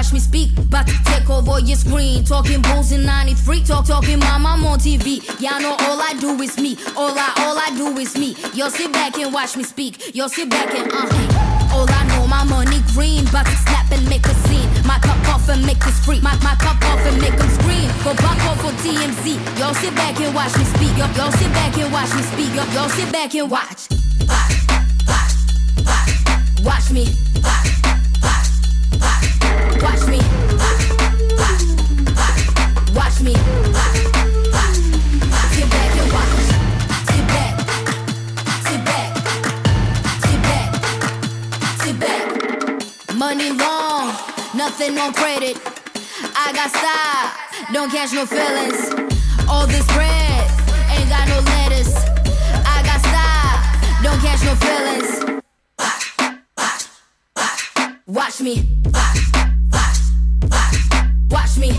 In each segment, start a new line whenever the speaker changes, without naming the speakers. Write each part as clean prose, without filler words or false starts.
watch me speak. About to take over your screen. Talking bulls in 93. Talking mom, I'm on TV. Y'all know all I do is me. All I do is me. Y'all sit back and watch me speak. Y'all sit back and all I know, my money green. About to snap and make a scene. My cup off and make this free. My cup off and make them scream. Go back off for TMZ. Y'all sit back and watch me speak. Y'all sit back and watch me speak. Y'all sit back and watch. Watch me. Watch me. Watch me. Sit back and watch. Sit back. Sit back. Sit back. Sit back. Money long, nothing on credit. I got style, don't catch no feelings. All this bread, ain't got no lettuce. I got style, don't catch no feelings. Watch me. Watch me.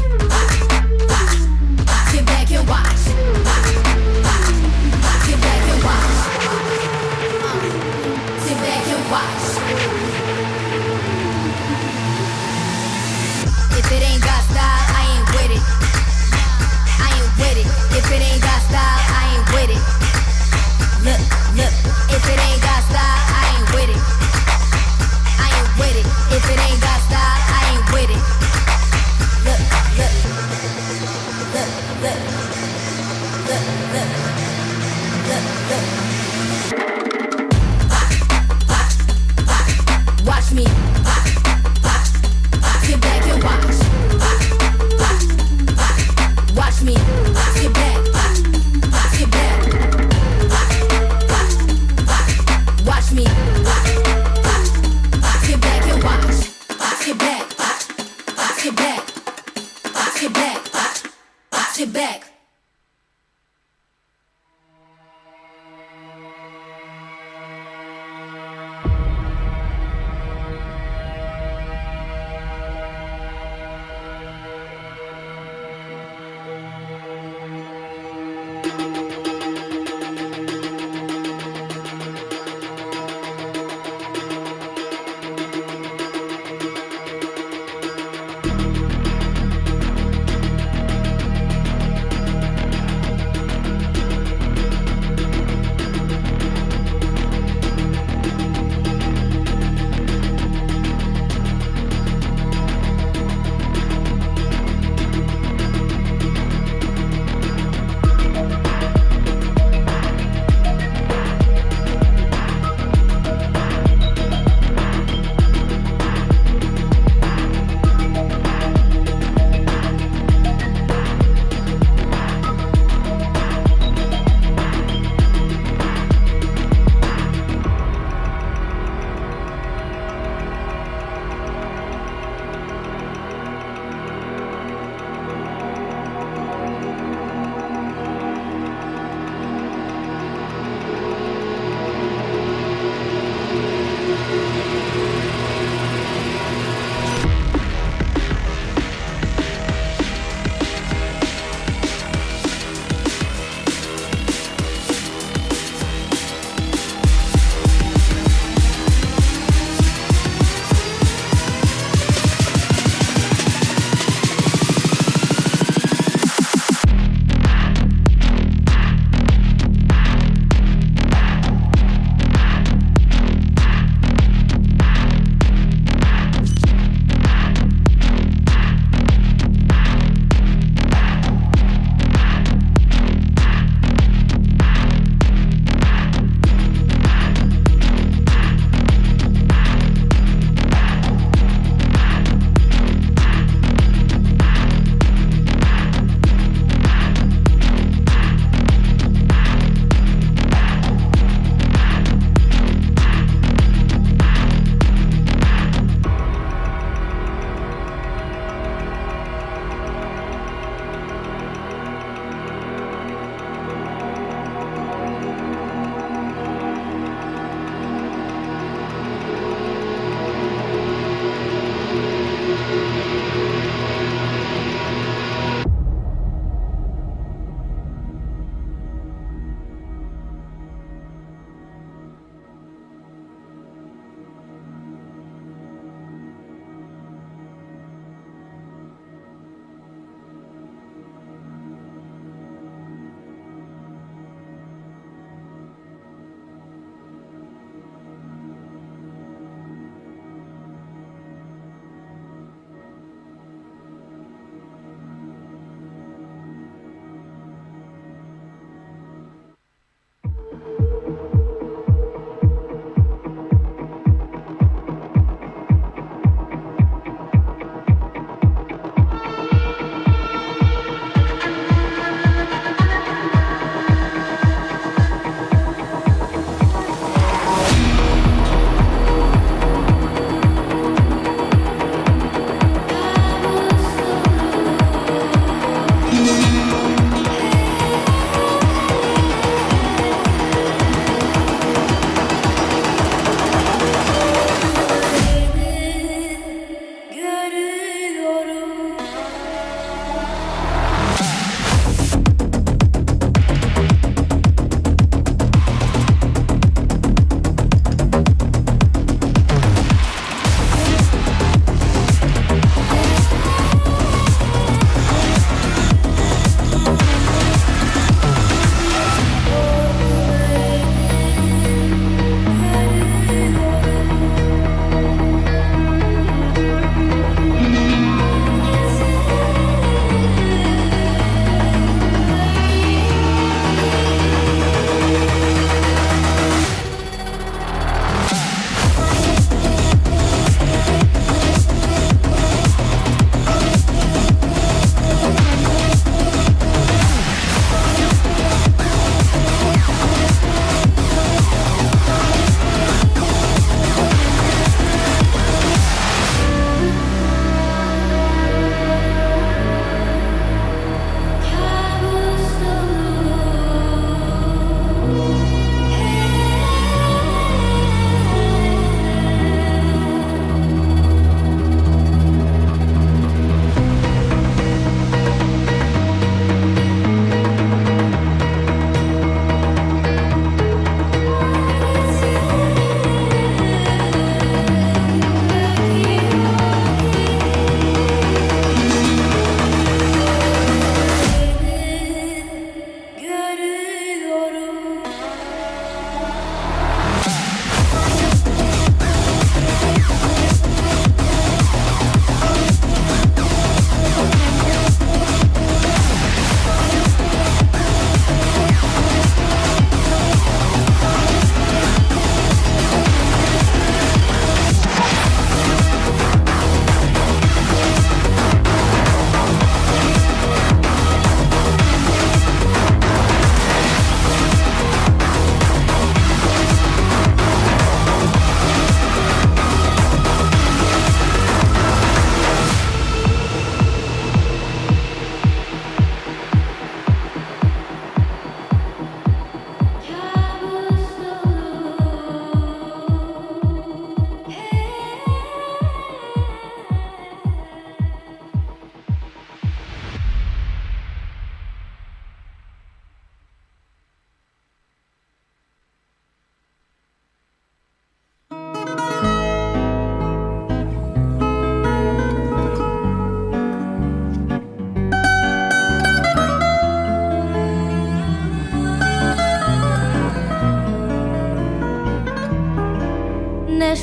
Sit back and watch. Sit back and watch. Sit back and watch. If it ain't got style, I ain't with it. I ain't with it. If it ain't got style, I ain't with it. Look. If it ain't got style, I ain't with it. I ain't with it. If it ain't got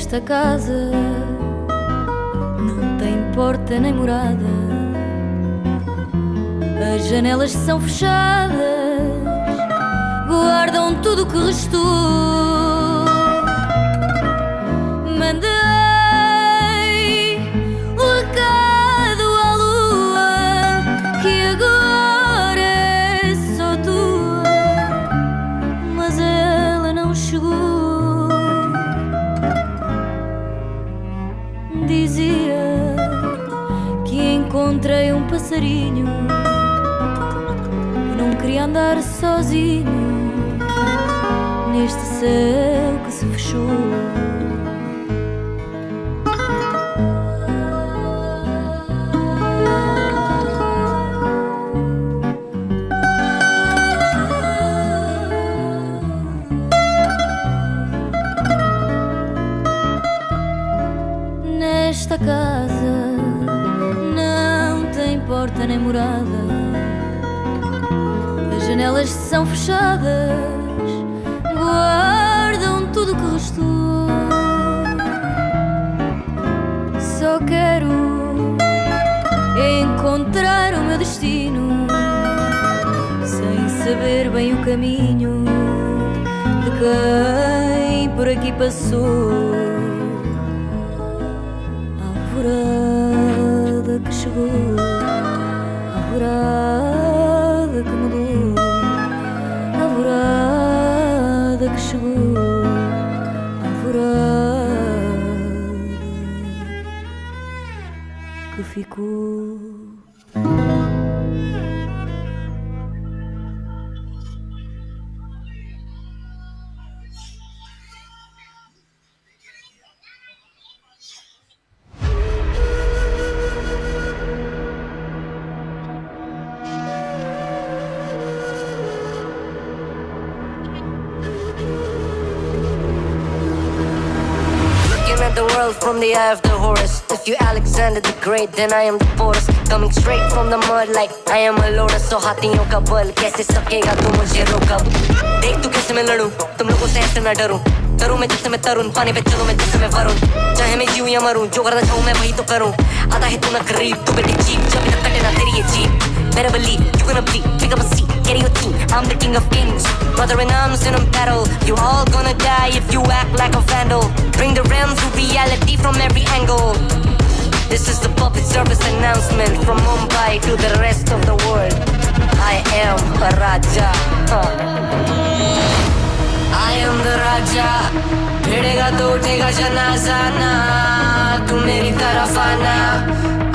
Esta casa não tem porta nem morada, as janelas são fechadas, guardam tudo o que restou. Mandei o recado à lua que agora é só tua, mas ela não chegou. Dizia que encontrei um passarinho que não queria andar sozinho neste céu que se fechou. Nesta casa não tem porta nem morada, as janelas são fechadas, guardam tudo o que restou. Só quero encontrar o meu destino, sem saber bem o caminho de quem por aqui passou. Alvorada que chegou, alvorada que mudou, alvorada que chegou, alvorada que ficou.
The world from the eye of the Horus. If you Alexander the Great, then I am the Porus. Coming straight from the mud like I am a lotus. So हाथियों का बल कैसे सकेगा तू मुझे रोका? देख तू कैसे मैं लड़ूं, तुम लोगों से ऐसे ना डरूं. करूं मैं जिससे मैं तरुण, पानी पे चलूं मैं जिससे मैं वरुण. चाहे मैं जीऊं या मरूं, जो करना चाहूं मैं वही तो करूं. आधा है तू ना गरीब, तू बेटी चीप, जब तक कटे ना तेरी ये jeep. Better believe you're gonna bleed. Pick up a seat, get your team. I'm the king of kings, mother in arms in a battle. You all gonna die if you act like a vandal. Bring the realms to reality from every angle. This is the public service announcement from Mumbai to the rest of the world. I am a Raja. I am the Raja. भिड़ेगा तो उठेगा जनाजा ना, तू मेरी तरफ आना.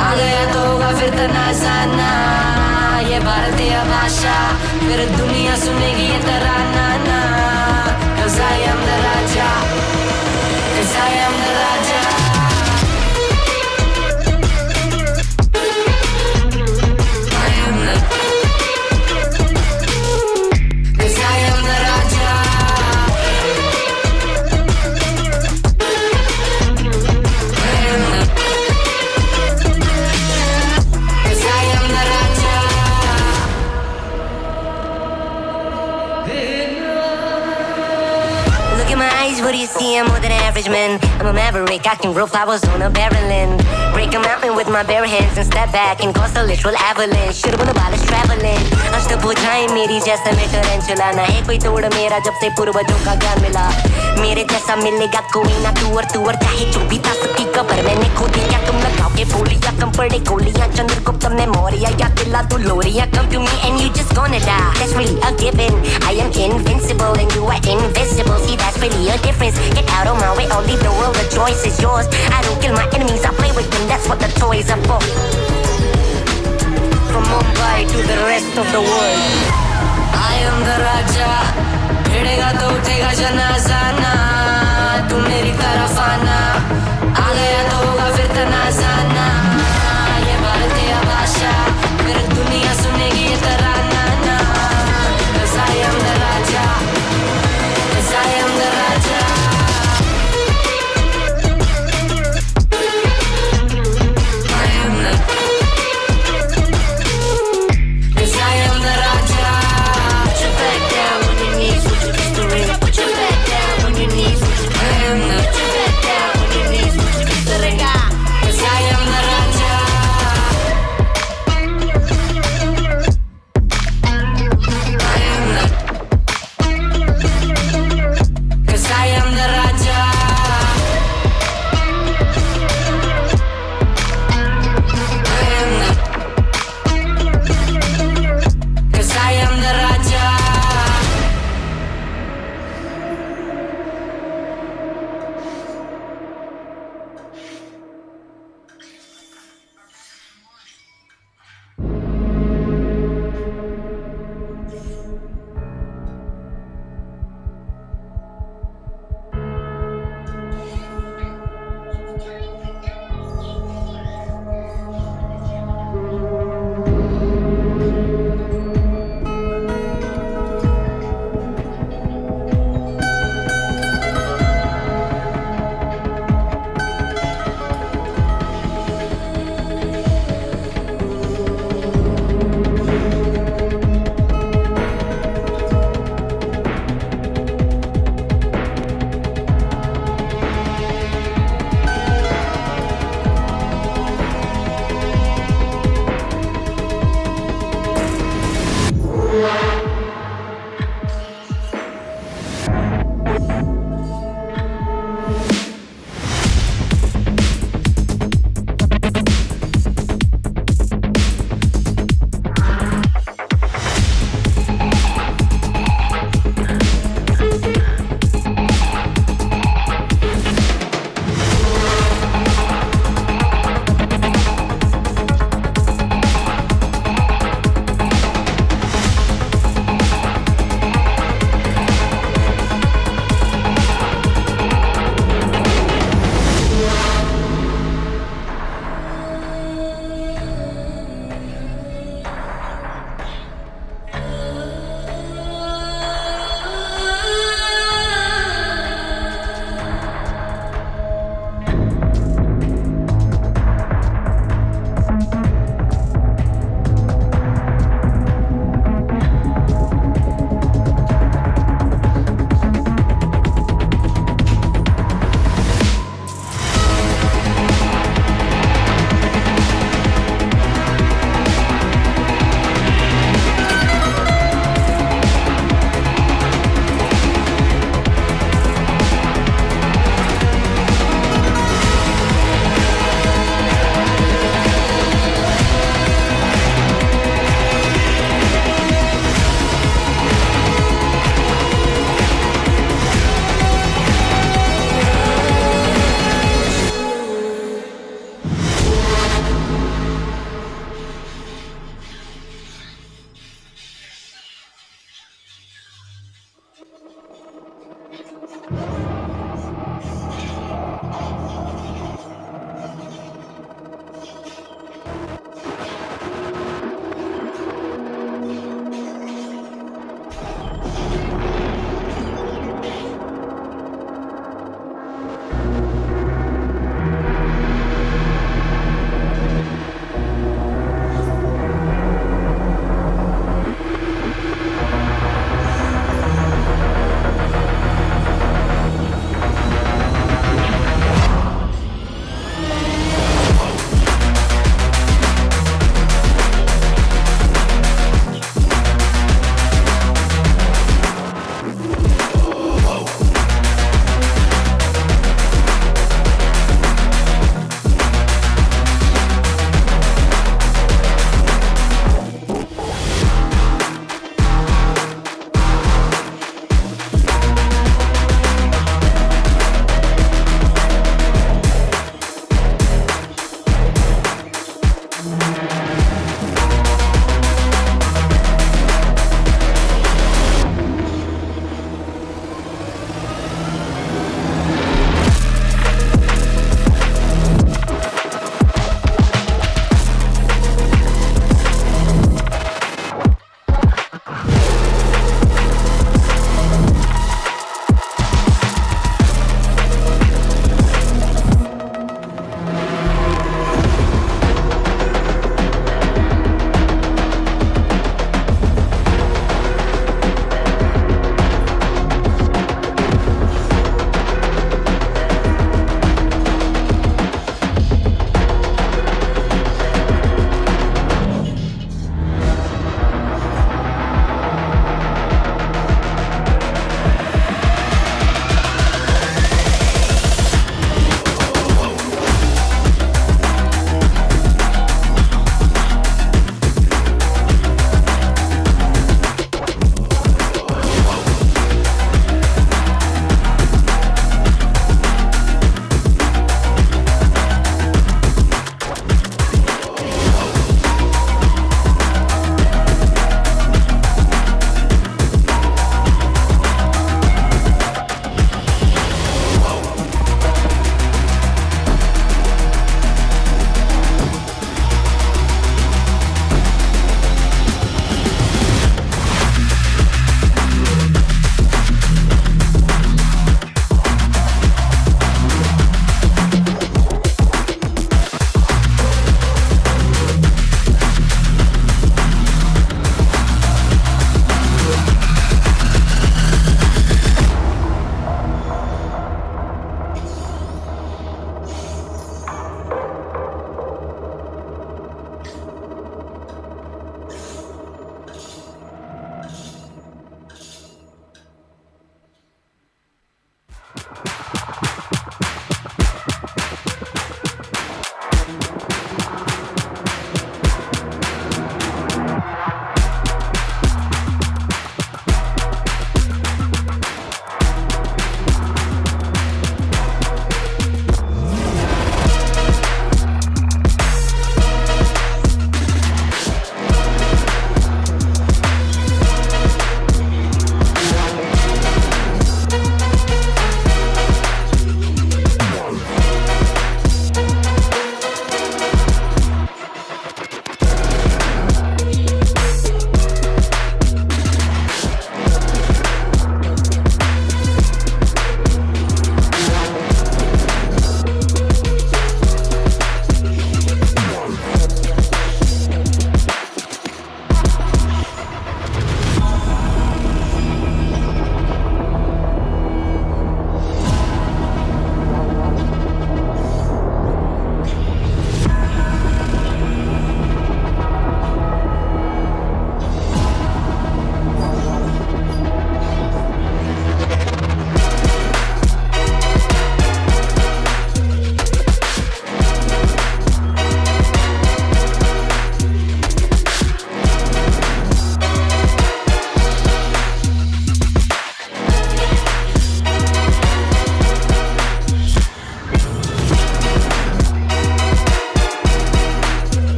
आ गया तो होगा फिर तनाजाना. ये भारतीय भाषा फिर दुनिया सुनेगी ये तराना ना. 'Cause I am the Raja, 'cause I am the Raja. I am the, 'cause I am the Raja. I am the, 'cause I am the Raja. Look in my eyes, what do you see? I'm more than average man. I'm a maverick, I can grow flowers on a barren land. Break a mountain with my bare hands and step back and cause a literal avalanche. Should've been about us traveling. अष्टभुजाएं मेरी जैसे मैं टरेंचुला. ना है कोई तोड़ मेरा जब से पूर्वजों का ज्ञान मिला. मेरे जैसा मिलेगा कोई ना तू और चाहे जो भी था सबकी कबर मैंने खोदी. क्या तुम लगाओगे बोलियां, कम पड़े गोलियां. चंद्रगुप्त ने मौर्य या दिला तू लोरियां. Come to me and you just gonna die. That's really a given. I am invincible and you are invisible. See, that's really a difference. Get out of my way, I'll leave the world. The choice is yours. I don't kill my enemies, I play with them. That's what the toys are for. From Mumbai to the rest of the world, I am the Raja. भिड़ेगा तो उठेगा जनाजा ना, तू मेरी तरफ आना. आ गया तो होगा फिर तनाजाना. ये भारतीय भाषा फिर दुनिया सुनेगी ये तराना ना. 'Cause I am the Raja, 'cause I am the Raja. I am the, 'cause I am the Raja. Put your back down on your knees, would you just surrender? Put your back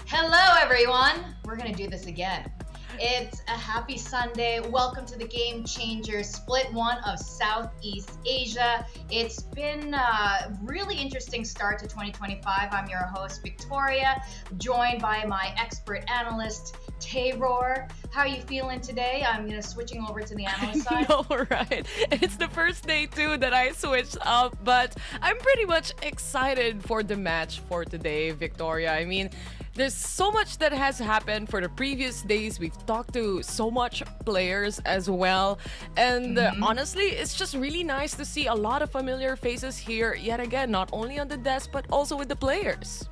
Hello, everyone. We're going to do this again. It's a happy Sunday. Welcome to the Game Changers Split 1 of Southeast Asia. It's been a really interesting start to 2025. I'm your host, Victoria, joined by my expert analyst, Tayrawr. How are you feeling today? I'm switching over to the analyst side.
No, right. It's the first day too that I switched up, but I'm pretty much excited for the match for today, Victoria. I mean, there's so much that has happened for the previous days. We've talked to so much players as well. And honestly, it's just really nice to see a lot of familiar faces here yet again, not only on the desk, but also with the players.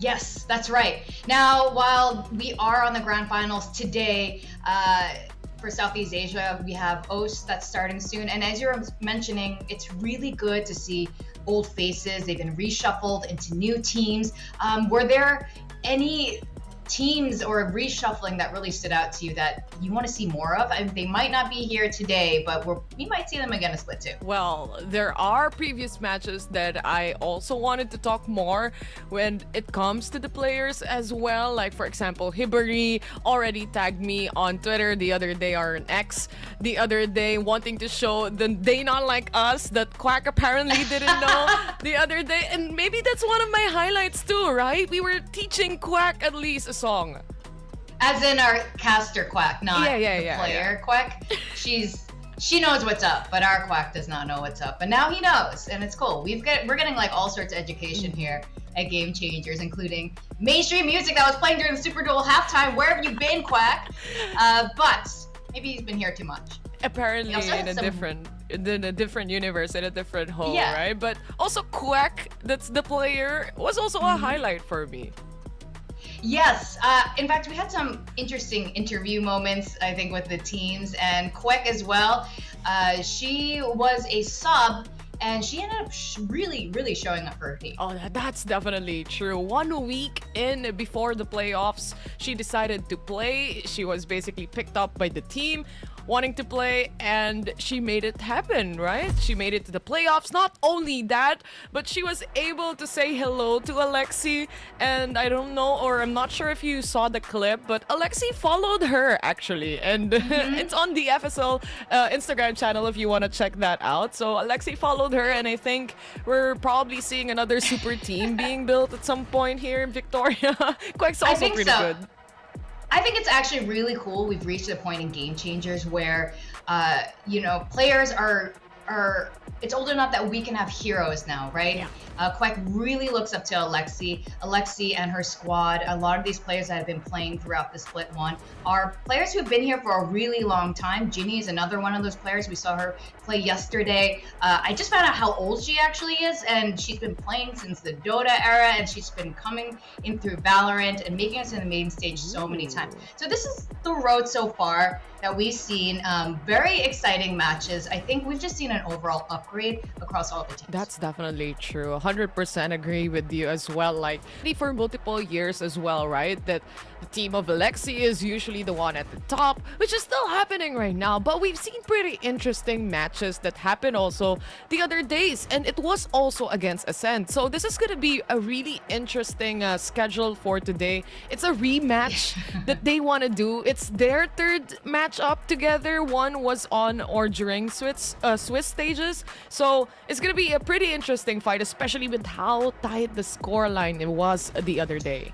Yes, that's right. Now, while we are on the grand finals today, for Southeast Asia, we have OS that's starting soon. And as you're mentioning, it's really good to see old faces. They've been reshuffled into new teams. Were there any teams or reshuffling that really stood out to you that you want to see more of? I mean, they might not be here today, but we might see them again in Split 2.
Well, there are previous matches that I also wanted to talk more when it comes to the players as well. Like, for example, Hibari already tagged me on Twitter the other day, or an X the other day, wanting to show the They Not Like Us that Quack apparently didn't know the other day. And maybe that's one of my highlights too, right? We were teaching Quack at least a song.
As in our caster Quack, not the player Quack. She knows what's up, but our Quack does not know what's up. And now he knows, and it's cool. We're getting like all sorts of education here at Game Changers, including mainstream music that was playing during the Super Duel halftime. Where have you been, Quack? But maybe he's been here too much.
Apparently in a different universe, in a different home, right? But also Quack, that's the player, was also a highlight for me.
Yes. In fact, we had some interesting interview moments, I think, with the teams and Kwek as well. She was a sub, and she ended up really, really showing up for her team.
Oh, that's definitely true. 1 week in before the playoffs, she decided to play. She was basically picked up by the team wanting to play, and she made it happen, right? She made it to the playoffs. Not only that, but she was able to say hello to Alexi. And I don't know, or I'm not sure if you saw the clip, but Alexi followed her actually, and it's on the FSL Instagram channel if you want to check that out. So Alexi followed her, and I think we're probably seeing another super team being built at some point here in Victoria. Quake's also pretty good.
I think it's actually really cool. We've reached a point in Game Changers where, players are. It's old enough that we can have heroes now, right?
Yeah.
Quack really looks up to Alexi. Alexi and her squad, a lot of these players that have been playing throughout the Split 1 are players who've been here for a really long time. Ginny is another one of those players. We saw her play yesterday. I just found out how old she actually is, and she's been playing since the Dota era, and she's been coming in through Valorant and making us in the main stage so many times. So this is the road so far that we've seen. Very exciting matches. I think we've just seen an overall upgrade across all the teams.
That's definitely true. 100% agree with you as well. Like, for multiple years as well, right? That the team of Alexi is usually the one at the top, which is still happening right now. But we've seen pretty interesting matches that happened also the other days, and it was also against Ascent. So this is going to be a really interesting schedule for today. It's a rematch that they want to do. It's their third match up together. One was on or during Swiss stages. So it's going to be a pretty interesting fight, especially with how tight the scoreline it was the other day.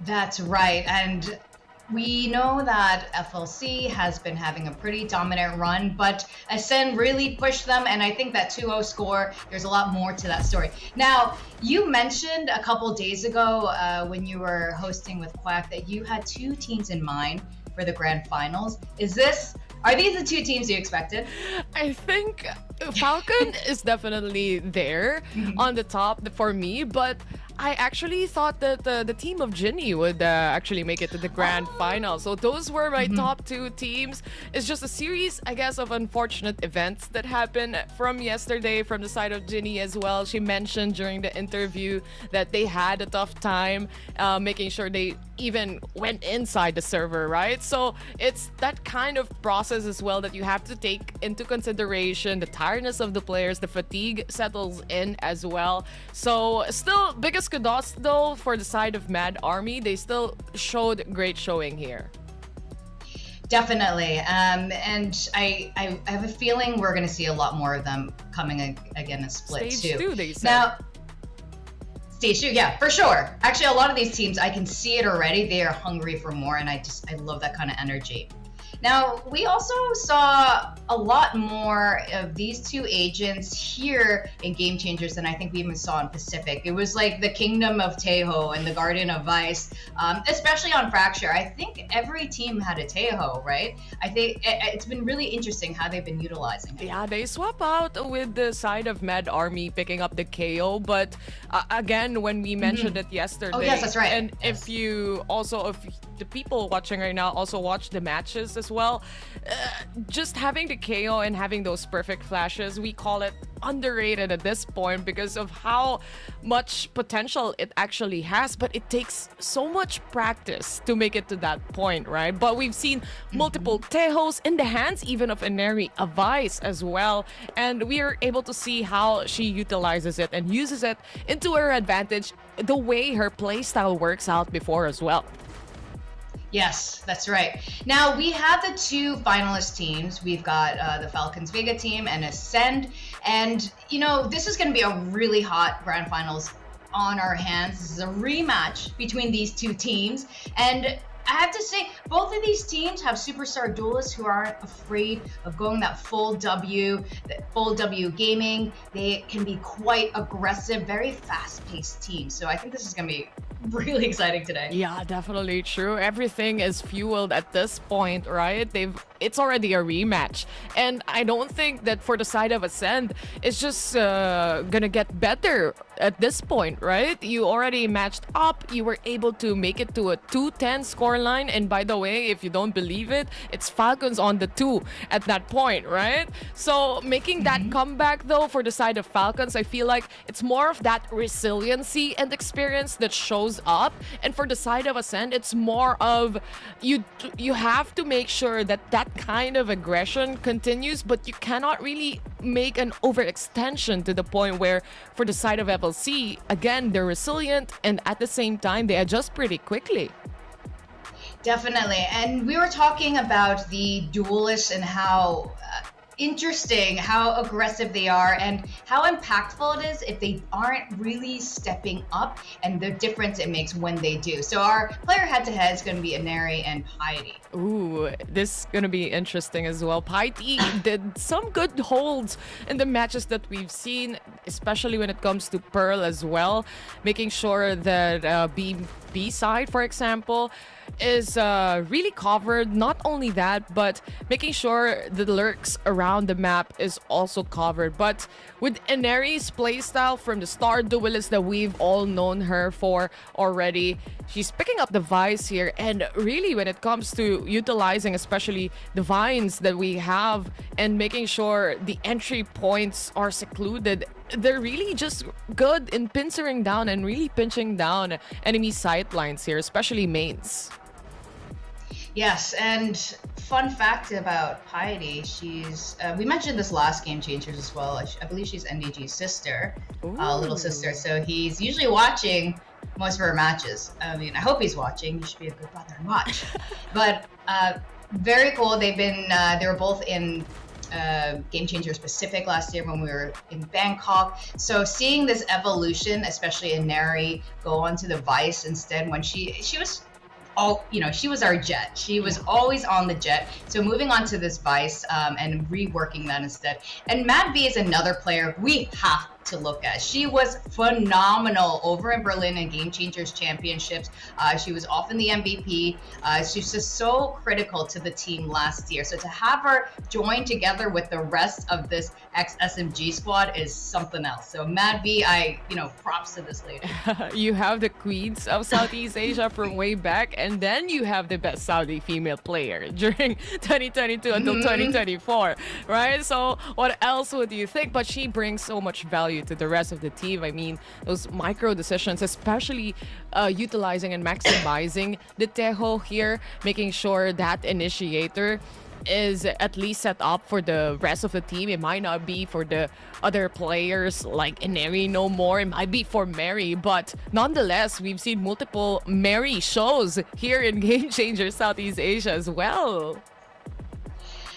That's right. And we know that FLC has been having a pretty dominant run, but Ascend really pushed them, and I think that 2-0 score, there's a lot more to that story. Now, you mentioned a couple days ago when you were hosting with Quack that you had two teams in mind for the grand finals. Are these the two teams you expected?
I think Falcon is definitely there on the top for me, but I actually thought that the team of Ginny would actually make it to the grand final. So those were my top two teams. It's just a series, I guess, of unfortunate events that happened from yesterday from the side of Ginny as well. She mentioned during the interview that they had a tough time making sure they even went inside the server, right? So it's that kind of process as well that you have to take into consideration. The tiredness of the players, the fatigue settles in as well. So still, biggest kudos though for the side of Mad Army. They still showed great showing here.
Definitely. And I have a feeling we're going to see a lot more of them coming again in Split
Stage 2, they said.
Now, Stage 2, yeah, for sure. Actually, a lot of these teams, I can see it already. They are hungry for more, and I love that kind of energy. Now, we also saw a lot more of these two agents here in Game Changers than I think we even saw in Pacific. It was like the Kingdom of Tayrawr and the Guardian of Vice, especially on Fracture. I think every team had a Tayrawr, right? I think it's been really interesting how they've been utilizing it.
Yeah, they swap out with the side of Mad Army picking up the KO, but again, when we mentioned it yesterday,
oh yes, that's right.
And if the people watching right now also watch the matches as well, just having the KO and having those perfect flashes, we call it underrated at this point because of how much potential it actually has, but it takes so much practice to make it to that point, right? But we've seen multiple Tejos in the hands even of Ineri Avice as well, and we are able to see how she utilizes it and uses it into her advantage, the way her playstyle works out before as well.
Yes, that's right. Now we have the two finalist teams. We've got the Falcons Vega team and Ascend. And, this is going to be a really hot grand finals on our hands. This is a rematch between these two teams. And I have to say, both of these teams have superstar duelists who aren't afraid of going that full W gaming. They can be quite aggressive, very fast-paced teams. So I think this is going to be really exciting today.
Yeah, definitely true. Everything is fueled at this point, right? It's already a rematch. And I don't think that for the side of Ascend, it's just gonna get better at this point, right? You already matched up. You were able to make it to a 2-10 scoreline. And by the way, if you don't believe it, it's Falcons on the 2 at that point, right? So making that comeback though for the side of Falcons, I feel like it's more of that resiliency and experience that shows up. And for the side of Ascend, it's more of you have to make sure that that kind of aggression continues, but you cannot really make an overextension to the point where for the side of FLC, again, they're resilient and at the same time they adjust pretty quickly.
Definitely. And we were talking about the duelists and how interesting, how aggressive they are, and how impactful it is if they aren't really stepping up, and the difference it makes when they do. So our player head-to-head is going to be Ineri and Piety.
Ooh, this is gonna be interesting as well. Piety did some good holds in the matches that we've seen, especially when it comes to Pearl as well, making sure that B side, for example, is really covered. Not only that, but making sure the lurks around the map is also covered. But with Ineri's playstyle from the star duelist that we've all known her for already, she's picking up the Vice here. And really, when it comes to utilizing especially the vines that we have and making sure the entry points are secluded, they're really just good in pincering down and really pinching down enemy sightlines here, especially mains.
Yes, and fun fact about Piety, she's we mentioned this last Game Changers as well. I believe she's NDG's sister, little sister. So he's usually watching most of her matches. I mean, I hope he's watching. He should be a good brother and watch. But very cool. They were both in Game Changers Pacific last year when we were in Bangkok. So seeing this evolution, especially in Ineri, go onto the Vice instead when she was she was our jet. She was always on the jet. So moving on to this Vice and reworking that instead. And Mad V is another player we have to look at. She was phenomenal over in Berlin in Game Changers Championships. She was often the MVP. She's just so critical to the team last year. So to have her join together with the rest of this ex-SMG squad is something else. So Mad V, props to this lady.
You have the queens of Southeast Asia from way back, and then you have the best Saudi female player during 2022 until 2024, right? So what else would you think? But she brings so much value to the rest of the team. I mean, those micro decisions, especially utilizing and maximizing the Tejo here, making sure that initiator is at least set up for the rest of the team. It might not be for the other players like Ineri no more. It might be for Mary, but nonetheless, we've seen multiple Mary shows here in Game Changer Southeast Asia as well.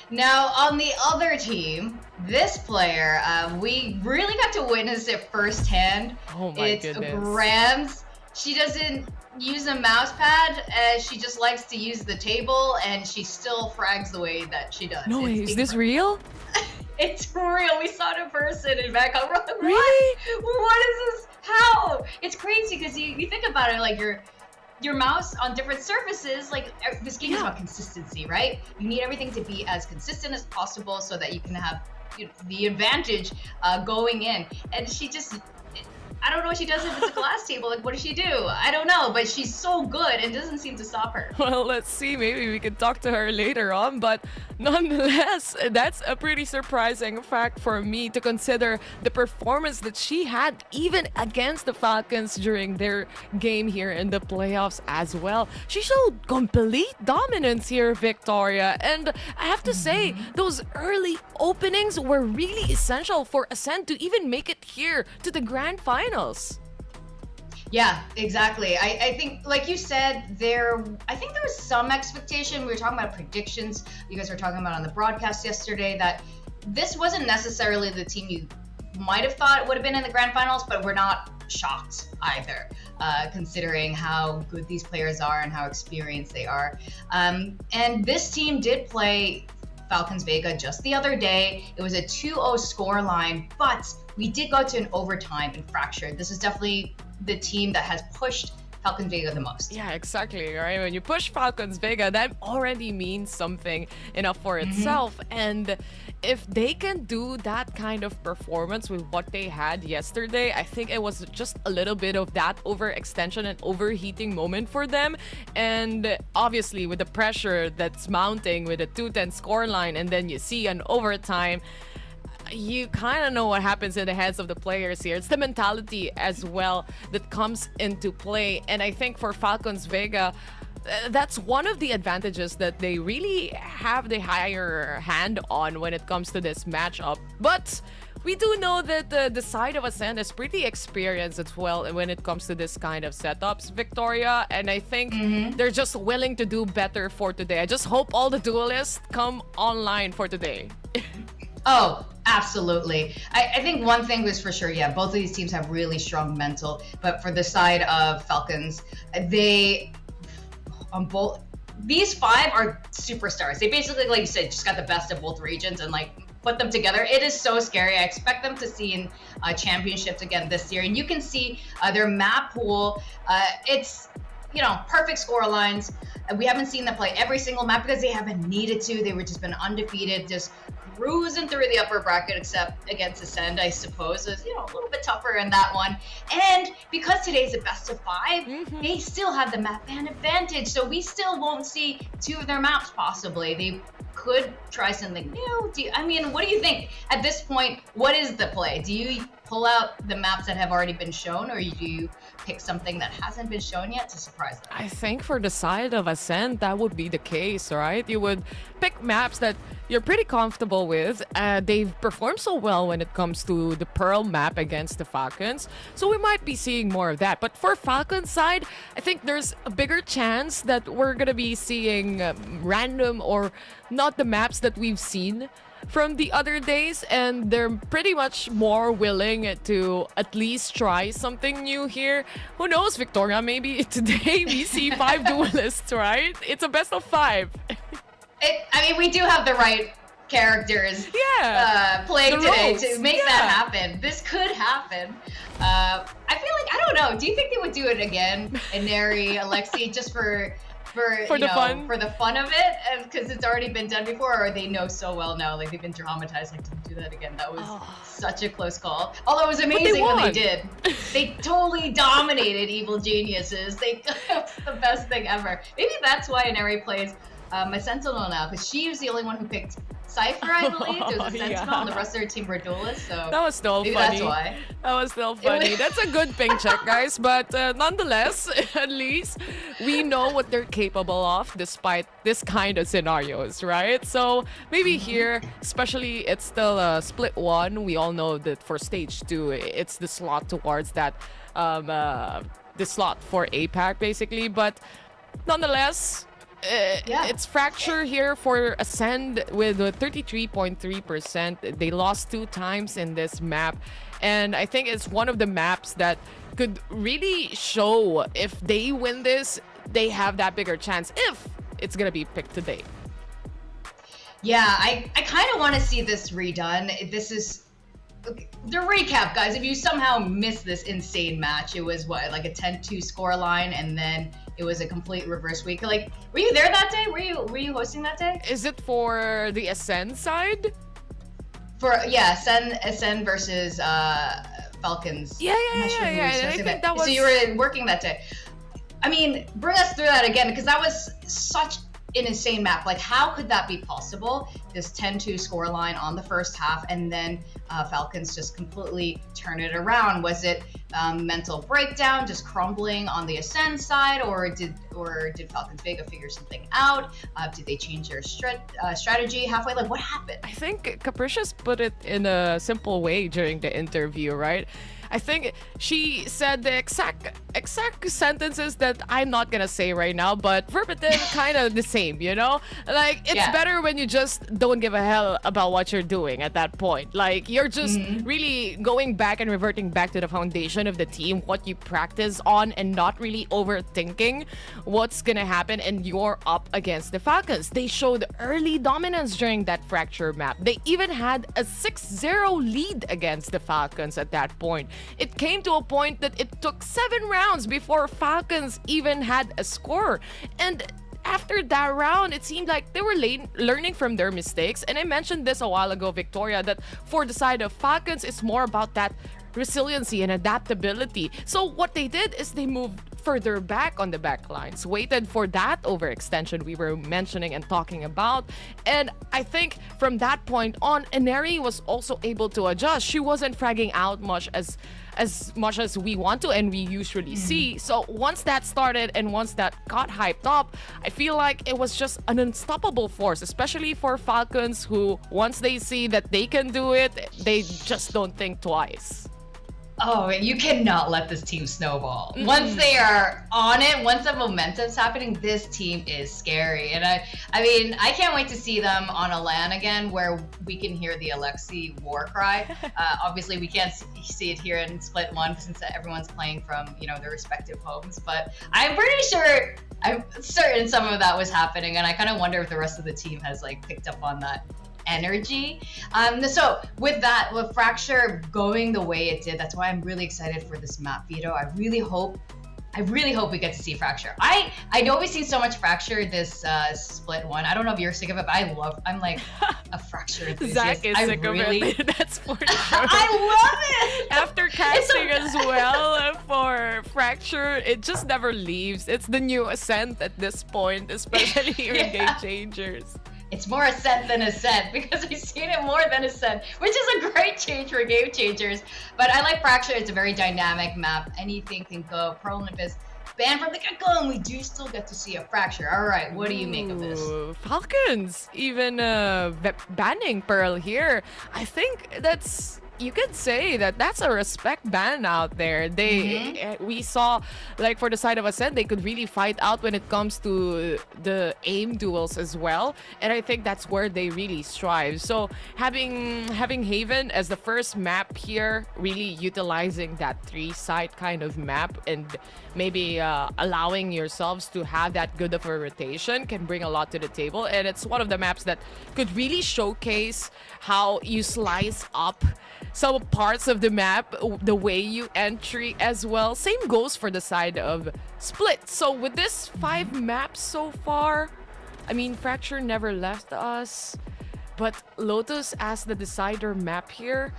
Now, on the other team, this player, we really got to witness it firsthand.
Oh my goodness.
Grams. She doesn't use a mouse pad. She just likes to use the table, and she still frags the way that she does.
No way, is this real?
It's real. We saw it in person in Bangkok. We're like, what?
Really?
What is this? How? It's crazy because you think about it, like your mouse on different surfaces, like this game is about consistency, right? You need everything to be as consistent as possible so that you can have the advantage going in. And she just, I don't know what she does if it's a glass table. Like, what does she do? I don't know, but she's so good and doesn't seem to stop her.
Well, let's see. Maybe we can talk to her later on. But nonetheless, that's a pretty surprising fact for me to consider the performance that she had even against the Falcons during their game here in the playoffs as well. She showed complete dominance here, Victoria. And I have to say, those early openings were really essential for Ascend to even make it here to the grand finals.
Yeah, exactly. I think, like you said, I think there was some expectation. We were talking about predictions. You guys were talking about on the broadcast yesterday that this wasn't necessarily the team you might have thought it would have been in the grand finals, but we're not shocked either, considering how good these players are and how experienced they are. And this team did play Falcons Vega just the other day. It was a 2-0 scoreline, but we did go to an overtime and fractured. This is definitely the team that has pushed Falcons Vega the most.
Yeah, exactly, right? When you push Falcons Vega, that already means something enough for itself. And if they can do that kind of performance with what they had yesterday, I think it was just a little bit of that overextension and overheating moment for them. And obviously, with the pressure that's mounting with a 2-10 scoreline, and then you see an overtime, you kind of know what happens in the heads of the players here. It's the mentality as well that comes into play. And I think for Falcons Vega, that's one of the advantages that they really have the higher hand on when it comes to this matchup. But we do know that the side of Ascend is pretty experienced as well when it comes to this kind of setups, Victoria. And I think they're just willing to do better for today. I just hope all the duelists come online for today.
Oh, absolutely. I think one thing was for sure, yeah, both of these teams have really strong mental. But for the side of Falcons, these 5 are superstars. They basically, like you said, just got the best of both regions and like put them together. It is so scary. I expect them to see in championships again this year. And you can see their map pool. It's, perfect score lines. We haven't seen them play every single map because they haven't needed to. They were just been undefeated, just cruising through the upper bracket, except against Ascend, I suppose, is a little bit tougher in that one. And because today's a best of 5, they still have the map ban advantage, so we still won't see 2 of their maps possibly. They could try something new. What do you think at this point? What is the play? Do you pull out the maps that have already been shown, or do you pick something that hasn't been shown yet to surprise them?
I think for the side of Ascent, that would be the case, right? You would pick maps that you're pretty comfortable with. They've performed so well when it comes to the Pearl map against the Falcons, so we might be seeing more of that. But for Falcons side, I think there's a bigger chance that we're gonna be seeing random or not the maps that we've seen from the other days, and they're pretty much more willing to at least try something new here. Who knows, Victoria? Maybe today we see 5 duelists, right? It's a best of 5.
We do have the right characters playing today to make that happen. This could happen. I feel like, I don't know, do you think they would do it again, Ineri, Alexi, just for the fun of it, and because it's already been done before, or they know so well now, like they've been dramatized, like don't do that again. That was such a close call. Although it was amazing when they did. They totally dominated Evil Geniuses. It was the best thing ever. Maybe that's why Ineri plays my Sentinel now, because she was the only one who picked Cypher, I believe. There was a Sentinel, and the rest of their team were duelists. So
that was still funny.
That's why.
That was still funny. That's a good ping check, guys. But nonetheless, at least we know what they're capable of despite this kind of scenarios, right? So maybe here, especially, it's still a split 1. We all know that for stage 2, it's the slot towards that, the slot for APAC, basically. But nonetheless, it's fracture here for Ascend with 33.3%. They lost 2 times in this map, and I think it's one of the maps that could really show if they win this, they have that bigger chance if it's gonna be picked today.
Yeah, I kind of want to see this redone. This is the recap, guys. If you somehow missed this insane match, it was like a 10-2 scoreline, and then it was a complete reverse week. Like, were you there that day? Were you hosting that day?
Is it for the Ascend side?
Ascend versus Falcons.
Yeah. I think that was...
So you were working that day. Bring us through that again, because that was such an insane map. Like, how could that be possible? This 10-2 scoreline on the first half, and then Falcons just completely turn it around. Was it mental breakdown, just crumbling on the Ascend side, or did Falcons Vega figure something out? Did they change their strategy halfway? Like, what happened?
I think Capricious put it in a simple way during the interview, right? I think she said the exact sentences that I'm not gonna say right now, but verbatim, kind of the same, Like, it's better when you just don't give a hell about what you're doing at that point. Like, you're just really going back and reverting back to the foundation of the team, what you practice on, and not really overthinking what's gonna happen, and you're up against the Falcons. They showed early dominance during that fracture map. They even had a 6-0 lead against the Falcons at that point. it came to a point that it took 7 rounds before Falcons even had a score. And after that round, it seemed like they were learning from their mistakes. And I mentioned this a while ago, Victoria, that for the side of Falcons, it's more about that resiliency and adaptability. So what they did is they moved further back on the back lines, waited for that overextension we were mentioning and talking about. And I think from that point on, Ineri was also able to adjust. She wasn't fragging out much as we want to and we usually see. So once that started and once that got hyped up, I feel like it was just an unstoppable force, especially for Falcons, who once they see that they can do it, they just don't think twice.
Oh, you cannot let this team snowball. Once they are on it, once the momentum's happening, this team is scary. And I mean, I can't wait to see them on a LAN again where we can hear the Alexi war cry. Obviously, we can't see it here in Split 1 since everyone's playing from, their respective homes. But I'm certain some of that was happening. And I kind of wonder if the rest of the team has picked up on that energy. So with Fracture going the way it did, that's why I'm really excited for this map, Vito. I really hope we get to see Fracture. I know we've seen so much Fracture this Split 1. I don't know if you're sick of it, but I'm like a Fracture enthusiast.
Zach is sick of it. That's for sure.
I love it!
After casting as well for Fracture, it just never leaves. It's the new Ascent at this point, especially in Game Changers.
It's more Ascent than Ascent because we've seen it more than Ascent, which is a great change for Game Changers. But I like Fracture. It's a very dynamic map. Anything can go. Pro Olympus banned from the get-go, and we do still get to see a Fracture. All right, what do you make of this?
Falcons even banning Pearl here. I think you could say that's a respect ban out there. We saw, for the side of Ascent, they could really fight out when it comes to the aim duels as well, and I think that's where they really strive. So having Haven as the first map here, really utilizing that 3-side kind of map and maybe allowing yourselves to have that good of a rotation can bring a lot to the table. And it's one of the maps that could really showcase how you slice up some parts of the map, the way you entry as well. Same goes for the side of Split. So with this 5 maps so far, I mean, Fracture never left us, but Lotus as the decider map here,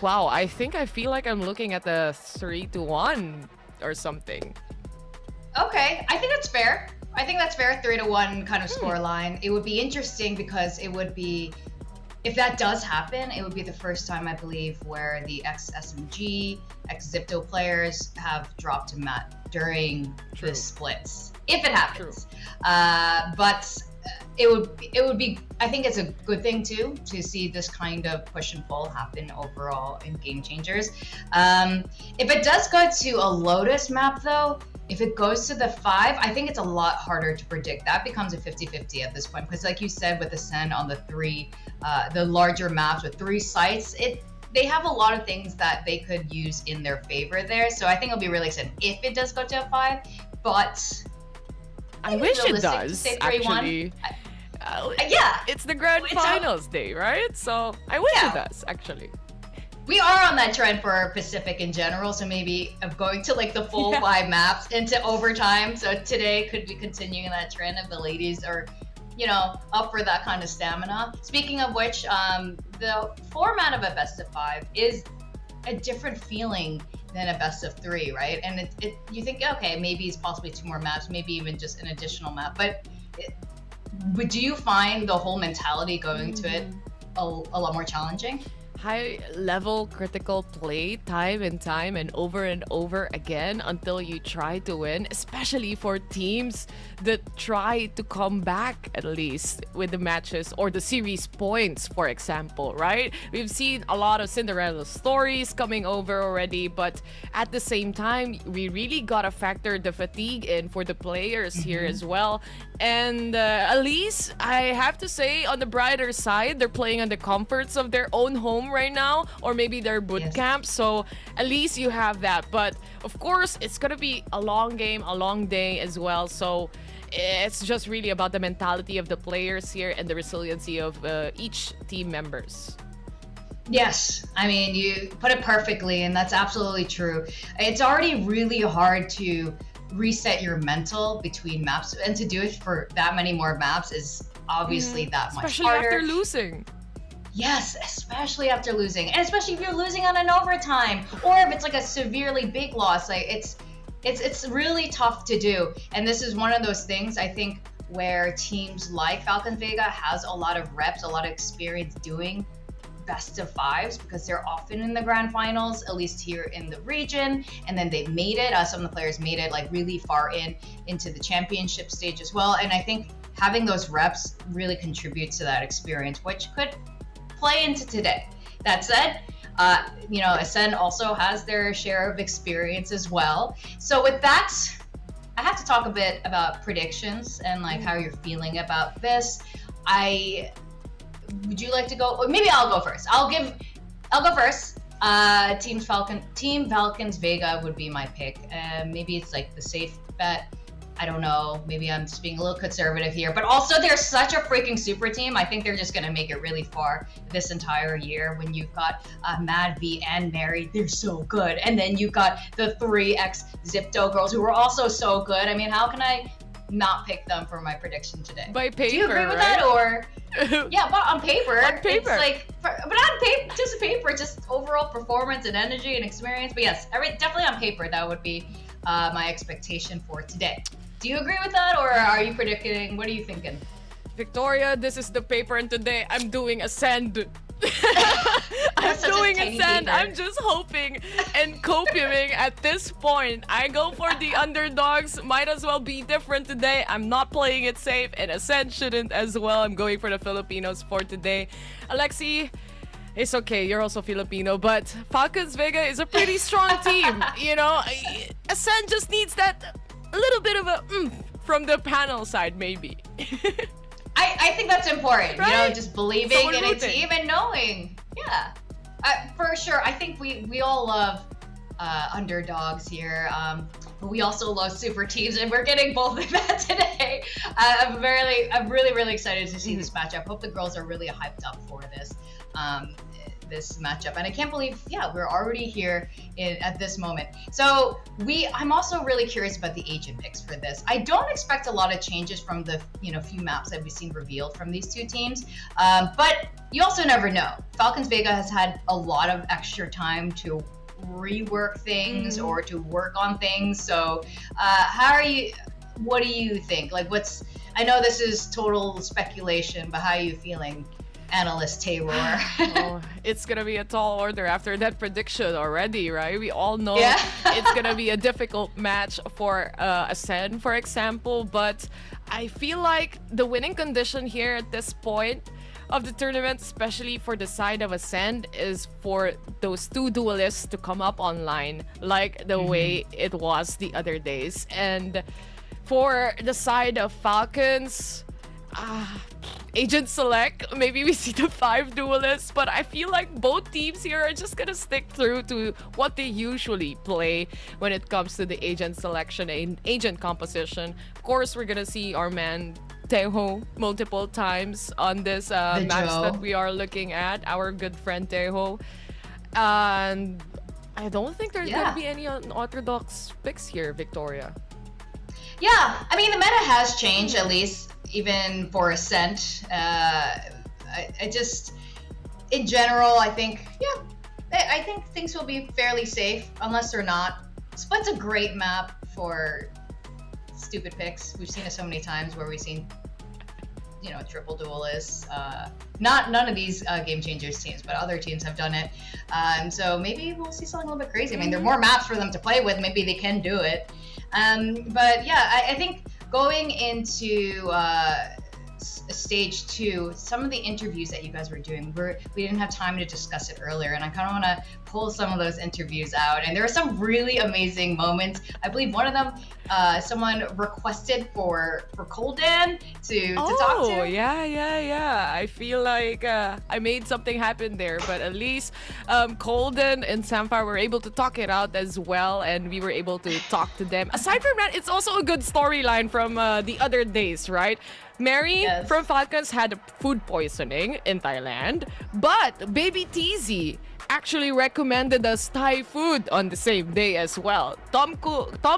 wow, I feel like I'm looking at the 3-1 or something.
Okay, I think that's fair. 3-1 kind of score line. It would be interesting because it would be, if that does happen, it would be the first time, I believe, where the ex-SMG, ex-Zipto players have dropped a map during the splits, if it happens. But it would be, I think it's a good thing too, to see this kind of push and pull happen overall in Game Changers. If it does go to a Lotus map though, if it goes to the 5, I think it's a lot harder to predict. That becomes a 50-50 at this point, because like you said, with Ascend on the larger maps with 3 sites, they have a lot of things that they could use in their favor there. So I think it'll be really exciting if it does go to a 5, but
I wish it does, actually.
Yeah.
It's the grand finals day, right? So I wish it does, actually.
We are on that trend for Pacific in general, so maybe of going to the full 5 maps into overtime. So today could be continuing that trend if the ladies are, up for that kind of stamina. Speaking of which, the format of a best of 5 is a different feeling than a best of 3, right? And you think, okay, maybe it's possibly 2 more maps, maybe even just an additional map. But do you find the whole mentality going to it a lot more challenging?
High level critical play time and over again until you try to win, especially for teams that try to come back at least with the matches or the series points, for example, right? We've seen a lot of Cinderella stories coming over already, but at the same time, we really gotta factor the fatigue in for the players here as well. And at least I have to say, on the brighter side, they're playing on the comforts of their own home right now, or maybe their boot camp. So at least you have that. But of course, it's gonna be a long game, a long day as well. So it's just really about the mentality of the players here and the resiliency of each team members.
Yes, I mean, you put it perfectly, and that's absolutely true. It's already really hard to reset your mental between maps, and to do it for that many more maps is obviously that much
Especially
harder.
after losing.
Yes, especially after losing, and especially if you're losing on an overtime, or if it's like a severely big loss. Like it's really tough to do, and this is one of those things I think where teams like Falcons Vega has a lot of reps, a lot of experience doing best of fives, because they're often in the grand finals, at least here in the region, and then they've made it. Some of the players made it like really far into the championship stage as well, and I think having those reps really contributes to that experience, which could play into today. That said, Ascend also has their share of experience as well. So with that, I have to talk a bit about predictions and like how you're feeling about this. Would you like to go? Or maybe I'll go first. I'll go first. Team Falcons Vega would be my pick. Maybe it's like the safe bet. I don't know. Maybe I'm just being a little conservative here. But also, they're such a freaking super team. I think they're just going to make it really far this entire year. When you've got Mad V and Mary, they're so good. And then you've got the 3X Zipto girls who are also so good. I mean, how can I not pick them for my prediction today?
By paper,
do you agree with
right?
that, or yeah, but on paper,
On paper.
it's like, but on paper, just paper, just overall performance and energy and experience. But yes, definitely on paper, that would be my expectation for today. Do you agree with that, or are you predicting? What are you thinking?
Victoria, this is the paper, and today I'm doing Ascend. I'm
That's such a
doing
tiny
Ascend.
paper.
I'm just hoping and copiuming at this point. I go for the underdogs. Might as well be different today. I'm not playing it safe, and Ascend shouldn't as well. I'm going for the Filipinos for today. Alexi, it's okay. You're also Filipino, but Falcons Vega is a pretty strong team. Ascend just needs that a little bit of a from the panel side, maybe.
I think that's important.
Right?
Just believing
Someone
in a
rooting.
team and knowing. Yeah, for sure. I think we all love underdogs here, but we also love super teams, and we're getting both of that today. I'm really excited to see this matchup. Hope the girls are really hyped up for this matchup, and I can't believe we're already here at this moment. So I'm also really curious about the agent picks for this. I don't expect a lot of changes from the few maps that we've seen revealed from these two teams, but you also never know. Falcons Vega has had a lot of extra time to rework things or to work on things. So what do you think? I know this is total speculation, but how are you feeling, analyst Tayrawr?
Oh, it's gonna be a tall order after that prediction already, right? We all know it's gonna be a difficult match for Ascend, for example, but I feel like the winning condition here at this point of the tournament, especially for the side of Ascend, is for those two duelists to come up online like the way it was the other days. And for the side of Falcons, Agent Select, maybe we see the 5 duelists, but I feel like both teams here are just gonna stick through to what they usually play when it comes to the agent selection and agent composition. Of course, we're gonna see our man Tayrawr multiple times on this match that we are looking at, our good friend Tayrawr. And I don't think there's gonna be any unorthodox picks here, Victoria.
Yeah, I mean, the meta has changed, at least even for Ascent. I just, in general, I think things will be fairly safe, unless they're not. Split's a great map for stupid picks. We've seen it so many times where we've seen, triple duelists. None of these Game Changers teams, but other teams have done it. So maybe we'll see something a little bit crazy. I mean, there are more maps for them to play with. Maybe they can do it. But yeah, I think going into stage 2, some of the interviews that you guys were doing, we didn't have time to discuss it earlier, and I kind of want to pull some of those interviews out. And there are some really amazing moments. I believe one of them, someone requested for Coldan to talk to.
Oh, yeah. I feel like I made something happen there, but at least Coldan and Samfire were able to talk it out as well, and we were able to talk to them. Aside from that, it's also a good storyline from the other days, right? Mary
Yes.
from Falcons had food poisoning in Thailand, but Baby TZ actually recommended us Thai food on the same day as well. Tom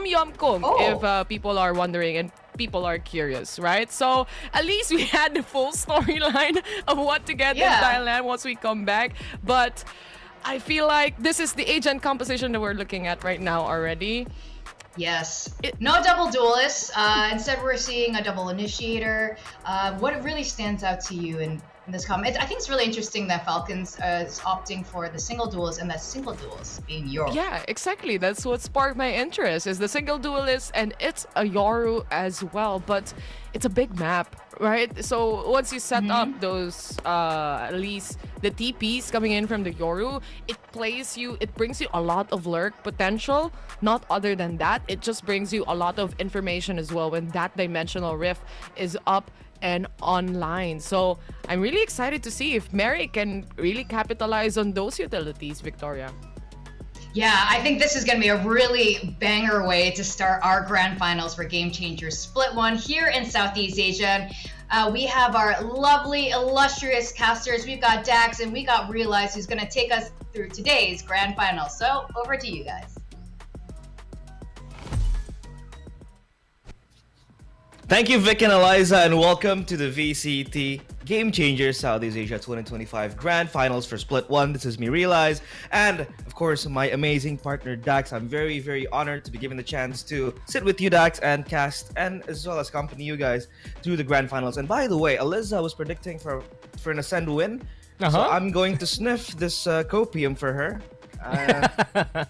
Yum Kung,
Oh.
if people are wondering and people are curious, right? So at least we had the full storyline of what to get in
Yeah.
Thailand once we come back. But I feel like this is the agent composition that we're looking at right now already.
Yes. No double duelists. Instead, we're seeing a double initiator. What really stands out to you in this comment? I think it's really interesting that Falcons is opting for the single duelist and that single duelist being Yoru.
Yeah, exactly. That's what sparked my interest is the single duelist, and it's a Yoru as well, but it's a big map, right? So once you set up those at least the TPs coming in from the Yoru, it brings you a lot of lurk potential. Not other than that, it just brings you a lot of information as well when that dimensional rift is up and online. So I'm really excited to see if Mary can really capitalize on those utilities, Victoria.
Yeah, I think this is going to be a really banger way to start our grand finals for Game Changers Split 1 here in Southeast Asia. We have our lovely, illustrious casters. We've got Daks and we got Realize, who's going to take us through today's grand final. So over to you guys.
Thank you, Vic and Eliza, and welcome to the VCT Game Changers Southeast Asia 2025 Grand Finals for Split 1. This is me, Realize, and of course, my amazing partner, Daks. I'm very, very honored to be given the chance to sit with you, Daks, and cast, and as well as accompany you guys through the Grand Finals. And by the way, Eliza was predicting for an Ascend win, so I'm going to sniff this copium for her.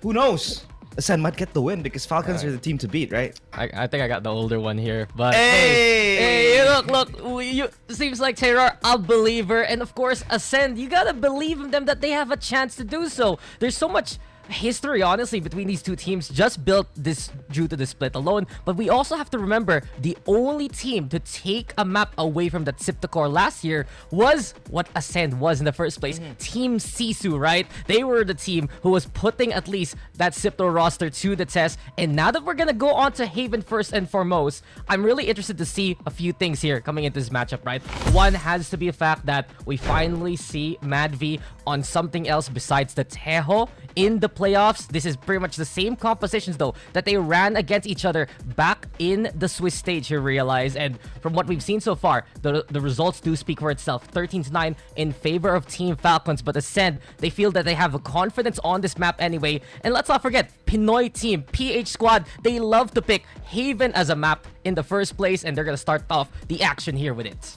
Who knows? Ascend might get the win because Falcons are the team to beat, right?
I think I got the older one here, but
Hey!
hey, look, you seems like Tayrawr a believer, and of course Ascend, you gotta believe in them that they have a chance to do so. There's so much history, honestly, between these two teams just built this due to the split alone. But we also have to remember the only team to take a map away from that Siptacor last year was what Ascend was in the first place. Team Sisu, right? They were the team who was putting at least that Sipto roster to the test. And now that we're gonna go on to Haven first and foremost, I'm really interested to see a few things here coming into this matchup, right? One has to be a fact that we finally see Mad V on something else besides the Tejo in the playoffs. This is pretty much the same compositions though that they ran against each other back in the Swiss stage, you realize. And from what we've seen so far, the results do speak for itself. 13-9 in favor of Team Falcons, but Ascend, they feel that they have a confidence on this map anyway. And let's not forget, Pinoy team, PH squad, they love to pick Haven as a map in the first place, and they're gonna start off the action here with it.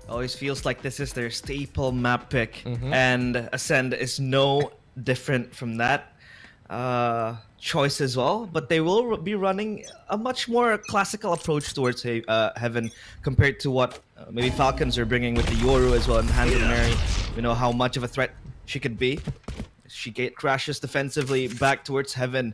Always feels like this is their staple map pick, and Ascend is no different from that choice as well. But they will be running a much more classical approach towards Heaven compared to what maybe Falcons are bringing with the Yoru as well and Hand of Mary. We know how much of a threat she could be. She crashes defensively back towards Heaven,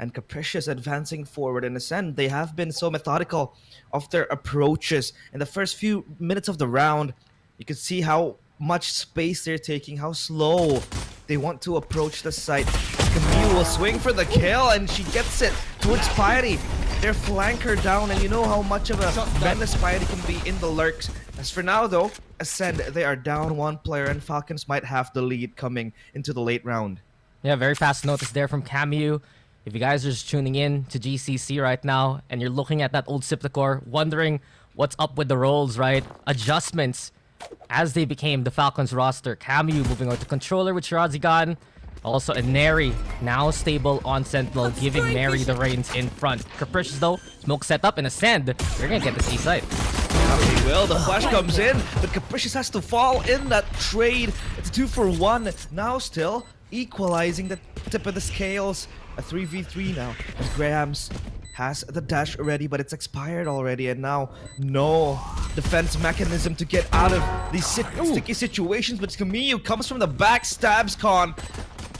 and Capricious advancing forward. In Ascend, they have been so methodical of their approaches. In the first few minutes of the round, you can see how much space they're taking, how slow they want to approach the site. Camille will swing for the kill, and she gets it towards Piety. They're flank her down, and you know how much of a menace Piety can be in the lurks. As for now, though, Ascend, they are down one player, and Falcons might have the lead coming into the late round.
Yeah, very fast notice there from Camu. If you guys are just tuning in to GCC right now and you're looking at that old Siptacor, wondering what's up with the roles, right? Adjustments as they became the Falcons roster. Camu moving over to controller with Shirazigan. Also, Neri now stable on Sentinel, giving Mary the reins in front. Capricious though, smoke set up and Ascend. They're gonna get this A side.
They will. The flash comes in, but Capricious has to fall in that trade. It's a 2-for-1. Now still equalizing the tip of the scales. A 3v3 now, as Grahams has the dash already, but it's expired already, and now no defense mechanism to get out of these sticky situations. But Camille comes from the back, stabs Khan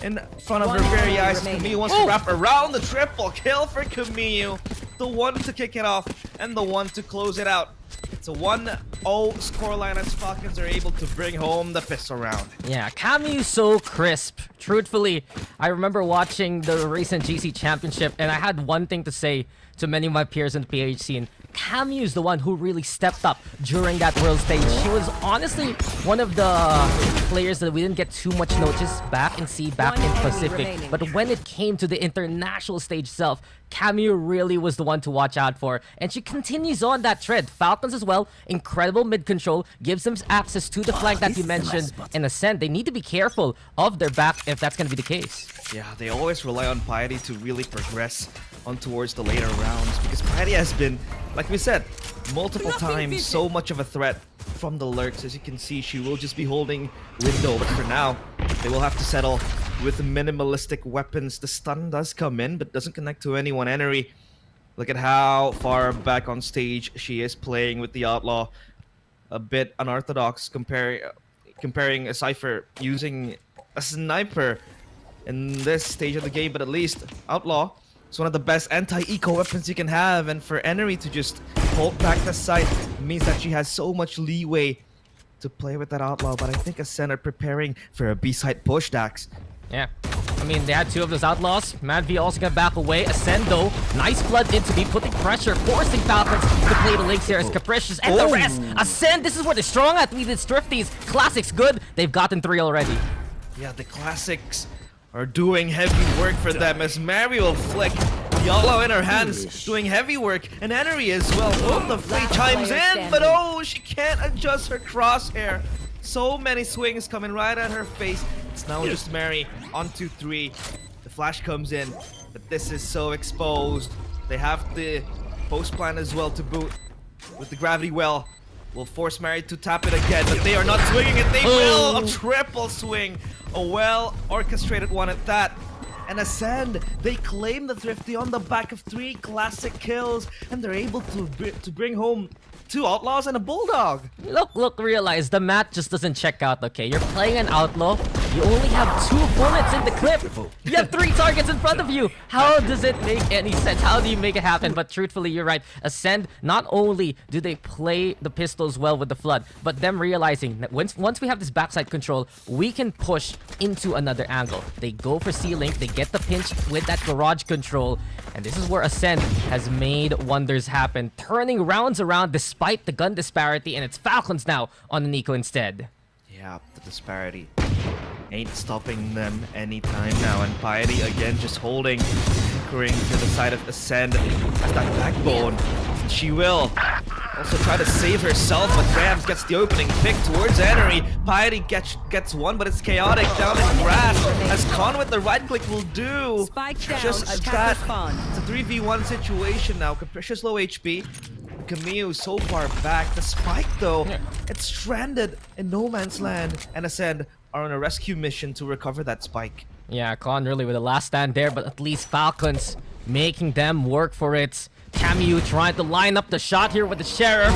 in front of her very eyes. Camille wants to wrap around the triple kill for Camille, the one to kick it off and the one to close it out. It's a 1-0 scoreline as Falcons are able to bring home the pistol round.
Yeah, Camu so crisp. Truthfully, I remember watching the recent GC Championship, and I had one thing to say to many of my peers in the PH scene. Camu is the one who really stepped up during that world stage. She was honestly one of the players that we didn't get too much notice back in C, back in Pacific. But when it came to the international stage itself, Camu really was the one to watch out for. And she continues on that trend. Falcons as well, incredible mid control, gives them access to the flank that you mentioned. And Ascend, they need to be careful of their back if that's going to be the case.
Yeah, they always rely on Piety to really progress on towards the later rounds, because Piety has been, like we said, multiple times so much of a threat from the lurks. As you can see, she will just be holding window, but for now, they will have to settle with minimalistic weapons. The stun does come in, but doesn't connect to anyone. Enery, look at how far back on stage she is playing with the Outlaw. A bit unorthodox comparing a Cypher using a sniper in this stage of the game, but at least Outlaw is one of the best anti-eco weapons you can have, and for Enery to just hold back the site means that she has so much leeway to play with that Outlaw. But I think Ascend are preparing for a B-side push, Daks.
Yeah. I mean, they had two of those Outlaws. MadV also gonna back away. Ascend, though, nice blood into me, putting pressure, forcing Falcons to play the links here as Capricious and the rest. Ascend, this is where they're strong at. We did Strifties. Classics good. They've gotten 3 already.
Yeah, the Classics are doing heavy work for them as Mary will flick the Outlaw in her hands, doing heavy work, and Enery as well. Oh, the Free chimes in, but oh, she can't adjust her crosshair. So many swings coming right at her face. It's now just Mary on 2-3. The flash comes in, but this is so exposed. They have the post plan as well to boot with the gravity well. Will force Mary to tap it again, but they are not swinging it. They will! A triple swing. A well-orchestrated one at that. And Ascend, they claim the Thrifty on the back of 3 classic kills, and they're able to bring home 2 Outlaws and a Bulldog.
Look, realize the math just doesn't check out, okay? You're playing an Outlaw, you only have 2 bullets in the clip. You have 3 targets in front of you. How does it make any sense? How do you make it happen? But truthfully, you're right. Ascend, not only do they play the pistols well with the Flood, but them realizing that once we have this backside control, we can push into another angle. They go for C-Link, they get the pinch with that garage control, and this is where Ascend has made wonders happen, turning rounds around despite the gun disparity, and it's Falcons now on the Nico instead.
Yeah, the disparity ain't stopping them anytime now, and Piety again just holding, anchoring to the side of Ascend as that backbone. And she will also try to save herself, but Rams gets the opening pick towards Enery. Piety gets one, but it's chaotic down in grass, as Con with the right click will do just that. It's a 3v1 situation now. Capricious low HP. Camille so far back. The spike though, it's stranded in no man's land, and Ascend are on a rescue mission to recover that spike.
Yeah, Con really with the last stand there, but at least Falcons making them work for it. Camu trying to line up the shot here with the Sheriff.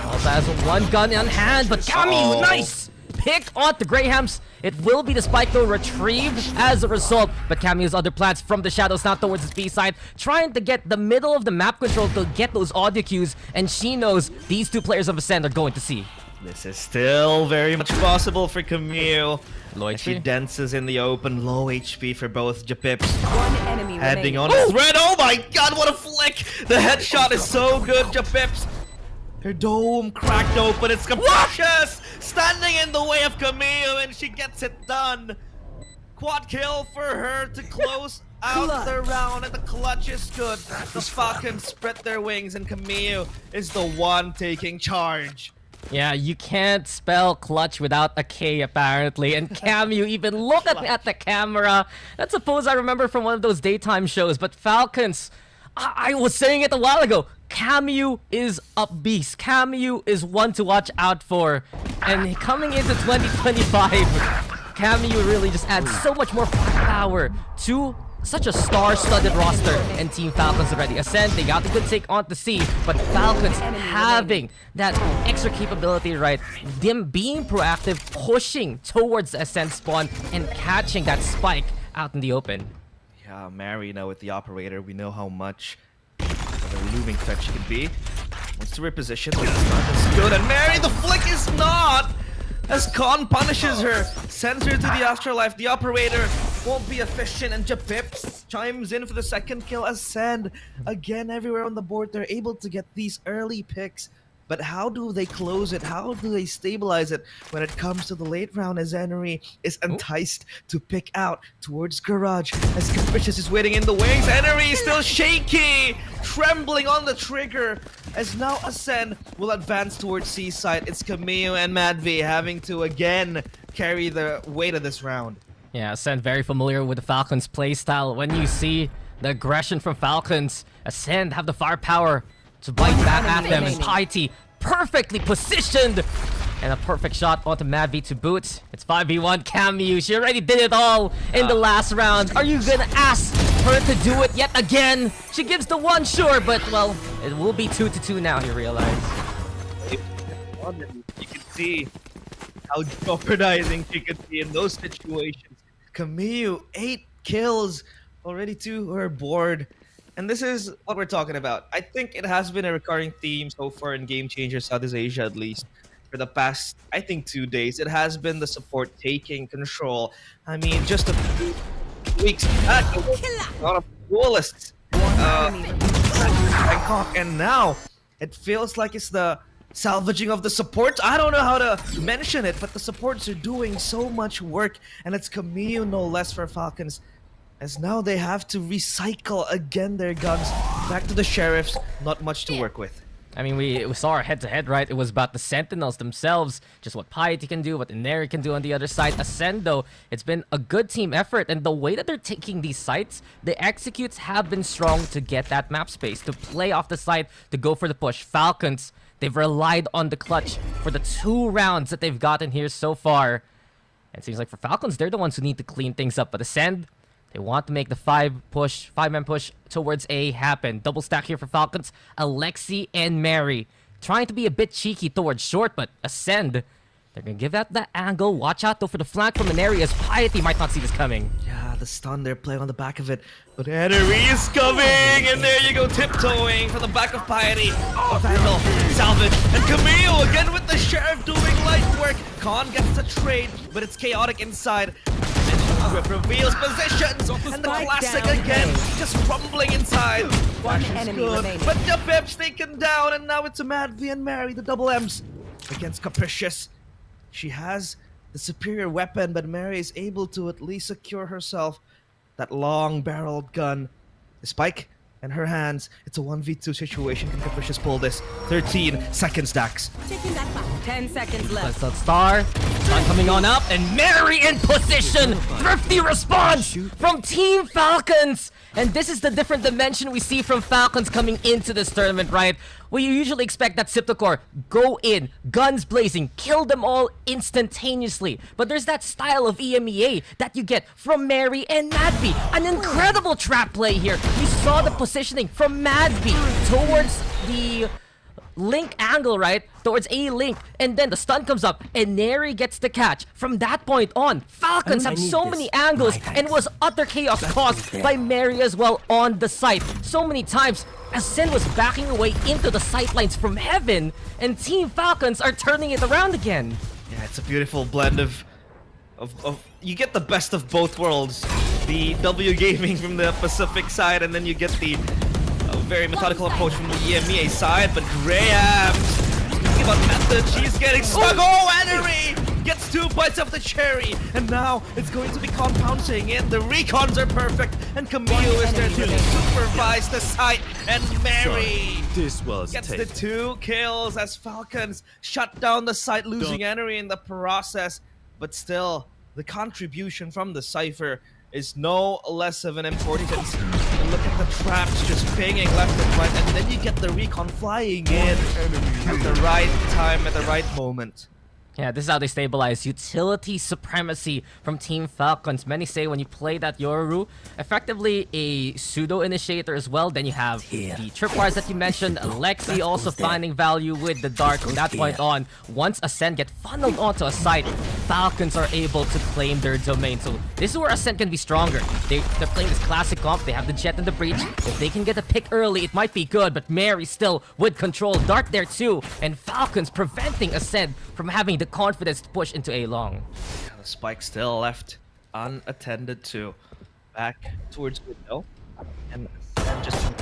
Also has 1 gun in hand, but Camu, nice! Pick on the Grahams. It will be the spike though retrieved as a result, but Camu's other plans from the shadows now towards his B side, trying to get the middle of the map control to get those audio cues, and she knows these 2 players of Ascend are going to see.
This is still very much possible for Camille.
Low HP.
She dances in the open, low HP for both Japips.
One enemy
Heading
remaining.
on his red. Oh my god, what a flick! The headshot is so good, Japips. Her dome cracked open. It's Capricious standing in the way of Camille, and she gets it done. Quad kill for her to close out the round, and the clutch is good. The Falcons spread their wings, and Camille is the one taking charge.
Yeah, you can't spell clutch without a K apparently. And Camu even look at the camera. That's a pose I remember from one of those daytime shows. But Falcons, I was saying it a while ago, Camu is a beast. Camu is one to watch out for. And coming into 2025, Camu really just adds so much more firepower to such a star-studded roster, and Team Falcons already. Ascend, they got the good take on the C, but Falcons having that extra capability, right? Them being proactive, pushing towards the Ascend spawn, and catching that spike out in the open.
Yeah, Mary now with the operator, we know how much of a looming threat she can be. Wants to reposition, but it's not as good, and Mary, the flick is not! As Con punishes her, sends her to the afterlife. The operator won't be efficient, and Japips chimes in for the second kill. Ascend again everywhere on the board. They're able to get these early picks, but how do they close it? How do they stabilize it when it comes to the late round as Enery is enticed to pick out towards Garage as Capricious is waiting in the wings. Enery is still shaky, trembling on the trigger as now Ascend will advance towards Seaside. It's Camille and Madvi having to again carry the weight of this round.
Yeah, Ascend very familiar with the Falcons playstyle. When you see the aggression from Falcons, Ascend have the firepower to bite back at them, and Piety perfectly positioned, and a perfect shot onto Madvi to boot. It's 5v1 Camu. She already did it all in the last round. Are you gonna ask her to do it yet again? She gives the one, sure, but well, it will be 2-2 now, you realize.
You can see how jeopardizing she could be in those situations. Camille, 8 kills already to her board. And this is what we're talking about. I think it has been a recurring theme so far in Game Changer Southeast Asia, at least for the past, I think, 2 days. It has been the support taking control. I mean, just a few weeks back, it was one of the coolest Bangkok, and now it feels like it's the salvaging of the supports. I don't know how to mention it, but the supports are doing so much work, and it's Camille no less for Falcons, as now they have to recycle again their guns back to the Sheriffs. Not much to work with.
I mean, we saw our head-to-head, right? It was about the Sentinels themselves, just what Piety can do, what Ineri can do on the other side. Ascend, though, it's been a good team effort, and the way that they're taking these sites, the executes have been strong to get that map space, to play off the site, to go for the push. Falcons, they've relied on the clutch for the 2 rounds that they've gotten here so far. And it seems like for Falcons, they're the ones who need to clean things up. But Ascend, they want to make the 5-man push towards A happen. Double stack here for Falcons. Alexi and Mary trying to be a bit cheeky towards short, but Ascend, they're going to give out that angle. Watch out, though, for the flank from an area, as Piety might not see this coming.
Yeah, the stun, they're playing on the back of it. But Enery is coming, and there you go, tiptoeing from the back of Piety. Vandal, Salvage, and Camille again with the Sheriff doing light work. Khan gets a trade, but it's chaotic inside. Whip reveals positions, and the classic again, just rumbling inside.
One enemy remaining.
But the Pep's taken down, and now it's a Madvi and Mary, the double M's against Capricious. She has the superior weapon, but Mary is able to at least secure herself that long-barreled gun. The spike in her hands. It's a 1v2 situation. Can Capricious pull this? 13 seconds, Daks.
10 seconds left.
Let's star. Sun coming on up, and Mary in position. Thrifty response from Team Falcons. And this is the different dimension we see from Falcons coming into this tournament, right? Well, you usually expect that Siptocor go in, guns blazing, kill them all instantaneously. But there's that style of EMEA that you get from Mary and Madvi. An incredible trap play here. You saw the positioning from Madvi towards the Link angle, right? Towards A Link. And then the stun comes up, and Neri gets the catch. From that point on, Falcons have so many angles, and was utter chaos caused by Mary as well on the site. So many times, Ascend was backing away into the sightlines from heaven, and Team Falcons are turning it around again.
Yeah, it's a beautiful blend of you get the best of both worlds. The W Gaming from the Pacific side, and then you get the very methodical approach from the EMEA side. But Graham, speaking about method, she's getting stuck. Oh, Enery gets 2 bites of the cherry, and now it's going to be compounding in. The recons are perfect, and Camille is there to supervise the site, and Mary gets the 2 kills as Falcons shut down the site, losing Enery in the process. But still, the contribution from the Cypher is no less of an importance. And look at the traps just pinging left and right, and then you get the recon flying in at the right time, at the right moment.
Yeah, this is how they stabilize. Utility supremacy from Team Falcons. Many say when you play that Yoru, effectively a pseudo-initiator as well. Then you have the tripwires that you mentioned. Alexi also finding value with the dart from that point on. Once Ascend get funneled onto a site, Falcons are able to claim their domain. So this is where Ascend can be stronger. They're playing this classic comp. They have the Jet in the breach. If they can get a pick early, it might be good. But Mary still with control. Dart there too. And Falcons preventing Ascend from having the confidence to push into A long.
Yeah, the spike still left unattended to. Back towards window. And just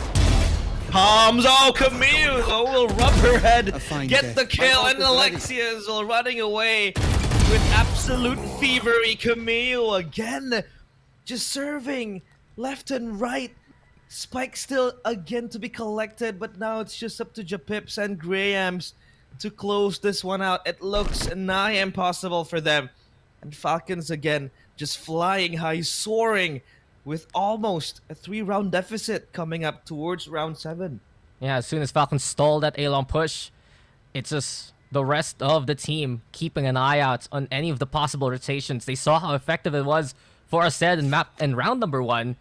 palms. Oh, Camille will rub her head, get the kill, and Alexia is running away with absolute fevery. Camille again, just serving left and right. Spike still again to be collected, but now it's just up to Japips and Grahams to close this one out. It looks nigh impossible for them. And Falcons again just flying high, soaring with almost a 3-round deficit coming up towards round 7.
Yeah, as soon as Falcons stall that A-long push, it's just the rest of the team keeping an eye out on any of the possible rotations. They saw how effective it was for Ascend in round number 1.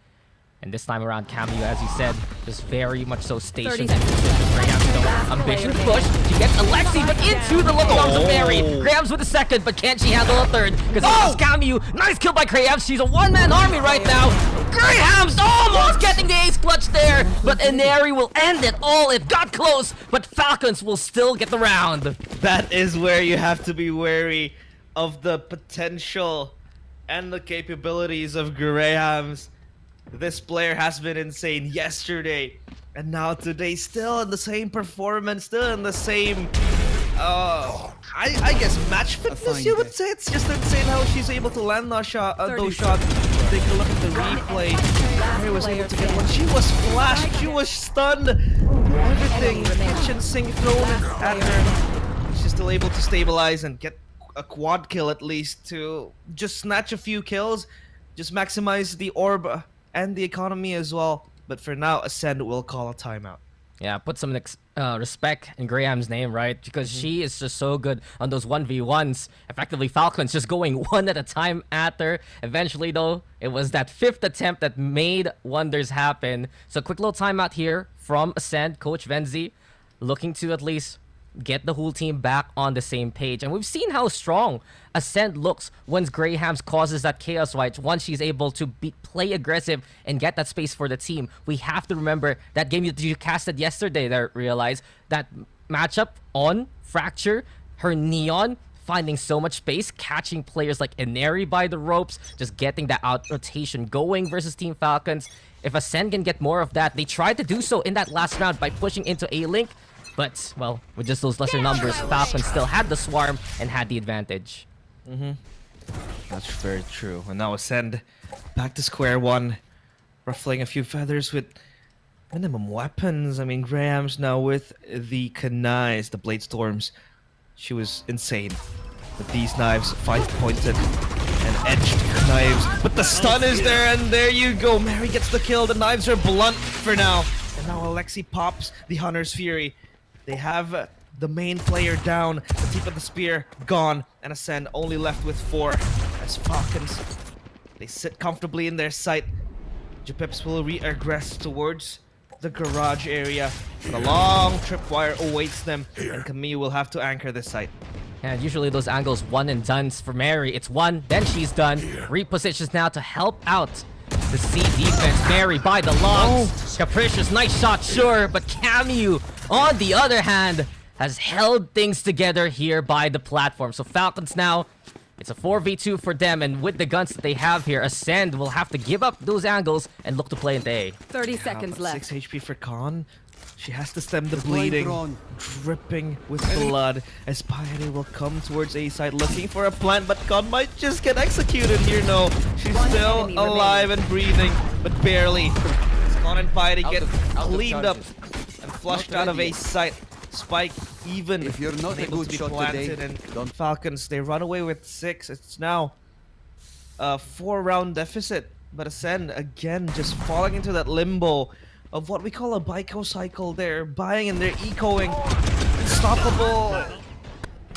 And this time around, Cameo, as you said, just very much so stationed. Ambition to push. She gets Alexi, but into the look arms of Mary. Grahams with the second, but can she handle a third? Because it's Cameo. Nice kill by Grahams. She's a one-man army right now. Grahams almost getting the ace clutch there, but Inari will end it all. It got close, but Falcons will still get the round.
That is where you have to be wary of the potential and the capabilities of Grahams. This player has been insane yesterday, and now today still in the same performance, still in the same, I guess match fitness, you would say. It's just insane how she's able to land those shots. Take a look at the replay. Mary was able to get one. She was flashed, she was stunned. Everything, kitchen sink thrown at her. She's still able to stabilize and get a quad kill at least to just snatch a few kills, just maximize the orb and the economy as well. But for now, Ascend will call a timeout.
Yeah, put some respect in Graham's name, right? Because she is just so good on those 1v1s. Effectively, Falcons just going one at a time at her. Eventually, though, it was that 5th attempt that made wonders happen. So quick little timeout here from Ascend, Coach Venzi, looking to at least get the whole team back on the same page. And we've seen how strong Ascend looks once Grahams causes that chaos white, once she's able to play aggressive and get that space for the team. We have to remember that game that you casted yesterday there, realize that matchup on Fracture, her Neon finding so much space, catching players like Inari by the ropes, just getting that out rotation going versus Team Falcons. If Ascend can get more of that, they tried to do so in that last round by pushing into A-Link. But, well, with just those lesser numbers, Falcons still had the swarm and had the advantage.
That's very true. And now Ascend back to square one, ruffling a few feathers with minimum weapons. I mean, Graham's now with the Kanais, the Blade Storms. She was insane with these knives, 5-pointed and edged knives. But the stun is there, and there you go. Mary gets the kill. The knives are blunt for now. And now Alexi pops the Hunter's Fury. They have the main player down, the tip of the spear gone, and Ascend only left with 4 as Falcons. They sit comfortably in their sight. Japips will regress towards the garage area. The long tripwire awaits them, and Camille will have to anchor this site.
And usually those angles one and done's for Mary. It's one, then she's done. Repositions now to help out the C defense. Mary by the logs. Capricious, nice shot, sure, but Camille, on the other hand, has held things together here by the platform. So Falcons now, it's a 4v2 for them, and with the guns that they have here, Ascend will have to give up those angles and look to play into A.
30 seconds left.
6 HP for Khan. She has to stem the bleeding, dripping with blood, as Piety will come towards A side looking for a plant, but Khan might just get executed here. No, she's still alive and breathing, but barely. Khan and Piety get cleaned up and flushed out of A side. Spike even
if you're not
able
a good
to be
shot
planted,
today,
and Falcons, they run away with 6. It's now a 4-round deficit, but Ascend again just falling into that limbo of what we call a Biko cycle. They're buying and they're ecoing. Unstoppable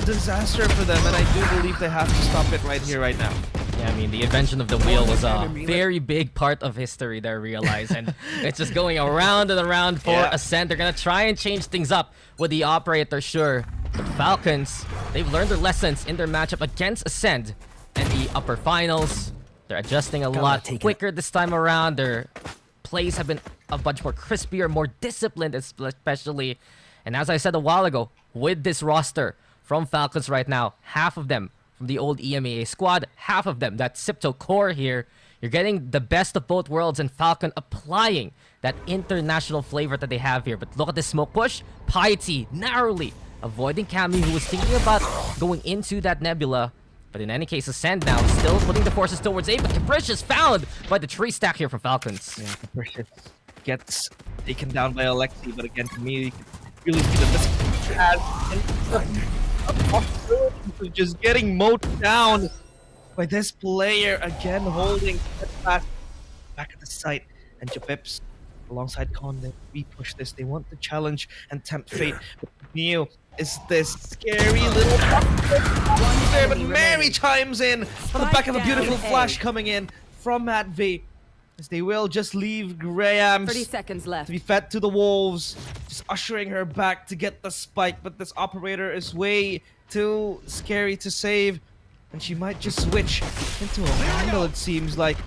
disaster for them, and I do believe they have to stop it right here, right now.
Yeah, I mean, the invention of the wheel was a very big part of history there, realize, and it's just going around and around for Ascend. They're gonna try and change things up with the operator, sure. But Falcons, they've learned their lessons in their matchup against Ascend in the upper finals. They're adjusting a lot quicker this time around. Their plays have been a bunch more crispier, more disciplined especially. And as I said a while ago, with this roster from Falcons right now, half of them from the old EMEA squad. Half of them, that Sipto core here. You're getting the best of both worlds, and Falcon applying that international flavor that they have here. But look at this smoke push. Piety narrowly avoiding Cammy, who was thinking about going into that nebula. But in any case, Ascend now still putting the forces towards A, but Capricious found by the tree stack here from Falcons.
Yeah, Capricious gets taken down by Alexi, but again, to me, you can really see that this has a possibility of just getting mowed down by this player, again holding back at the site. And Japips, alongside Con, they repush this. They want to challenge and tempt fate. But Neo is this scary little there, but Mary chimes in on the back of a beautiful flash coming in from Matt V. As they will just leave Graham
30 seconds left.
to be fed to the wolves, just ushering her back to get the spike. But this operator is way too scary to save, and she might just switch into a vandal, it seems like.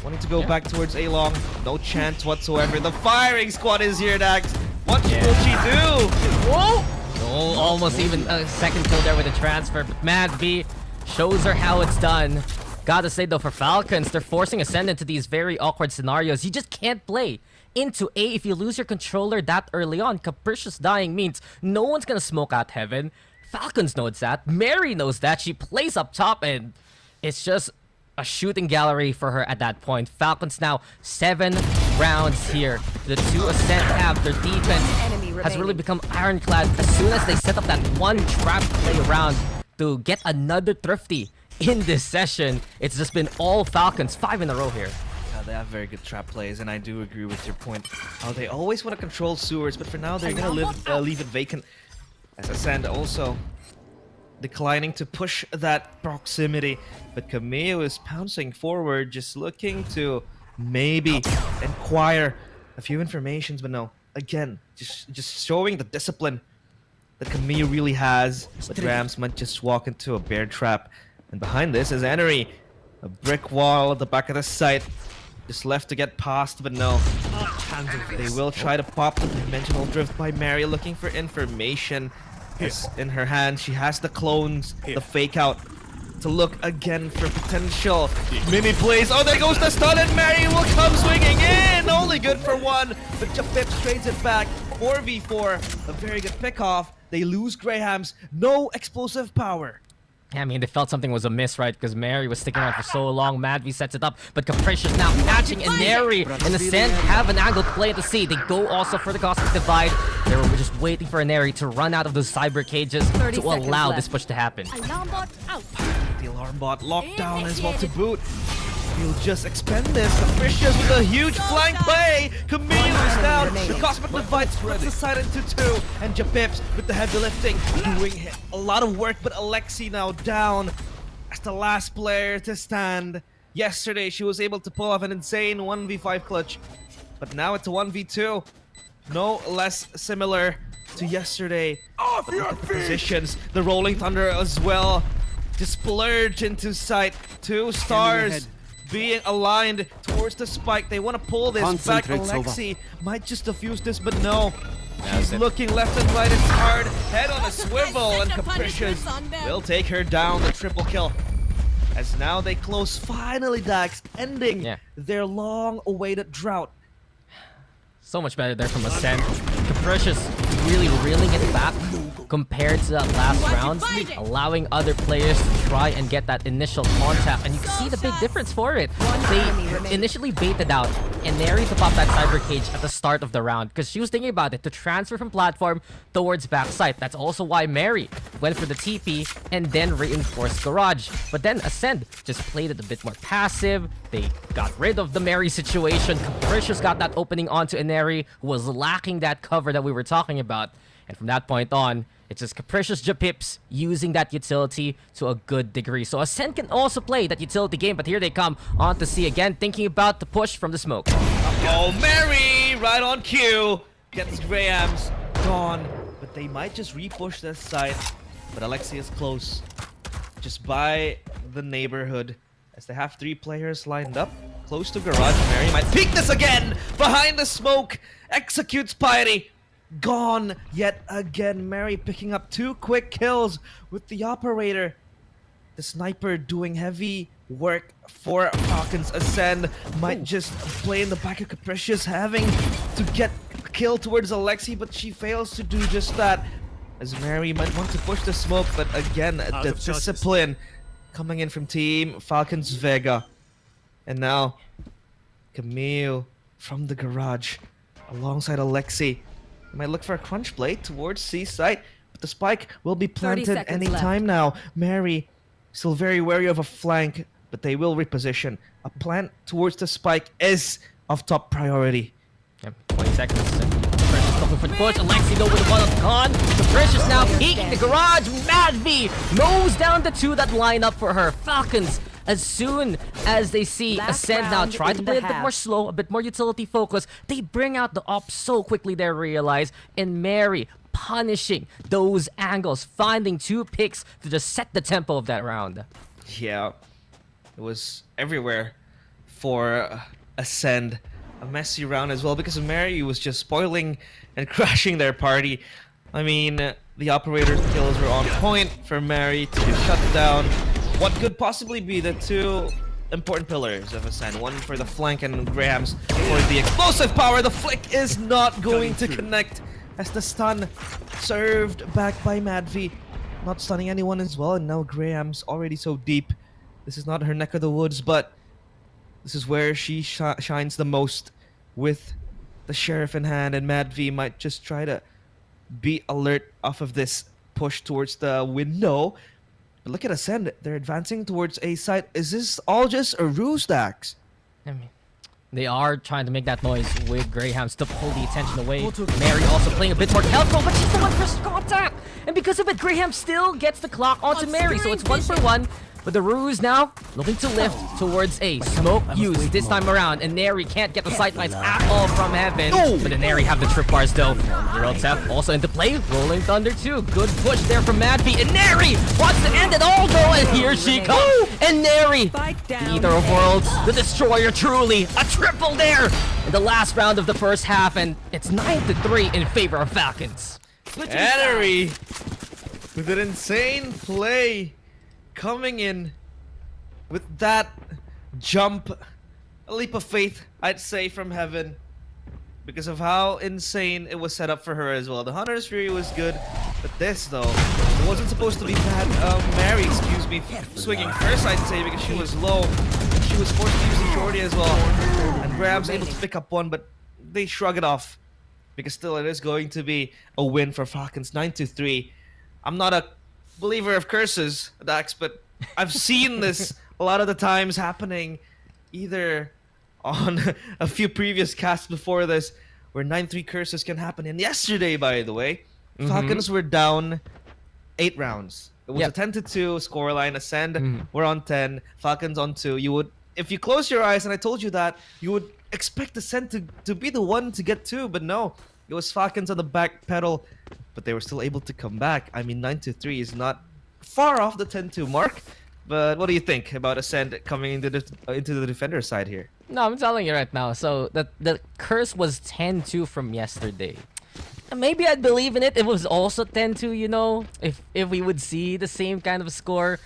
Wanting to go back towards A-Long, no chance whatsoever. The firing squad is here, Daks. What will she do?
Whoa! Oh, almost even a second kill there with a transfer, but Mad V shows her how it's done. Gotta say though, for Falcons, they're forcing Ascend into these very awkward scenarios. You just can't play into A if you lose your controller that early on. Capricious dying means no one's gonna smoke out Heaven. Falcons knows that. Mary knows that. She plays up top, and it's just a shooting gallery for her at that point. Falcons now 7 rounds here. The two Ascent have. Their defense has really become ironclad as soon as they set up that one trap play around to get another thrifty in this session. It's just been all Falcons, 5 in a row here.
Yeah, they have very good trap plays, and I do agree with your point. They always want to control sewers, but for now they're gonna leave it vacant. As Ascend also declining to push that proximity, but Camille is pouncing forward, just looking to maybe inquire a few informations, but no. Again, just showing the discipline that Camille really has. But Rams might just walk into a bear trap, and behind this is Enery, a brick wall at the back of the site, just left to get past, but no. They will try to pop the dimensional drift by Mary, looking for information. In her hand, she has the clones, the fake out, to look again for potential mini plays. Oh, there goes the stun, and Mary will come swinging in. Only good for one, but Japip trades it back. 4v4, a very good pick off. They lose Graham's, no explosive power.
Yeah, I mean, they felt something was amiss, right? Because Mary was sticking around for so long. Madvi sets it up, but Capricious now matching Inari. And Ascend have an angle play to see. They go also for the Cosmic Divide. They were just waiting for Inari to run out of those cyber cages to allow this push to happen.
Alarm bot out.
The alarm bot locked down as well to boot. He'll just expend this. Capricious with a huge flank play. Camille is down. The Cosmic Divide splits aside into 2. And Japips with the heavy lifting, doing a lot of work. But Alexi now down as the last player to stand. Yesterday, she was able to pull off an insane 1v5 clutch. But now it's a 1v2. No less similar to yesterday. But look at the positions. The Rolling Thunder as well. Just splurge into sight. 2 stars being aligned towards the spike. They want to pull this back. Alexi might just defuse this, but no. She's looking left and right. It's hard. Head on a swivel, and Capricious will take her down. The triple kill. As now they close finally, Daks, ending their long-awaited drought.
So much better there from Ascend. Capricious really reeling it back compared to that last round, allowing other players to try and get that initial contact, and you can see the big difference for it. They initially baited out Inari to pop that cyber cage at the start of the round because she was thinking about it to transfer from platform towards backside. That's also why Mary went for the TP and then reinforced Garage. But then Ascend just played it a bit more passive. They got rid of the Mary situation. Capricious got that opening onto Inari, who was lacking that cover that we were talking about. And from that point on, it's just Capricious Japips using that utility to a good degree. So Ascend can also play that utility game, but here they come on to C again, thinking about the push from the smoke.
Oh, Mary! Right on cue! Gets Graham's gone. But they might just repush this side. But Alexi is close. Just by the neighborhood. As they have 3 players lined up. Close to Garage. Mary might peek this again! Behind the smoke! Executes Piety. Gone yet again. Mary picking up 2 quick kills with the operator. The sniper doing heavy work for Falcons. Ascend might just play in the back of Capricious, having to get a kill towards Alexi, but she fails to do just that. As Mary might want to push the smoke, but again, the discipline coming in from Team Falcons Vega. And now, Camille from the garage alongside Alexi. Might look for a crunch blade towards C site, but the spike will be
30
planted
seconds
anytime now. Mary still very wary of a flank, but they will reposition. A plant towards the spike is of top priority.
Yep, 20 seconds. Precious looking for the push. Alexi though with one of gone. The Precious now peeking the garage. Mad V mows down the two that line up for her. Falcons, as soon as they see
Last
Ascend now
round
try to
in
play a
the
bit more
half.
slow, a bit more utility focus, they bring out the op so quickly they realize. And Mary punishing those angles, finding 2 picks to just set the tempo of that round.
Yeah, it was everywhere for Ascend. A messy round as well because Mary was just spoiling and crashing their party. I mean, the operator's kills were on point for Mary to shut down what could possibly be the 2 important pillars of Ascend. One for the flank and Graham's for the explosive power. The flick is not going to connect as the stun served back by Madvi. Not stunning anyone as well, and now Graham's already so deep. This is not her neck of the woods, but this is where she shines the most with the Sheriff in hand, and Madvi might just try to be alert off of this push towards the window. But look at Ascend, they're advancing towards A site. Is this all just a ruse, Daks?
I mean, they are trying to make that noise with Grahams to pull the attention away. Mary also playing a bit more careful, but she's the one first contact. And because of it, Graham still gets the clock onto Mary, so it's 1 for 1. But the Ruse now looking to lift towards A. Smoke used this time around, and Neri can't get the sightlines at all from heaven. But the Neri have the trip bars though. Zerotep also into play, rolling Thunder too. Good push there from Madby, and Neri wants to end it all though, and here she comes. And Neri,
Spike
the
down.
Ether of Worlds, the Destroyer truly, a triple there in the last round of the first half, and it's 9-3 in favor of Falcons.
Neri with an insane play. Coming in with that jump, a leap of faith, I'd say, from heaven, because of how insane it was set up for her as well. The Hunter's Fury was good, but this though, it wasn't supposed to be bad. Mary, excuse me, swinging first, I'd say, because she was low. She was forced to use the shorty as well, and Graham's able to pick up one, but they shrug it off because still it is going to be a win for Falcons, 9-3. I'm not a believer of curses, Dax, but I've seen this a lot of the times happening either on a few previous casts before this where 9-3 curses can happen. And yesterday, by the way, Falcons were down 8 rounds. It was a 10-2 scoreline. Ascend were on 10, Falcons on 2. You would, if you close your eyes, and I told you that, you would expect Ascend to be the one to get 2, but no. It was Falcons on the back pedal, but they were still able to come back. I mean, 9-3 is not far off the 10-2 mark, but what do you think about Ascend coming into the defender side here?
No, I'm telling you right now. So the curse was 10-2 from yesterday. Maybe I'd believe in it. It was also 10-2, you know, if we would see the same kind of score.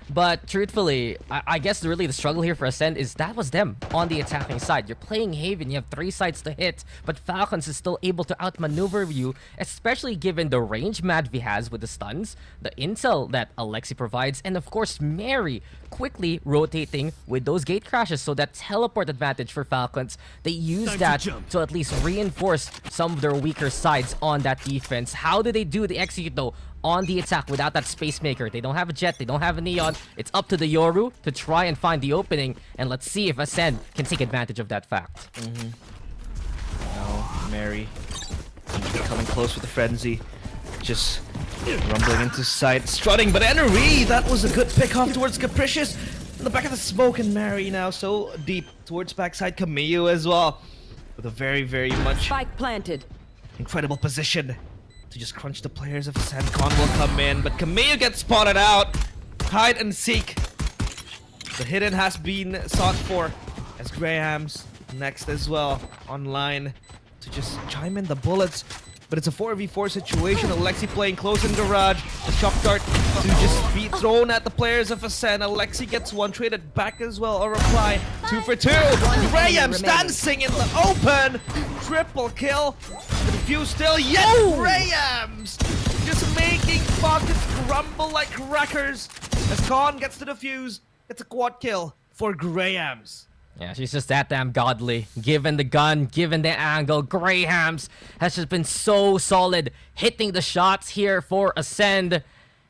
But truthfully, I guess really the struggle here for Ascend is that was them on the attacking side. You're playing Haven, you have 3 sides to hit, but Falcons is still able to outmaneuver you, especially given the range Madvi has with the stuns, the intel that Alexi provides, and of course Mary quickly rotating with those gate crashes. So that teleport advantage for Falcons, they use that to at least reinforce some of their weaker sides on that defense. How do they do the execute though? On the attack without that space maker. They don't have a jet, they don't have a neon. It's up to the Yoru to try and find the opening, and let's see if Ascend can take advantage of that fact.
Now Mary coming close with the frenzy, just rumbling into sight, strutting, but Enery, that was a good pick off towards Capricious in the back of the smoke, and Mary now so deep towards backside Camille as well, with a very, very much
Spike planted.
incredible position to just crunch the players. If Sandcon will come in, but Camille gets spotted out. Hide and seek. The hidden has been sought for, as Graham's next as well online to just chime in the bullets. but it's a 4v4 situation. Alexi playing close in garage. The shock dart to just be thrown at the players of Ascend. Alexi gets one, traded back as well. A reply, 2 for 2. Grahams dancing in the open. Triple kill. The defuse still. Yes, Grahams just making Falcons crumble like crackers. As Khan gets the defuse, it's a quad kill for Grahams.
Yeah, she's just that damn godly. Given the gun, given the angle, Grahams has just been so solid, hitting the shots here for Ascend.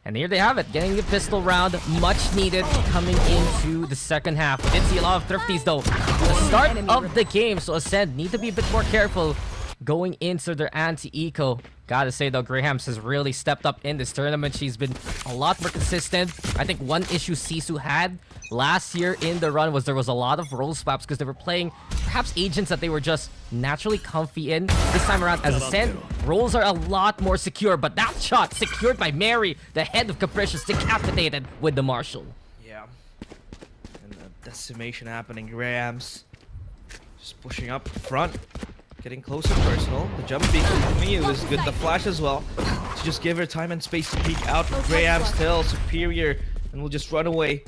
And here they have it, getting the pistol round, much needed, coming into the second half. We did see a lot of thrifties though. The start of the game, so Ascend need to be a bit more careful going into their anti-eco. Gotta say though, Grahams has really stepped up in this tournament. She's been a lot more consistent. I think one issue Sisu had last year in the run was there was a lot of role swaps because they were playing perhaps agents that they were just naturally comfy in. This time around, as Ascend, roles are a lot more secure, but that shot secured by Mary, the head of Capricious, decapitated with the Marshall.
Yeah. And the decimation happening. Grahams just pushing up front. Getting close and personal. The jump peek from Miu is good. The flash as well. To just give her time and space to peek out. Graham still superior and will just run away.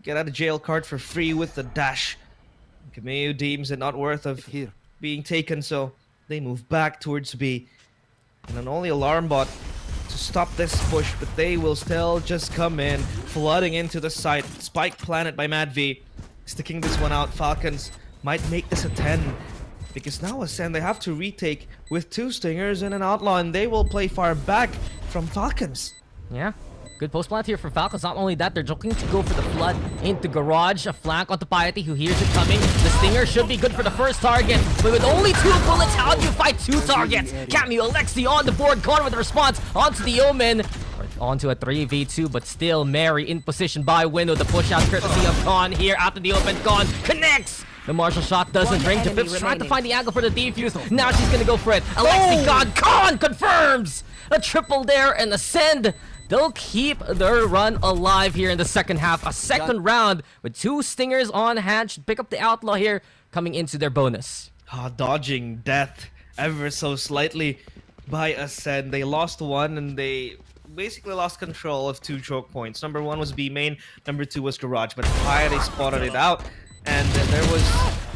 Get out of jail card for free with the dash. Kameu deems it not worth of being taken, so they move back towards B. And an only alarm bot to stop this push, but they will still just come in, flooding into the site. Spike planted by Mad V. Sticking this one out. Falcons might make this a 10. Because now Ascend, they have to retake with 2 Stingers and an Outlaw, and they will play far back from Falcons.
Yeah, good post plant here for Falcons. Not only that, they're looking to go for the flood into Garage, a flank onto Piety, who hears it coming. The Stinger should be good for the first target, but with only 2 bullets, how do you fight 2 targets? Cameo Alexi on the board, gone with a response onto the Omen. Onto a 3v2, but still Mary in position by window. The push out courtesy of Khan here out of the open. Khan connects. The Marshall shot doesn't ring. Japip's trying to find the angle for the defuse. Now she's gonna go for it. Alexi Khan confirms a triple there, and Ascend, they'll keep their run alive here in the second half. A second round with 2 Stingers on hand. Should pick up the Outlaw here coming into their bonus.
Dodging death ever so slightly by Ascend. They lost 1 and they basically lost control of 2 choke points. Number 1 was B main, number 2 was Garage, but Piety spotted it out. And then there was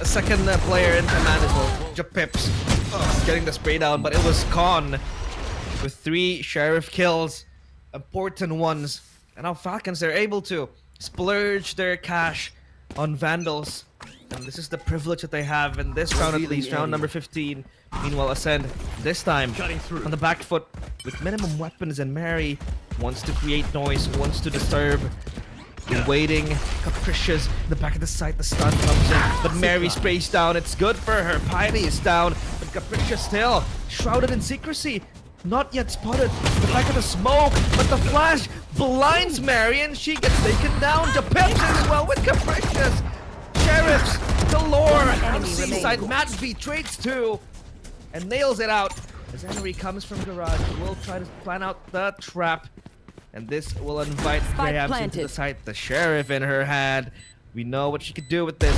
a second player in command as well, Japips, getting the spray down, but it was Khan with 3 Sheriff kills, important ones. And now Falcons, they're able to splurge their cash on Vandals. And this is the privilege that they have in this round, at least, round number 15. Meanwhile, Ascend, this time, on the back foot, with minimum weapons, and Mary wants to create noise, wants to disturb. Waiting, Capricious, the back of the site, the stun comes in, but Mary sprays down. It's good for her. Piety is down, but Capricious still shrouded in secrecy. Not yet spotted. The back of the smoke, but the flash blinds Mary, and she gets taken down. The Pips as well with Capricious. Sheriffs, the lore on C-side. Matt V trades 2 and nails it out. As Henry comes from Garage, will try to plan out the trap. And this will invite Grahams into the site. The Sheriff in her hand. We know what she could do with this.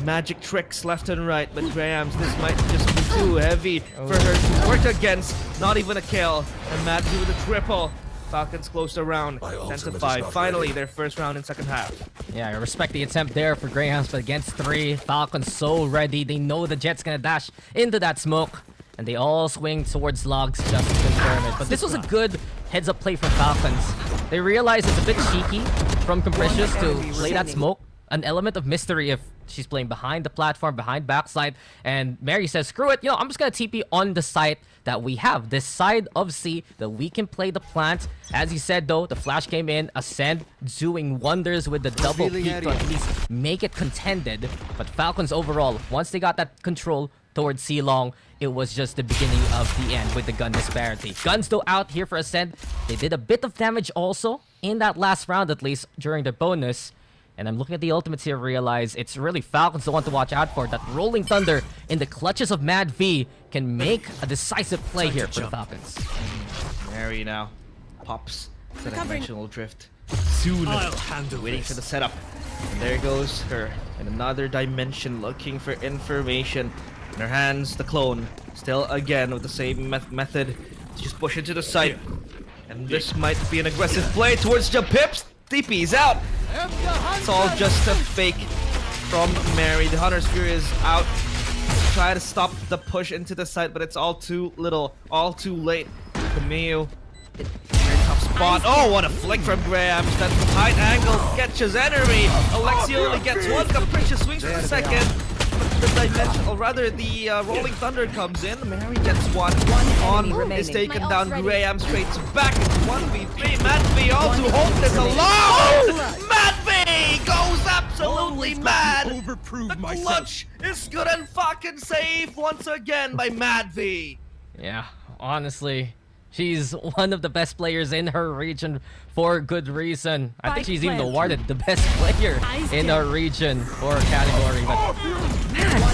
Magic tricks left and right. But Grahams, this might just be too heavy for her to work against. Not even a kill. And Mad V with a triple. Falcons close the round. 10-5. Finally, their first round in second half.
Yeah, I respect the attempt there for Grahams, but against 3, Falcons so ready. They know the Jet's gonna dash into that smoke. And they all swing towards logs just to confirm it. But this was a good heads-up play from Falcons. They realized it's a bit cheeky from Capricious to play that smoke. An element of mystery if she's playing behind the platform, behind backside. And Mary says, screw it, I'm just gonna TP on the site that we have. This side of C that we can play the plant. As you said though, the flash came in. Ascend doing wonders with the double peek to at least make it contended. But Falcons overall, once they got that control towards C-Long, it was just the beginning of the end with the gun disparity. Guns though out here for Ascend. They did a bit of damage also in that last round, at least during the bonus. And I'm looking at the ultimates here, realize it's really Falcons the one to watch out for. That Rolling Thunder in the clutches of Mad V can make a decisive play here for the Falcons.
Mary now pops to dimensional drift. Soon, waiting for the setup. And there goes her in another dimension, looking for information. In her hands, the clone. Still again with the same method. Just push into the site. And this might be an aggressive play towards Japips. TP's out. It's all just a fake from Mary. The Hunter's Fury is out. Try to stop the push into the site, but it's all too little, all too late. Camille, very tough spot. Oh, what a flick from Graham. That tight angle catches enemy. Alexi only gets one. Capricious swings for the second. But the dimension, or rather the Rolling Thunder comes in. Mary gets one. On is taken down. Graham straight back. 1v3. Matvey all to hold this alone. Matvey goes absolutely mad. The clutch is good and fucking safe once again by Matvey.
Yeah, honestly, she's one of the best players in her region for good reason. I think she's even awarded the best player in her region for her category. But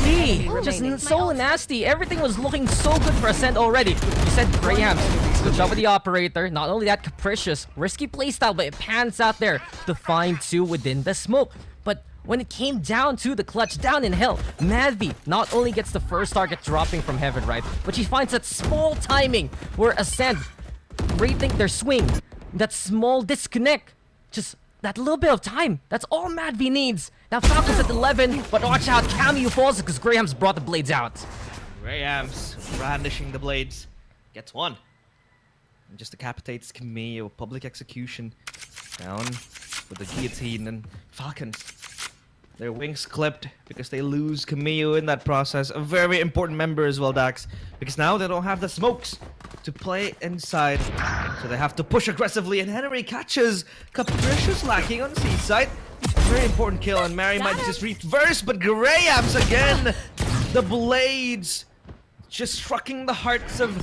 man, just so nasty. Everything was looking so good for Ascent already. You said Graham's good job with the operator. Not only that, capricious, risky playstyle, but it pans out there to find two within the smoke. But when it came down to the clutch down in hell, Madvi not only gets the first target dropping from heaven, right, but she finds that small timing where Ascent rethink their swing. That small disconnect. Just that little bit of time. That's all Madvi needs. Now Falcons at 11, but watch out, Cameo falls because Graham's brought the blades out.
Graham's brandishing the blades. Gets one. And just decapitates Cameo. Public execution. Down with the guillotine, and Falcons, their wings clipped because they lose Cameo in that process. A very important member as well, Daks, because now they don't have the smokes to play inside, so they have to push aggressively, and Henry catches Capricious lacking on C-side. Very important kill, and Mary might just reverse, but Graham's again. The blades just striking the hearts of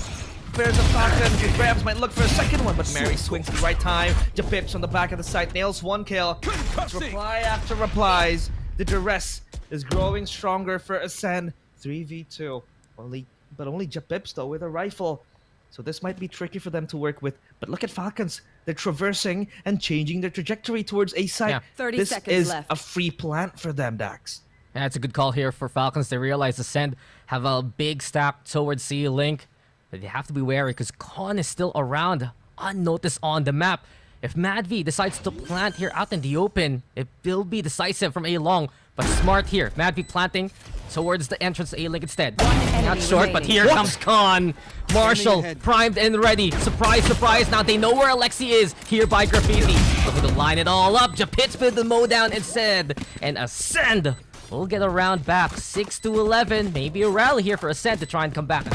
players of Falcons. Graham's might look for a second one, but Mary swings at the right time. Japips on the back of the site, nails one kill. It's reply after replies. The duress is growing stronger for Ascend. 3v2. But only Japips though with a rifle. So this might be tricky for them to work with. But look at Falcons. They're traversing and changing their trajectory towards A site.
Yeah.
30
this
seconds
is
left.
a free plant for them, Dax.
Yeah, it's a good call here for Falcons. They realize Ascend have a big stack towards C-Link. But they have to be wary because Khan is still around, unnoticed on the map. If Madvi decides to plant here out in the open, it will be decisive from A-Long. But smart here. Madvi planting towards the entrance to A-Link instead. Not short, but here comes Khan. Marshall, primed and ready. Surprise, surprise. Now they know where Alexi is. Here by Graffiti. Looking to line it all up. Japits with the mow down instead. And Ascend will get a round back. 6-11. Maybe a rally here for Ascend to try and come back.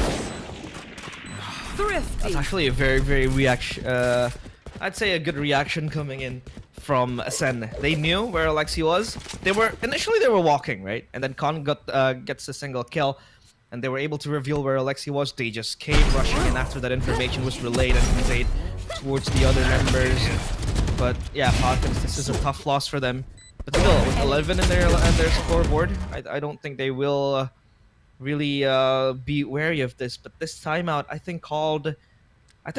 That's actually a very, very I'd say a good reaction coming in from Ascend. They knew where Alexi was. Initially they were walking, right? And then Khan gets a single kill, and they were able to reveal where Alexi was. They just came rushing in after that information was relayed and conveyed towards the other members. But yeah, Falcons, this is a tough loss for them. But still, with 11 in their scoreboard, I don't think they will really be wary of this. But this timeout, I think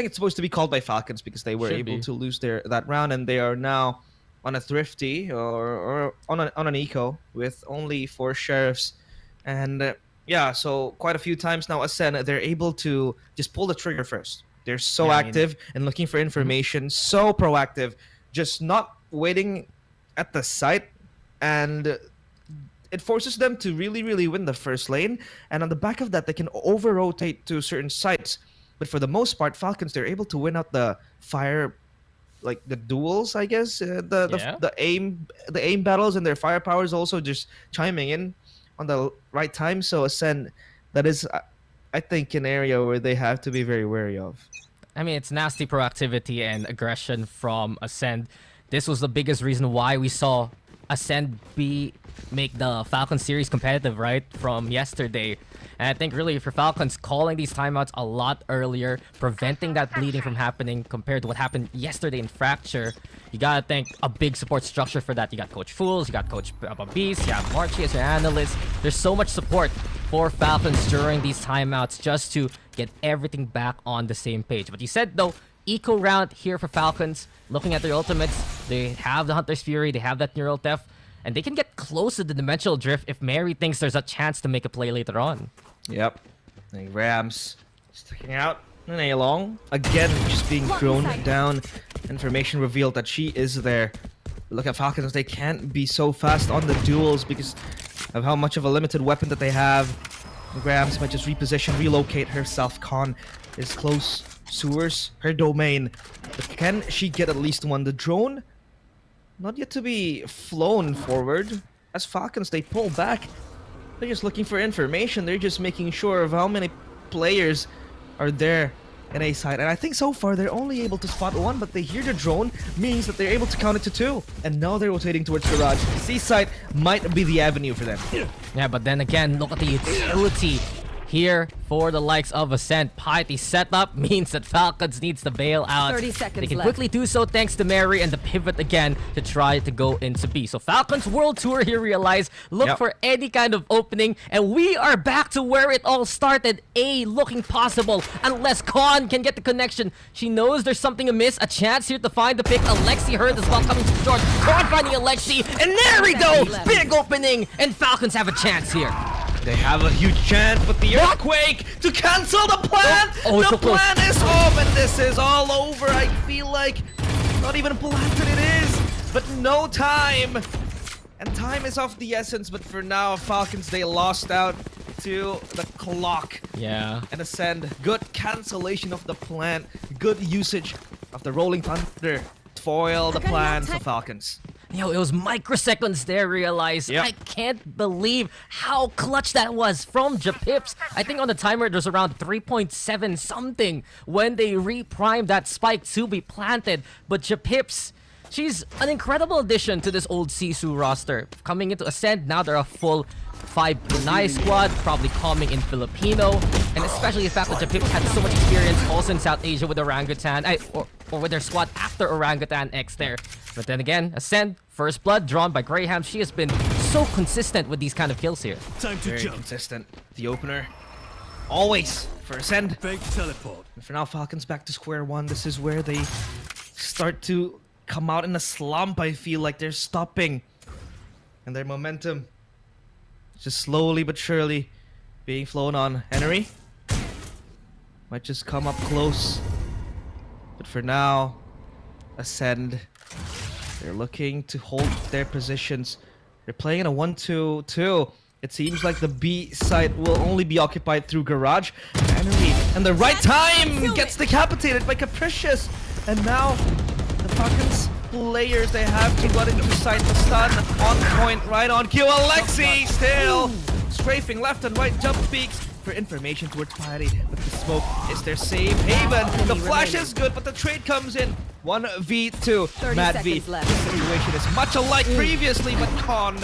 it's supposed to be called by Falcons because they were able to lose that round, and they are now on a thrifty or on an eco with only 4 sheriffs. And yeah, so quite a few times now Ascend, they're able to just pull the trigger first. They're so active and looking for information, so proactive, just not waiting at the site, and it forces them to really, really win the first lane. And on the back of that, they can over-rotate to certain sites. But for the most part, Falcons, they're able to win out the fire, like the duels, I guess. The aim battles, and their firepower is also just chiming in on the right time. So Ascend, that is, I think, an area where they have to be very wary of.
I mean, it's nasty proactivity and aggression from Ascend. This was the biggest reason why we saw Ascend make the Falcon series competitive, right, from yesterday. And I think really for Falcons, calling these timeouts a lot earlier, preventing that bleeding from happening compared to what happened yesterday in Fracture. You gotta thank a big support structure for that. You got Coach Fools, you got Coach Beast, you got Marchie as your analyst. There's so much support for Falcons during these timeouts just to get everything back on the same page. But you said, though, eco round here for Falcons. Looking at their ultimates, they have the Hunter's Fury, they have that Neural Theft, and they can get close to the Dimensional Drift if Mary thinks there's a chance to make a play later on.
Yep. The Rams sticking out. And A long. Again, just being thrown down. Information revealed that she is there. Look at Falcons. They can't be so fast on the duels because of how much of a limited weapon that they have. Grams might just reposition, relocate herself. Khan is close. Sewers, her domain. But can she get at least one? The drone, not yet to be flown forward. As Falcons, they pull back. They're just looking for information. They're just making sure of how many players are there in A side. And I think so far they're only able to spot one, but they hear the drone, means that they're able to count it to 2. And now they're rotating towards Garage. C side might be the avenue for them.
Yeah, but then again, look at the utility here for the likes of Ascent. Piety setup means that Falcons needs to bail out.
30 seconds
They can
left.
quickly do so thanks to Mary and the pivot again to try to go into B. So Falcons World Tour here realize, look for any kind of opening, and we are back to where it all started. A looking possible unless Khan can get the connection. She knows there's something amiss. A chance here to find the pick. Alexi heard as well coming to short. Khan finding Alexi, and there we go! Big opening, and Falcons have a chance here.
They have a huge chance, but the earthquake to cancel the plan!
Oh,
the
so close.
plan is off, and this is all over. I feel like not even planted it is, but no time. And time is of the essence, but for now, Falcons, they lost out to the clock.
Yeah.
And Ascend, good cancellation of the plan, good usage of the Rolling Thunder. Foil the plans of Falcons.
Yo, it was microseconds there, realize.
Yep.
I can't believe how clutch that was from Japips. I think on the timer it was around 3.7 something when they reprimed that spike to be planted. But Japips, she's an incredible addition to this old Sisu roster. Coming into Ascend, now they're a full 5 Brunei squad, probably coming in Filipino, and especially the fact that Japips had so much experience also in South Asia with Orangutan, or with their squad after Orangutan X there. But then again, Ascend, first blood drawn by Graham. She has been so consistent with these kind of kills here.
Time to
Very
jump.
consistent. The opener, always for Ascend.
Fake teleport.
And for now, Falcons back to square one. This is where they start to come out in a slump. I feel like they're stopping. And their momentum just slowly but surely being flown on. Henry might just come up close. But for now, Ascend, they're looking to hold their positions. They're playing in a 1-2-2. It seems like the B side will only be occupied through Garage. Henry, and the right time, gets decapitated by Capricious. And now, the Falcons players, they have to run into sight. The stun on point, right on cue. Alexi still strafing left and right, jump peaks for information towards Piety. But the smoke is their safe haven. The flash is good, but the trade comes in. 1v2.
30
Mad V.
seconds left.
The situation is much alike previously, but Khan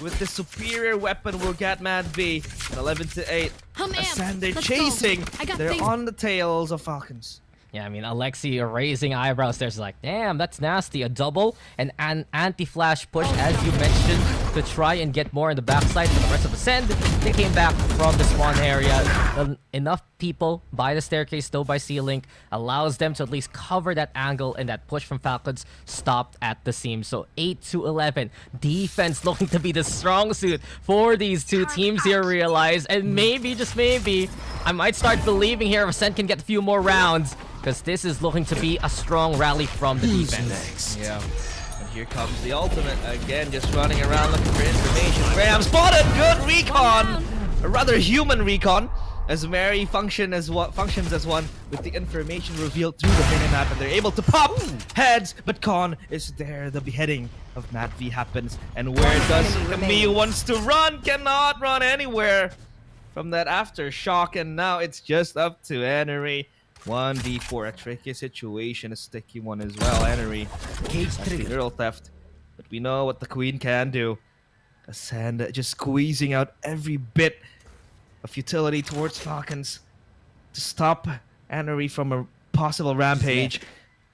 with the superior weapon will get Mad V. 11-8. Ascend, they're chasing. They're on the tails of Falcons.
Yeah, I mean, Alexi raising eyebrows there's like, damn, that's nasty. A double and an anti-flash push, as you mentioned, to try and get more in the backside for the rest of Ascend. They came back from the spawn area. Enough people by the staircase, though by C-Link, allows them to at least cover that angle, and that push from Falcons stopped at the seam. So 8-11. Defense looking to be the strong suit for these two teams here, realize. And maybe, just maybe, I might start believing here if Ascend can get a few more rounds, because this is looking to be a strong rally from the defense.
Yeah. And here comes the ultimate. Again, just running around looking for information. Graham spotted! Good recon! A rather human recon, as Mary functions as one with the information revealed through the minimap, and they're able to pop heads, but Khan is there. The beheading of Matt V happens, and where does Camille wants to run? Cannot run anywhere from that aftershock, and now it's just up to Henry. 1v4, a tricky situation, a sticky one as well. Henry, that's the Earl theft, but we know what the Queen can do. Ascend just squeezing out every bit of utility towards Falcons to stop Henry from a possible rampage,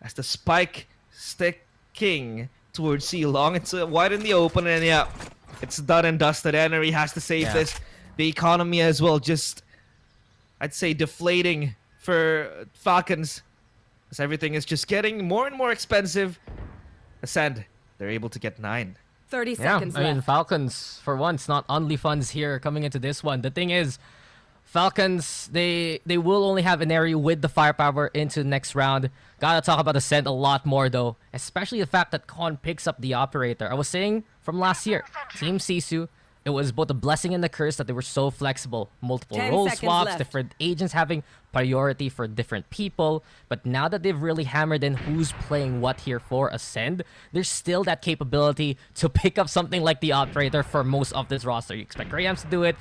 as the spike sticking towards C long. It's wide in the open, and yeah, it's done and dusted. Henry has to save this. The economy as well, just, I'd say, deflating for Falcons, as everything is just getting more and more expensive. Ascend, they're able to get 9.
30
Yeah,
seconds
I mean,
left.
Falcons, for once, not only funds here coming into this one. The thing is, Falcons, they will only have Inari with the firepower into the next round. Gotta talk about Ascent a lot more though, especially the fact that Con picks up the operator. I was saying from last year, Team Sisu, it was both a blessing and a curse that they were so flexible. Multiple
10
role
seconds
swaps,
left.
different agents having priority for different people. But now that they've really hammered in who's playing what here for Ascend, there's still that capability to pick up something like the operator for most of this roster. You expect Grahams to do it,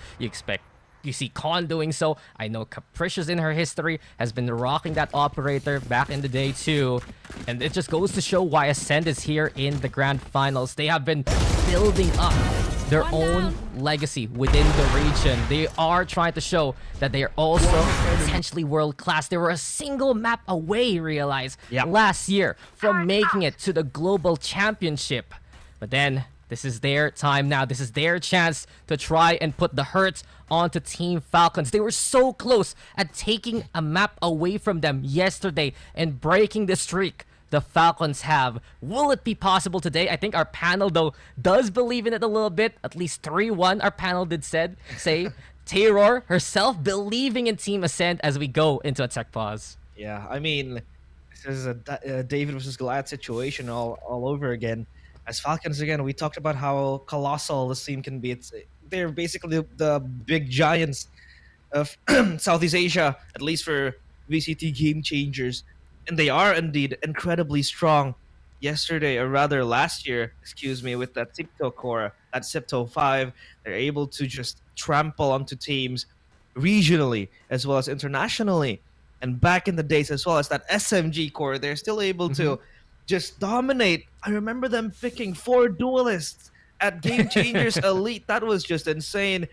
you see Con doing so. I know Capricious in her history has been rocking that operator back in the day too. And it just goes to show why Ascend is here in the grand finals. They have been building up their own legacy within the region. They are trying to show that they are also potentially world-class. They were a single map away, realize, last year from making it to the global championship. But then, this is their time now. This is their chance to try and put the hurt onto Team Falcons. They were so close at taking a map away from them yesterday and breaking the streak the Falcons have. Will it be possible today? I think our panel, though, does believe in it a little bit. At least 3-1, our panel did say. Tayrawr herself believing in Team Ascent as we go into a tech pause.
Yeah, I mean, this is a David versus Goliath situation all over again. As Falcons, again, we talked about how colossal this team can be. They're basically the big giants of Southeast Asia, at least for VCT game changers. And they are indeed incredibly strong. Yesterday, or rather last year, with that Tipto core, that Sipto 5, they're able to just trample onto teams regionally as well as internationally. And back in the days as well as that SMG core, they're still able to just dominate. I remember them picking 4 duelists at Game Changers Elite. That was just insane.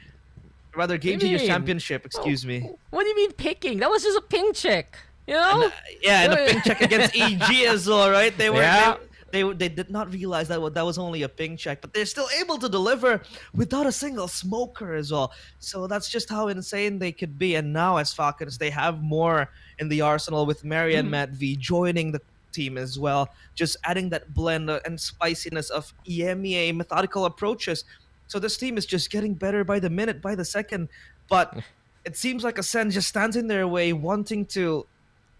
Rather, Game Changers Championship,
What do you mean picking? That was just a ping check. You know?
And a ping check against EG as well, right? They did not realize that was only a ping check, but they're still able to deliver without a single smoker as well. So that's just how insane they could be. And now as Falcons, they have more in the arsenal with Mary and Matt V joining the team as well, just adding that blend and spiciness of EMEA methodical approaches. So this team is just getting better by the minute, by the second. But it seems like Ascend just stands in their way, wanting to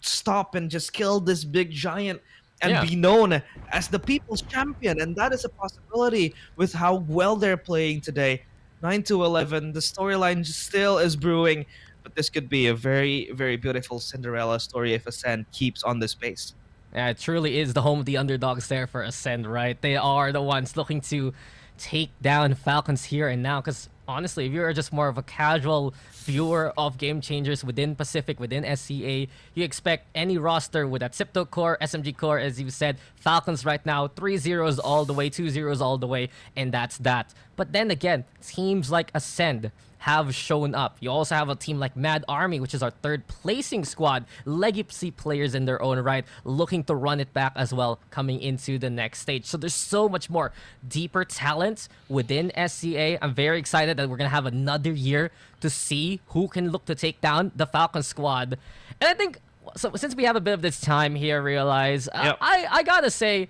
stop and just kill this big giant and be known as the people's champion. And that is a possibility with how well they're playing today. 9-11, the storyline still is brewing, but this could be a very, very beautiful Cinderella story if Ascend keeps on this pace.
Yeah, it truly is the home of the underdogs there for Ascend, right? They are the ones looking to take down Falcons here and now, because honestly, if you're just more of a casual viewer of Game Changers within Pacific, within SCA, you expect any roster with that Sipto core, SMG core, as you said, Falcons right now, 3-0s all the way, 2-0s all the way, and that's that. But then again, teams like Ascend have shown up. You also have a team like Mad Army, which is our third placing squad, legacy players in their own right, looking to run it back as well coming into the next stage. So there's so much more deeper talent within SCA. I'm very excited that we're going to have another year to see who can look to take down the Falcon squad. And I think, so since we have a bit of this time here, realize, I gotta say,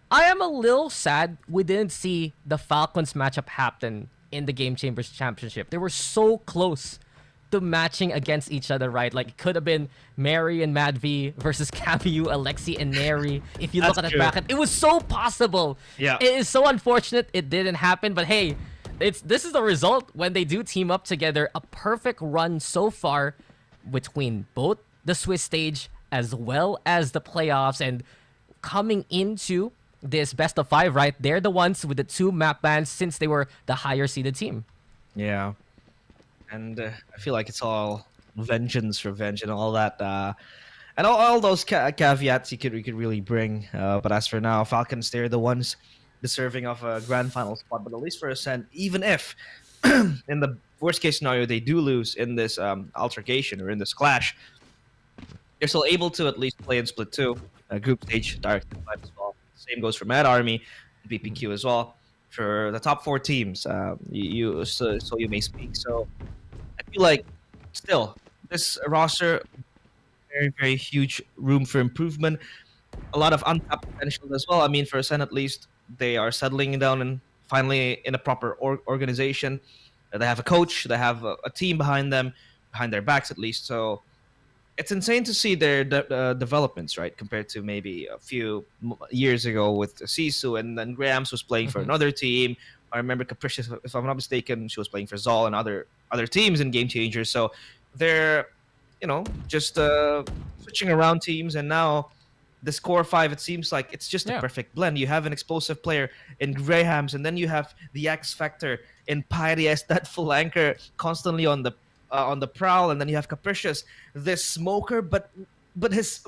I am a little sad we didn't see the Falcons matchup happen in the Game Chambers Championship. They were so close to matching against each other, right? Like, it could have been Mary and Mad V versus Caviu, Alexi, and Neri. If you look at the bracket, it was so possible. Yeah. It is so unfortunate it didn't happen, but hey, this is the result when they do team up together. A perfect run so far between both the Swiss stage as well as the playoffs, and coming into this best of 5, right? They're the ones with the 2 map bans since they were the higher seeded team.
Yeah. And I feel like it's all vengeance, revenge, and all that. And all those caveats you could really bring. But as for now, Falcons, they're the ones deserving of a grand final spot. But at least for Ascent, even if in the worst case scenario they do lose in this altercation or in this clash, they're still able to at least play in Split 2, group stage, direct as well. Same goes for Mad Army, BPQ as well. For the top 4 teams, so you may speak. So I feel like still this roster, very, very huge room for improvement. A lot of untapped potential as well. I mean, for Ascent at least, they are settling down and finally in a proper organization. They have a coach, they have a team behind them, behind their backs at least. So it's insane to see their developments, right? Compared to maybe a few years ago with Sisu, and then Grams was playing for another team. I remember Capricious, if I'm not mistaken, she was playing for Zol and other teams in Game Changers. So they're, just switching around teams, and now this core five, it seems like it's just a perfect blend. You have an explosive player in Grahams, and then you have the X Factor in Pyries, that flanker constantly on the prowl, and then you have Capricious, this smoker, but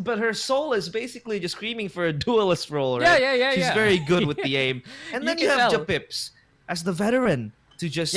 her soul is basically just screaming for a duelist role, right?
Yeah.
She's very good with the aim. And then you have
tell.
Japips as the veteran to just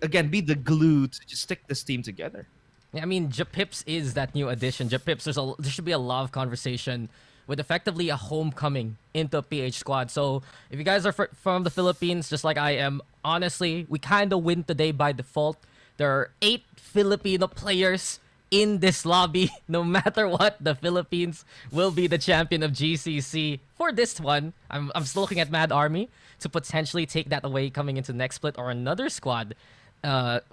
again be the glue to just stick this team together.
Yeah, I mean, Japips is that new addition. Japips, there should be a lot of conversation with effectively a homecoming into a PH squad. So if you guys are from the Philippines, just like I am, honestly, we kind of win today by default. There are 8 Filipino players in this lobby. No matter what, the Philippines will be the champion of GCC for this one. I'm still looking at Mad Army to potentially take that away coming into next split or another squad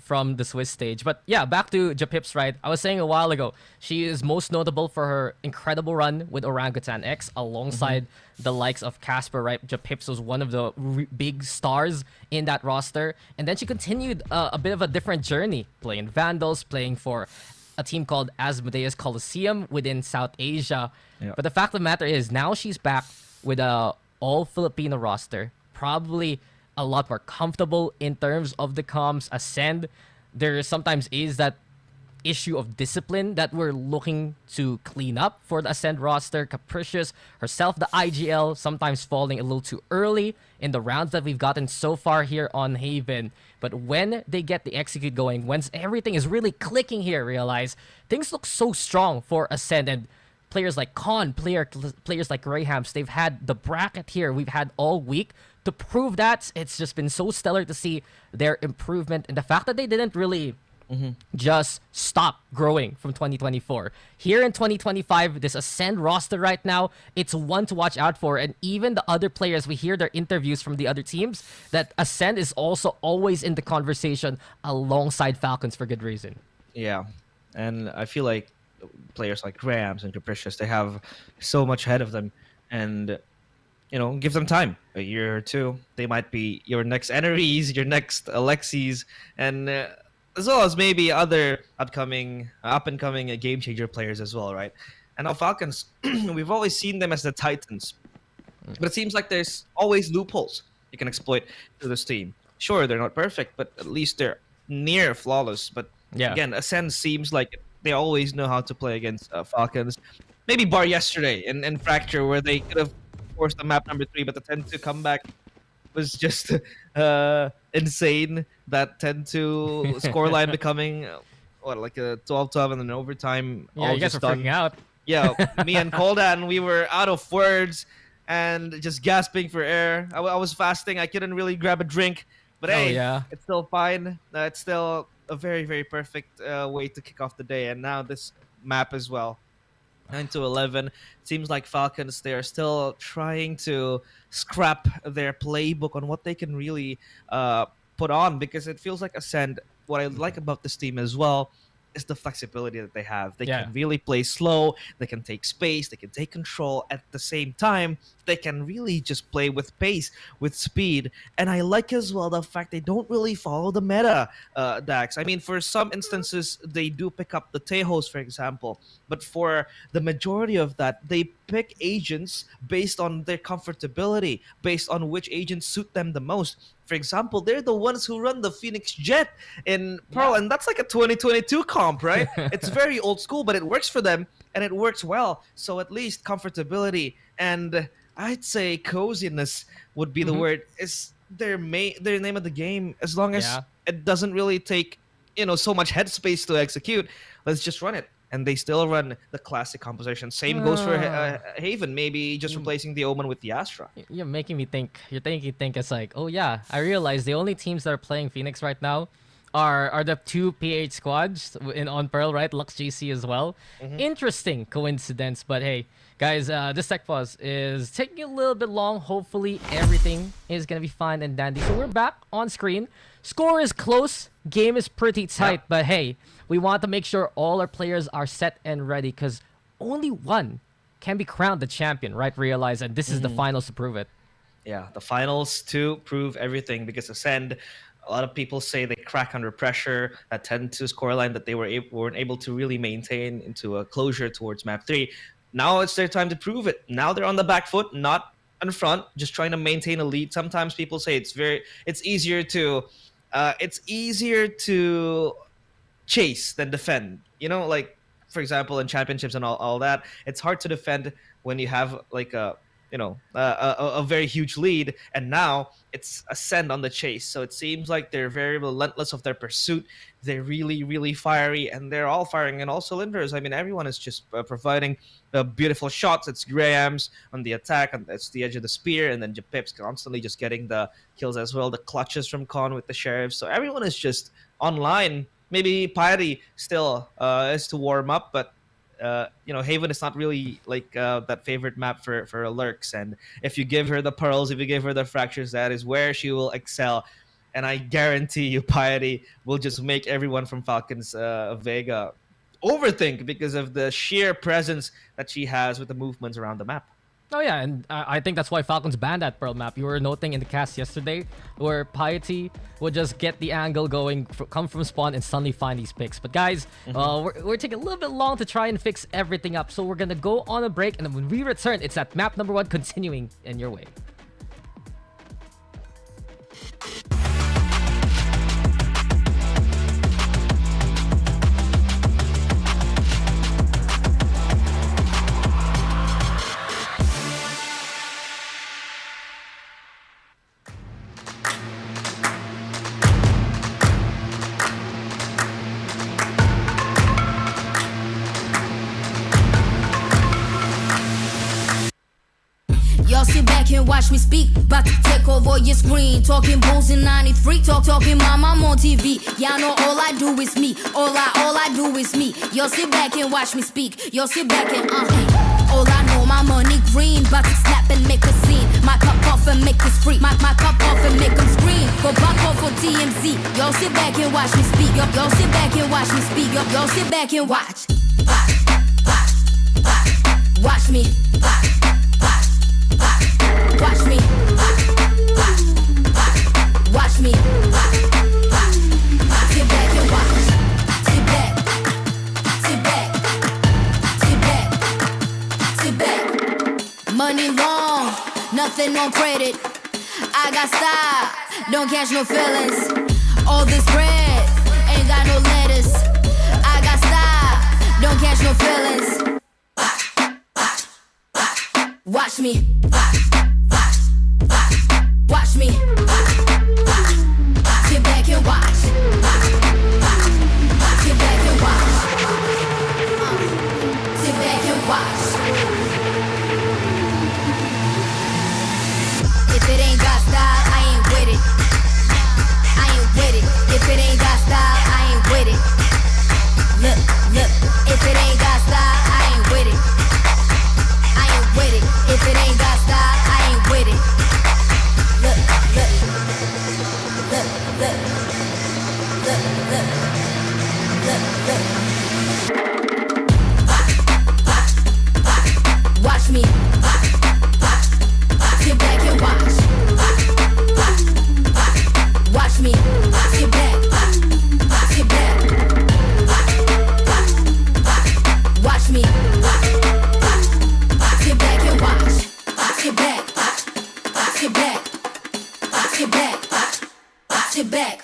from the Swiss stage. But yeah, back to Japips, right? I was saying a while ago, she is most notable for her incredible run with Orangutan X alongside the likes of Casper, right? Japips was one of the big stars in that roster. And then she continued a bit of a different journey, playing Vandals, playing for a team called Asmodeus Coliseum within South Asia. But the fact of the matter is, now she's back with a all-Filipino roster, probably a lot more comfortable in terms of the comms. Ascend, there sometimes is that issue of discipline that we're looking to clean up for the Ascend roster. Capricious, herself, the IGL, sometimes falling a little too early in the rounds that we've gotten so far here on Haven. But when they get the execute going, once everything is really clicking here, realize things look so strong for Ascend. And players like Con, players like Grahams, they've had the bracket here we've had all week to prove that. It's just been so stellar to see their improvement, and the fact that they didn't really just stop growing from 2024. Here in 2025, this Ascend roster right now, it's one to watch out for. And even the other players, we hear their interviews from the other teams, that Ascend is also always in the conversation alongside Falcons for good reason.
Yeah, and I feel like players like Grams and Capricious, they have so much ahead of them, and give them time, a year or two. They might be your next Enerys, your next Alexis, and as well as maybe other up and coming game changer players as well, right? And now Falcons, we've always seen them as the Titans, but it seems like there's always loopholes you can exploit to this team. Sure, they're not perfect, but at least they're near flawless. But again, Ascend seems like they always know how to play against Falcons. Maybe bar yesterday in Fracture, where they could have forced the map number 3, but the 10-2 comeback was just insane. That 10-2 scoreline becoming like a 12-12 and then overtime.
Yeah,
all
you guys
just
are
done.
freaking out.
Yeah, me and Koldan, we were out of words and just gasping for air. I was fasting. I couldn't really grab a drink, but hey, it's still fine. It's still a very, very perfect way to kick off the day. And now this map as well. 9-11. Seems like Falcons, they are still trying to scrap their playbook on what they can really put on, because it feels like Ascend, what I like about this team as well is the flexibility that they have. They can really play slow, they can take space, they can take control. At the same time, they can really just play with pace, with speed. And I like as well the fact they don't really follow the meta, Dax. I mean, for some instances, they do pick up the Tayrawrs, for example. But for the majority of that, they pick agents based on their comfortability, based on which agents suit them the most. For example, they're the ones who run the Phoenix Jet in Pearl, and that's like a 2022 comp, right? It's very old school, but it works for them, and it works well. So at least comfortability and I'd say coziness would be the word, is their name of the game. As long as it doesn't really take so much headspace to execute, let's just run it. And they still run the classic composition. Same goes for Haven, maybe just replacing the Omen with the Astra.
You're making me think. You're making me think. It's like, oh yeah, I realize the only teams that are playing Phoenix right now are the two PH squads on Pearl, right? Lux JC as well. Interesting coincidence, but hey, guys, this tech pause is taking a little bit long. Hopefully, everything is gonna be fine and dandy. So we're back on screen. Score is close. Game is pretty tight, but hey, we want to make sure all our players are set and ready because only one can be crowned the champion, right? Realize, and this is the finals to prove it.
Yeah, the finals to prove everything because Ascend, a lot of people say they crack under pressure, that 10-2 scoreline that they weren't able to really maintain into a closure towards map 3. Now it's their time to prove it. Now they're on the back foot, not in front, just trying to maintain a lead. Sometimes people say it's easier to chase than defend. You know, like for example in championships and all that, it's hard to defend when you have like a very huge lead, and now it's Ascend on the chase. So it seems like they're very relentless of their pursuit. They're really fiery, and they're all firing in all cylinders. I mean, everyone is just providing beautiful shots. It's Graham's on the attack, and that's the edge of the spear, and then Japip's constantly just getting the kills as well. The clutches from Con with the sheriff. So everyone is just online. Maybe Piety still is to warm up, but Haven is not really like that favorite map for Lurks. And if you give her the pearls, if you give her the fractures, that is where she will excel. And I guarantee you, Piety will just make everyone from Falcons Vega overthink because of the sheer presence that she has with the movements around the map.
Oh yeah, and I think that's why Falcons banned that Pearl map. You were noting in the cast yesterday where Piety would just get the angle going, come from spawn, and suddenly find these picks. But guys, we're taking a little bit long to try and fix everything up. So we're going to go on a break, and then when we return, it's at map number 1 continuing in your way.
Y'all sit back and watch me speak. About to take over your screen. Talking bulls in 93. Talking mom, I'm on TV. Y'all know all I do is me. All I do is me. Y'all sit back and watch me speak. Y'all sit back and all I know, my money green. About to snap and make a scene. My cup off and make this free. My cup off and make them scream. Go back off for TMZ. Y'all sit back and watch me speak. Y'all sit back and watch me speak. Y'all sit back and watch. Watch me. Watch me. Watch me. Sit back and watch. Sit back. Sit back. Sit back. Sit back. Money long, nothing on credit. I got style, don't catch no feelings. All this bread ain't got no lettuce. I got style, don't catch no feelings. Watch me. Watch me. Sit back and watch. Sit back and watch. Sit back and watch. If it ain't got style, I ain't with it. I ain't with it. If it ain't got style, I ain't with it. Look. If it ain't got style, I ain't with it. I ain't with it. If it ain't got style, I ain't with it. Look. Watch me. Sit back and watch. Watch me. Sit back. Sit back. Watch me. Sit back and watch. Sit back. Sit back. Sit back. Sit back.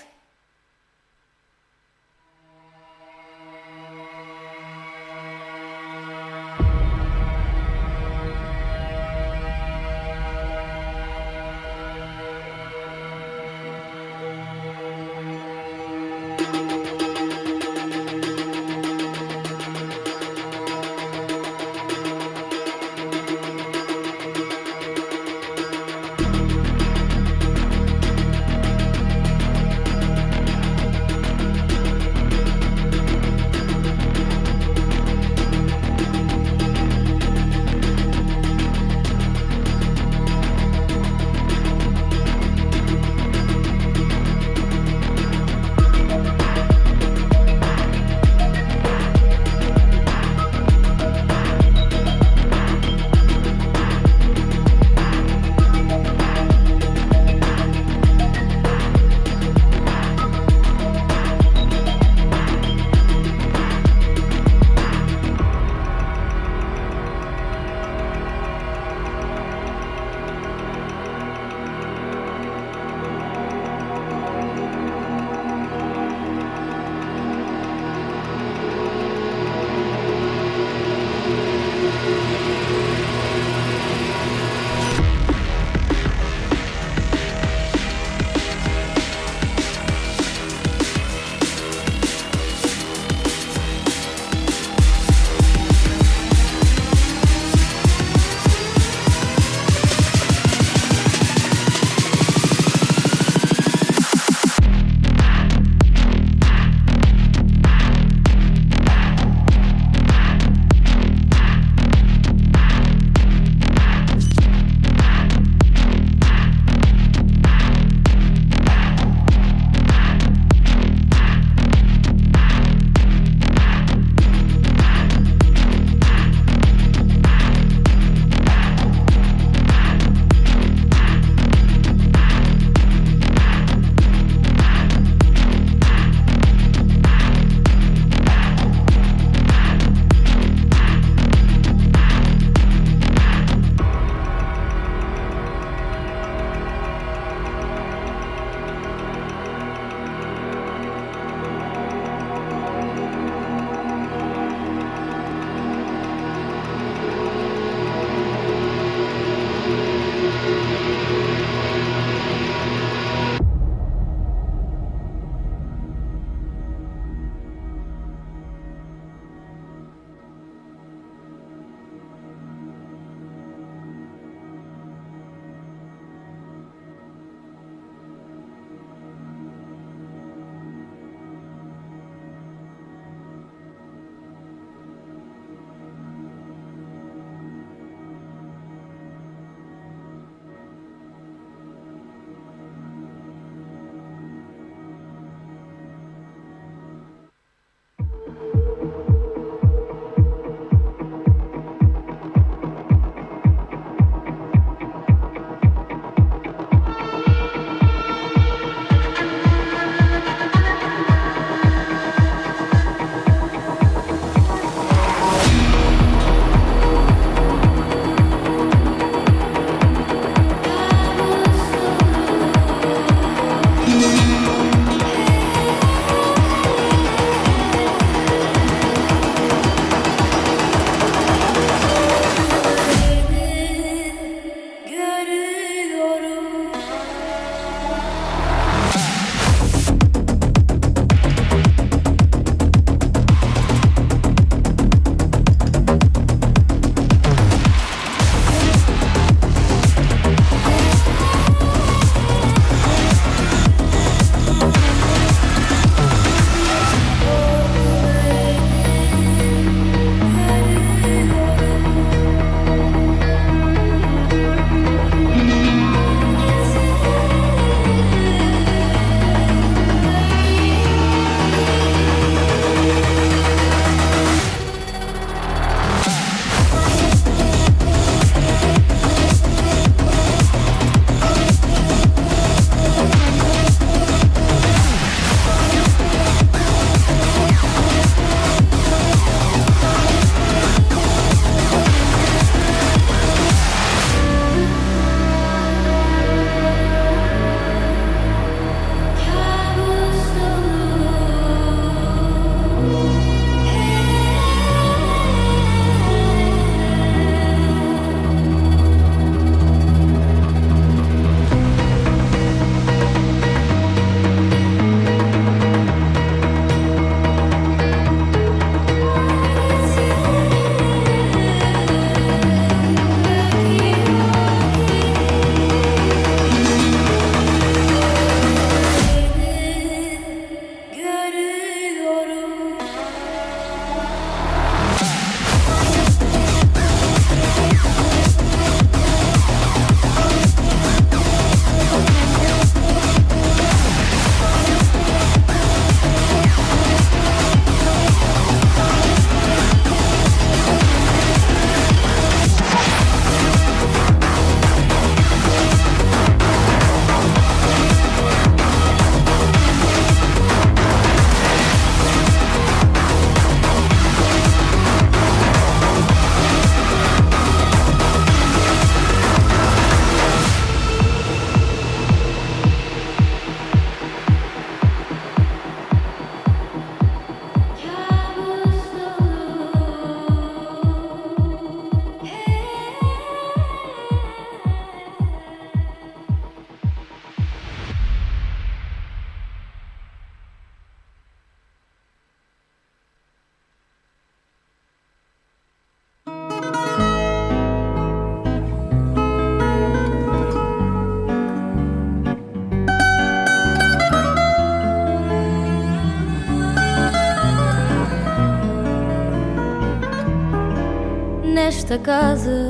Nesta casa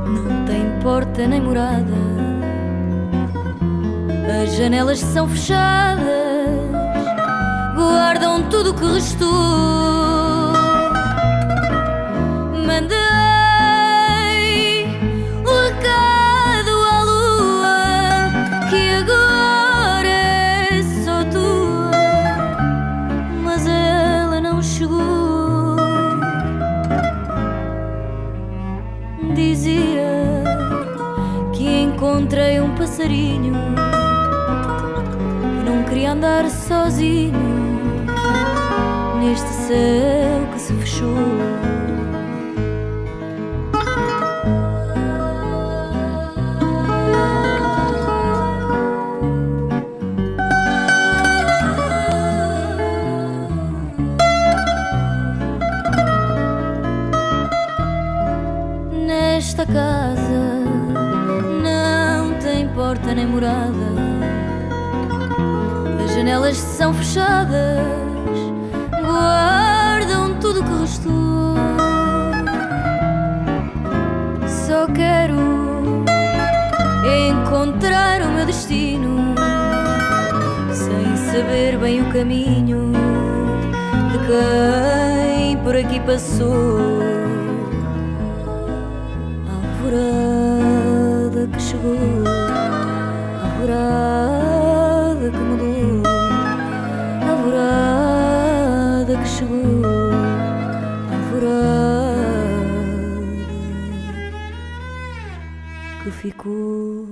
não tem porta nem morada, as janelas são fechadas, guardam tudo o que restou. Mandei o recado à lua que agora é só tua, mas ela não chegou. Dizia que encontrei um passarinho que não queria andar sozinho neste céu que se fechou. Nesta casa não tem porta nem morada, as janelas são fechadas, guardam tudo o que restou. Só quero encontrar o meu destino, sem saber bem o caminho de quem por aqui passou. Alvorada que chegou, alvorada que mudou, alvorada que chegou, alvorada que ficou.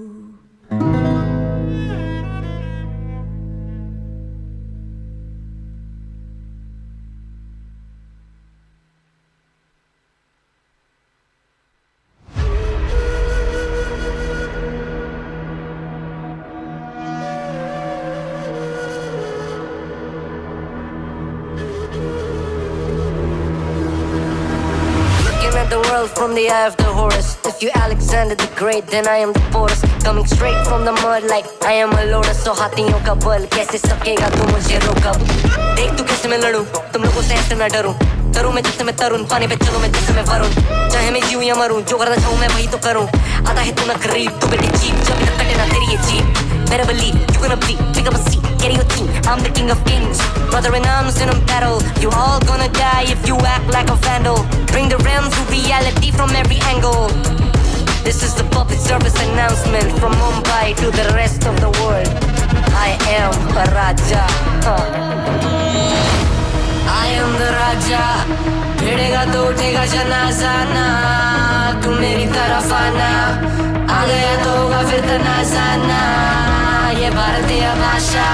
The world from the eye of the Horus. If you Alexander the Great, then I am the Porus. Coming straight from the mud like I am a lotus. So हाथियों का बल कैसे सकेगा तू मुझे रोका? देख तू कैसे मैं लड़ूं, तुम लोगों से ऐसे ना डरूं. करूं मैं जिससे मैं तरुण, पानी पे चलूं मैं जिससे मैं वरुण. चाहे मैं जीऊं या मरूं, जो करना चाहूं मैं वही तो करूं. आता है तू ना करीब, तू बेटी चीप, जब तक कटे ना तेरी ये jeep. Better believe you're gonna bleed. Pick up a seat, get your team. I'm the king of kings. Brother in arms in a battle. You all gonna die if you act like a vandal. Bring the realm to reality from every angle. This is the public service announcement from Mumbai to the rest of the world. I am a Raja. I am the Raja. भिड़ेगा तो उठेगा जनाजा ना. तू मेरी तरफ आना. आ गया तो होगा फिर तनाजाना. ये भारतीय भाषा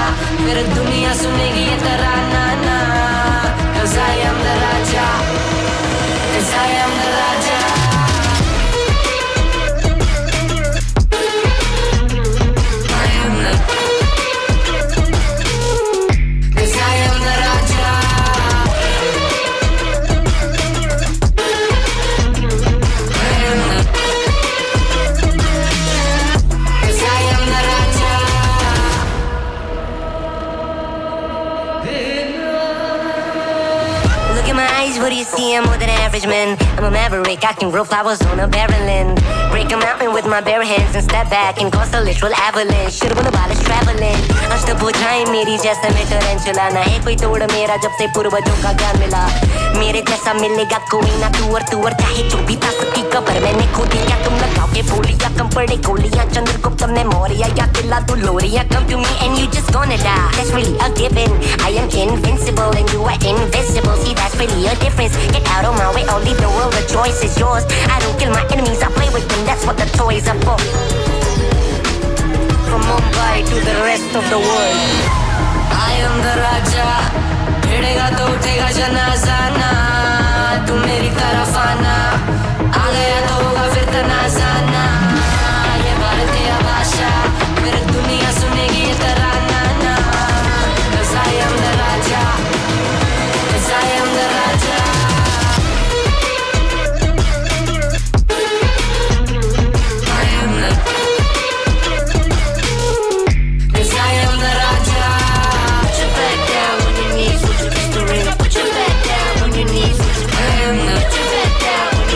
फिर दुनिया सुनेगी ये तराना ना. 'Cause I am the Raja. 'Cause I am the Raja. I am the. 'Cause I am the Raja. I am the. 'Cause I am the Raja. Look in my eyes, what do you see? I'm more than average, man. I'm a maverick, I can grow flowers on a barren land. Break a mountain with my bare hands and step back and cause a literal avalanche. Should've been about traveling. अष्टभुजाएं मेरी जैसे मैं टरेंचुला. ना है कोई तोड़ मेरा जब से पूर्वजों का ज्ञान मिला. मेरे जैसा मिलेगा कोई ना तू और चाहे जो भी था सबकी कबर मैंने खोदी. क्या तुम लगाओगे बोलियां, कम पड़े गोलियां. चंद्रगुप्त ने मौर्य या किला तू लोरिया. Come to me and you just gonna die. That's really a given. I am invincible and you are invisible. See, that's really a difference. Get out of my way, I'll leave the world. The choice is yours. I don't kill my enemies, I play with them. That's what the toys are for. From Mumbai to the rest of the world. I am the Raja. भिड़ेगा तो उठेगा जनाजा ना. तू मेरी तरफ आना. आ गया तो होगा फिर तनाजाना. ये भारतीय भाषा फिर दुनिया सुनेगी ये तराना ना. 'Cause I am the Raja. 'Cause I am the Raja. I am the. 'Cause I am the Raja. Put your back down on your knees, would you just surrender? Put your back down on your knees, would you? I am the. Put your back down on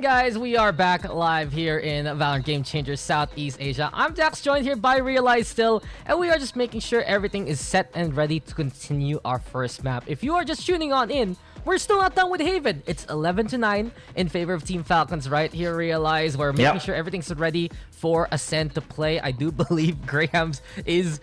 guys, we are back live here in Valorant Game Changers Southeast Asia. I'm Daks, joined here by Realize still, and we are just making sure everything is set and ready to continue our first map. If you are just tuning on in, we're still not done with Haven. It's 11-9 in favor of Team Falcons right here, Realize. We're making sure everything's ready for Ascend to play. I do believe Graham's is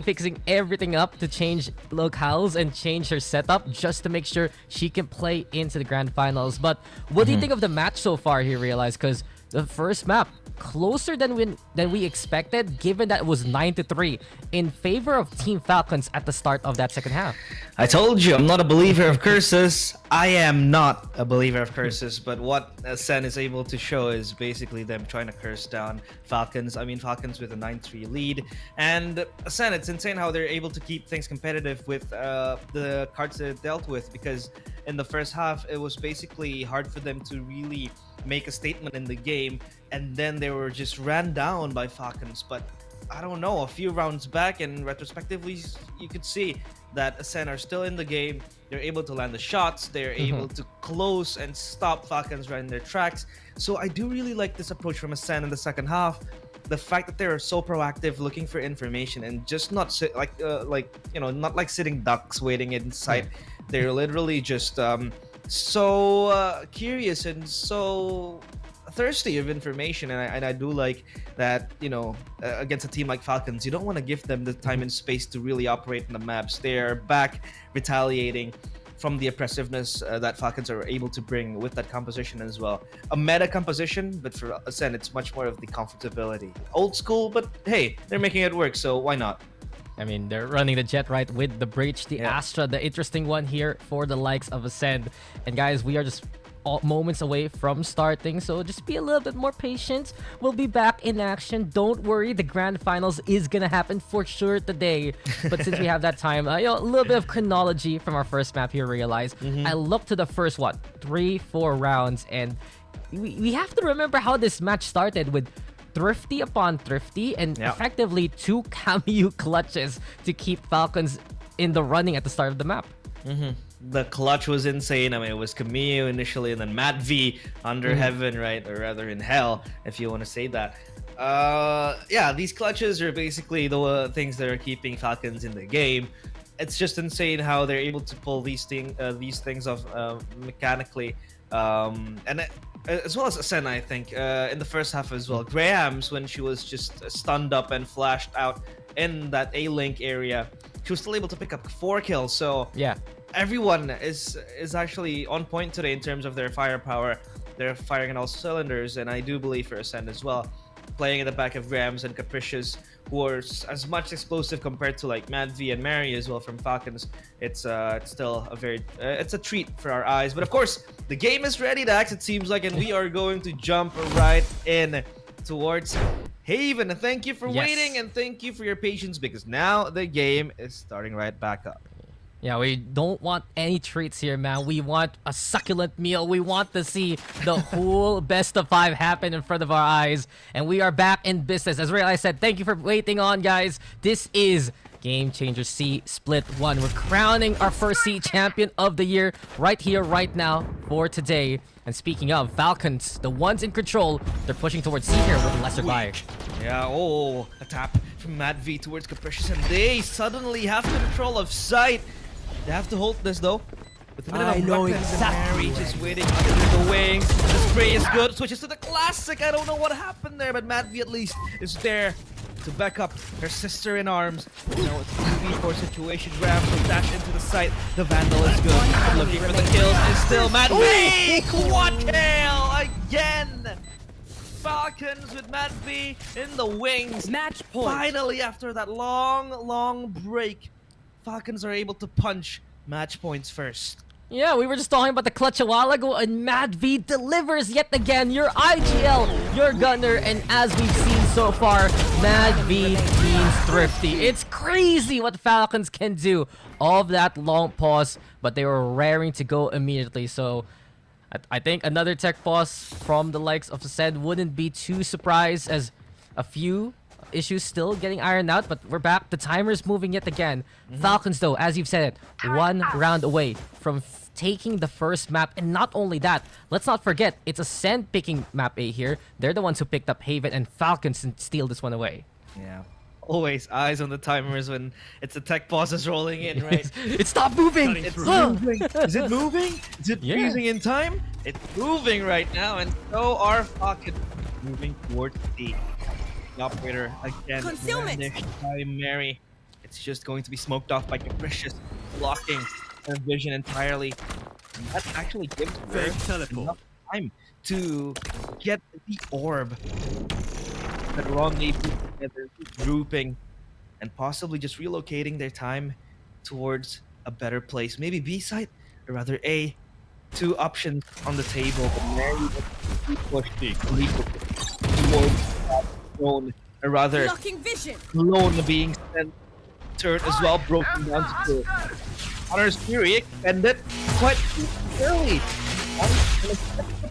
fixing everything up to change locales and change her setup just to make sure she can play into the grand finals. But what do you think of the match so far here, Realize? Because the first map, closer than we expected, given that it was 9-3 in favor of Team Falcons at the start of that second half.
I told you, I'm not a believer of curses. I am not a believer of curses, but what Sen is able to show is basically them trying to curse down Falcons. I mean, Falcons with a 9-3 lead. And Sen, it's insane how they're able to keep things competitive with the cards they dealt with, because in the first half, it was basically hard for them to really make a statement in the game, and then they were just ran down by Falcons. But I don't know, a few rounds back, and retrospectively, you could see that Ascend are still in the game. They're able to land the shots, they're able to close and stop Falcons right in their tracks. So I do really like this approach from Ascend in the second half. The fact that they're so proactive, looking for information, and just not sit not like sitting ducks waiting in sight. They're literally just so curious and so thirsty of information, and I do like that, against a team like Falcons, you don't want to give them the time and space to really operate in the maps. They're back retaliating from the oppressiveness that Falcons are able to bring with that composition as well. A meta composition, but for Ascend, it's much more of the comfortability. Old school, but hey, they're making it work, so why not?
I mean, they're running the Jet right with the Breach, the Astra, the interesting one here for the likes of Ascend. And guys, we are just moments away from starting, so just be a little bit more patient. We'll be back in action. Don't worry, the grand finals is gonna happen for sure today. But since we have that time, a little bit of chronology from our first map here, Realize. I looked to the first 3-4 rounds, and we have to remember how this match started with Thrifty upon Thrifty, and effectively 2 cameo clutches to keep Falcons in the running at the start of the map.
The clutch was insane. I mean, it was Camille initially, and then Matt V under heaven, right? Or rather in hell, if you want to say that. These clutches are basically the things that are keeping Falcons in the game. It's just insane how they're able to pull these things off mechanically. As well as Ascend, I think, in the first half as well. Graham's, when she was just stunned up and flashed out in that A-Link area, she was still able to pick up 4 kills. So
yeah,
everyone is actually on point today in terms of their firepower. They're firing on all cylinders, and I do believe for Ascend as well, playing in the back of Grams and Capricious, who are as much explosive compared to like Mad V and Mary as well from Falcons. It's still a very it's a treat for our eyes. But of course, the game is ready, Dax, it seems like, and we are going to jump right in towards Haven. Thank you for waiting, and thank you for your patience, because now the game is starting right back up.
Yeah, we don't want any treats here, man. We want a succulent meal. We want to see the whole best of 5 happen in front of our eyes. And we are back in business. As Realize said, thank you for waiting on, guys. This is Game Changer C Split 1. We're crowning our first C champion of the year right here, right now, for today. And speaking of Falcons, the ones in control, they're pushing towards C here with a lesser buy.
Yeah, a tap from Matt V towards Capricious, and they suddenly have control of sight. They have to hold this though. With a minute
I
of
know
weapons,
exactly
and Mary just waiting under the wings. The spray is good. Switches to the classic. I don't know what happened there, but Matt V at least is there to back up her sister in arms. You know, it's a 2v4 situation. Grabs will dash into the site. The Vandal is good. Looking for the kills, and still Matt V! Quad kill again! Falcons with Matt V in the wings.
Match point.
Finally, after that long break, Falcons are able to punch match points first.
Yeah, we were just talking about the clutch a while ago, and Mad V delivers yet again. Your IGL, your gunner, and as we've seen so far, Mad V means Thrifty. It's crazy what Falcons can do. All of that long pause, but they were raring to go immediately. So I think another tech pause from the likes of Ascend wouldn't be too surprised, as a few issues still getting ironed out, but we're back. The timer's moving yet again. Falcons, though, as you've said it, 1 round away from taking the first map. And not only that, let's not forget, it's Ascend picking map A here. They're the ones who picked up Haven, and Falcons steal this one away.
Yeah. Always eyes on the timers when it's the tech pauses rolling in, right?
It stopped moving!
It's moving. Is it moving? Is it
Yeah.
freezing in time? It's moving right now, and so are Falcons moving towards the operator again.
Concealment.
Brandished by Mary. It's just going to be smoked off by Capricious, blocking her vision entirely. And that actually gives her enough time to get the orb. That Romney put together, grouping, and possibly just relocating their time towards a better place. Maybe B side, or rather A. Two options on the table, but Mary will push the towards that zone, or rather,
Blocking vision.
Lone being centered as well, broken down to the Hunter's Fury extended quite early.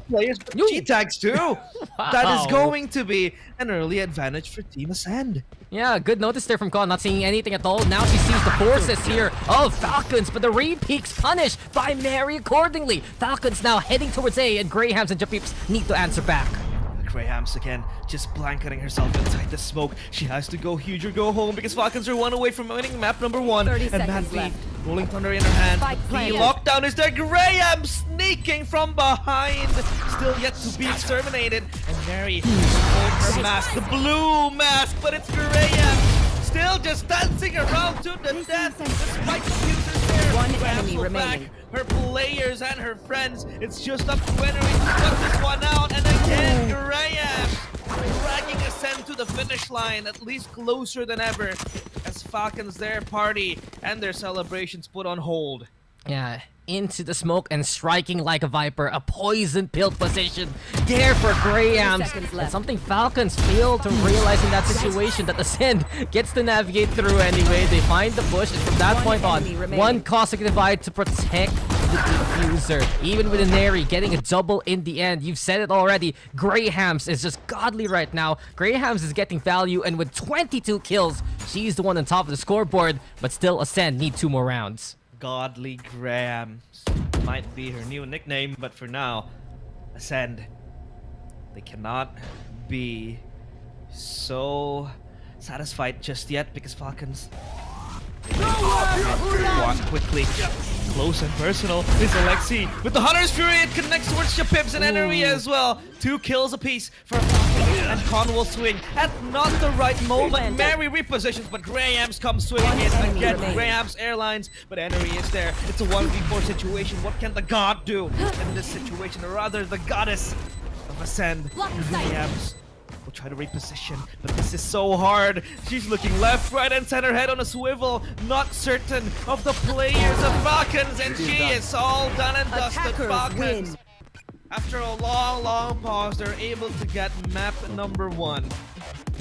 Players, but G tags too. That is going to be an early advantage for Team Ascend.
Yeah, good notice there from Con, not seeing anything at all. Now she sees the forces here of Falcons, but the re-peaks punished by Mary accordingly. Falcons now heading towards A, and Grahams and Japips need to answer back.
Grahams again, just blanketing herself inside the smoke. She has to go huge or go home because Falcons are one away from winning map number 1.
30
And
seconds
Manfi,
left.
Rolling Thunder in her hand.
Spike
The
planted.
lockdown is there. Graham sneaking from behind. Still yet to be exterminated. And Mary holds her mask, the blue mask, but it's Graham. Still just dancing around to the death. Despite the users there.
One
Graham
enemy
will
remaining.
back her players and her friends. It's just up to Henry to cut this one out. And again, Graham dragging Ascend to the finish line, at least closer than ever, as Falcons, their party and their celebrations put on hold.
Yeah, into the smoke and striking like a viper, a poison pill position there for Grahams.
seconds
And
left.
something Falcons fail to realize in that situation that Ascend gets to navigate through anyway. They find the bush, and from that
One
point on,
enemy remaining.
one Cossack divide to protect the diffuser. Even with a Neri getting a double in the end, you've said it already, Grahams is just godly right now. Grahams is getting value, and with 22 kills, she's the one on top of the scoreboard, but still Ascend need 2 more rounds.
Godly Grahams might be her new nickname, but for now, Ascend, they cannot be so satisfied just yet because Falcons walk quickly. Close and personal is Alexi with the Hunter's Fury. It connects towards Shapips and Energy as well. 2 kills apiece for Falcons, and Con will swing at not the right moment. Mary repositions, but Grahams comes swinging in again. Grahams Airlines, but Energy is there. It's a 1v4 situation. What can the god do in this situation, or rather the goddess of Ascend? Grahams will try to reposition, but this is so hard. She's looking left, right, and center, head on a swivel, not certain of the players of Falcons, and she is all done and dusted.
Attackers
Falcons,
win.
after a long pause, they're able to get map number 1.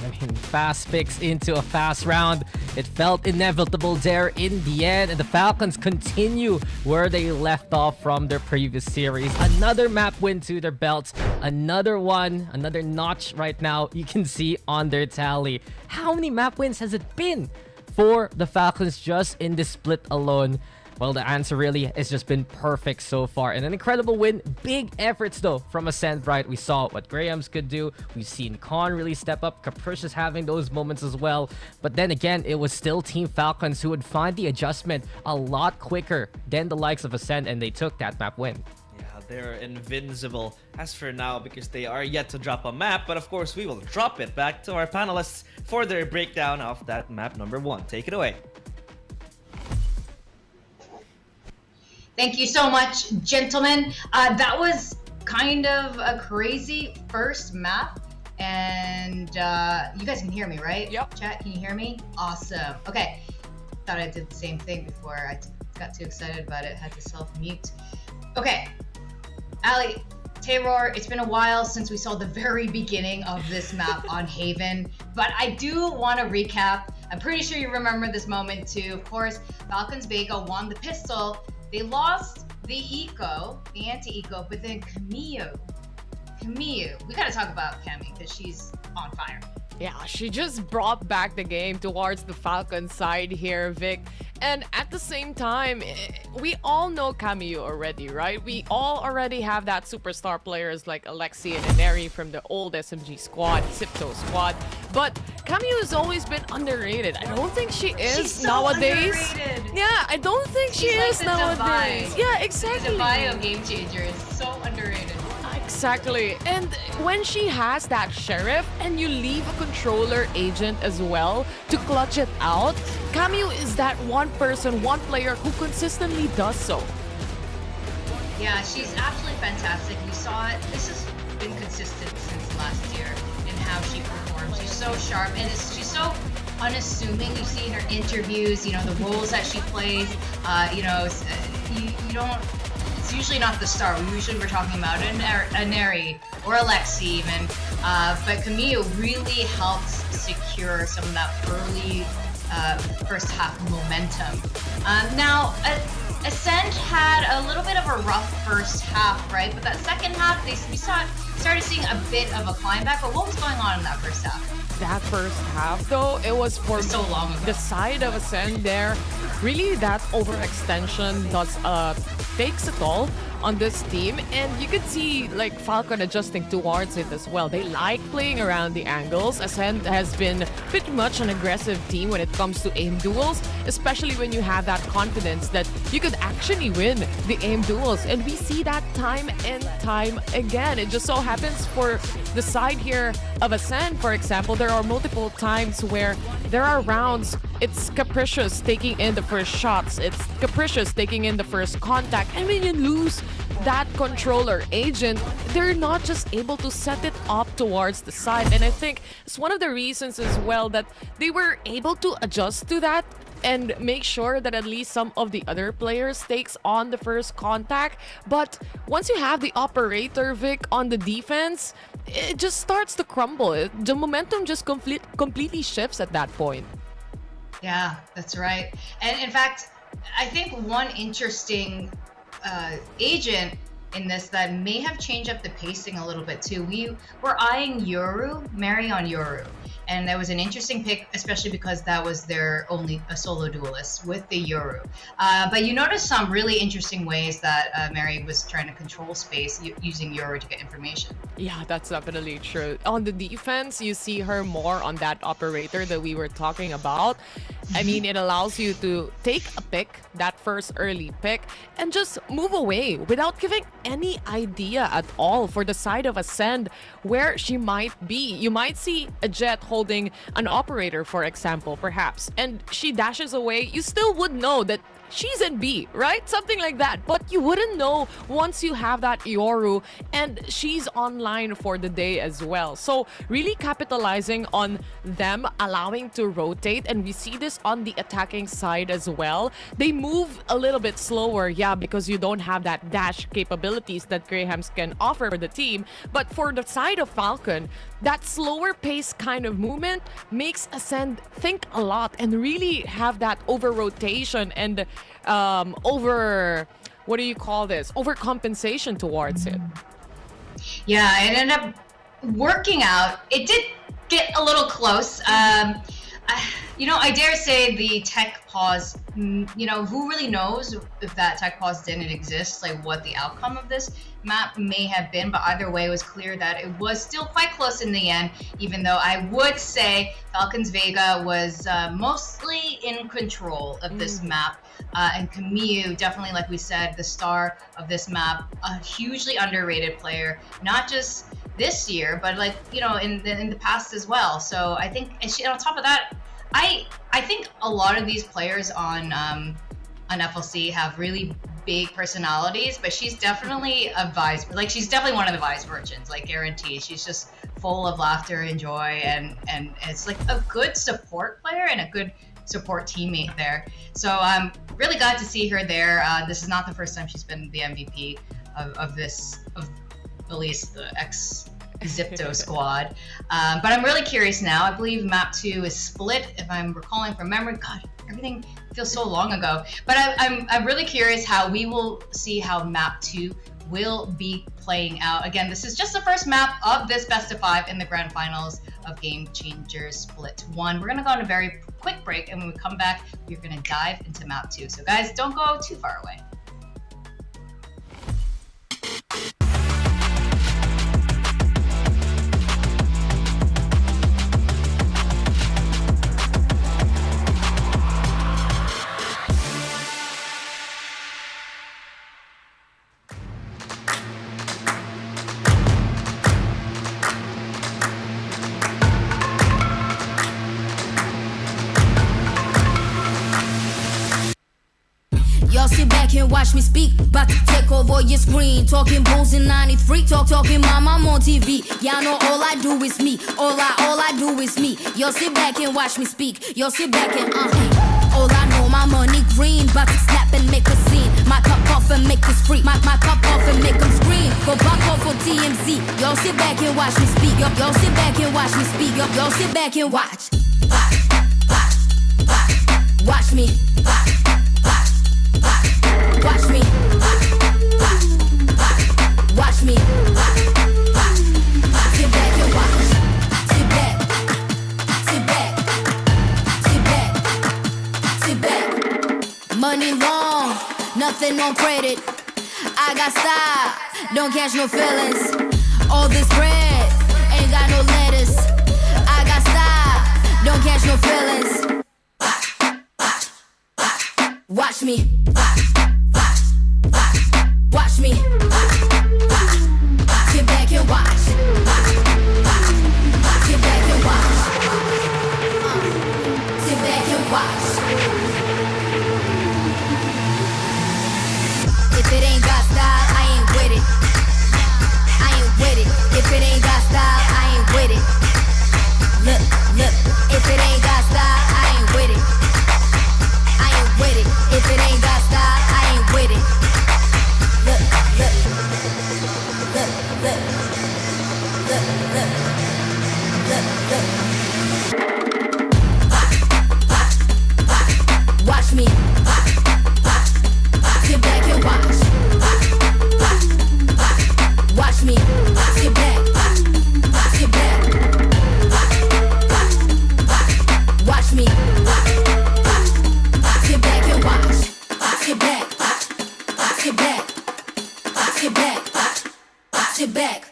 I mean, fast picks into a fast round. It felt inevitable there in the end, and the Falcons continue where they left off from their previous series. Another map win to their belts. Another one, another notch right now you can see on their tally. How many map wins has it been for the Falcons just in this split alone? Well, the answer really has just been perfect so far. And an incredible win. Big efforts, though, from Ascend, right? We saw what Grahams could do. We've seen Con really step up. Capricious having those moments as well. But then again, it was still Team Falcons who would find the adjustment a lot quicker than the likes of Ascend, and they took that map win.
Yeah, they're invincible as for now because they are yet to drop a map. But of course, we will drop it back to our panelists for their breakdown of that map number 1. Take it away.
Thank you so much, gentlemen. That was kind of a crazy first map. And you guys can hear me, right?
Yep.
Chat, can you hear me? Awesome. Okay. Thought I did the same thing before. I got too excited about it. Had to self-mute. Okay. Ali, Tayrawr, it's been a while since we saw the very beginning of this map on Haven. But I do want to recap. I'm pretty sure you remember this moment too. Of course, Falcons Vega won the pistol. They lost the eco, the anti-eco, but then Camille, we gotta talk about Camille because she's on fire.
Yeah, she just brought back the game towards the Falcons side here, Vic. And at the same time, we all know Camille already, right? We all already have that superstar players like Alexi and Aneri from the old SMG squad, Sipto squad. But Camille has always been underrated. I don't think she is
She's so
nowadays.
underrated.
Yeah, I don't think she
She's like
is
the
nowadays.
Divide.
Yeah, exactly.
The bio game changer is so underrated.
Exactly. And when she has that sheriff and you leave a controller agent as well to clutch it out, Camille is that one person, one player who consistently does so.
Yeah, she's absolutely fantastic. We saw it. This has been consistent since last year in how she performs. She's so sharp and she's so unassuming. You see in her interviews, you know, the roles that she plays. You don't. It's usually not the star. We're talking about Aneri or Alexi even. But Camille really helps secure some of that early first half momentum. Now, Ascend had a little bit of a rough first half, right? But that second half, we started seeing a bit of a climb back. But what was going on in that first half?
That first half, though, it was for
so long ago.
The side of Ascend there. Really, that overextension takes a toll on this team, and you could see like Falcon adjusting towards it as well. They like playing around the angles. Ascend has been pretty much an aggressive team when it comes to aim duels, especially when you have that confidence that you could actually win the aim duels, and we see that time and time again. It just so happens for the side here of Ascend, for example, there are multiple times where there are rounds it's Capricious taking in the first shots, it's Capricious taking in the first contact, and when you lose that controller agent, they're not just able to set it up towards the side. And I think it's one of the reasons as well that they were able to adjust to that and make sure that at least some of the other players takes on the first contact. But once you have the operator, Vic, on the defense, it just starts to crumble. The momentum just completely shifts at that point.
Yeah, that's right. And in fact, I think one interesting agent in this that may have changed up the pacing a little bit too. We were eyeing Mary on Yoru. And that was an interesting pick, especially because that was their only a solo duelist with the Yoru. But you noticed some really interesting ways that Mary was trying to control space using Yoru to get information.
Yeah, that's definitely true. On the defense, you see her more on that operator that we were talking about. I mean, it allows you to take a pick, that first early pick, and just move away without giving any idea at all for the side of Ascend where she might be. You might see a Jet holding an operator, for example, perhaps, and she dashes away. You still would know that she's in B, right? Something like that. But you wouldn't know once you have that Yoru and she's online for the day as well. So really capitalizing on them allowing to rotate, and we see this on the attacking side as well. They move a little bit slower, yeah, because you don't have that dash capabilities that Grahams can offer for the team. But for the side of Falcon, that slower pace kind of movement makes Ascend think a lot and really have that over rotation and overcompensation towards it.
Yeah, it ended up working out. It did get a little close. I dare say the tech pause, who really knows if that tech pause didn't exist, like what the outcome of this map may have been. But either way, it was clear that it was still quite close in the end, even though I would say Falcons Vega was mostly in control of this map. And Camille, definitely, like we said, the star of this map, a hugely underrated player, not just this year, but in the past as well. So I think, and on top of that, I think a lot of these players on FLC have really big personalities, but she's definitely a vice. Like, she's definitely one of the vice virgins, like guaranteed. She's just full of laughter and joy, and it's like a good support player and a good support teammate there. So I'm really glad to see her there. This is not the first time she's been the MVP of at least the ex-Zipto squad. But I'm really curious now. I believe map 2 is split, if I'm recalling from memory. God, everything feels so long ago. But I'm really curious how we will see how map 2 will be playing out. Again, this is just the first map of this best of 5 in the grand finals of Game Changers Split 1. We're going to go on a very quick break, and when we come back, we're going to dive into map 2. So guys, don't go too far away.
Y'all sit back and watch me speak. About to take over your screen. Talking bulls in 93. Talking mom, I'm on TV. Y'all know all I do is me. All I do is me. Y'all sit back and watch me speak. Y'all sit back and all I know, my money green. About to snap and make a scene. My cup off and make us free. My cup off and make them scream. Go back off for TMZ. Y'all sit back and watch me speak. Y'all sit back and watch me speak. Y'all sit back and watch. Watch me. Watch me. Watch me. Sit back and watch. Sit back. Sit back. Sit back. Sit back. Money long, nothing on credit. I got style, don't catch no feelings. All this bread ain't got no lettuce. I got style, don't catch no feelings. Watch me. Watch me. Sit back and watch. Sit back and watch. Sit back and watch. If it ain't got style, I ain't with it. I ain't with it. If it ain't got style, I ain't with it. Look, look. If it ain't got style, I ain't with it. I ain't with it. If it ain't got style, I ain't with it. Look, look, look, look, look, look, look. Watch me. Sit back and watch. Watch me. Sit back. Sit back. Watch me. Sit back and watch. Sit back. Sit back. Sit back. Sit back.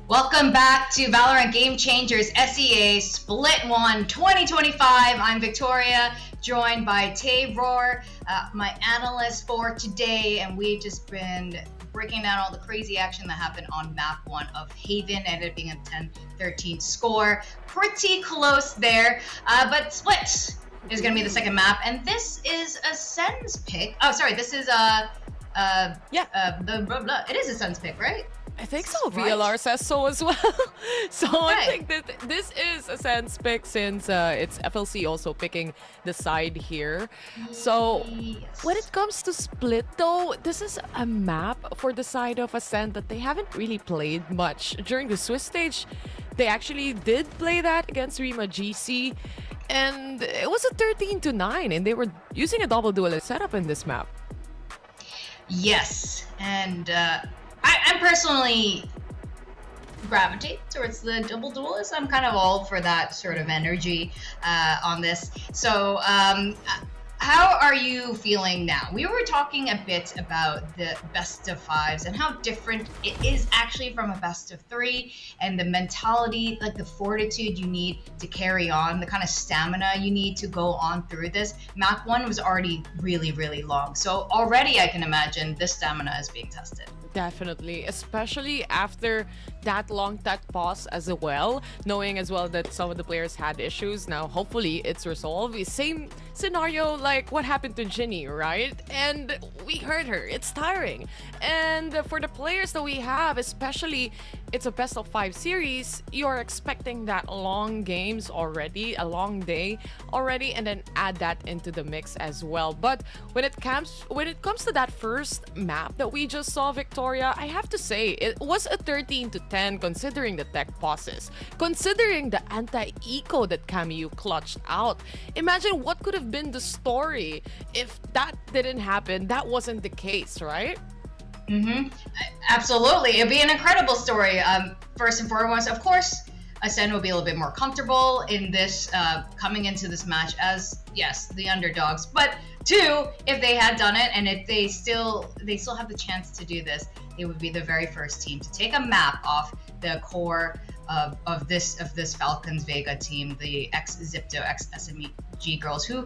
Welcome back to Valorant Game Changers SEA Split 1 2025. I'm Victoria, joined by Tayrawr, my analyst for today, and we've just been breaking down all the crazy action that happened on map 1 of Haven. Ended up being a 10-13 score. Pretty close there, but Split is going to be the second map, and this is a Sen's pick. Oh, sorry, this is it is a Sen's pick, right?
I think so.
Right.
VLR says so as well. So
Right.
I think that this is a sense pick since it's FLC also picking the side here. So
Yes.
when it comes to Split though, this is a map for the side of Ascent that they haven't really played much during the Swiss stage. They actually did play that against Rima GC, and it was a 13-9, and they were using a double duelist setup in this map.
Yes, and I'm personally gravitate towards the double duelist. I'm kind of all for that sort of energy on this. So how are you feeling now? We were talking a bit about the best of fives and how different it is actually from a best of three, and the mentality, like the fortitude you need to carry on, the kind of stamina you need to go on through this. Map 1 was already really, really long. So already I can imagine this stamina is being tested.
Definitely, especially after that long that pause as well, knowing as well that some of the players had issues. Now, hopefully, it's resolved. Same scenario like what happened to Ginny, right? And we heard her. It's tiring. And for the players that we have, especially, it's a best of 5 series. You're expecting that long games already, a long day already, and then add that into the mix as well. But when it comes to that first map that we just saw, Victoria, I have to say it was a 13-10 considering the tech pauses, considering the anti-eco that Camille clutched out. Imagine what could have been the story if that didn't happen. That wasn't the case, right?
Absolutely. It'd be an incredible story. First and foremost, of course, Ascend will be a little bit more comfortable in this, coming into this match as, yes, the underdogs. But 2, if they had done it and if they still have the chance to do this, they would be the very first team to take a map off the core of this Falcons Vega team, the ex-Zipto, ex-SMG girls who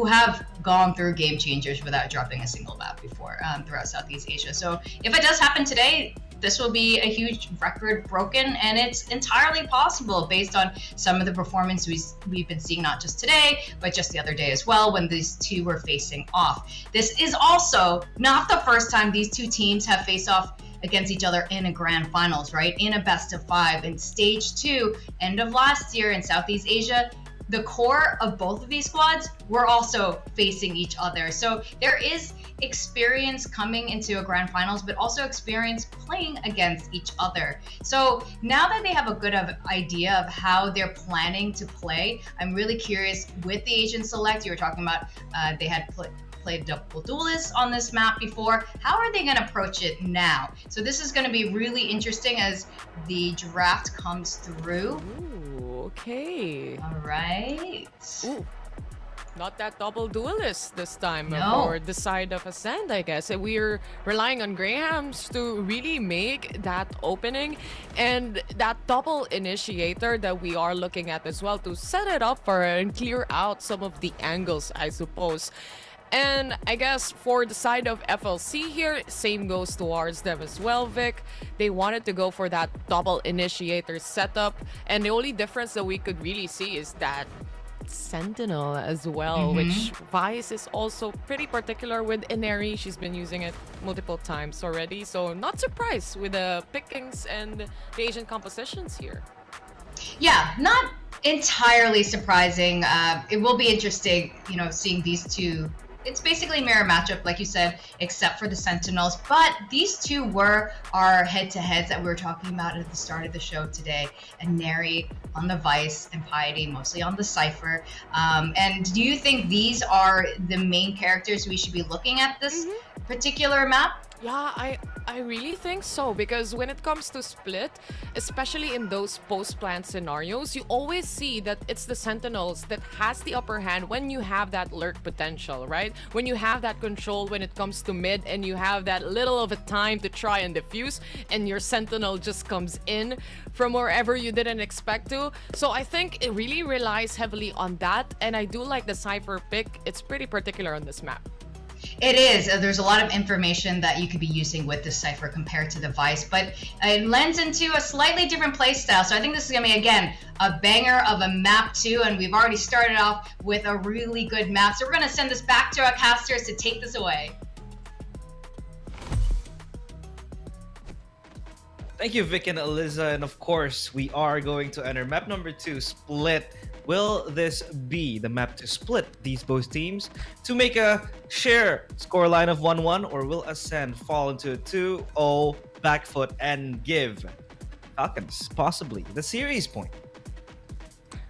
have gone through game changers without dropping a single map before throughout Southeast Asia. So if it does happen today, this will be a huge record broken, and it's entirely possible based on some of the performance we've been seeing, not just today, but just the other day as well when these two were facing off. This is also not the first time these two teams have faced off against each other in a grand finals, right? In a best of 5 in stage 2, end of last year in Southeast Asia. The core of both of these squads were also facing each other. So there is experience coming into a grand finals, but also experience playing against each other. So now that they have a good idea of how they're planning to play, I'm really curious with the Asian Select. You were talking about they had played double duelists on this map before. How are they going to approach it now? So this is going to be really interesting as the draft comes through.
Ooh, okay.
All right.
Ooh. Not that double duelist this time
No.
for the side of Ascend, I guess. We're relying on Grahams to really make that opening and that double initiator that we are looking at as well to set it up for and clear out some of the angles, I suppose. And I guess for the side of FLC here, same goes towards them as well, Vic. They wanted to go for that double initiator setup. And the only difference that we could really see is that Sentinel as well, which Vice is also pretty particular with Ineri. She's been using it multiple times already. So not surprised with the pickings and the Asian compositions here.
Yeah, not entirely surprising. It will be interesting, seeing these two. It's basically a mirror matchup, like you said, except for the Sentinels. But these two were our head-to-heads that we were talking about at the start of the show today. And Neri on the Vice and Piety mostly on the Cypher. And do you think these are the main characters we should be looking at this particular map?
Yeah, I really think so, because when it comes to split, especially in those post-plant scenarios, you always see that it's the Sentinels that has the upper hand when you have that lurk potential, right? When you have that control when it comes to mid and you have that little of a time to try and defuse and your Sentinel just comes in from wherever you didn't expect to. So I think it really relies heavily on that, and I do like the Cypher pick. It's pretty particular on this map.
It is. There's a lot of information that you could be using with this Cypher compared to the Vice, but it lends into a slightly different play style. So I think this is going to be, again, a banger of a map too, and we've already started off with a really good map. So we're going to send this back to our casters to take this away.
Thank you, Vic and Eliza. And of course, we are going to enter map number 2, Split. Will this be the map to split these both teams to make a share scoreline of 1-1, or will Ascend fall into a 2-0 back foot and give Falcons possibly the series point?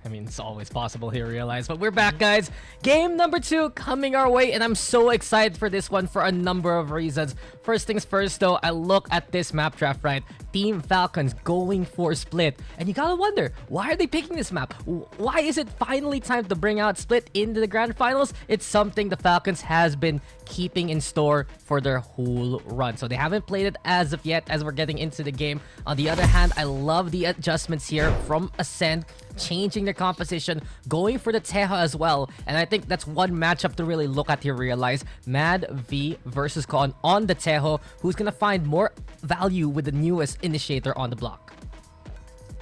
I mean, it's always possible here, realize. But we're back, guys. Game number 2 coming our way, and I'm so excited for this one for a number of reasons. First things first, though, I look at this map draft, right? Team Falcons going for Split. And you gotta wonder, why are they picking this map? Why is it finally time to bring out Split into the grand finals? It's something the Falcons has been keeping in store for their whole run. So they haven't played it as of yet as we're getting into the game. On the other hand, I love the adjustments here from Ascend, changing their composition, going for the Teja as well. And I think that's one matchup to really look at here, realize. Mad V versus Con on the Teja, who's gonna find more value with the newest initiator on the block.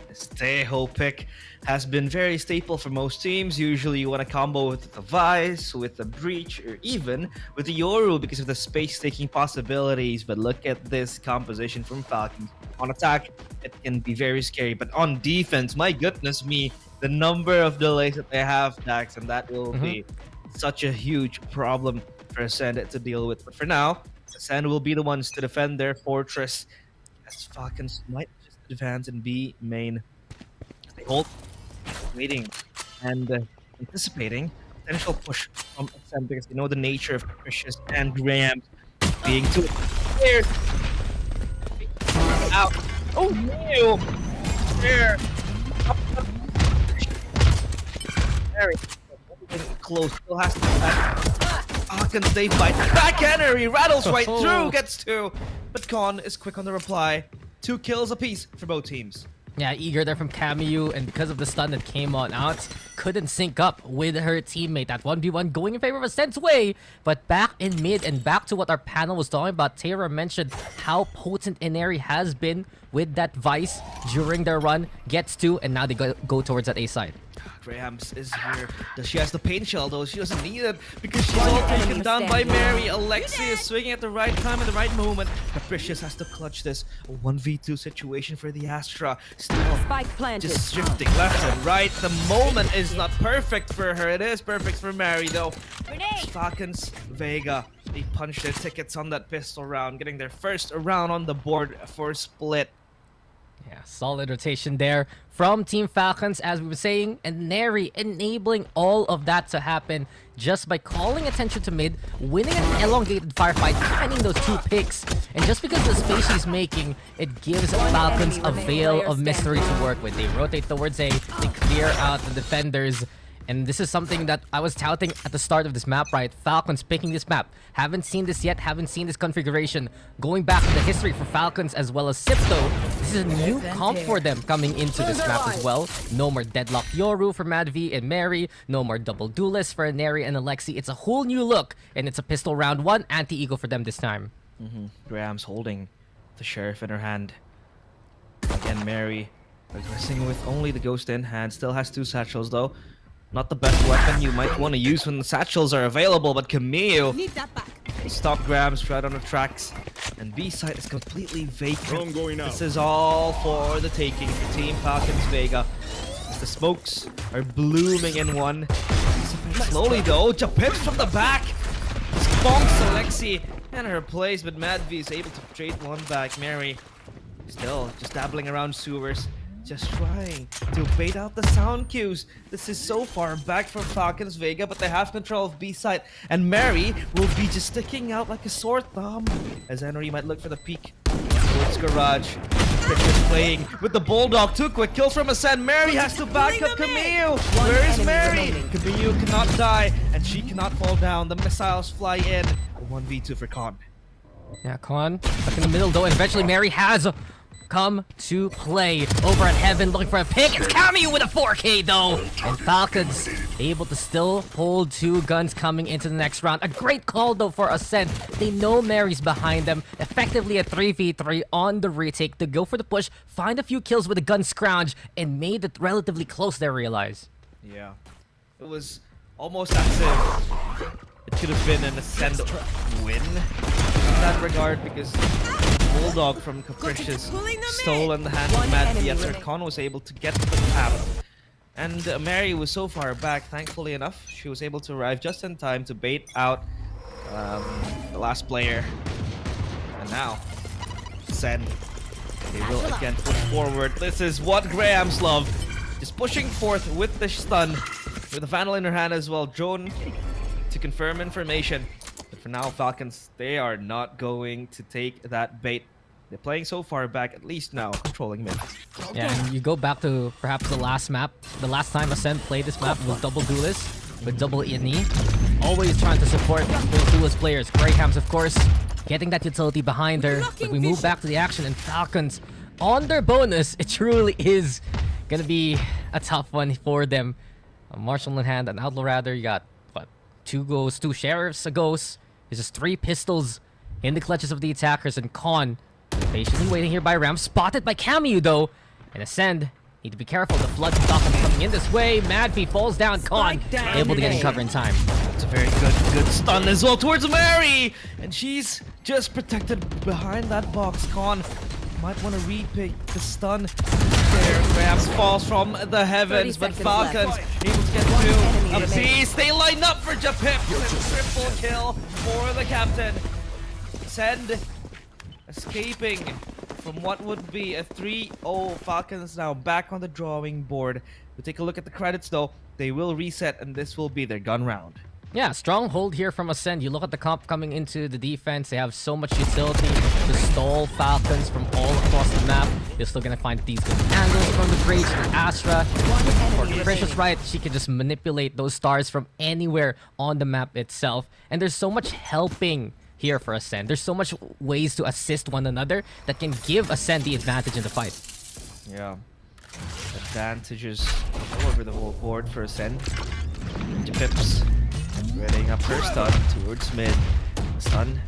This Tejo pick has been very staple for most teams. Usually you want to combo with the Vice, with the Breach, or even with the Yoru because of the space-taking possibilities. But look at this composition from Falcons. On attack, it can be very scary. But on defense, my goodness me, the number of delays that they have, Daks, and that will be such a huge problem for Ascend to deal with. But for now, Ascend will be the ones to defend their fortress, as Falcons might just advance and be main. They hold, waiting and anticipating a potential push from Ascend because they know the nature of Capricious and Graham being too clear. Out. Oh no! There. Very close. Still has to Falcons, they fight. Back Henry rattles right through, gets 2. But Con is quick on the reply. 2 kills apiece for both teams.
Yeah, eager there from Camille, and because of the stun that came on out, couldn't sync up with her teammate. That 1v1 going in favor of Ascend's way, but back in mid and back to what our panel was talking about. Tayrawr mentioned how potent Inari has been with that Vice during their run. Gets 2, and now they go towards that A side.
Grahams is here. She has the pain shell though. She doesn't need it because she's all taken down by Mary. Alexi is swinging at the right time at the right moment. Capricious has to clutch this. A 1v2 situation for the Astra. Still
Spike planted.
just shifting left and right. The moment is not perfect for her. It is perfect for Mary though. Falcons, Vega, they punch their tickets on that pistol round, getting their first round on the board for Split.
Yeah, solid rotation there from Team Falcons, as we were saying, and Neri enabling all of that to happen just by calling attention to mid, winning an elongated firefight, finding those 2 picks, and just because of the space she's making, it gives Falcons a veil of mystery to work with. They rotate towards A, they clear out the defenders, and this is something that I was touting at the start of this map, right? Falcons picking this map. Haven't seen this yet, haven't seen this configuration. Going back to the history for Falcons as well as Sipto, this is a new comp for them coming into this map as well. No more Deadlock Yoru for Mad V and Mary. No more double duelists for Neri and Alexi. It's a whole new look, and it's a pistol round 1 anti-ego for them this time.
Graham's holding the Sheriff in her hand. Again, Mary progressing with only the Ghost in hand. Still has 2 satchels though. Not the best weapon you might want to use when the satchels are available, but Camille stop Grams right on the tracks, and B side is completely vacant. This is all for the taking for Team Falcons Vega. As the smokes are blooming in one. Slowly though, Japips from the back. Bonks Alexi and her plays, but Mad V is able to trade one back. Mary still just dabbling around sewers. Just trying to bait out the sound cues. This is so far back from Falcons Vega, but they have control of B side. And Mary will be just sticking out like a sore thumb as Henry might look for the peak. Towards Garage. Christian's playing with the Bulldog. 2 quick kills from Ascend. Mary has to back up Camille. Where is Mary? Camille cannot die, and she cannot fall down. The missiles fly in. 1v2 for Con.
Yeah, Con stuck in the middle though, and eventually Mary has come to play over at Heaven, looking for a pick. It's Camille with a 4K though, and Falcons able to still hold 2 guns coming into the next round. A great call though for Ascent. They know Mary's behind them. Effectively a 3v3 on the retake to go for the push, find a few kills with a gun scrounge, and made it relatively close there, realize.
Yeah, it was almost as if it could have been an Ascend win in that regard, because Bulldog from Capricious stolen the hand of Mad V after Con was able to get to the tap. And Mary was so far back, thankfully enough, she was able to arrive just in time to bait out the last player. And now, Send. They will again push forward. This is what Graham's love. Just is pushing forth with the stun, with the Vandal in her hand as well. Drone to confirm information. But for now, Falcons, they are not going to take that bait. They're playing so far back, at least now, controlling mid.
Yeah, and you go back to perhaps the last map. The last time Ascend played this map was double duelist with double Ini. Always trying to support those duelist players. Greyhounds, of course, getting that utility behind her. But we move back to the action, and Falcons on their bonus. It truly is gonna be a tough one for them. A Marshal in hand, an Outlaw rather. You got, what, 2 ghosts, 2 sheriffs, a ghost. There's just 3 pistols in the clutches of the attackers, and Con patiently waiting here by Ram. Spotted by Camu, though. And Ascend need to be careful. The Flood is often coming in this way. Madfee falls down. Con able to get in cover in time.
It's a very good stun as well towards Mary! And she's just protected behind that box. Con might want to repick the stun. There, Grams falls from the heavens, but Falcons able to get through. Up seas, they line up for Japip. Triple kill for the captain. Send escaping from what would be a 3-0. Falcons now back on the drawing board. We'll take a look at the credits though. They will reset and this will be their gun round.
Yeah, strong hold here from Ascend. You look at the comp coming into the defense. They have so much utility to stall Falcons from all across the map. They're still gonna find these good angles from the breach to Astra. For Capricious, right, she can just manipulate those stars from anywhere on the map itself. And there's so much helping here for Ascend. There's so much ways to assist one another that can give Ascend the advantage in the fight.
Yeah. Advantages all over the whole board for Ascend. Japips readying up her stun towards mid. Stun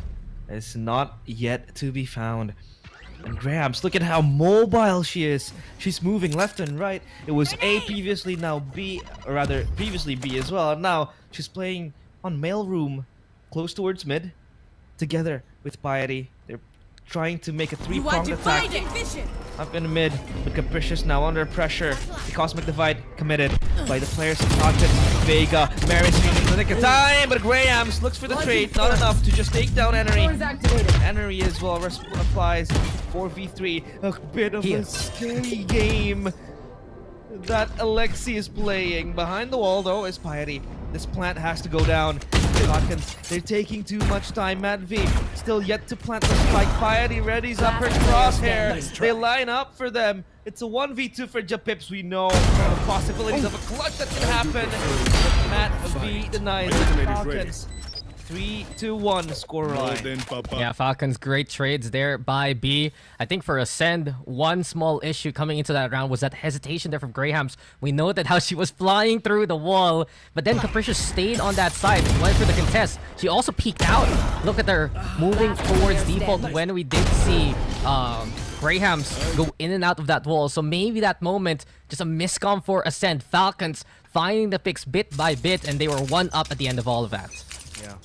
is not yet to be found. And Grams, look at how mobile she is. She's moving left and right. It was A previously, now B, or rather previously B as well. And now she's playing on mailroom close towards mid together with Piety. They're trying to make a 3-pronged attack up in the mid, but Capricious now under pressure. The Cosmic Divide committed by the players of Falcons. Vega, Mary's in the nick of time, but Grahams looks for the trade. Not enough to just take down Enery. Enery as well applies 4v3. A bit of a scary game that Alexi is playing. Behind the wall though is Piety. This plant has to go down. Falcons, they're taking too much time. Madfee still yet to plant the spike. Piety readies up her crosshair. They line up for them. It's a 1v2 for Japips. We know the possibilities of a clutch that can happen. But Madfee denies it. Falcons 3-1 score line.
Yeah, Falcons, great trades there by B. I think for Ascend, one small issue coming into that round was that hesitation there from Grahams. We know that how she was flying through the wall, but then Capricious stayed on that side, went for the contest. She also peeked out. Look at her moving towards default when we did see Grahams go in and out of that wall. So maybe that moment, just a miscom for Ascend. Falcons finding the picks bit by bit, and they were 1 up at the end of all of that.
Yeah.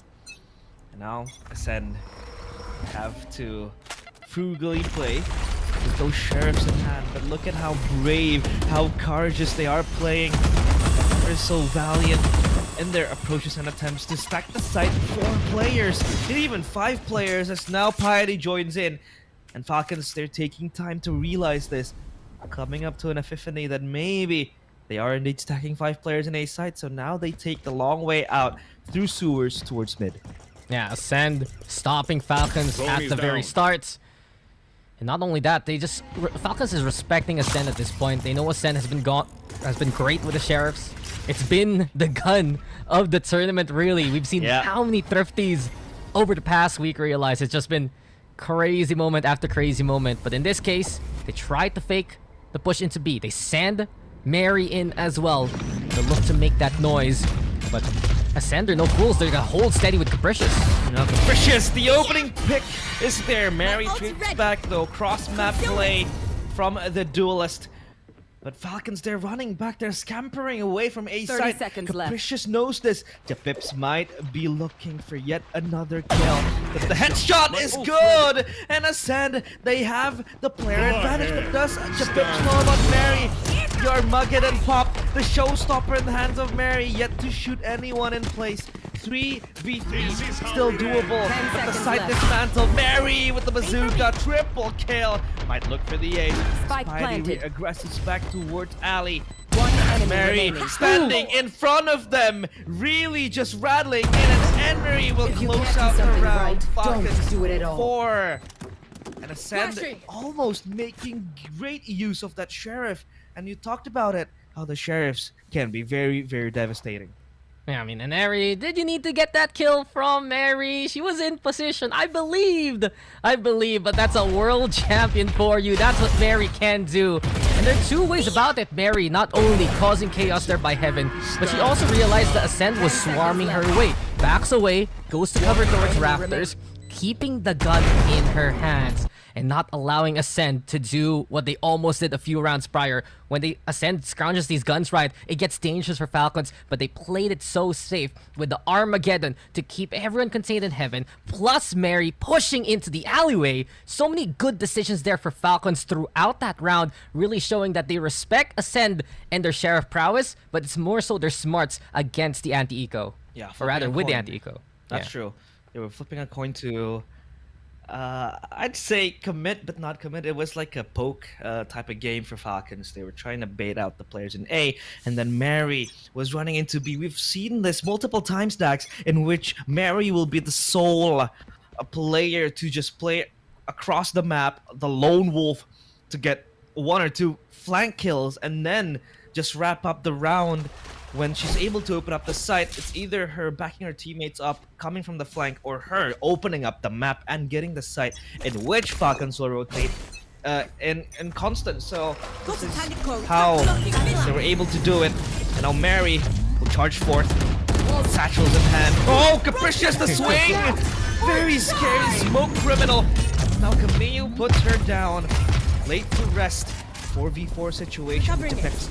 Now Ascend have to frugally play with those sheriffs in hand, but look at how brave, how courageous they are playing. They're so valiant in their approaches and attempts to stack the site. 4 players, and even 5 players as now Piety joins in. And Falcons, they're taking time to realize this, coming up to an epiphany that maybe they are indeed stacking 5 players in a site, so now they take the long way out through sewers towards mid.
Yeah, Ascend stopping Falcons at the very start. And not only that, Falcons is respecting Ascend at this point. They know Ascend has been great with the sheriffs. It's been the gun of the tournament, really. We've seen how many thrifties over the past week realize it's just been crazy moment after crazy moment. But in this case, they tried to fake the push into B. They send Mary in as well. They look to make that noise, but Ascend are no fools. They're gonna hold steady with Capricious.
Now Capricious, the opening pick is there. Mary trades back though. Cross map play from the duelist. But Falcons, they're running back. They're scampering away from A side.
30 seconds
Capricious knows this. Japips might be looking for yet another kill. But the headshot is good. And Ascend, they have the player advantage. But does Japips know about Mary? Your Armageddon pop, the showstopper in the hands of Mary, yet to shoot anyone in place. 3v3, still doable, but the site dismantled. Mary with the bazooka, triple kill. Might look for the ace.
Spike planted.
Aggressives back towards Ali.
One enemy
Mary
remaining.
standing in front of them, really just rattling in, and Emery will
If you
close
can't do
out the
something
round.
right, don't
Falcons
do it at all.
4. And Ascend almost making great use of that Sheriff. And you talked about it, how the Sheriffs can be very, very devastating.
Yeah, I mean, and Mary, did you need to get that kill from Mary? She was in position. I believed, but that's a world champion for you. That's what Mary can do. And there are two ways about it. Mary not only causing chaos there by Heaven, but she also realized the Ascend was swarming her way. Backs away, goes to cover towards Raptors, keeping the gun in her hands and not allowing Ascend to do what they almost did a few rounds prior. When they Ascend scrounges these guns right, it gets dangerous for Falcons, but they played it so safe with the Armageddon to keep everyone contained in Heaven, plus Mary pushing into the alleyway. So many good decisions there for Falcons throughout that round, really showing that they respect Ascend and their Sheriff prowess, but it's more so their smarts against the anti-eco.
Yeah,
Or rather,
flipping a
with the
coin.
anti-eco.
That's true. They were flipping a coin to, I'd say commit, but not commit. It was like a poke type of game for Falcons. They were trying to bait out the players in A, and then Mary was running into B. We've seen this multiple times, Dax, in which Mary will be the sole player to just play across the map, the lone wolf, to get 1 or 2 flank kills, and then just wrap up the round. When she's able to open up the site, it's either her backing her teammates up, coming from the flank, or her opening up the map and getting the site in which Falcons will rotate in constant. So this is how they were able to do it. And now Mary will charge forth, satchels in hand. Oh, capricious the swing! Very scary smoke criminal. Now Camille puts her down, late to rest. 4v4 situation with Daks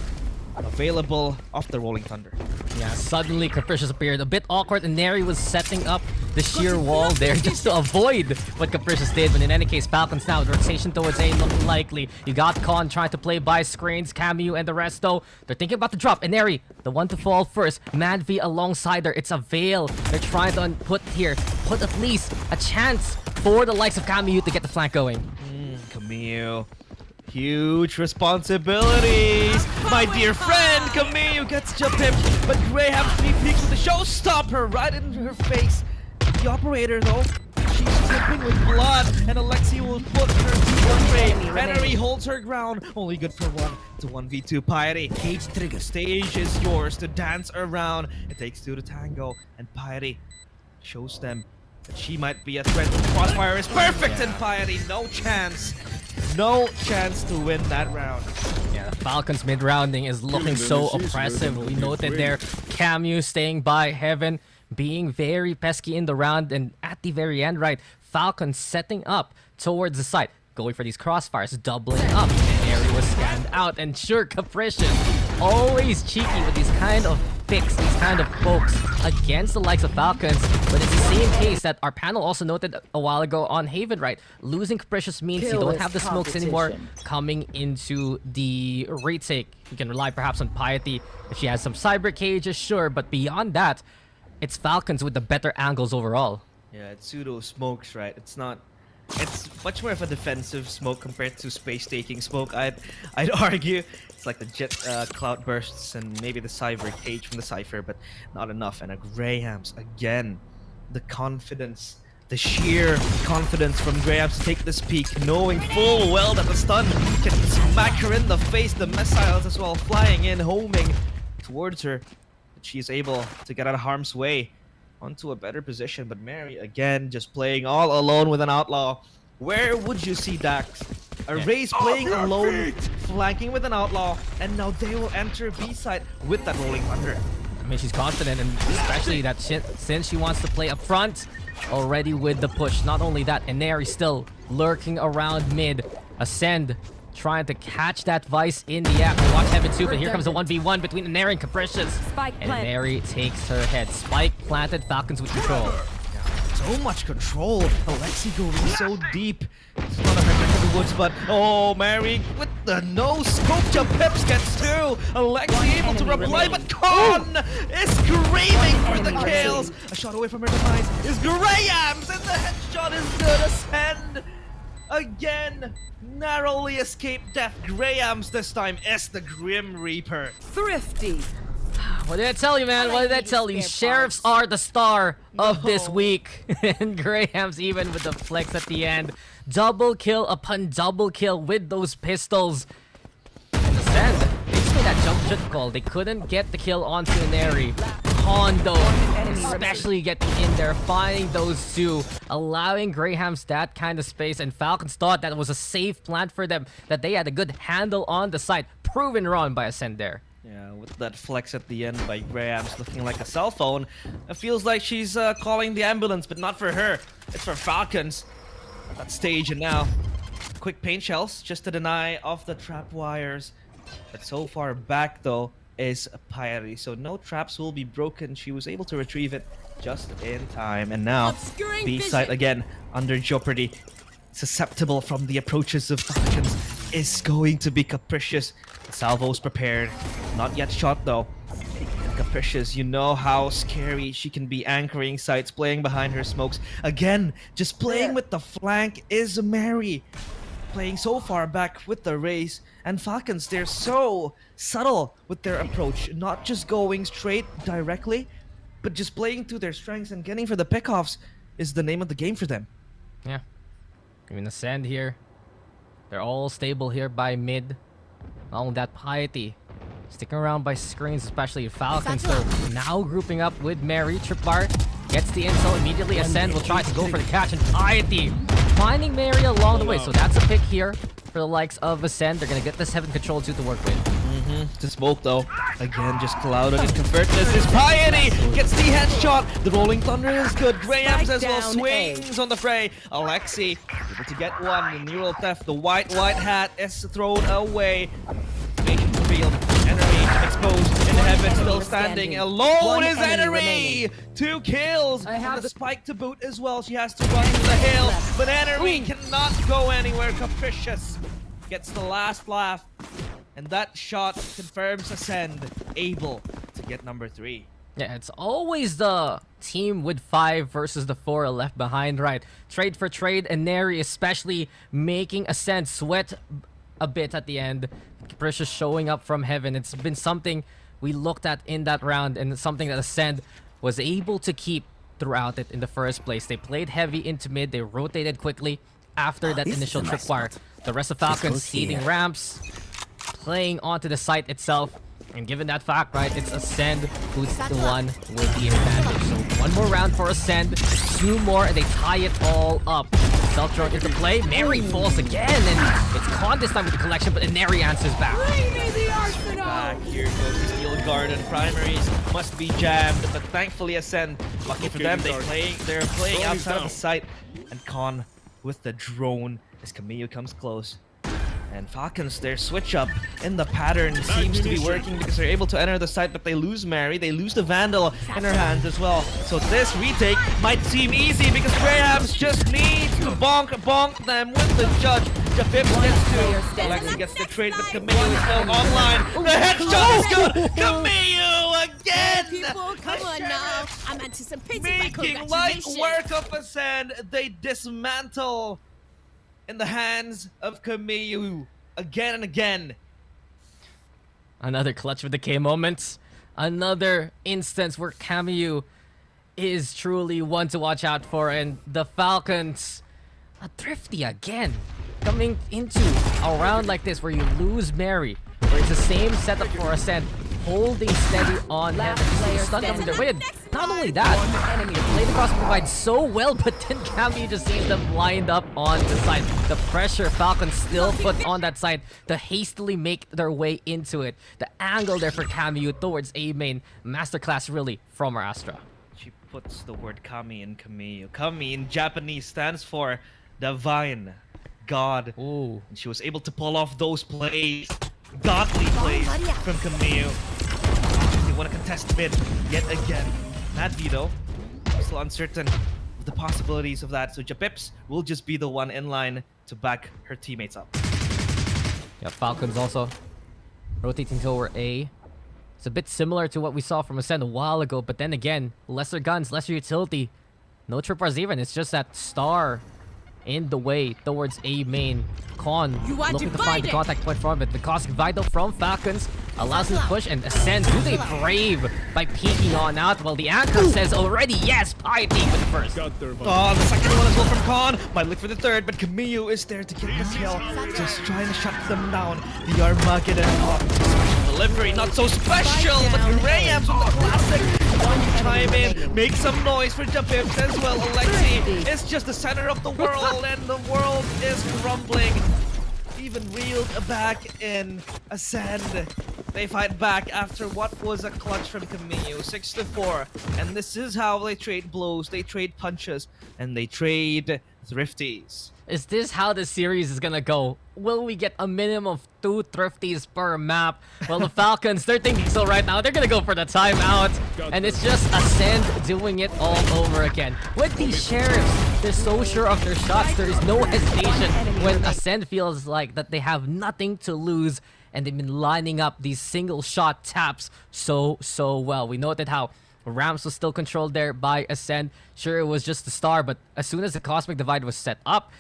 available off the Rolling Thunder.
Yeah, suddenly Capricious appeared. A bit awkward, and Neri was setting up the sheer wall there just to avoid what Capricious did. But in any case, Falcons now, the rotation towards A looking likely. You got Con trying to play by screens, Camu and the rest though. They're thinking about the drop, and Neri, the one to fall first. Madvi alongside her. It's a Veil. They're trying to put at least a chance for the likes of Camu to get the flank going.
Camille. Huge responsibilities. My dear friend, Camille gets jump him, but Graham 3 peeks with the showstopper right in her face. The operator, though, she's dripping with blood, and Alexi will put her to one ray. Henry holds her ground, only good for 1 to 1v2. Piety, cage trigger. Stage is yours to dance around. It takes 2 to tango, and Piety shows them that she might be a threat. Crossfire is perfect, and Piety, no chance. No chance to win that round.
Yeah, Falcons mid-rounding is looking so oppressive. We noted there, Camu staying by Heaven, being very pesky in the round, and at the very end, right, Falcons setting up towards the site, going for these crossfires, doubling up. Mary was scanned out, and sure, Capricious, always cheeky with these kind of picks, these kind of pokes against the likes of Falcons. But it's the same case that our panel also noted a while ago on Haven, right? Losing Capricious means you don't have the smokes anymore coming into the retake. You can rely perhaps on Piety if she has some cyber cages, sure, but beyond that, it's Falcons with the better angles overall.
Yeah, it's pseudo smokes, right? It's much more of a defensive smoke compared to space-taking smoke. I'd argue it's like the jet cloud bursts and maybe the cyber cage from the Cypher, but not enough. And a Grahams again, the confidence, the sheer confidence from Grahams to take this peak, knowing full well that the stun can smack her in the face. The missiles as well flying in, homing towards her. But she's able to get out of harm's way onto a better position. But Mary again just playing all alone with an outlaw. Where would you see Dax? A Raze playing alone, flanking with an outlaw, and now they will enter B side with that Rolling Thunder.
I mean, she's confident, and especially that since she wants to play up front, already with the push. Not only that, Eneri still lurking around mid. Ascend trying to catch that Vice in the act. Watch Heaven too, but here comes a 1v1 between Eneri and Capricious. And Eneri takes her head. Spike planted, Falcons with control.
So much control. Alexi going so deep. It's not a hurt in the woods, but oh, Mary with the no scope jump pips gets through. Alexi able to reply, but Con is screaming for the kills. A shot away from her demise is Grahams, and the headshot is good. Ascend Again, narrowly escaped death. Grahams this time is the Grim Reaper.
Thrifty.
What did I tell you, man? What did I tell you? Sheriffs are the star of this week. And Graham's even with the flex at the end. Double kill upon double kill with those pistols. And the Send, basically that jump shot call. They couldn't get the kill onto Neri. Kondo, especially getting in there, finding those two, allowing Graham's that kind of space. And Falcons thought that was a safe plan for them, that they had a good handle on the site. Proven wrong by Ascend there.
Yeah, with that flex at the end by Grahams looking like a cell phone, it feels like she's calling the ambulance, but not for her. It's for Falcons at that stage. And now, quick paint shells just to deny off the trap wires. But so far back though is Pyre, so no traps will be broken. She was able to retrieve it just in time. And now, B side again under jeopardy. Susceptible from the approaches of Falcons is going to be Capricious. Salvo's prepared. Not yet shot though. And Capricious, you know how scary she can be anchoring sites, playing behind her smokes. Again, just playing with the flank is Mary. Playing so far back with the race. And Falcons, they're so subtle with their approach. Not just going straight directly, but just playing to their strengths and getting for the pickoffs is the name of the game for them.
Yeah. I mean, Ascend here. They're all stable here by mid. Not only that, Piety sticking around by screens, especially Falcons. So now grouping up with Mary. Tripwire gets the intel immediately. Ascend will try to go for the catch, and Piety finding Mary along the way. So that's a pick here for the likes of Ascend. They're gonna get this Heaven Control 2 to work with.
To smoke though. Again, just clouded in convertness. His Piety gets the headshot. The Rolling Thunder is good. Grahams as well swings on the fray. Alexi able to get one. The neural theft. The white hat is thrown away. Formation revealed. Enemy exposed in heaven, still standing. Alone is Enemy. 2 kills. And the spike to boot as well. She has to run to the hill, but Enemy cannot go anywhere. Capricious gets the last laugh. And that shot confirms Ascend able to get number 3.
Yeah, it's always the team with 5 versus the 4 left behind, right? Trade for trade, and Neri especially making Ascend sweat a bit at the end. Capricious showing up from heaven. It's been something we looked at in that round, and it's something that Ascend was able to keep throughout it in the first place. They played heavy into mid, they rotated quickly after that initial tripwire. The rest of Falcons seeding ramps, playing onto the site itself, and given that fact, right, it's Ascend who's the one with the advantage. So 1 more round for Ascend, 2 more, and they tie it all up. Self-drone into play, Mary falls again, and it's Con this time with the collection, but Neri answers back.
Back here goes the Steel Garden. Primaries must be jammed, but thankfully Ascend, lucky for them, they're playing outside of the site, and Con with the drone as Camille comes close. And Falcons, their switch up in the pattern seems to be working because they're able to enter the site, but they lose Mary, they lose the Vandal in her hands as well. So this retake might seem easy because Grahams just needs to bonk them with the judge. Jafib gets to, Alexi gets the trade, but Camille is still online. The headshot is good! Camille again!
People, come on now. I'm anticipating my
making light
congratulations.
work of Ascend. They dismantle in the hands of Camille again and again.
Another clutch with the K moments. Another instance where Camille is truly one to watch out for, and the Falcons are thrifty again. Coming into a round like this where you lose Mary, where it's the same setup for Ascend, holding steady on Heaven. Stun them with their win. Not only that, the play across provides so well, but then Camille just sees them lined up on the side. The pressure Falcons still put on that side to hastily make their way into it. The angle there for Camille towards A main. Masterclass really from our Astra.
She puts the word Kami in Camille. Kami in Japanese stands for divine, God.
Ooh.
And she was able to pull off those plays. Godly plays from Camille. They want to contest mid yet again. Mad Vito, still uncertain of the possibilities of that. So Japips will just be the one in line to back her teammates up.
Yeah, Falcons also rotating toward A. It's a bit similar to what we saw from Ascend a while ago, but then again, lesser guns, lesser utility. No tripwires even. It's just that star in the way towards A main. Con
You want
looking
to
to find the
fight it?
contact point from it. The Cosmic Vital from Falcons allows him to push and Ascend. Do they brave by peeking on out? Well, the anchor says already yes. Piety with the first.
Oh, the second one as well from Khan. Might look for the third, but Camille is there to get the kill. Just trying to shut them down. The Armageddon. Oh, special delivery, not so special, but Grahams with the classic. Chime in, make some noise for Japips as well. Alexi is just the center of the world, and the world is crumbling. Even reeled back in Ascend. They fight back after what was a clutch from Camille, 6-4. And this is how they trade blows, they trade punches, and they trade thrifties.
Is this how the series is gonna go? Will we get a minimum of 2 thrifties per map? Well, the Falcons, they're thinking so right now. They're gonna go for the timeout. And it's just Ascend doing it all over again. With these Sheriffs, they're so sure of their shots. There is no hesitation when Ascend feels like that they have nothing to lose. And they've been lining up these single shot taps so well. We noted how Rams was still controlled there by Ascend. Sure, it was just the star, but as soon as the Cosmic Divide was set up,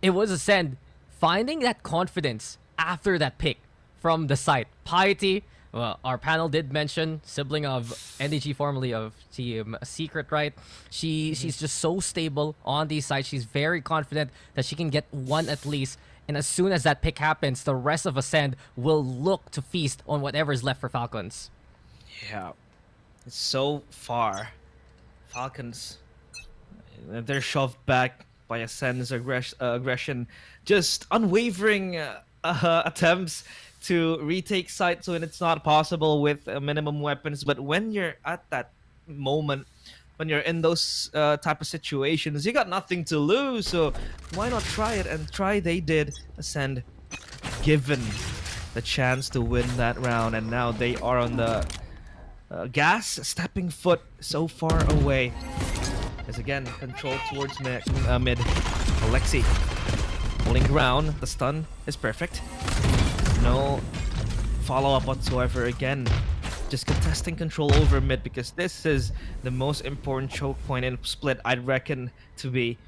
it was Ascend finding that confidence after that pick from the site. Piety, well, our panel did mention, sibling of NDG, formerly of Team Secret, right? She's just so stable on these sites. She's very confident that she can get one at least. And as soon as that pick happens, the rest of Ascend will look to feast on whatever is left for Falcons.
Yeah, it's so far. Falcons, they're shoved back by Ascend's aggression. Just unwavering attempts to retake sites when it's not possible with minimum weapons. But when you're at that moment, when you're in those type of situations, you got nothing to lose, so why not try it? And try they did. Ascend given the chance to win that round, and now they are on the gas, stepping foot so far away. As again, control towards mid. Alexi holding ground. The stun is perfect. No follow-up whatsoever. Again, just contesting control over mid, because this is the most important choke point in split, I'd reckon to be,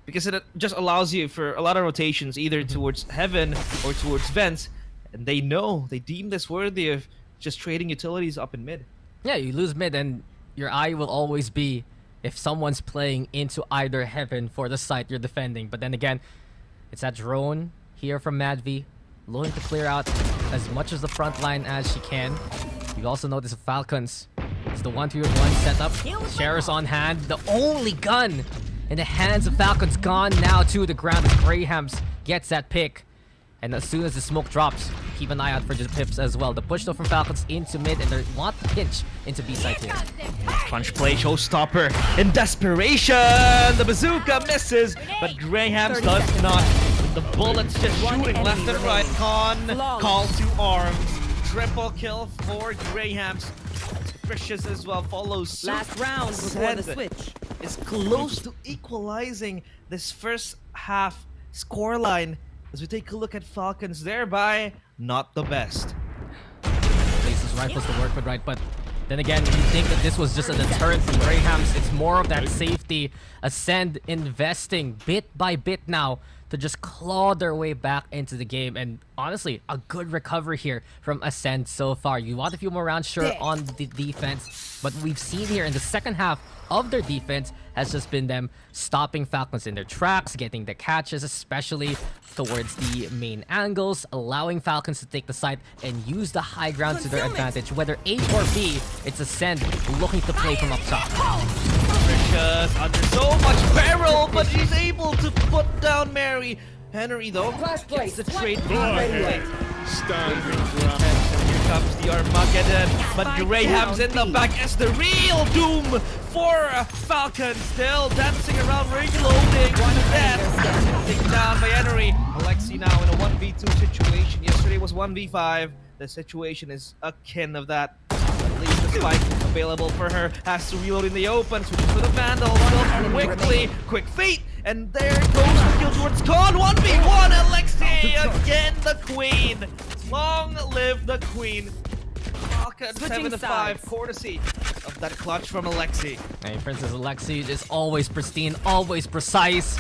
because it just allows you for a lot of rotations either towards heaven or towards vents, and they deem this worthy of just trading utilities up in mid.
Yeah, you lose mid and your eye will always be if someone's playing into either heaven for the site you're defending. But then again, it's that drone here from Madvi, looking to clear out as much as the front line as she can. You also notice Falcons. It's the 1-2-1 setup. Sheriff's on hand. The only gun in the hands of Falcons gone now to the ground as Grahams gets that pick. And as soon as the smoke drops, keep an eye out for the pips as well. The push though from Falcons into mid, and they want to pinch into B side here.
Punch play, showstopper in desperation. The bazooka misses, but Grahams does not. The bullets just shooting left and right. Con call to arms. Triple kill for Grahams. Precious as well follows suit.
Last round before the switch.
Is close to equalizing this first half scoreline. As we take a look at Falcons, thereby not the best.
Places rifles to work with, right? But then again, you think that this was just a deterrent from Grahams. It's more of that safety. Ascend investing bit by bit now to just claw their way back into the game. And honestly, a good recovery here from Ascend so far. You want a few more rounds, sure, on the defense, but we've seen here in the second half of their defense has just been them stopping Falcons in their tracks, getting the catches, especially towards the main angles, allowing Falcons to take the side and use the high ground to their advantage. Whether A or B, it's Ascend looking to play from up top.
Precious under so much peril, but he's able to put down Mary. Henry though gets the trade. Here comes the Armageddon, but Grahams in the back as the real doom for Falcon. Still dancing around, reloading. Death taken down by Henry. Alexi now in a 1v2 situation. Yesterday was 1v5. The situation is akin of that. At least the spike available for her. Has to reload in the open. Switches for the Vandal. Still quickly. Quick feet. And there goes the kill towards Con. 1v1. Alexi again, the queen. Long live the queen. Falcon 7-5, courtesy of that clutch from Alexi.
Hey, Princess Alexi is always pristine, always precise.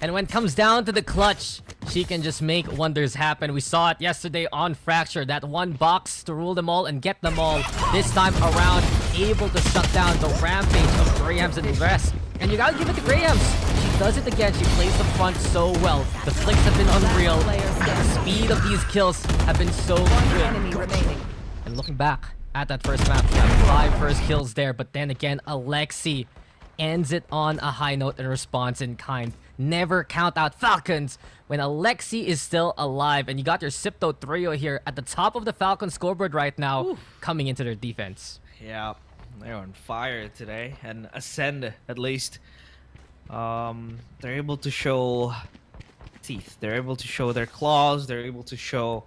And when it comes down to the clutch, she can just make wonders happen. We saw it yesterday on Fracture. That one box to rule them all and get them all. This time around, able to shut down the rampage of Grahams and the rest. And you gotta give it to Grahams. She does it again. She plays the front so well. The flicks have been unreal. The speed of these kills have been so good. And looking back at that first map, she had 5 first kills there. But then again, Alexi ends it on a high note and response in kind. Never count out Falcons when Alexi is still alive. And you got your Sipto trio here at the top of the Falcons scoreboard right now, coming into their defense.
Yeah, they're on fire today. And Ascend, at least, they're able to show teeth. They're able to show their claws. They're able to show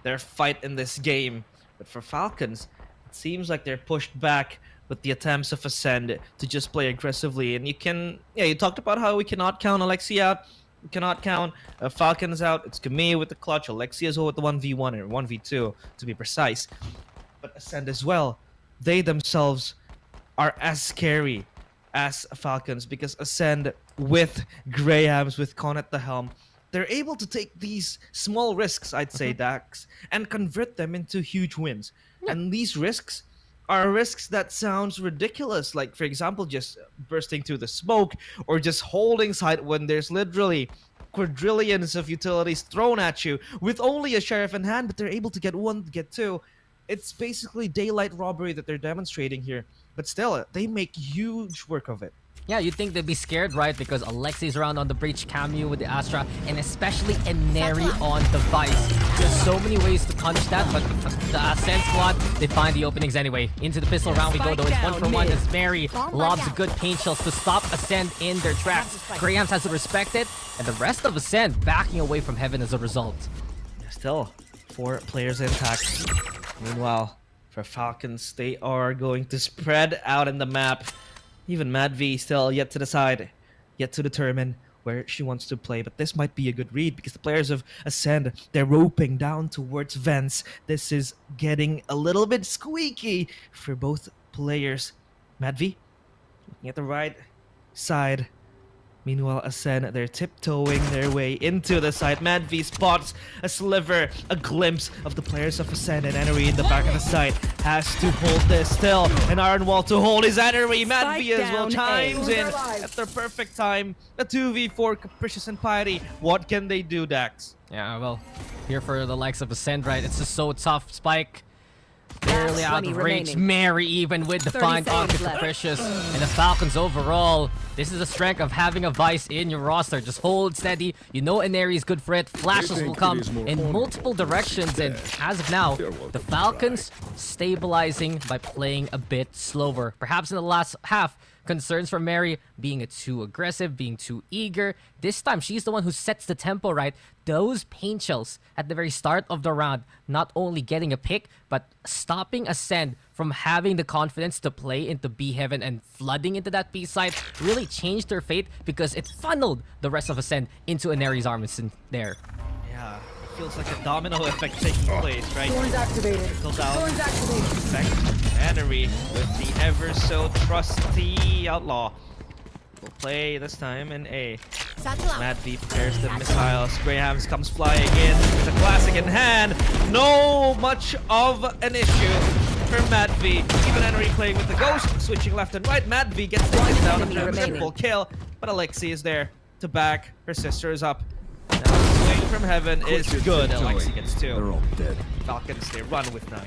their fight in this game. But for Falcons, it seems like they're pushed back with the attempts of Ascend to just play aggressively. And you talked about how we cannot count Alexi out. We cannot count Falcons out. It's Camille with the clutch, Alexi as well with the 1v1 or 1v2 to be precise. But Ascend as well, they themselves are as scary as Falcons because Ascend with Grahams, with Con at the helm, they're able to take these small risks, I'd say, Daks, and convert them into huge wins. And these risks are risks that sounds ridiculous, like for example just bursting through the smoke or just holding site when there's literally quadrillions of utilities thrown at you with only a sheriff in hand, but they're able to get 1, get 2. It's basically daylight robbery that they're demonstrating here, but still they make huge work of it.
Yeah, you'd think they'd be scared, right? Because Alexi's around on the breach, Camu with the Astra, and especially Eneri on the Vice. There's so many ways to punch that, but the Ascent squad, they find the openings anyway. Into the pistol round we go, though. It's 1-for-1 as Mary lobs good paint shells to stop Ascend in their tracks. Grahams has to respect it, and the rest of Ascend backing away from Heaven as a result.
Still, 4 players intact. Meanwhile, for Falcons, they are going to spread out in the map. Even Mad V still yet to decide, yet to determine where she wants to play. But this might be a good read because the players of Ascend, they're roping down towards vents. This is getting a little bit squeaky for both players. Mad V, looking at the right side. Meanwhile, Ascend, they're tiptoeing their way into the side. Mad V spots a sliver, a glimpse of the players of Ascend, and Eneri in the back of the side has to hold this still. An iron wall to hold his Eneri. Mad V as well chimes in at the perfect time. A 2v4, Capricious and Piety. What can they do, Daks?
Yeah, well, here for the likes of Ascend, right? It's just so tough. Spike barely out of reach. Mary even with the find on Capricious. And the Falcons overall, this is the strength of having a Vice in your roster. Just hold steady. You know Eneri is good for it. Flashes will come in multiple directions. And as of now, the Falcons stabilizing by playing a bit slower. Perhaps in the last half, concerns from Mary being too aggressive, being too eager. This time, she's the one who sets the tempo right. Those paint shells at the very start of the round, not only getting a pick, but stopping Ascend from having the confidence to play into B Heaven and flooding into that B side really changed their fate because it funneled the rest of Ascend into Eneri's arms in there.
Yeah, it feels like a domino effect taking place, right?
Thorns activated.
Trickle down
Thorns activated.
effect. Eneri with the ever so trusty Outlaw will play this time in A. Mad V prepares the missiles. Grahams comes flying in with a classic in hand. No much of an issue for Mad V. Even Eneri playing with the ghost, switching left and right. Mad V gets taken down after a triple kill, but Alexi is there to back. Her sister is up. Now the swing from Heaven is good. Alexi gets 2.
They're all dead.
Falcons, they run with 9.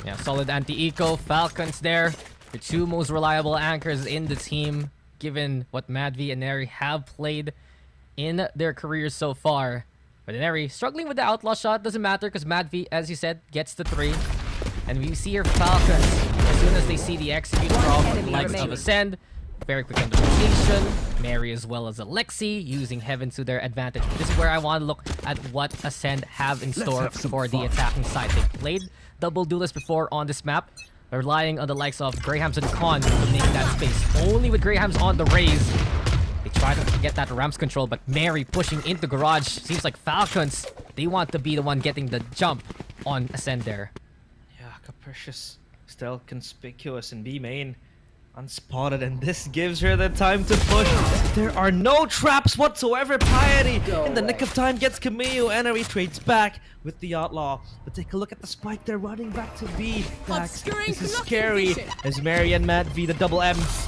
Yeah, solid anti-eco. Falcons there. The 2 most reliable anchors in the team, given what Mad V and Eneri have played in their careers so far. But Eneri struggling with the outlaw shot. Doesn't matter because Mad V, as you said, gets the 3. And we see here Falcons, as soon as they see the execute from the likes of Ascend, very quick on the rotation. Mary as well as Alexi using Heaven to their advantage. This is where I want to look at what Ascend have in store for the attacking side. They've played double duelist before on this map, relying on the likes of Grahams and Con to make that space. Only with Grahams on the raise, they try to get that ramps control, but Mary pushing into garage. Seems like Falcons, they want to be the one getting the jump on Ascend there.
Yeah, Capricious still conspicuous in B main. unspotted, and this gives her the time to push. There are no traps whatsoever. Piety in the nick of time gets Camille, and he trades back with the Outlaw. But take a look at the spike. They're running back to B. Daks, this is scary as Mary and Matt V, the double M's,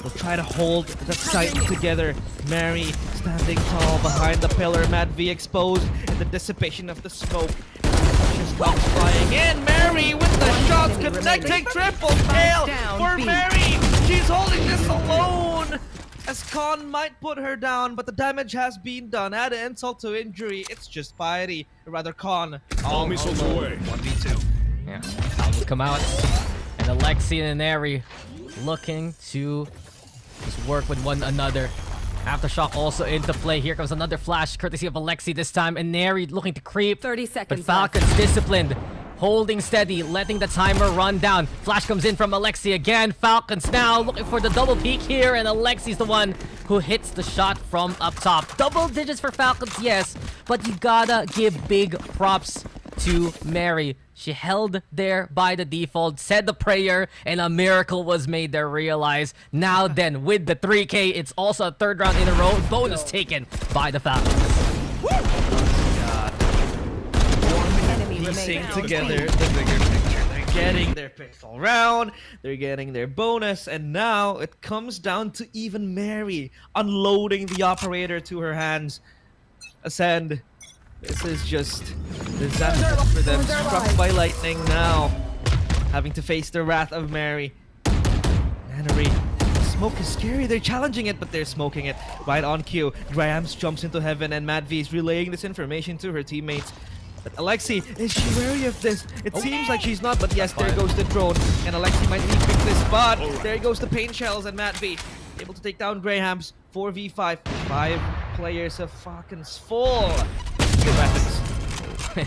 will try to hold the site together. Mary standing tall behind the pillar. Matt V exposed in the dissipation of the smoke. Just comes flying in. Mary with the shots connecting. Triple kill for Mary. She's holding this alone. As Khan might put her down, but the damage has been done. Add insult to injury. It's just Piety, or rather Khan.
All missiles away.
1v2.
Yeah, will come out. And Alexi and Neri looking to just work with one another. Aftershock also into play. Here comes another flash, courtesy of Alexi this time. And Neri looking to creep.
30
But
seconds
Falcons disciplined, holding steady, letting the timer run down. Flash comes in from Alexi again. Falcons now looking for the double peek here. And Alexi's the one who hits the shot from up top. Double digits for Falcons, yes. But you gotta give big props to Mary. She held there by the default, said the prayer, and a miracle was made there, realize. Now then, with the 3K, it's also a third round in a row. Bonus taken by the Falcons.
Piecing together the bigger picture. They're getting their pixel round, they're getting their bonus, and now it comes down to even Mary unloading the operator to her hands. Ascend. This is just disaster for them. Struck by lightning now. Having to face the wrath of Mary. Nannery. Smoke is scary. They're challenging it, but they're smoking it. Right on cue. Grahams jumps into heaven, and Matt V is relaying this information to her teammates. But Alexi, is she wary of this? It seems like she's not, but yes, there goes the drone. And Alexi might need to fix this spot. There goes the pain shells, and Matt V able to take down Grahams. 4v5. 5 players of Falcons full. Good weapons.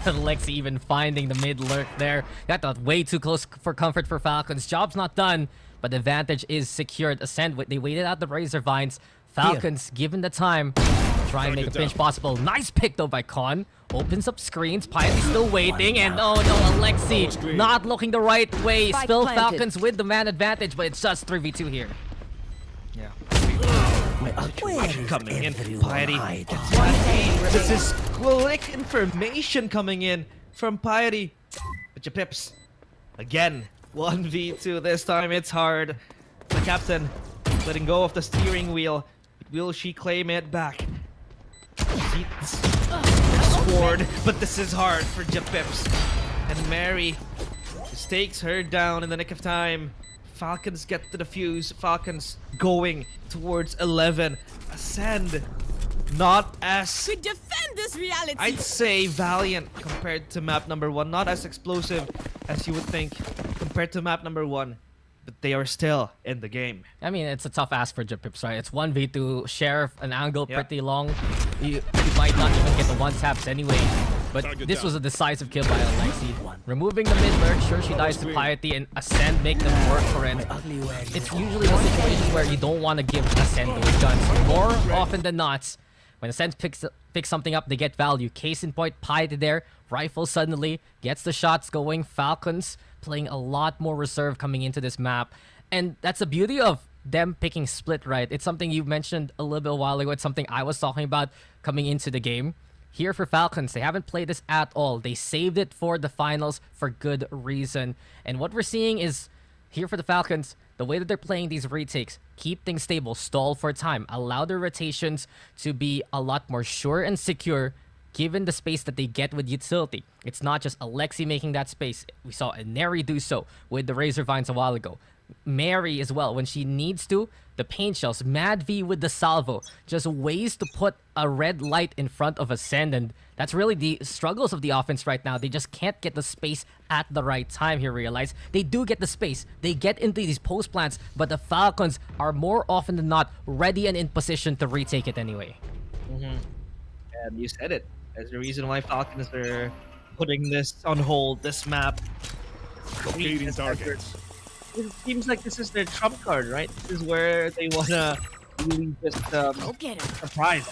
Alexi even finding the mid lurk there. Got way too close for comfort for Falcons. Job's not done, but the advantage is secured. Ascend, they waited out the Razor Vines. Falcons, given the time, try and make a pinch possible. Nice pick though by Khan. Opens up screens. Piety still waiting, and oh no, Alexi not looking the right way. Still Falcons with the man advantage, but it's just 3v2 here.
Yeah. Situation coming in. Piety gets this is quick information coming in from Piety. But your pips again 1v2 this time. It's hard. The captain letting go of the steering wheel. Will she claim it back? Scored, but this is hard for Japips. And Mary just takes her down in the nick of time. Falcons get to the fuse. Falcons going towards 11. Ascend, not as...
We defend this reality.
I'd say valiant compared to map number 1. Not as explosive as you would think compared to map number 1. But they are still in the game.
I mean, it's a tough ask for Japips, right? It's 1v2, share an angle pretty long. You might not even get the one taps anyway. But this was a decisive kill by Alexi. Removing the mid lurk, sure she dies to Piety, and Ascend make them work for it. It's usually the situation where you don't want to give Ascend those guns. More often than not, when Ascend picks something up, they get value. Case in point, Piety there. Rifle suddenly gets the shots going. Falcons playing a lot more reserve coming into this map. And that's the beauty of them picking split, right? It's something you mentioned a little bit a while ago. It's something I was talking about coming into the game. Here for Falcons, they haven't played this at all. They saved it for the finals for good reason. And what we're seeing is, here for the Falcons, the way that they're playing these retakes, keep things stable, stall for time, allow their rotations to be a lot more sure and secure, given the space that they get with utility. It's not just Alexi making that space. We saw Neri do so with the Razor Vines a while ago. Mary as well, when she needs to. The paint shells, Mad V with the salvo. Just ways to put a red light in front of Ascend, and that's really the struggles of the offense right now. They just can't get the space at the right time here, realize. They do get the space. They get into these post plants, but the Falcons are more often than not ready and in position to retake it anyway.
And you said it. There's a reason why Falcons are putting this on hold, this map.
Locating targets.
It seems like this is their trump card, right? This is where they wanna really just
Go get him.
surprise.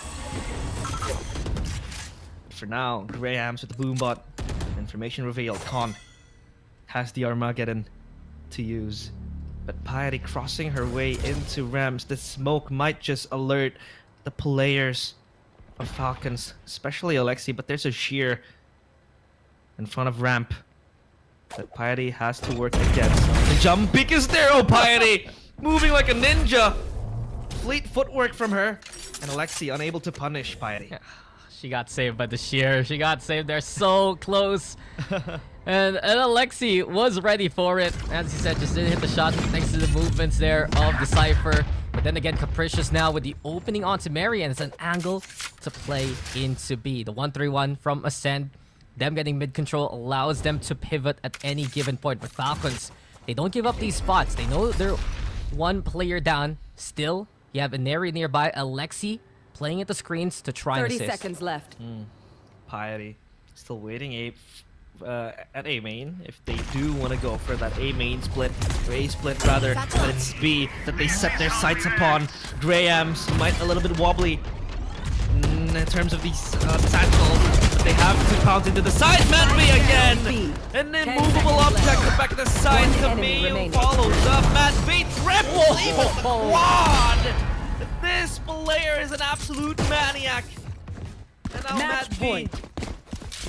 For now, Grahams with the boombot. Information revealed. Khan has the Armageddon to use. But Piety crossing her way into Rams. This smoke might just alert the players of Falcons, especially Alexi, but there's a shear in front of ramp that Piety has to work against. The jump peek is there, oh Piety! Moving like a ninja! Fleet footwork from her, and Alexi unable to punish Piety.
She got saved by the shear. She got saved. They're so close. And Alexi was ready for it. As he said, just didn't hit the shot thanks to the movements there of the Cypher. But then again, Capricious now with the opening onto Mary, and it's an angle to play into B. The 1-3-1 from Ascend. Them getting mid-control allows them to pivot at any given point. But Falcons, they don't give up these spots. They know they're one player down. Still, you have Inari nearby. Alexi playing at the screens to try and
30
assist.
seconds left.
Piety still waiting at A main if they do want to go for that A main split, or A split rather, but it's B that they set their sights upon. Graham's might a little bit wobbly in terms of these satchels, but they have to pounce into the side. Madby again! An immovable object back at the side. Camille follows up. Madby triple, even the quad! This player is an absolute maniac. And now Madby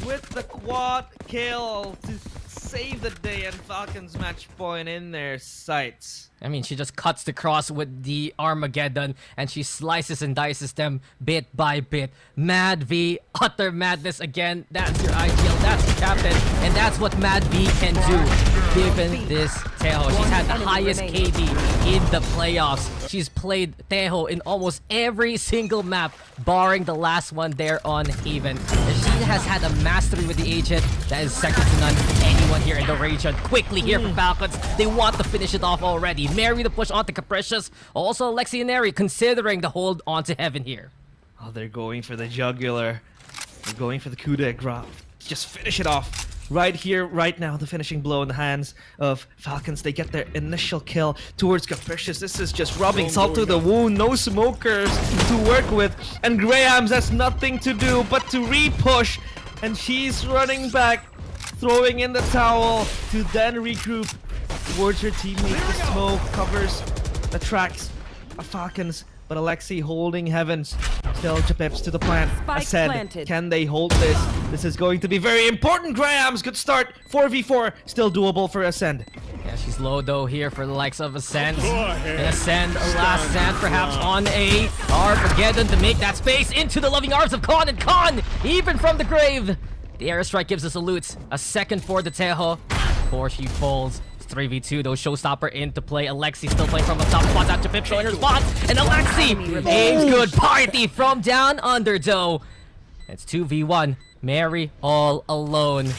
with the quad kill to save the day, and Falcons match point in their sights.
I mean, she just cuts the cross with the Armageddon, and she slices and dices them bit by bit. Mad V, utter madness again. That's your ideal, that's your captain, and that's what Mad V can do, given this Tayrawr. She's had the highest KD in the playoffs. She's played Tayrawr in almost every single map, barring the last one there on Haven. And she has had a mastery with the agent that is second to none. Anyone here in the region. Quickly here for Falcons. They want to finish it off already. Mary the push onto Capricious. Also Alexi and Neri considering the hold onto Heaven here.
Oh, they're going for the jugular. They're going for the coup de grace. Just finish it off. Right here, right now, the finishing blow in the hands of Falcons. They get their initial kill towards Capricious. This is just rubbing salt to the wound. No smokers to work with. And Graham's has nothing to do but to re-push. And she's running back, throwing in the towel to then regroup towards her teammate. The smoke covers the tracks of Falcons, but Alexi holding Heavens. Still Japips to the plant.
Spike
Ascend.
planted.
Can they hold this? This is going to be very important. Graham's good start. 4v4. Still doable for Ascend.
Yeah, she's low though here for the likes of Ascend.
Go ahead.
And Ascend, a last stand perhaps on a Armageddon to make that space into the loving arms of Khan. And Khan, even from the grave. The airstrike gives us a loot. A second for the Tayrawr before she falls. 3v2 though, showstopper into play. Alexi still playing from a top spot. Out to Pip showing her spots, and Alexi aims good. Party from down under though. It's 2v1. Mary all alone,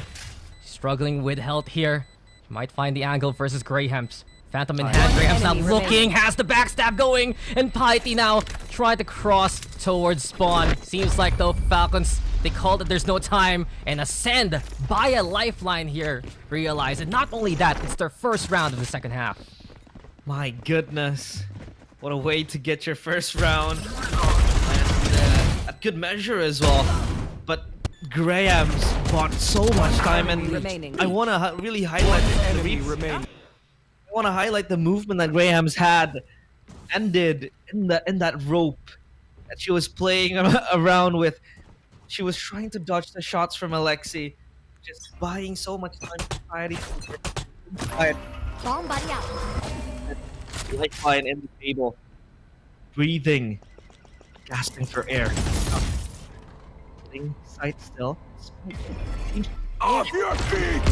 struggling with health here. Might find the angle versus Graham's. Phantom in hand. Graham's now looking, has the backstab going, and Piety now trying to cross towards spawn. Seems like though Falcons, they called it, there's no time, and Ascend by a lifeline here. Realize it. Not only that, it's their first round of the second half.
My goodness. What a way to get your first round. And at good measure as well. But Graham's bought so much time, and
remaining.
I want to really highlight I want to highlight the movement that Graham's had and did in that rope that she was playing around with. She was trying to dodge the shots from Alexi, just buying so much time to Piety.
Bomb buddy out.
Lifeline in the table, breathing, gasping for air. Sight still.
Off your feet!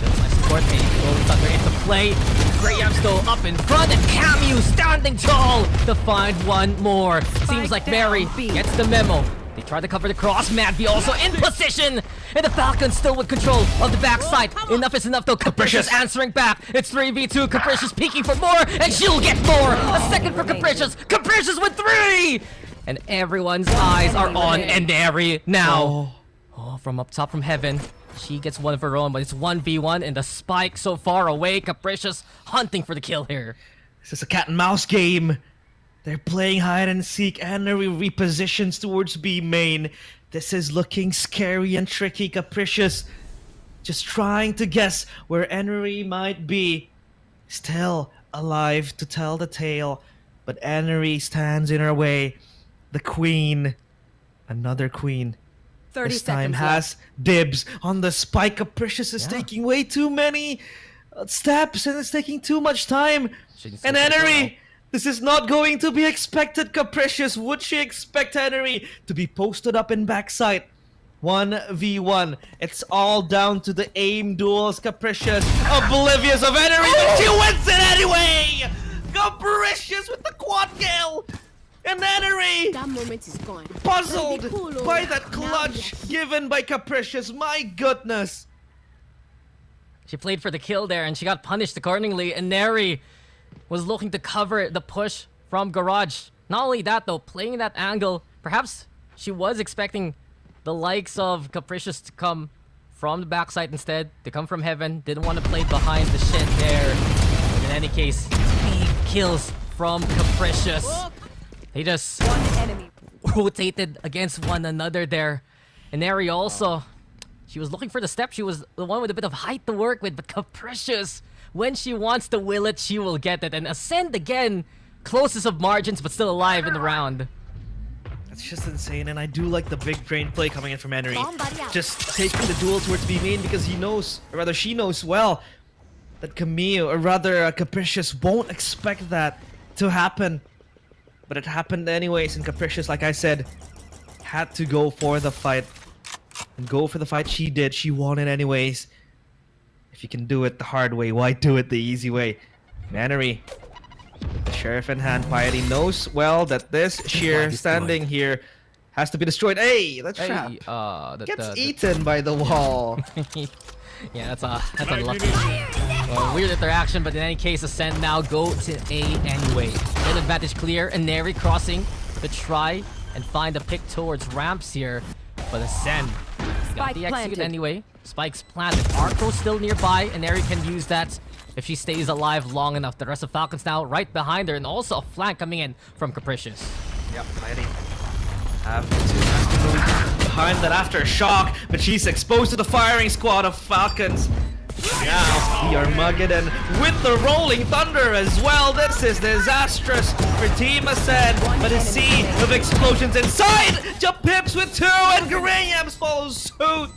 Nice support team. Golden Thunder into play. Graham still up in front, and Camu standing tall to find one more. Seems like Mary gets the memo. They try to cover the cross. Madby also in position, and the Falcons still with control of the backside. Enough is enough though. Capricious answering back. It's 3v2. Capricious peeking for more, and she'll get more. A second for Capricious. Capricious with 3, and everyone's eyes are on Enary now. Oh, from up top from Heaven. She gets one of her own, but it's 1v1, and the spike so far away. Capricious hunting for the kill here.
This is a cat and mouse game. They're playing hide and seek, and they repositions towards B main. This is looking scary and tricky. Capricious just trying to guess where Henry might be. still alive to tell the tale, but Enery stands in her way. The queen, another queen,
30
this time
seconds
has dibs on the spike. Capricious is taking way too many steps and it's taking too much time. And Enery, this is not going to be expected. Capricious, would she expect Enery to be posted up in backside? 1v1. It's all down to the aim duels. Capricious, oblivious of Enery, but she wins it anyway! Capricious with the quad kill! And Enery,
That moment is gone.
puzzled
It'll be cool,
by
oh.
that
Now
clutch given by Capricious. My goodness.
She played for the kill there and she got punished accordingly. And Neri was looking to cover the push from Garage. Not only that though, playing that angle, perhaps she was expecting the likes of Capricious to come from the backside instead, to come from heaven. Didn't want to play behind the shed there. In any case, 3 kills from Capricious. They just
One enemy.
rotated against one another there. And Neri also, she was looking for the step. She was the one with a bit of height to work with, but Capricious, when she wants to will it, she will get it. And Ascend again, closest of margins, but still alive in the round.
That's just insane, and I do like the big brain play coming in from Enery.
Bomb buddy out.
Just taking the duel towards B main because he knows, or rather she knows well, that Camille, or rather Capricious, won't expect that to happen. But it happened anyways, and Capricious, like I said, had to go for the fight. And go for the fight she did. She won it anyways. If you can do it the hard way, why do it the easy way? Manery, the Sheriff in hand, Piety knows well that this sheer standing here has to be destroyed. Hey, that trap gets eaten by the wall.
Yeah, that's unlucky. Well, weird interaction, but in any case, Ascend now go to A anyway. Get advantage clear, and Neri crossing to try and find a pick towards ramps here. But Ascend got the execute anyway. Spike's planted. Arco still nearby, and Neri can use that if she stays alive long enough. The rest of Falcons now right behind her, and also a flank coming in from Capricious.
Yep, Piety has to move behind that aftershock, but she's exposed to the firing squad of Falcons. Now, the Armageddon with the Rolling Thunder as well. This is disastrous for Team Ascend, but a sea of explosions inside. Jump Pips with 2, and Grahams follows suit.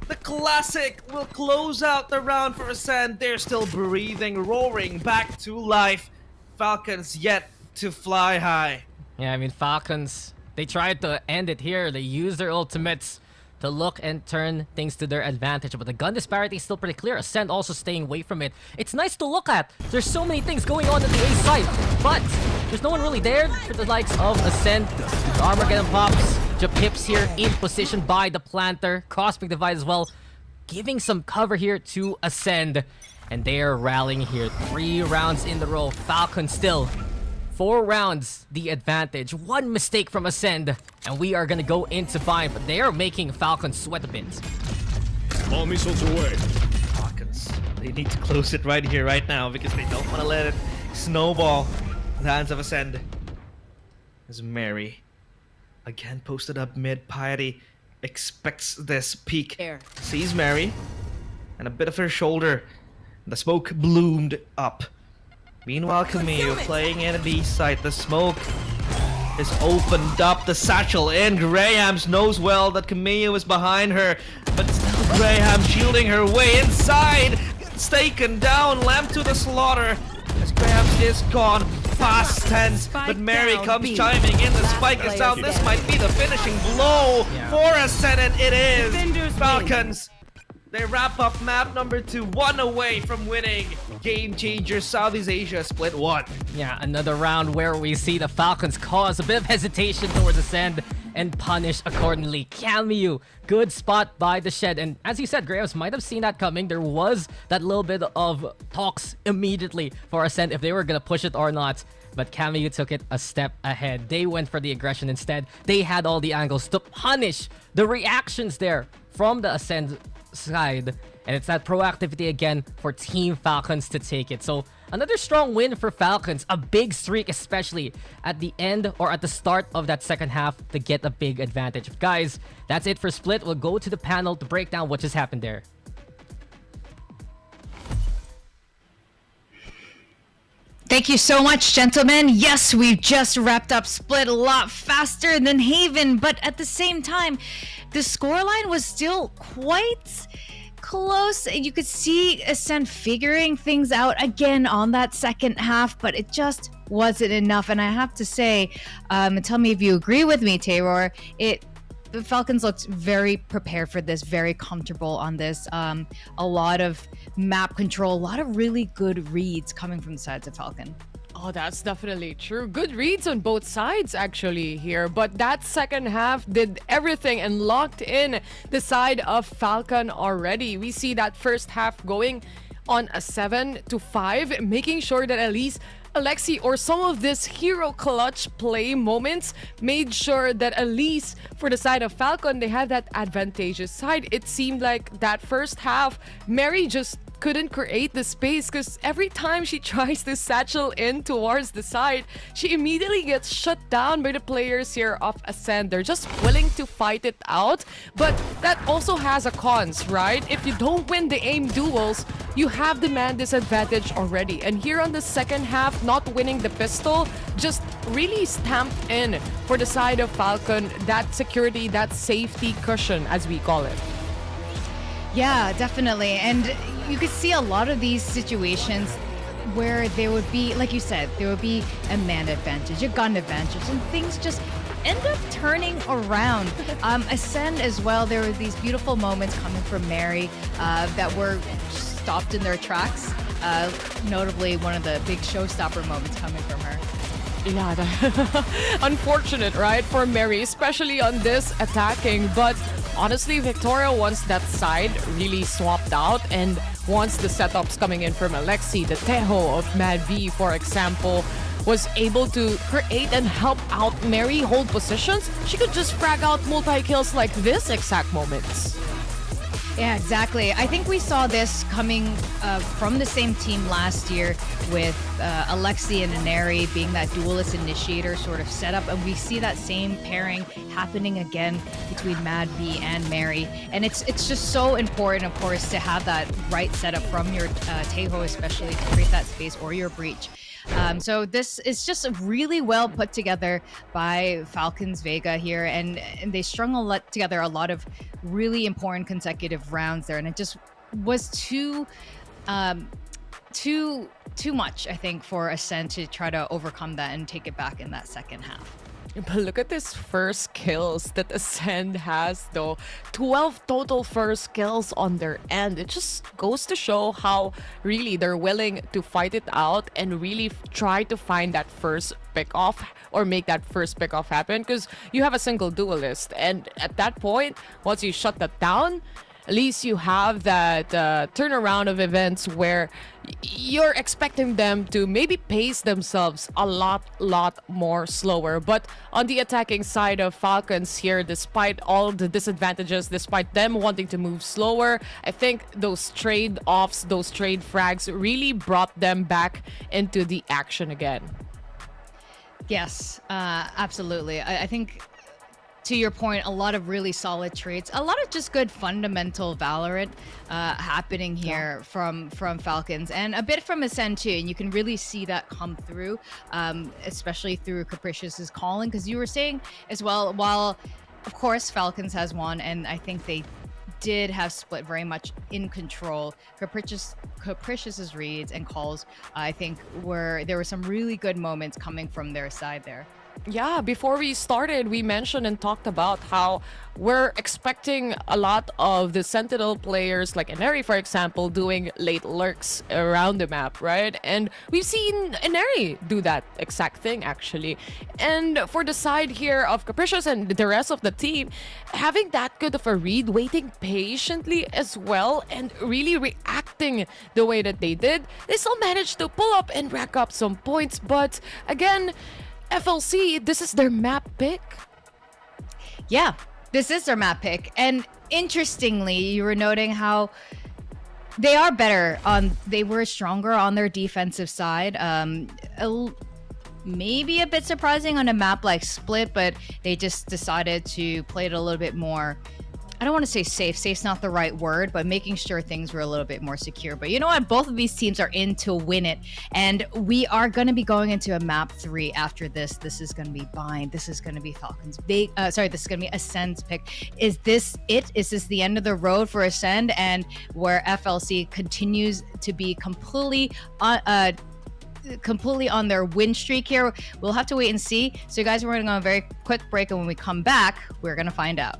The classic will close out the round for Ascend. They're still breathing, roaring back to life. Falcons yet to fly high.
Yeah, I mean, Falcons, they tried to end it here. They used their ultimates to look and turn things to their advantage. But the gun disparity is still pretty clear. Ascend also staying away from it. It's nice to look at. There's so many things going on at the A side, but there's no one really there for the likes of Ascend. The Armageddon pops. Japips here in position by the planter. Cosmic Divide as well, giving some cover here to Ascend. And they are rallying here. 3 rounds in the row. Falcon still 4 rounds the advantage. 1 mistake from Ascend, and we are gonna go into bind, but they are making Falcons sweat a bit.
All missiles away.
Falcons, they need to close it right here, right now, because they don't want to let it snowball in the hands of Ascend. As Mary again posted up mid. Piety expects this peek. Sees Mary and a bit of her shoulder. The smoke bloomed up. Meanwhile, Camille playing in a B site. The smoke is opened up. The satchel in. Grahams knows well that Camille is behind her, but still Graham shielding her way inside. It's taken down. Lamb to the slaughter as Grahams is gone. Past tense, but Mary comes chiming in. The spike is out. This might be the finishing blow for Ascend, and it is. Falcons, they wrap up map number 2, 1 away from winning. Game changer, Southeast Asia split 1.
Yeah, another round where we see the Falcons cause a bit of hesitation towards Ascend and punish accordingly. Cameo, good spot by the shed. And as you said, Grahams might have seen that coming. There was that little bit of talks immediately for Ascend if they were going to push it or not. But Cameo took it a step ahead. They went for the aggression instead. They had all the angles to punish the reactions there from the Ascend side. And it's that proactivity again for Team Falcons to take it. So another strong win for Falcons. A big streak, especially at the end or at the start of that second half, to get a big advantage. Guys, that's it for Split. We'll go to the panel to break down what just happened there.
Thank you so much, gentlemen. Yes, we've just wrapped up Split a lot faster than Haven, but at the same time, the scoreline was still quite close. You could see Ascent figuring things out again on that second half, but it just wasn't enough. And I have to say, and tell me if you agree with me, Tayrawr, the Falcons looked very prepared for this, very comfortable on this. A lot of map control, a lot of really good reads coming from the sides of Falcon.
Oh, that's definitely true. Good reads on both sides actually here. But that second half did everything and locked in the side of Falcon already. We see that first half going on a 7-5, making sure that at least Alexi or some of this hero clutch play moments made sure that at least for the side of Falcon, they had that advantageous side. It seemed like that first half, Mary just couldn't create the space because every time she tries to satchel in towards the side, she immediately gets shut down by the players here of Ascend. They're just willing to fight it out, but that also has a cons, right? If you don't win the aim duels, you have the man disadvantage already. And here on the second half, not winning the pistol just really stamped in for the side of Falcon that security, that safety cushion, as we call it.
Yeah, definitely. And you could see a lot of these situations where there would be, like you said, there would be a man advantage, a gun advantage, and things just end up turning around. Ascend as well, there were these beautiful moments coming from Mary that were stopped in their tracks. Notably, one of the big showstopper moments coming from her.
Yeah, unfortunate, right, for Mary, especially on this attacking. But honestly, Victoria wants that side really swapped out, and once the setups coming in from Alexi, the Tejo of Mad V, for example, was able to create and help out Mary hold positions, she could just frag out multi-kills like this exact moments.
Yeah, exactly. I think we saw this coming from the same team last year with Alexi and Inari being that duelist initiator sort of setup, and we see that same pairing happening again between Mad V and Mary. And it's just so important, of course, to have that right setup from your Tejo, especially to create that space or your breach. So this is just really well put together by Falcons Vega here, and they strung together a lot of really important consecutive rounds there, and it just was too much, I think, for Ascent to try to overcome that and take it back in that second half.
But look at this first kills that Ascend has, though. 12 total first kills on their end. It just goes to show how really they're willing to fight it out and really try to find that first pick off or make that first pick off happen, because you have a single duelist, and at that point, once you shut that down, at least you have that turnaround of events where you're expecting them to maybe pace themselves a lot more slower. But on the attacking side of Falcons here, despite all the disadvantages, despite them wanting to move slower, I think those trade-offs, those trade frags really brought them back into the action again.
Yes, absolutely. I think, to your point, a lot of really solid trades, a lot of just good fundamental Valorant happening here from Falcons, and a bit from Ascend too, and you can really see that come through, especially through Capricious's calling, because you were saying as well, while of course Falcons has won, and I think they did have Split very much in control, Capricious's reads and calls, I think there were some really good moments coming from their side there.
Yeah, before we started, we mentioned and talked about how we're expecting a lot of the Sentinel players, like Inari, for example, doing late lurks around the map, right? And we've seen Inari do that exact thing, actually. And for the side here of Capricious and the rest of the team, having that good of a read, waiting patiently as well, and really reacting the way that they did, they still managed to pull up and rack up some points. But again, FLC, this is their map pick.
Yeah, this is their map pick. And interestingly, you were noting how they are better they were stronger on their defensive side. Maybe a bit surprising on a map like Split, but they just decided to play it a little bit more I don't want to say safe. Safe's not the right word, but making sure things were a little bit more secure. But you know what? Both of these teams are in to win it. And we are going to be going into a map 3 after this. This is going to be Bind. This is going to be Falcons. This is going to be Ascend's pick. Is this it? Is this the end of the road for Ascend? And where FLC continues to be completely on their win streak here? We'll have to wait and see. So you guys, we're going to go on a very quick break. And when we come back, we're going to find out.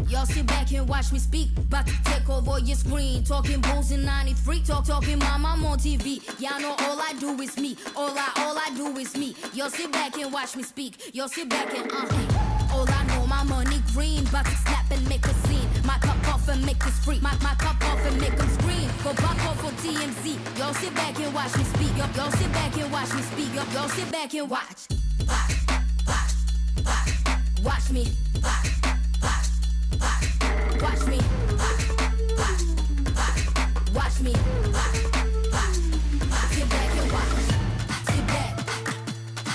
Y'all sit back and watch me speak. About to take over your screen. Talking bulls in 93. Talking mom, I'm on TV. Y'all know all I do is me. All I do is me. Y'all sit back and watch me speak. Y'all sit back and all I know, my money green. About to snap and make a scene. My cup off and make this free. My cup off and make them scream. Go back off for TMZ. Y'all sit back and watch me speak. Y'all sit back and watch me speak. Y'all sit back and watch. Watch me. Watch me. Watch me. Sit back and watch. Sit back.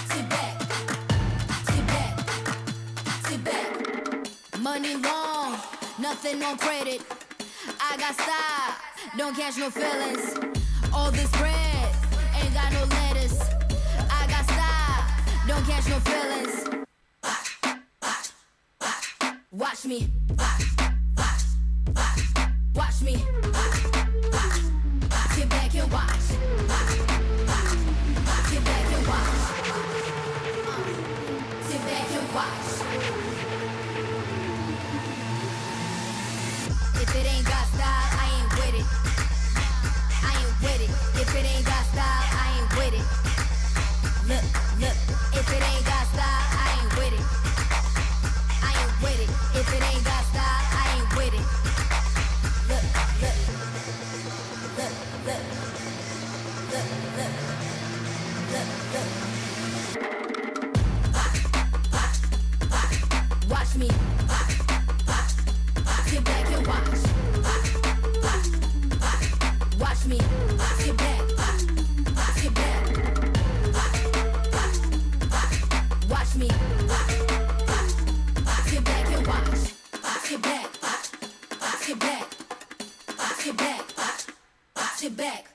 Sit back. Sit back. Sit back. Money long, nothing on credit. I got style, don't catch no feelings. All this bread ain't got no lettuce. I got style, don't catch no feelings. Watch me. Watch me. Sit back and watch. Sit back and watch. Sit back and watch. If it ain't got style, I ain't with it. I ain't with it. If it ain't got style, I ain't with it. Look. If it ain't got style, I ain't with it. I ain't with it. If it ain't got style, I ain't with it. Look. Watch me. Sit back and watch. Watch me. Sit back. Sit back. Watch me. Sit back and watch. Sit back. Sit back. Sit back. Sit back.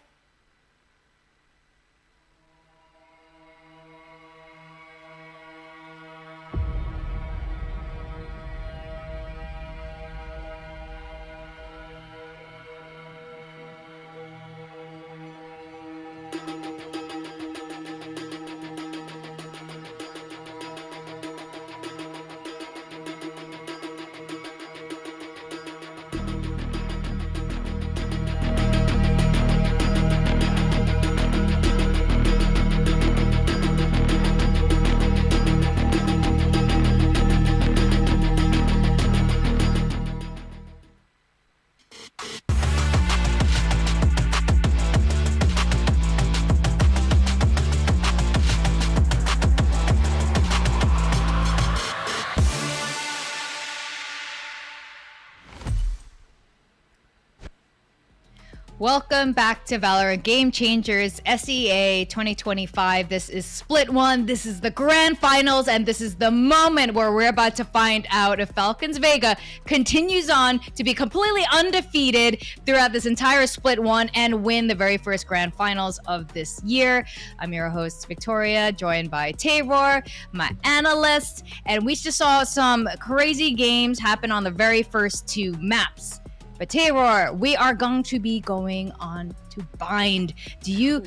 Welcome back to Valorant Game Changers SEA 2025. This is Split 1. This is the grand finals, and this is the moment where we're about to find out if Falcons Vega continues on to be completely undefeated throughout this entire Split 1 and win the very first grand finals of this year. I'm your host, Victoria, joined by Tayrawr, my analyst, and we just saw some crazy games happen on the very first 2 maps. But Tayrawr, we are going to be going on to Bind. You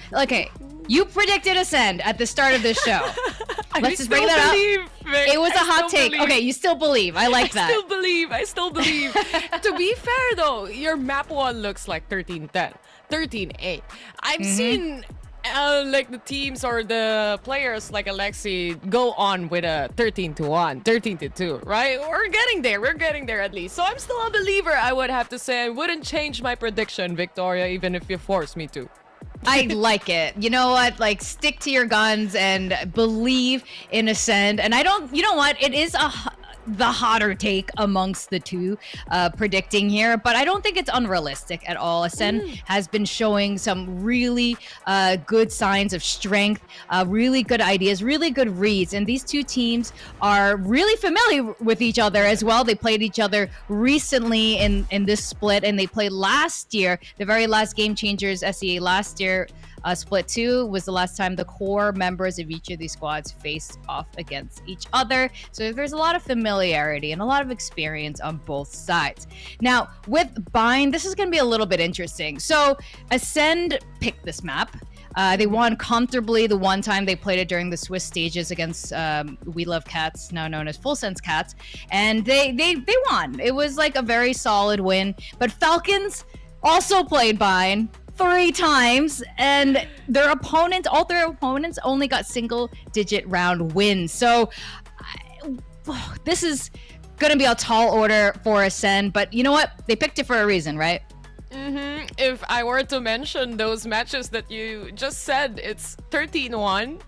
predicted Ascend at the start of this show. Let's just bring that up.
Vic.
It was a hot take.
Believe.
Okay, you still believe. I like that.
I still believe. To be fair though, your map 1 looks like 13-10, 13-8. I've seen like the teams or the players like Alexi go on with a 13-1, 13-2, right? We're getting there at least. So I'm still a believer, I would have to say. I wouldn't change my prediction, Victoria, even if you force me to.
I like it. You know what? Like, stick to your guns and believe in Ascend. And you know what? It is the hotter take amongst the two predicting here, but I don't think it's unrealistic at all. Ascend has been showing some really good signs of strength, really good ideas, really good reads, and these two teams are really familiar with each other as well. They played each other recently in this split, and they played last year, the very last Game Changers SEA last year. Split 2 was the last time the core members of each of these squads faced off against each other. So there's a lot of familiarity and a lot of experience on both sides. Now, with Bind, this is going to be a little bit interesting. So Ascend picked this map. They won comfortably the one time they played it during the Swiss stages against We Love Cats, now known as Full Sense Cats. And they won. It was like a very solid win. But Falcons also played Bind 3 times, and all their opponents only got single-digit round wins. So this is going to be a tall order for Ascend, but you know what? They picked it for a reason, right?
If I were to mention those matches that you just said, it's 13-1.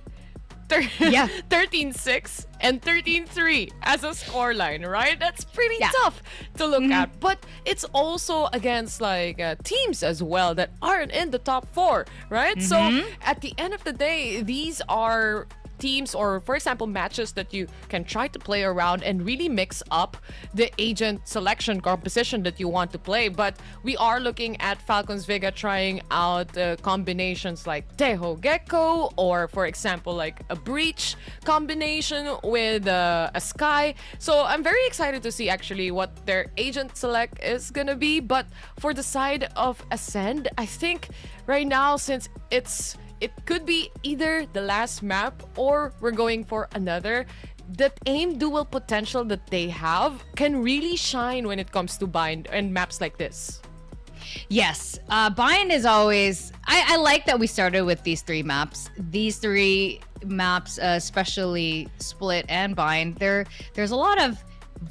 13-6 and 13-3 as a scoreline, right? That's pretty tough to look at. But it's also against like teams as well that aren't in the top 4, right? So at the end of the day, these are teams or, for example, matches that you can try to play around and really mix up the agent selection composition that you want to play. But we are looking at Falcons Vega trying out combinations like Tayrawr Gecko, or for example like a Breach combination with a Sky. So I'm very excited to see actually what their agent select is gonna be. But for the side of Ascend, I think right now, since it could be either the last map or we're going for another, that aim duel potential that they have can really shine when it comes to Bind and maps like this.
Yes, Bind is always... I like that we started with these 3 maps. These 3 maps, especially Split and Bind, there's a lot of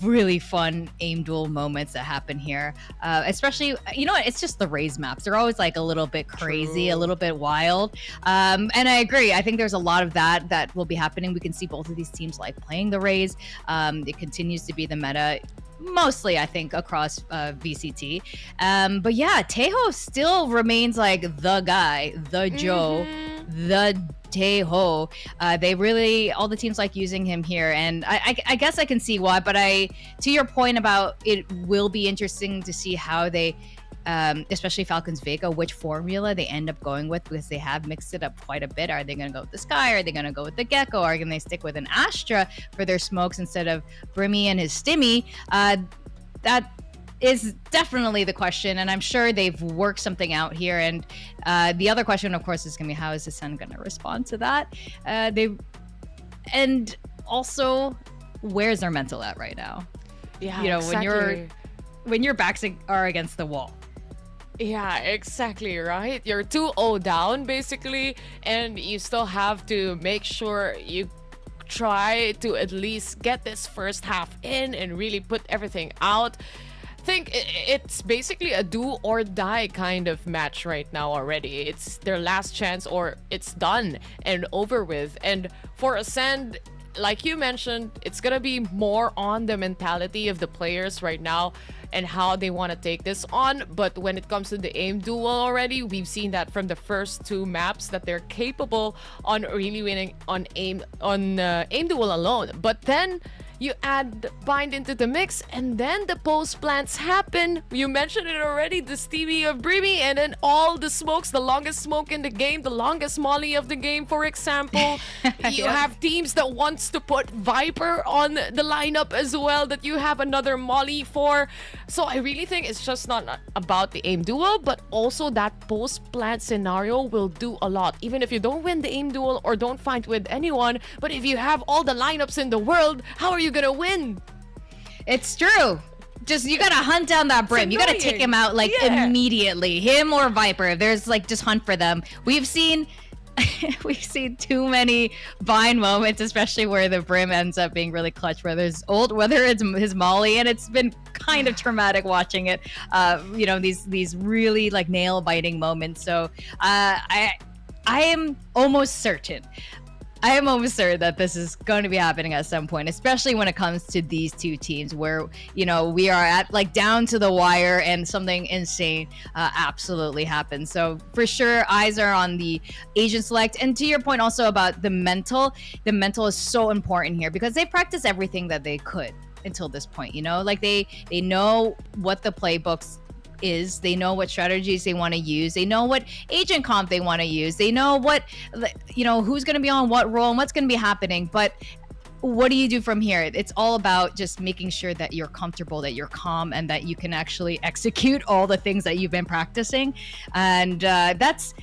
really fun aim duel moments that happen here, especially, you know what, it's just the Raze maps. They're always like a little bit crazy, a little bit wild, and I agree. I think there's a lot of that will be happening. We can see both of these teams like playing the Raze. It continues to be the meta, mostly I think across VCT, but yeah, Tayrawr still remains like the guy, the Joe, the Tayrawr. They really, all the teams like using him here, and I guess I can see why. But to your point about it, will be interesting to see how they, especially Falcons Vega, which formula they end up going with, because they have mixed it up quite a bit. Are they going to go with the Sky? Are they going to go with the Gecko? Are they stick with an Astra for their smokes instead of Brimmy and his Stimmy? That is definitely the question, and I'm sure they've worked something out here. And the other question, of course, is going to be, how is Ascend going to respond to that? And also, where's their mental at right now?
Yeah,
you know,
exactly.
when your backs are against the wall.
Yeah, exactly, right? You're 2-0 down, basically, and you still have to make sure you try to at least get this first half in and really put everything out. Think it's basically a do or die kind of match right now already. It's their last chance, or it's done and over with. And for Ascend, like you mentioned, it's gonna be more on the mentality of the players right now and how they want to take this on. But when it comes to the aim duel already, we've seen that from the first 2 maps that they're capable on really winning on aim duel alone. But then you add Bind into the mix, and then the post plants happen. You mentioned it already, the Stevie of Brimmy, and then all the smokes, the longest smoke in the game, the longest molly of the game, for example. You have teams that wants to put Viper on the lineup as well, that you have another molly for. So I really think it's just not about the aim duel, but also that post plant scenario will do a lot. Even if you don't win the aim duel or don't fight with anyone, but if you have all the lineups in the world, how are you gonna win?
It's true. Just, you gotta hunt down that Brim. You gotta take him out like immediately. Him or Viper. There's like, just hunt for them. We've seen we've seen too many Vine moments, especially where the brim ends up being really clutch, whether it's his Molly, and it's been kind of traumatic watching it. These really like nail biting moments. So I am almost certain that this is going to be happening at some point, especially when it comes to these two teams where, we are at like down to the wire and something insane absolutely happens. So for sure, eyes are on the Asian select. And to your point also about the mental is so important here because they practice everything that they could until this point, like they know what the playbooks is, they know what strategies they want to use, they know what agent comp they want to use, they know what who's going to be on what role and what's going to be happening. But what do you do from here? It's all about just making sure that you're comfortable, that you're calm, and that you can actually execute all the things that you've been practicing. And that's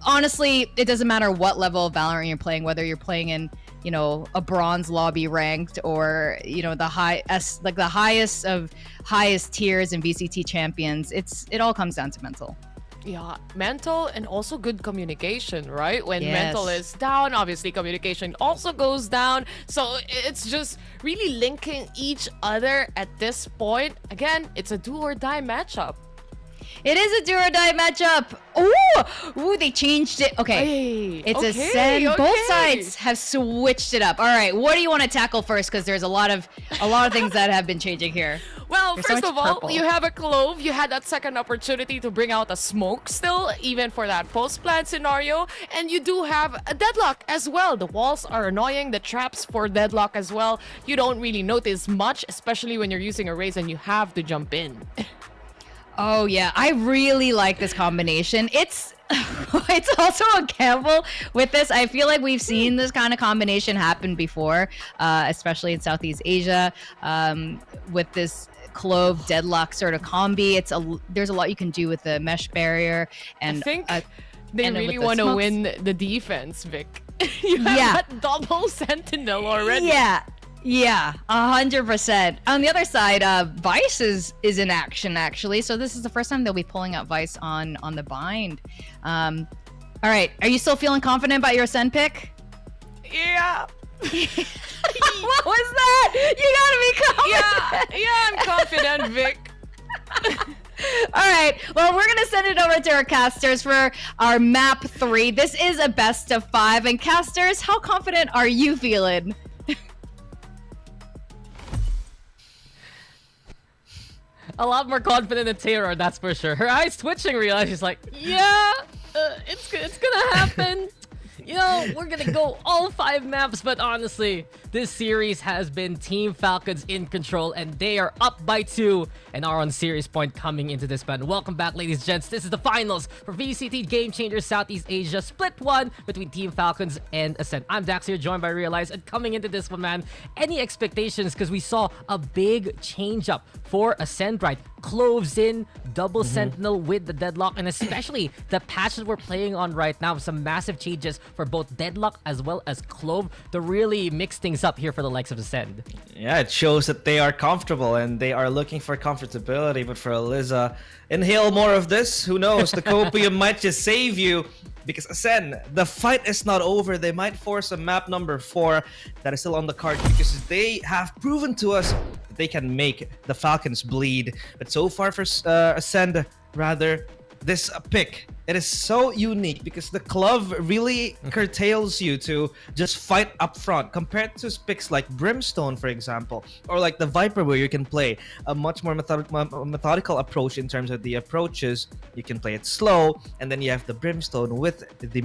honestly, it doesn't matter what level of Valorant you're playing, whether you're playing in a bronze lobby ranked or the highest tiers in VCT champions. It all comes down to mental.
Yeah, mental and also good communication, right? When
Yes.
mental is down, obviously communication also goes down. So it's just really linking each other at this point. Again, it's a do or die matchup.
It is a do or die matchup. Ooh, they changed it. Okay,
Hey,
it's
okay,
a send. Both
okay.
sides have switched it up. All right, what do you want to tackle first? Because there's a lot of things that have been changing here.
Well,
There's so
first
much
of all,
purple.
you have a Clove. You had that second opportunity to bring out a smoke still, even for that post-plant scenario. And you do have a Deadlock as well. The walls are annoying. The traps for Deadlock as well. You don't really notice much, especially when you're using a Raze and you have to jump in.
Oh yeah, I really like this combination. It's also a gamble with this. I feel like we've seen this kind of combination happen before, especially in Southeast Asia, with this Clove Deadlock sort of combi. There's a lot you can do with the mesh barrier, and
I think they
and
really
with the
want to
smokes.
win the defense, Vic. You have
Yeah.
that double sentinel already.
Yeah, 100%. On the other side, Vice is in action actually. So this is the first time they'll be pulling out Vice on the bind. All right, are you still feeling confident about your Ascend pick?
Yeah.
What was that? You gotta be confident.
Yeah, I'm confident, Vic.
All right. Well, we're gonna send it over to our casters for our map 3. This is a best of 5. And casters, how confident are you feeling?
A lot more confident in Tayrawr, that's for sure. Her eyes twitching, realize she's like, yeah, it's gonna happen. We're gonna go all 5 maps, but honestly, this series has been Team Falcons in control, and they are up by 2 and are on series point coming into this one. Welcome back, ladies and gents. This is the finals for VCT Game Changers Southeast Asia, split 1 between Team Falcons and Ascend. I'm Daks here, joined by Realize, and coming into this one, man, any expectations? Because we saw a big change up for Ascend, right? Cloves in, double sentinel with the Deadlock, and especially the patch that we're playing on right now, some massive changes for both Deadlock as well as Clove to really mix things up here for the likes of Ascend.
Yeah, it shows that they are comfortable and they are looking for comfortability. But for Eliza, inhale more of this. Who knows? The copium might just save you. Because Ascend, the fight is not over. They might force a map number 4 that is still on the card because they have proven to us that they can make the Falcons bleed. But so far for Ascend, rather, this pick, it is so unique because the Clove really curtails you to just fight up front compared to picks like Brimstone, for example, or like the Viper, where you can play a much more methodical approach in terms of the approaches. You can play it slow, and then you have the Brimstone with the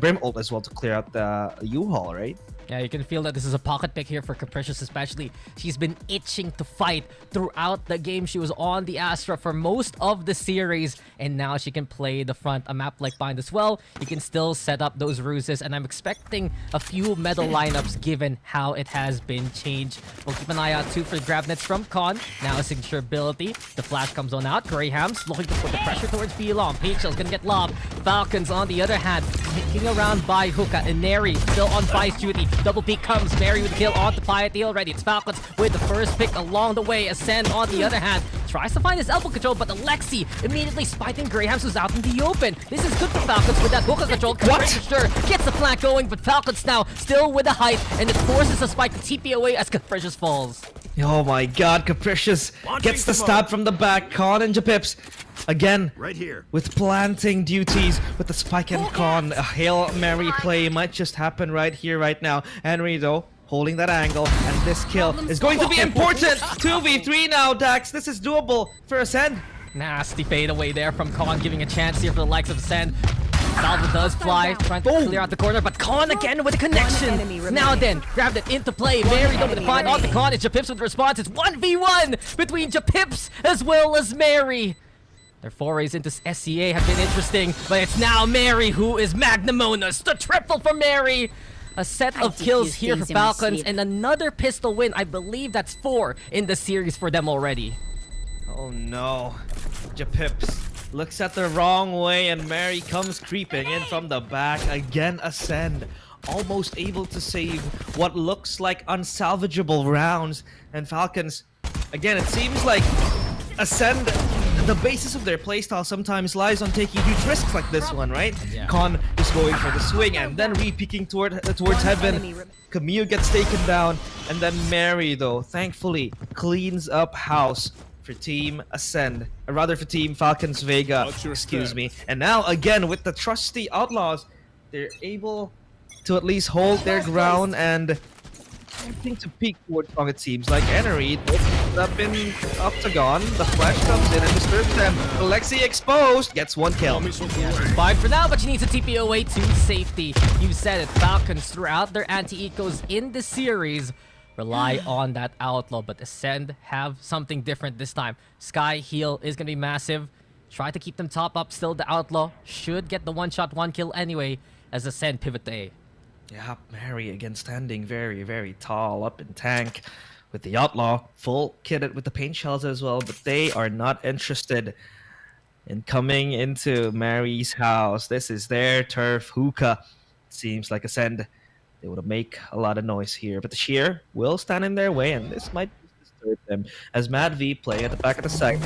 Brim ult as well to clear out the U-Haul, right?
Yeah, you can feel that this is a pocket pick here for Capricious especially. She's been itching to fight throughout the game. She was on the Astra for most of the series, and now she can play the front, a map like Bind as well. You can still set up those ruses, and I'm expecting a few medal lineups given how it has been changed. We'll keep an eye out too for grab nets from Con. Now a signature ability. The flash comes on out. Grahams looking to put the pressure towards Belong. Pageshell's gonna get lobbed. Falcons on the other hand, kicking around by Hookah. And Neri still on Vice duty. Double peek comes. Mary with the kill onto Piety already. It's Falcons with the first pick along the way. Ascend on the other hand tries to find his elbow control, but Alexi immediately spiking Grahams, who's out in the open. This is good for Falcons with that hookah control. Sure gets the flank going, but Falcons now still with the height, and it forces a spike to TP away as Capricious falls.
Oh my god, Capricious gets the stab from the back. Con and Japips again
Right here.
with planting duties with the spike and Con. A Hail Mary play might just happen right here, right now. Henry though holding that angle, and this kill is going to be important. 2v3 now, Dax. This is doable for Ascend.
Nasty fade away there from Con, giving a chance here for the likes of Ascend. Salvo does fly, trying to clear out the corner, but Con again with a connection. Now then, grabbed it into play. Mary going to find on the Con. It's Japips with the response. It's 1v1 between Japips as well as Mary. Their forays into SCA have been interesting, but it's now Mary who is Magnanimous. The triple for Mary. A set of kills here for Falcons and another pistol win. I believe that's 4 in the series for them already.
Oh no. Japips looks at the wrong way, and Mary comes creeping in from the back. Again, Ascend almost able to save what looks like unsalvageable rounds. And Falcons, again, it seems like Ascend, the basis of their playstyle sometimes lies on taking huge risks like this one, right?
Yeah.
Con is going for the swing and then re-peeking towards heaven. Camille gets taken down, and then Mary, though, thankfully cleans up house for Team Ascend, or rather for Team Falcons Vega, excuse me. And now, again, with the trusty Outlaws, they're able to at least hold their ground and something to peek towards Song, it seems like. Enery opens up in Octagon. The flash comes in and disturbs them. Alexi exposed, gets 1 kill.
Fine for now, but she needs to TP away to safety. You said it, Falcons throughout their anti-ecos in the series rely on that Outlaw, but Ascend have something different this time. Sky heal is going to be massive. Try to keep them top up. Still, the Outlaw should get the one-shot, 1 kill anyway as Ascend pivot to A.
Yeah, Mary again standing very, very tall up in tank with the Outlaw, full kitted with the paint shells as well, but they are not interested in coming into Mary's house. This is their turf. Hookah seems like Ascend. They would make a lot of noise here, but the Sheer will stand in their way, and this might disturb them as Mad V play at the back of the site.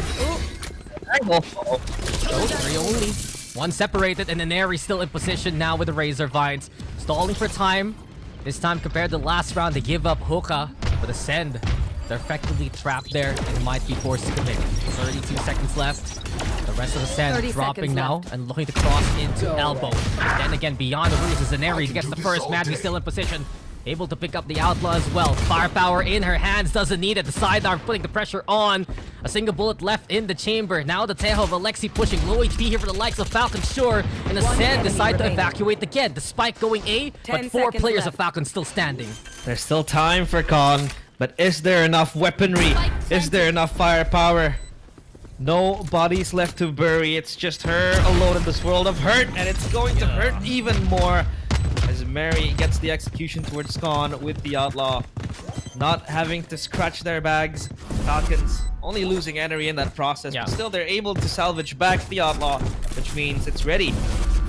Angle.
Three only. One separated, and Enery still in position now with the Razor Vines. Stalling for time. This time compared to last round, they give up Hookah, but Ascend, they're effectively trapped there and might be forced to commit. 32 seconds left. The rest of Ascend dropping now and looking to cross into elbow. And then again, beyond the roofs is Enery gets the first. Madvi still in position. Able to pick up the Outlaw as well. Firepower in her hands, doesn't need it. The sidearm putting the pressure on. A single bullet left in the chamber. Now the Tayrawr of Alexi pushing low HP here for the likes of Falcons, sure. And Ascend decide to evacuate again. The spike going A, but 4 players of Falcons still standing.
There's still time for Con, but is there enough weaponry? Is there enough firepower? No bodies left to bury. It's just her alone in this world of hurt, and it's going to hurt even more as Mary gets the execution towards Con with the Outlaw. Not having to scratch their bags. Falcons only losing Enery in that process, but still they're able to salvage back the Outlaw, which means it's ready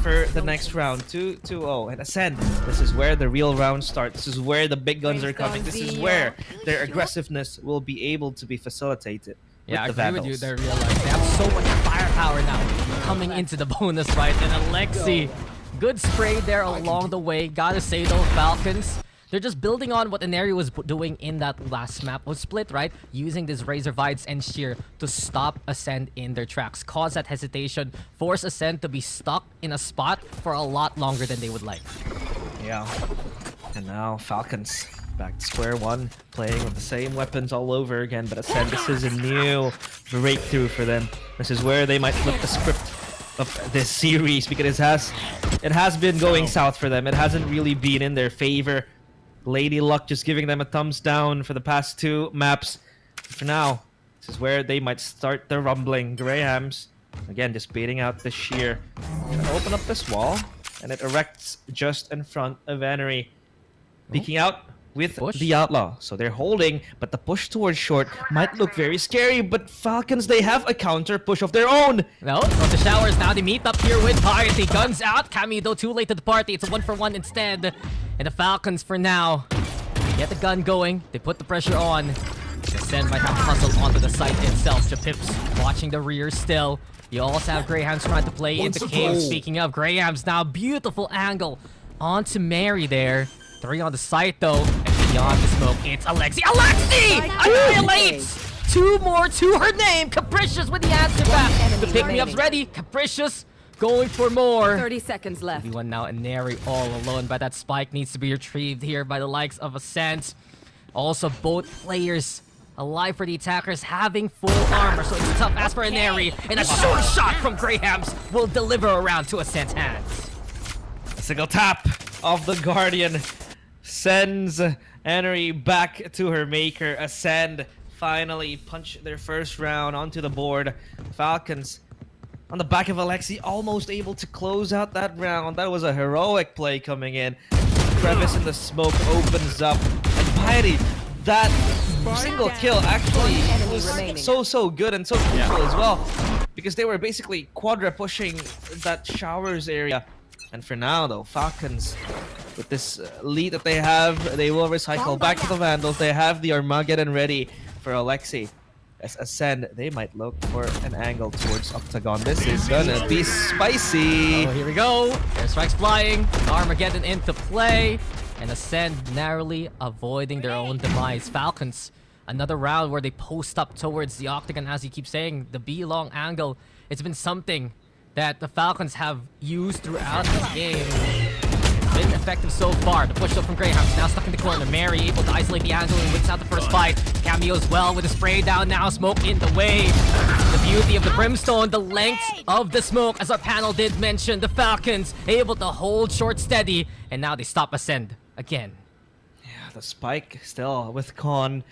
for the next round. 2-0 and Ascend. This is where the real round starts. This is where the big guns are coming. This is where their aggressiveness will be able to be facilitated.
Yeah, I
with the
agree with you.
Vandals.
They realize they have so much firepower now coming into the bonus fight. And Alexi, good spray there along the way. Gotta say though, Falcons, they're just building on what Enery was doing in that last map of Split, right? Using this Razor Vines and Sheer to stop Ascend in their tracks. Cause that hesitation, force Ascend to be stuck in a spot for a lot longer than they would like.
Yeah. And now Falcons back to square one, playing with the same weapons all over again, but Ascend, this is a new breakthrough for them. This is where they might flip the script of this series, because it has been going south for them. It hasn't really been in their favor. Lady Luck just giving them a thumbs down for the past 2 maps. For now, this is where they might start their rumbling. Grahams, again, just baiting out the Sheer. Gonna open up this wall, and it erects just in front of Enery. Peeking out with the Outlaw. So they're holding, but the push towards short might look very scary, but Falcons, they have a counter push of their own.
No, from the showers now, they meet up here with Piety. Guns out. Kami, though, too late to the party. It's a 1-for-1 instead. And the Falcons, for now, get the gun going. They put the pressure on. The Ascend might have to hustle onto the site itself. Japips watching the rear still. You also have Grahams trying to play into cave. Speaking of Grahams, now beautiful angle onto Mary there. 3 on the site though, and beyond the smoke, it's Alexi. Alexi annihilates! 2 more to her name. Capricious with the answer back. The pick-me-up's ready. Capricious going for more.
30 seconds left.
Everyone now and Neri all alone, but that spike needs to be retrieved here by the likes of Ascent. Also, both players alive for the attackers, having full armor, so it's a tough ask for a Neri, and a short shot from Grahams will deliver around to Ascent's hands.
A single tap of the Guardian sends Neri back to her maker. Ascend finally punch their first round onto the board. Falcons on the back of Alexi, almost able to close out that round. That was a heroic play coming in. Crevice in the smoke opens up, and Piety, that single kill actually was so good and so crucial as well, because they were basically quadra pushing that showers area. And for now though, Falcons, with this lead that they have, they will recycle back to the Vandals. They have the Armageddon ready for Alexi. As Ascend, they might look for an angle towards Octagon. This is gonna be spicy.
Oh, here we go. Airstrikes flying. Armageddon into play. And Ascend narrowly avoiding their own demise. Falcons, another round where they post up towards the Octagon, as you keep saying. The B-long angle. It's been something that the Falcons have used throughout this game. Been effective so far. The push up from Grahams now stuck in the corner. Mary able to isolate the angle and wins out the first fight. Cameo as well with the spray down now. Smoke in the way. The beauty of the Brimstone, the length of the smoke, as our panel did mention. The Falcons able to hold short steady, and now they stop Ascend again.
Yeah, the spike still with Con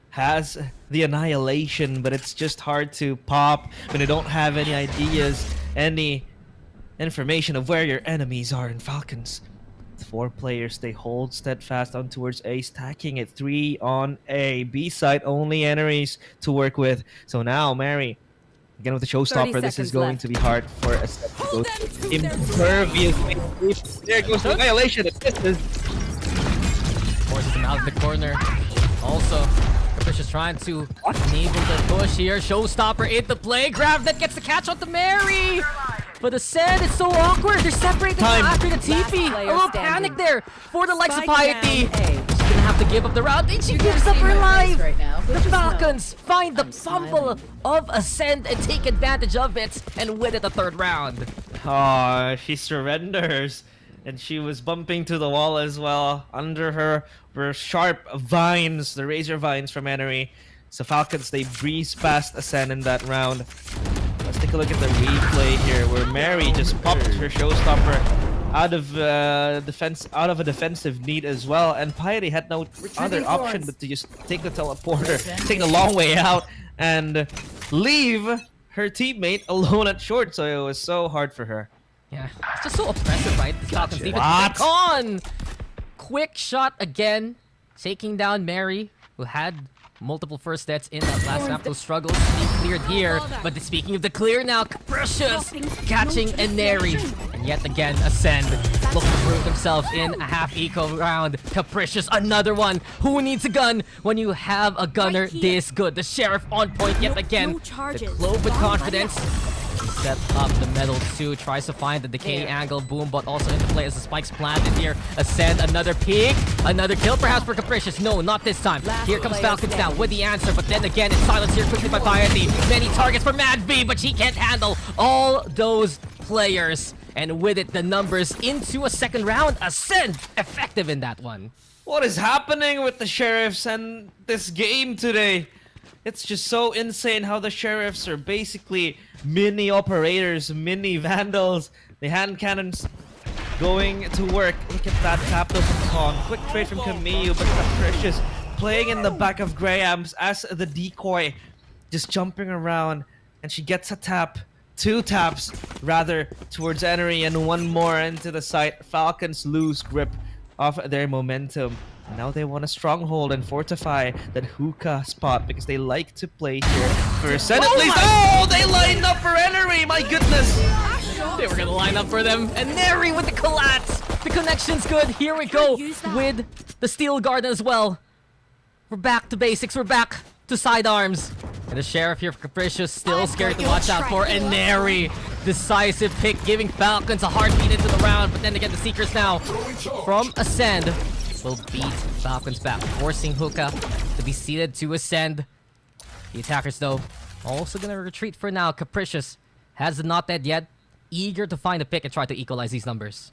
has the annihilation, but it's just hard to pop when they don't have any ideas, any information of where your enemies are in Falcons. 4 players, they hold steadfast on towards A, stacking it 3 on A. B side, only enemies to work with. So now, Mary, again with the showstopper, this is going to be hard for a step to go impervious. There goes the annihilation.
Forces him out of the corner. Also, Capricious trying to enable the push here. Showstopper into play. Grab that gets the catch on the Mary. But Ascend, it's so awkward. They're separated after the TP. A little panic there for the likes of Piety. She's gonna have to give up the round. And she gives up her life. The Falcons find the fumble of Ascend and take advantage of it and win it the 3rd round.
Oh, she surrenders. And she was bumping to the wall as well. Under her were sharp vines, the razor vines from Enery. So Falcons, they breeze past Ascend in that round. Let's take a look at the replay here, where Mary just popped her showstopper out of a defensive need as well, and Piety had no other option but to just take the teleporter, take the long way out, and leave her teammate alone at short. So it was so hard for her.
Yeah, it's just so oppressive, right? The Falcons defense. On! Quick shot again, taking down Mary, who had multiple first deaths in that last map. Those struggles to be cleared here. But speaking of the clear now, Capricious catching a Neri. And yet again, Ascend looking to prove themselves in a half eco round. Capricious, another one. Who needs a gun when you have a gunner this good? The Sheriff on point yet again. The Clove with confidence. Set up the metal 2, tries to find the decay angle, boom, but also into play as the spikes planted here. Ascend, another peek, another kill perhaps for Capricious. No, not this time. Here comes Falcons now with the answer, but then again it's silenced here quickly by Piety. Many targets for Mad V, but she can't handle all those players. And with it, the numbers into a 2nd round. Ascend effective in that one.
What is happening with the Sheriffs and this game today? It's just so insane how the Sheriffs are basically mini operators, mini vandals. The hand cannons going to work. Look at that tap though from Con. Quick trade from Camille, but Capricious playing in the back of Grahams as the decoy. Just jumping around, and she gets a tap. 2 taps, rather, towards Enery, and 1 more into the site. Falcons lose grip of their momentum. Now they want a stronghold and fortify that hookah spot because they like to play here first. And at least, oh, they lined up for Enery, my goodness!
They were gonna line up for them, and Neri with the collapse The connection's good. Here we go with the Steel Garden as well. We're back to basics. We're back to sidearms. And the Sheriff here for Capricious, still scary to watch out for. And Neri, decisive pick, giving Falcons a heartbeat into the round. But then again, the Seekers now from Ascend will beat Falcons back, forcing Hookah to be seated to Ascend. The attackers, though, also gonna retreat for now. Capricious has the not dead yet, eager to find a pick and try to equalize these numbers.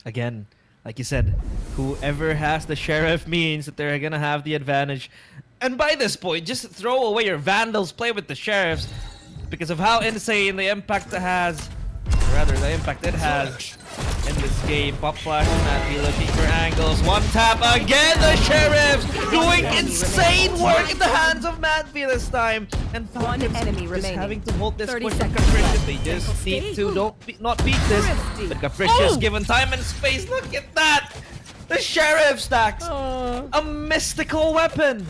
Again, like you said, whoever has the Sheriff means that they're gonna have the advantage. And by this point, just throw away your Vandals, play with the Sheriffs, because of how insane the impact it has, in this game. Pop flash, Matthew looking for angles. One tap again, the Sheriffs doing insane work in the hands of Matthew this time. And Falcons just having to hold this push from Capricious. They just need to not beat this. But Capricious given time and space. Look at that! The Sheriff's Daks! A mystical weapon!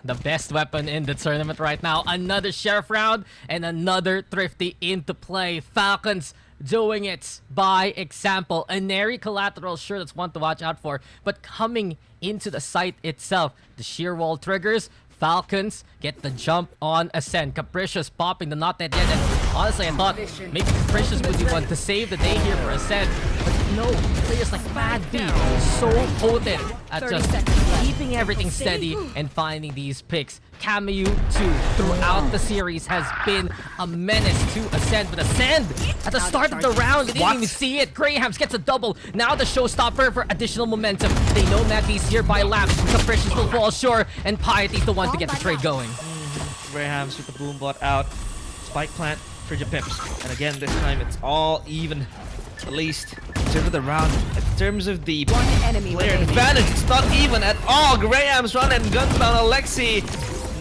The best weapon in the tournament right now. Another Sheriff round and another Thrifty into play. Falcons doing it by example. A Neri collateral, sure, that's one to watch out for. But coming into the site itself, the sheer wall triggers. Falcons get the jump on Ascend. Capricious popping the not dead yet. And honestly, I thought maybe Capricious would be one to save the day here for Ascend. But no, players like Mad V so potent at just keeping everything steady and finding these picks. Camu, too, throughout the series has been a menace to Ascend. But Ascend, at the start of the round, they didn't even see it. Grahams gets a double. Now the showstopper for additional momentum. They know Mad V's here by lap. Capricious will fall short, and Piety's the one to get the trade going.
Grahams with the boom bot out. Spike plant for Japips. And again, this time it's all even. At least in terms of the round, in terms of the player advantage, it's not even at all. Graham's run and guns down Alexi.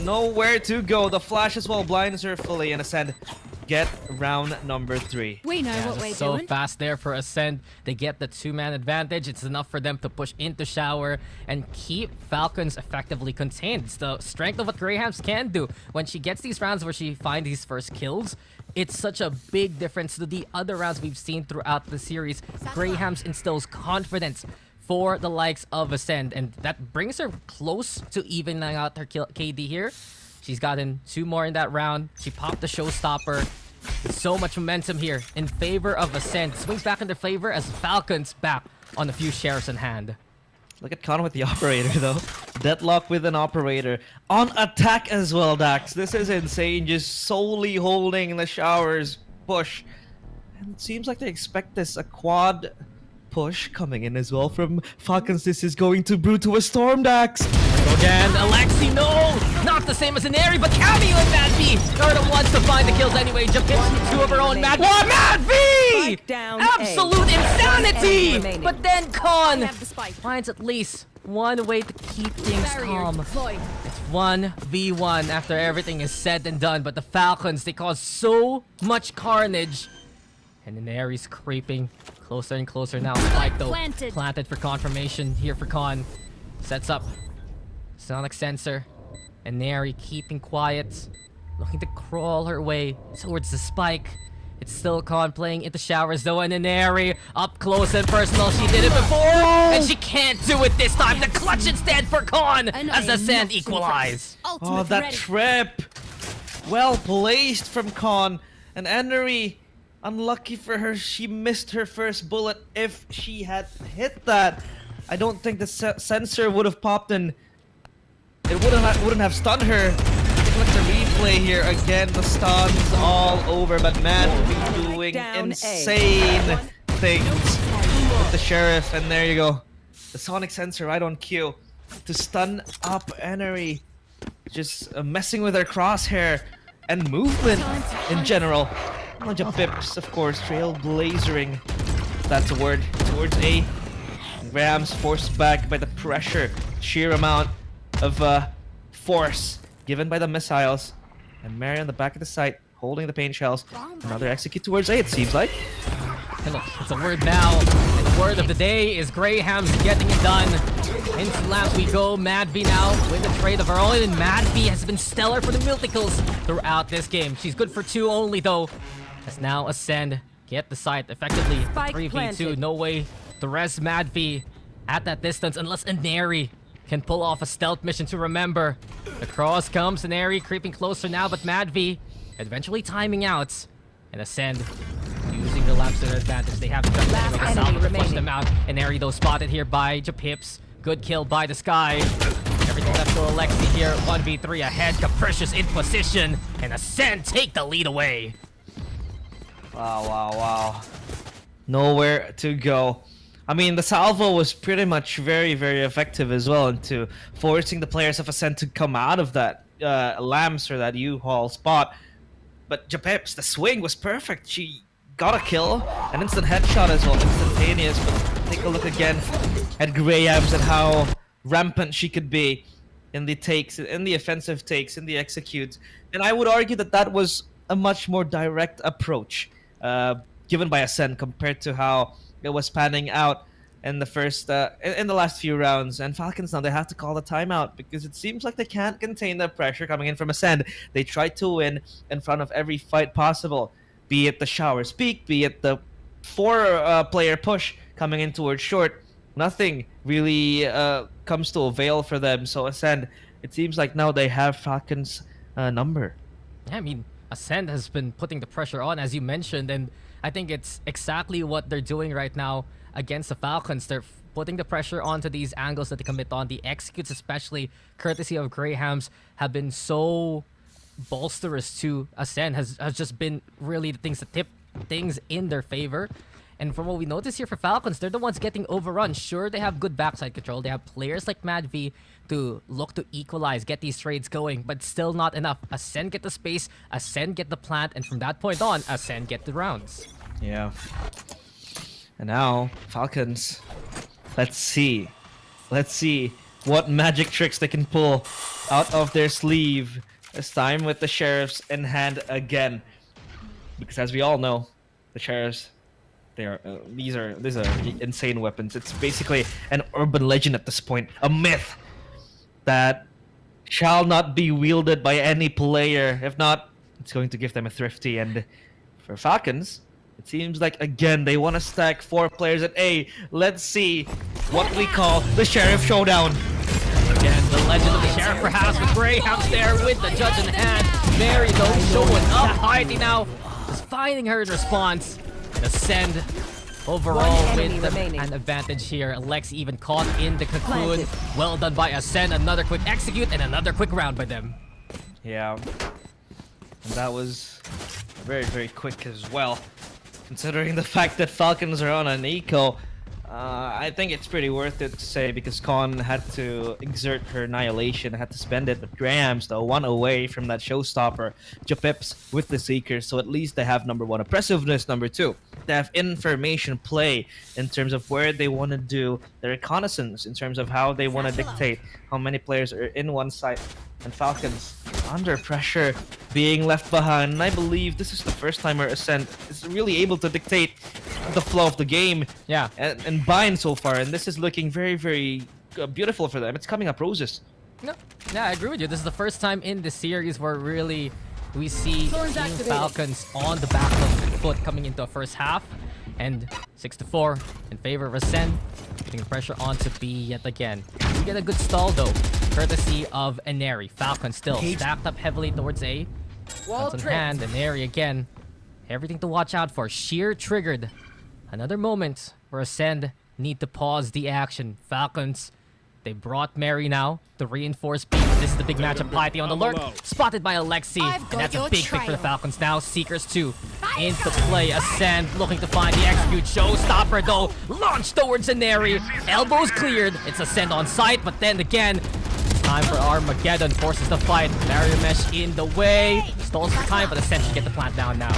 Nowhere to go. The flash as well blinds her fully, and Ascend get round number 3.
We know what we're
so
doing.
fast there for Ascend. They get the 2-man advantage. It's enough for them to push into Shower and keep Falcons effectively contained. It's the strength of what Grahams can do. When she gets these rounds where she finds these first kills, it's such a big difference to the other rounds we've seen throughout the series. Grahams instills confidence for the likes of Ascend, and that brings her close to evening out her KD here. She's gotten 2 more in that round. She popped the showstopper. So much momentum here in favor of Ascend. Swings back in their favor as Falcons back on a few shares in hand.
Look at Con with the operator, though. Deadlock with an operator. On attack as well, Daks. This is insane. Just solely holding the Shower's push. And it seems like they expect this. A quad push coming in as well from Falcons. This is going to brew to a storm, Daks.
Again, Alexi, no! Not the same as an Airy, but Cameo and Mad V are the ones to find the kills anyway. Japips 2 of her own. Mad V! Absolute insanity! But then Con finds at least one way to keep things calm. It's 1v1 after everything is said and done, but the Falcons, they cause so much carnage. And then Aries creeping closer and closer now. Spike though, planted for confirmation here for Con. Sets up Sonic Sensor. And Neri keeping quiet, looking to crawl her way towards the spike. It's still Con playing into Showers though, and Neri up close and personal. She did it before, and she can't do it this time. The clutch instead for Con as Ascend equalize.
Oh, that trip! Well placed from Con. And Neri, unlucky for her, she missed her first bullet. If she had hit that, I don't think the sensor would have popped and it wouldn't have stunned her. Look at the replay here again. The stuns all over, but man, doing insane things with the Sheriff. And there you go, the Sonic Sensor right on cue to stun up Enery. Just messing with her crosshair and movement in general. Pips, of course, trailblazing. That's a word towards A. Rams forced back by the pressure, sheer amount of force given by the missiles. And Mary on the back of the site holding the pain shells. Another execute towards A, it seems like.
Hey, look, it's a word now. And the word of the day is Graham's getting it done. Into laps we go. Mad V now with a trade of her own. And Mad V has been stellar for the multi-kills throughout this game. She's good for 2 only, though. As now Ascend get the site effectively.
Spike
3v2,
planted.
no way to res Madvi at that distance unless Inari can pull off a stealth mission to remember. The cross comes, Inari creeping closer now, but Madvi eventually timing out. And Ascend using the lamps to their advantage. They have to jump
Last
in with the
enemy
Salvo to push
remaining.
them out. Inari though spotted here by Japips. Good kill by the Sky. Everything left to Alexi here. 1v3 ahead. Capricious in position. And Ascend take the lead away.
Wow. Nowhere to go. I mean, the salvo was pretty much very effective as well into forcing the players of Ascent to come out of that lamps or that U-Haul spot. But Japips, the swing was perfect. She got a kill, an instant headshot as well, instantaneous. But take a look again at Graham's and how rampant she could be in the takes, in the offensive takes, in the executes. And I would argue that that was a much more direct approach given by Ascend compared to how it was panning out in the first, in the last few rounds. And Falcons now, they have to call the timeout because it seems like they can't contain the pressure coming in from Ascend. They tried to win in front of every fight possible, be it the shower speak, be it the four-player push coming in towards short. Nothing really comes to avail for them. So Ascend, it seems like now they have Falcons' number.
Yeah, I mean, Ascend has been putting the pressure on, as you mentioned, and I think it's exactly what they're doing right now against the Falcons. They're putting the pressure onto these angles that they commit on. The executes, especially courtesy of Graham's, have been so bolsterous to Ascend, has just been really the things that tip things in their favor. And from what we notice here for Falcons, they're the ones getting overrun. Sure, they have good backside control. They have players like Madvi to look to equalize, get these trades going, but still not enough. Ascend get the space, Ascend get the plant, and from that point on, Ascend get the rounds.
Yeah. And now, Falcons, let's see what magic tricks they can pull out of their sleeve. This time with the Sheriffs in hand again. Because as we all know, the Sheriffs, they are these are insane weapons. It's basically an urban legend at this point, a myth that shall not be wielded by any player. If not, it's going to give them a thrifty. And for Falcons, it seems like again they want to stack 4 players at A. Let's see what we call the Sheriff Showdown.
Again, the legend of the Sheriff perhaps with Graham's there with the judge in hand. Mary though showing up. Heidi now just finding her in response. And Ascend overall with an advantage here. Alex even caught in the cocoon. Well done by Ascend. Another quick execute and another quick round by them.
Yeah. And that was very quick as well. Considering the fact that Falcons are on an eco, I think it's pretty worth it to say because Con had to exert her annihilation, had to spend it, but Graham's though 1 away from that showstopper. Japips with the Seekers, so at least they have number 1 oppressiveness, number 2 they have information play in terms of where they want to do their reconnaissance, in terms of how they want to dictate how many players are in one site. And Falcons under pressure, being left behind. And I believe this is the first time where Ascent is really able to dictate the flow of the game.
Yeah.
And bind so far. And this is looking very beautiful for them. It's coming up roses.
No, yeah, I agree with you. This is the first time in the series where really we see Team Falcons on the back foot coming into a first half. And 6-4 in favor of Ascend. Putting pressure onto B yet again. We get a good stall though, courtesy of Inari. Falcons still stacked up heavily towards A. Guns in hand, Inari again. Everything to watch out for. Sheer triggered. Another moment where Ascend need to pause the action. Falcons, they brought Mary now to reinforce B. This is the big matchup. Piety on the lurk. Spotted by Alexi. And that's a big pick for the Falcons now. Seekers 2 into play. Ascend looking to find the execute. Showstopper though. Launched towards Inari. Elbows cleared. It's Ascend on site, but then again, it's time for Armageddon. Forces the fight. Barrier mesh in the way. Stalls for time, but Ascend should get the plant down now.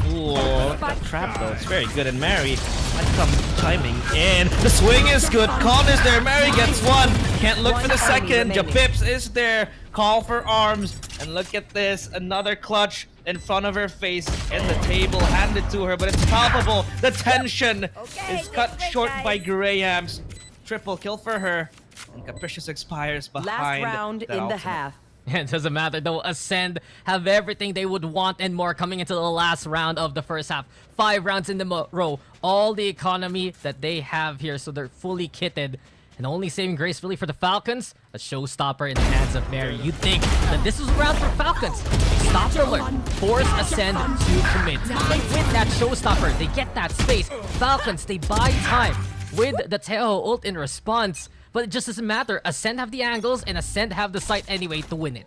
Ooh, look at that trap though. It's very good. And Mary might come chiming in. The swing is good. Con is there. Mary gets 1. Can't look for the second. Japips is there. Call for arms. And look at this. Another clutch in front of her face. And the table handed to her. But it's palpable. The tension is cut short by Graham's. Triple kill for her. And Capricious expires behind
Last round
that
in the
ultimate.
half.
It doesn't matter though. Ascend have everything they would want and more coming into the last round of the first half. 5 rounds in the row. All the economy that they have here, so they're fully kitted. And the only saving grace really for the Falcons, a showstopper in the hands of Mary. You'd think that this was a round for Falcons. Stop alert. Force Ascend to commit. But with that showstopper, they get that space. Falcons, they buy time with the Tayrawr ult in response. But it just doesn't matter. Ascend have the angles and Ascend have the sight anyway to win it.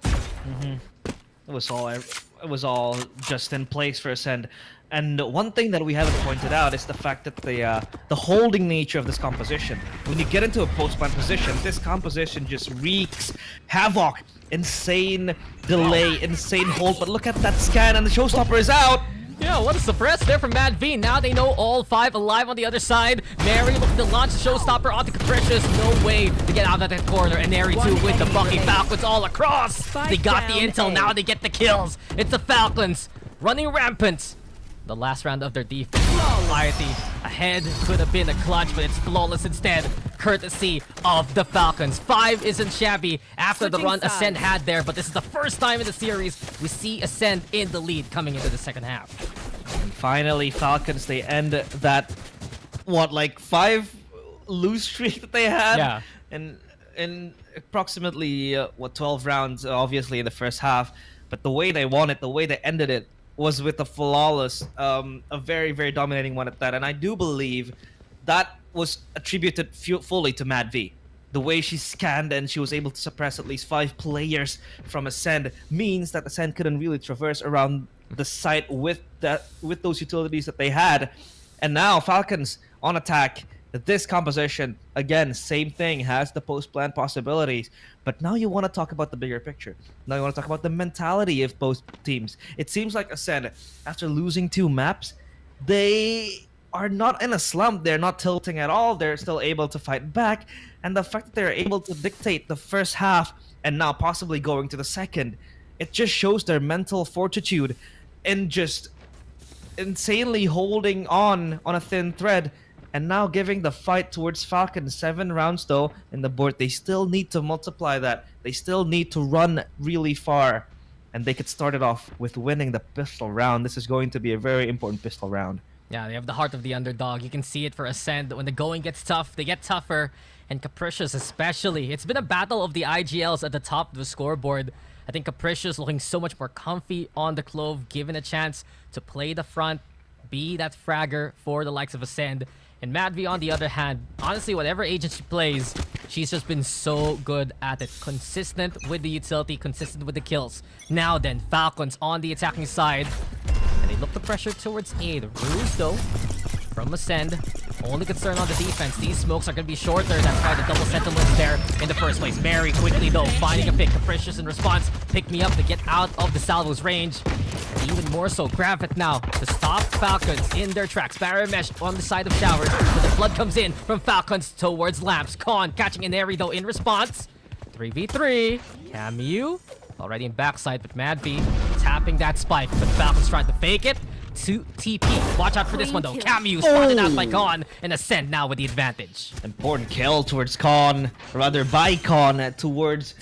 It was all just in place for Ascend. And one thing that we haven't pointed out is the fact that the holding nature of this composition. When you get into a post-plant position, this composition just wreaks havoc. Insane delay, insane hold. But look at that scan, and the showstopper is out.
Yeah, what a suppress there from Mad V. Now they know all 5 alive on the other side. Mary looking to launch the showstopper onto Capricious. No way to get out of that corner. And Neri too with the Bucky Falcons all across. They got the intel, now they get the kills. It's the Falcons running rampant. The last round of their defense. Piety ahead could have been a clutch, but it's flawless instead. Courtesy of the Falcons. 5 isn't shabby after the run Ascend had there, but this is the first time in the series we see Ascend in the lead coming into the second half.
And finally, Falcons, they end that, what, like 5 lose streak that they had?
Yeah.
And in approximately, 12 rounds, obviously, in the first half. But the way they won it, the way they ended it, was with a flawless, a very, very dominating one at that. And I do believe that was attributed fully to Mad V. The way she scanned and she was able to suppress at least 5 players from Ascend means that Ascend couldn't really traverse around the site with those utilities that they had. And now Falcons on attack. This composition, again, same thing, has the post-plant possibilities. But now you want to talk about the bigger picture. Now you want to talk about the mentality of both teams. It seems like Ascend, after losing 2 maps, they are not in a slump. They're not tilting at all. They're still able to fight back. And the fact that they're able to dictate the first half and now possibly going to the second, it just shows their mental fortitude and just insanely holding on a thin thread. And now giving the fight towards Falcons. 7 rounds though in the board. They still need to multiply that. They still need to run really far. And they could start it off with winning the pistol round. This is going to be a very important pistol round.
Yeah, they have the heart of the underdog. You can see it for Ascend. When the going gets tough, they get tougher. And Capricious especially. It's been a battle of the IGLs at the top of the scoreboard. I think Capricious looking so much more comfy on the Clove, given a chance to play the front, be that fragger for the likes of Ascend. And Mad V, on the other hand, honestly, whatever agent she plays, she's just been so good at it. Consistent with the utility, consistent with the kills. Now then, Falcons on the attacking side. And they look the pressure towards A. The ruse, though, from Ascend. Only concern on the defense. These smokes are going to be shorter than try the double sentinels there in the first place. Very quickly, though, finding a pick. Capricious in response. Pick me up to get out of the salvo's range. And even more so, grab it now to stop Falcons in their tracks. Barrier mesh on the side of Showers. But the flood comes in from Falcons towards Lamps. Khan catching an Airy, though, in response. 3v3. Camu already in backside, but Mad V tapping that spike. But Falcons trying to fake it to TP. Watch out for this one, though. Camu spotted out by Khan, and Ascend now with the advantage.
Important kill towards Khan, rather by Khan towards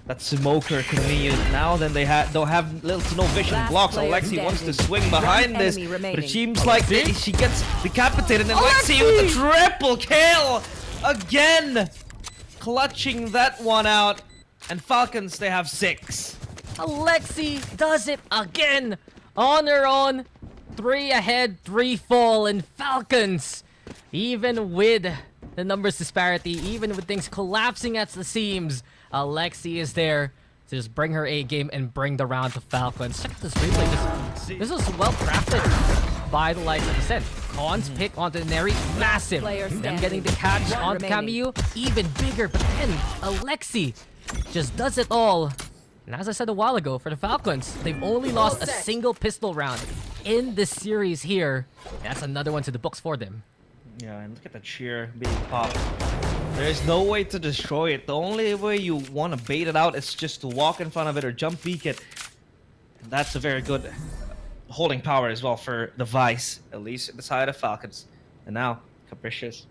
that smoker convenient. Now then they don't have little to no vision blocks. Alexi wants to swing behind this, but it seems like she gets decapitated. And Alexi with the triple kill again, clutching that one out. And Falcons, they have 6.
Alexi does it again on her own. 3 ahead, 3 fall, and Falcons, even with the numbers disparity, even with things collapsing at the seams, Alexi is there to just bring her A game and bring the round to Falcons. Check out this replay. This was well crafted by the likes of Ascend. Khan's pick onto Neri, massive. Them getting the catch on Camu, even bigger. But then Alexi just does it all. And as I said a while ago, for the Falcons, they've only lost a single pistol round in this series here. That's another one to the books for them.
Yeah, and look at the cheer being popped. There's no way to destroy it. The only way you want to bait it out is just to walk in front of it or jump peek it. And that's a very good holding power as well for the Vice, at least at the side of Falcons. And now, Capricious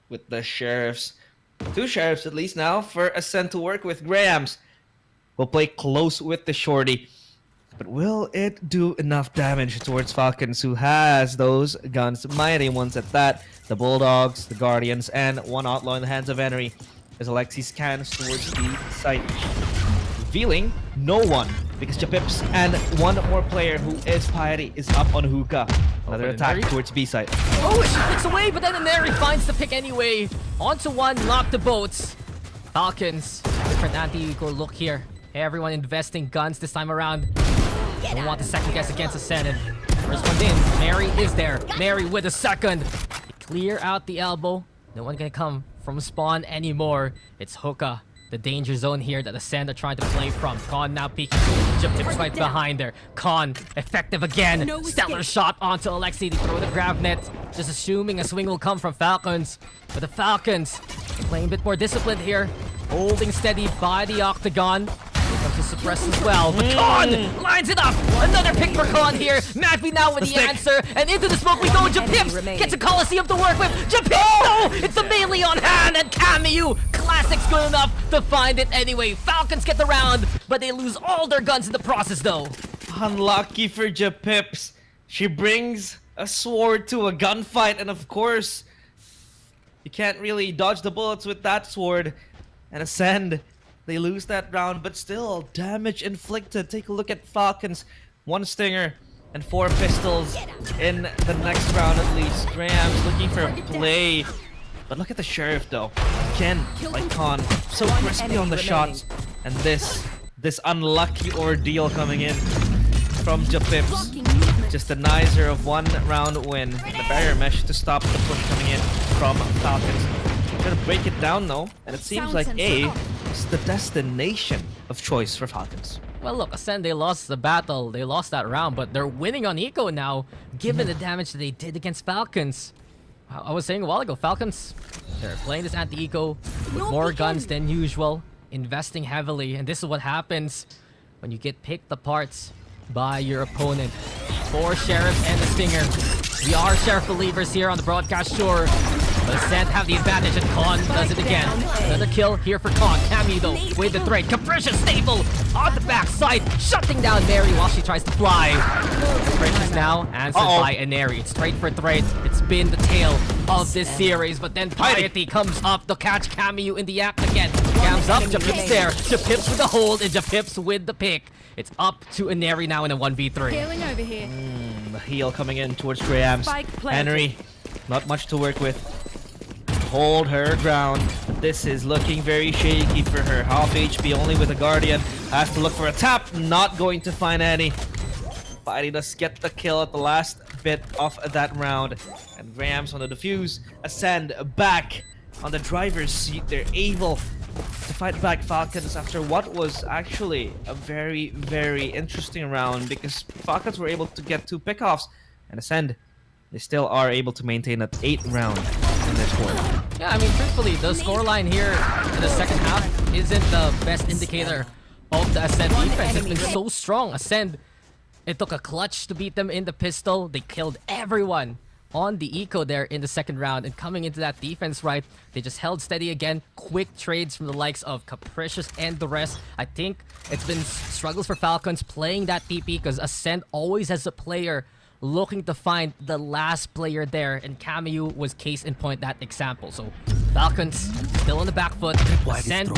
with the Sheriffs. 2 Sheriffs at least now for Ascend to work with. Grahams. will play close with the shorty. But will it do enough damage towards Falcons, who has those guns, mighty ones at that? The Bulldogs, the Guardians, and one outlaw in the hands of Henry as Alexi scans towards the site, revealing no one because Japips and one more player who is Piety is up on Hookah. Another attack towards B site.
Oh, she picks away, but then Inari finds the pick anyway. Onto one, lock the boats. Falcons, different anti-eco look here. Everyone investing guns this time around. Don't want the second guess against Ascendant. First one in, Mary is there. Mary with a second. Clear out the elbow. No one can come from spawn anymore. It's Hookah, the danger zone here that Ascend are trying to play from. Khan now peeking. Tips right behind there. Khan, effective again. Stellar shot onto Alexi to throw the grab net. Just assuming a swing will come from Falcons. But the Falcons playing a bit more disciplined here. Holding steady by the octagon. Comes to suppress as well. But Khan lines it up. Another pick for Khan here. Madby now with the answer. And into the smoke we go. Japips gets a Coliseum to work with. Japips! No! It's the melee on hand. And Camu. Classic's good enough to find it anyway. Falcons get the round, but they lose all their guns in the process though.
Unlucky for Japips. She brings a sword to a gunfight, and of course, you can't really dodge the bullets with that sword. And Ascend, they lose that round, but still, damage inflicted. Take a look at Falcons. 1 stinger and 4 pistols in the next round at least. Graham's looking for a play. But look at the Sheriff though. Again, like Khan, so crispy on the shots. And this unlucky ordeal coming in from Japips. Just a nicer of 1 round win. The barrier mesh to stop the push coming in from Falcons. Gonna break it down though, and it seems like A is the destination of choice for Falcons.
Well, look, Ascend, they lost the battle. They lost that round, but they're winning on Eco now, given the damage that they did against Falcons. I was saying a while ago, Falcons, they're playing this anti-eco with more guns than usual, investing heavily, and this is what happens when you get picked apart by your opponent. 4 Sheriff and the Stinger. We are Sheriff believers here on the broadcast, sure. But Ascend have the advantage, and Khan does it again. Another kill here for Khan. Cammy though with the threat. Capricious stable on the backside, shutting down Mary while she tries to fly. Capricious now answered by Inari. It's straight for threat. It's been the tale of this series, but then Piety comes up to catch Camu in the act again. Cams up, Japips there. Japips with the hold, and Japips with the pick. It's up to Inari now in a 1v3.
Healing over here.
The heal coming in towards Graham's. Henry, not much to work with. Hold her ground. This is looking very shaky for her. Half HP only with a Guardian. Has to look for a tap. Not going to find any. Piety does get the kill at the last bit of that round. And Graham's on the defuse. Ascend back on the driver's seat. They're able to fight back Falcons after what was actually a very, very interesting round, because Falcons were able to get 2 pickoffs, and Ascend, they still are able to maintain that 8th round in their score.
Yeah, I mean, truthfully, the scoreline here in the second half isn't the best indicator of the Ascend defense. It's been so strong. Ascend, it took a clutch to beat them in the pistol. They killed everyone on the eco there in the second round, and coming into that defense, right, they just held steady again. Quick trades from the likes of Capricious and the rest. I think it's been struggles for Falcons playing that TP because Ascend always has a player looking to find the last player there, and Camu was case in point that example. So Falcons still on the back foot. Ascend,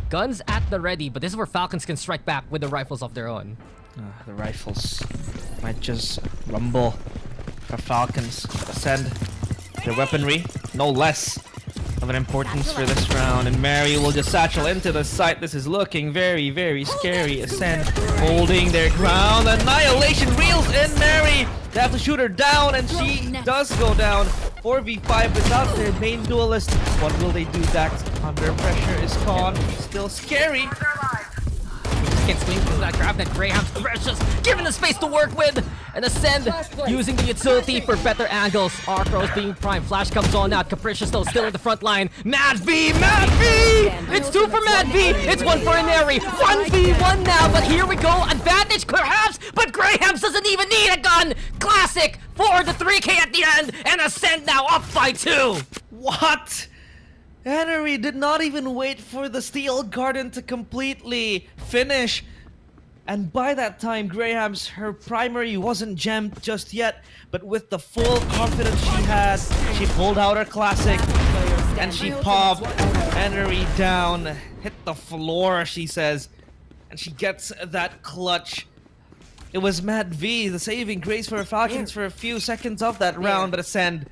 guns at the ready, but this is where Falcons can strike back with the rifles of their own.
The rifles might just rumble for Falcons. Ascend, their weaponry, no less of an importance for this round. And Mary will just satchel into the site. This is looking very, very scary. Ascend holding their ground. Annihilation reels in Mary. They have to shoot her down, and she does go down. 4v5 without their main duelist. What will they do, Daks? Under pressure is Khan. Still scary.
Can't swing through that grab that Graham's precious, given the space to work with, and Ascend using the utility for better angles. Arcros being prime. Flash comes on out. Capricious though still in the front line. Madby! It's 2 for Madby! It's 1 for Inari. 1v1 now, but here we go. Advantage perhaps, but Graham's doesn't even need a gun. Classic for the 3k at the end, and Ascend now up by 2.
What? Henry did not even wait for the Steel Garden to completely finish. And by that time, Graham's, her primary wasn't gemmed just yet, but with the full confidence she had, she pulled out her classic and she popped Henry down, hit the floor, she says, and she gets that clutch. It was Mad V, the saving grace for Falcons for a few seconds of that round, but Ascend,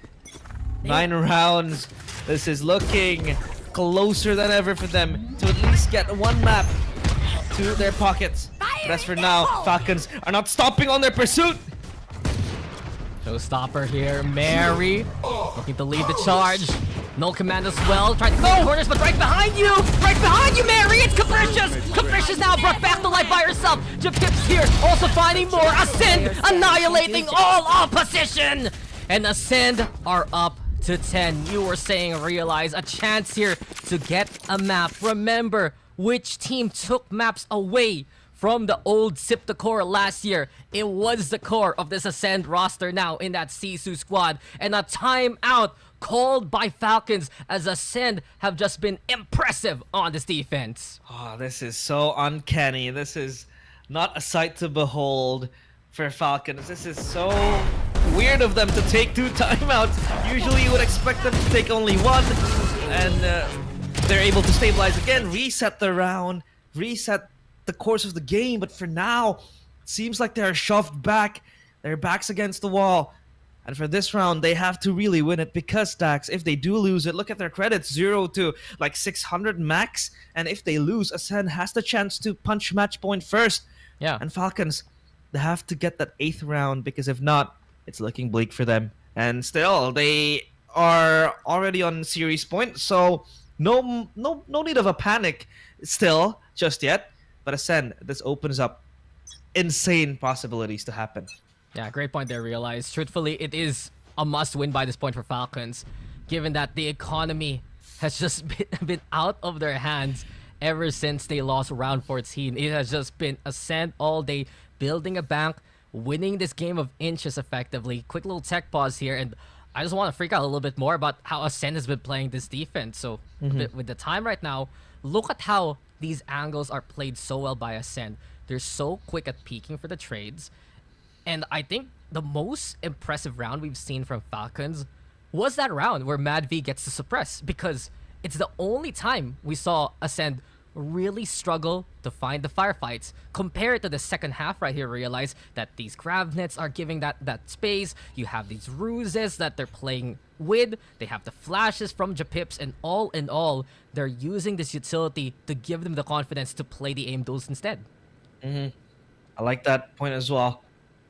9 rounds. This is looking closer than ever for them to at least get one map to their pockets. But as for now, Falcons are not stopping on their pursuit.
Showstopper here, Mary, looking to lead the charge. No command as well, trying to go corners, but right behind you, Mary, it's Capricious! Capricious now brought back to life by herself. Japip's here, also finding more. Ascend, annihilating all opposition! And Ascend are up to 10. You were saying, realize, a chance here to get a map. Remember, which team took maps away from the old Sipta core last year? It was the core of this Ascend roster now in that Sisu squad. And a timeout called by Falcons as Ascend have just been impressive on this defense.
Oh, this is so uncanny. This is not a sight to behold for Falcons. This is so weird of them to take 2 timeouts. Usually you would expect them to take only 1. And they're able to stabilize again, reset the round, reset the course of the game. But for now, it seems like they're shoved back. Their backs against the wall. And for this round, they have to really win it because, Daks, if they do lose it, look at their credits, 0 to like 600 max. And if they lose, Ascend has the chance to punch match point first.
Yeah.
And Falcons, they have to get that 8th round because if not, it's looking bleak for them. And still, they are already on series point, so no need of a panic still just yet. But Ascend, this opens up insane possibilities to happen.
Yeah, great point there, Realize. Truthfully, it is a must-win by this point for Falcons, given that the economy has just been out of their hands ever since they lost round 14. It has just been Ascend all day, building a bank, winning this game of inches effectively. Quick little tech pause here, and I just want to freak out a little bit more about how Ascend has been playing this defense. So with the time right now, look at how these angles are played so well by Ascend. They're so quick at peeking for the trades. And I think the most impressive round we've seen from Falcons was that round where Mad V gets to suppress, because it's the only time we saw Ascend really struggle to find the firefights. Compared to the second half right here, realize that these grab nets are giving that space. You have these ruses that they're playing with. They have the flashes from Japips, and all in all, they're using this utility to give them the confidence to play the aim duels instead.
I like that point as well,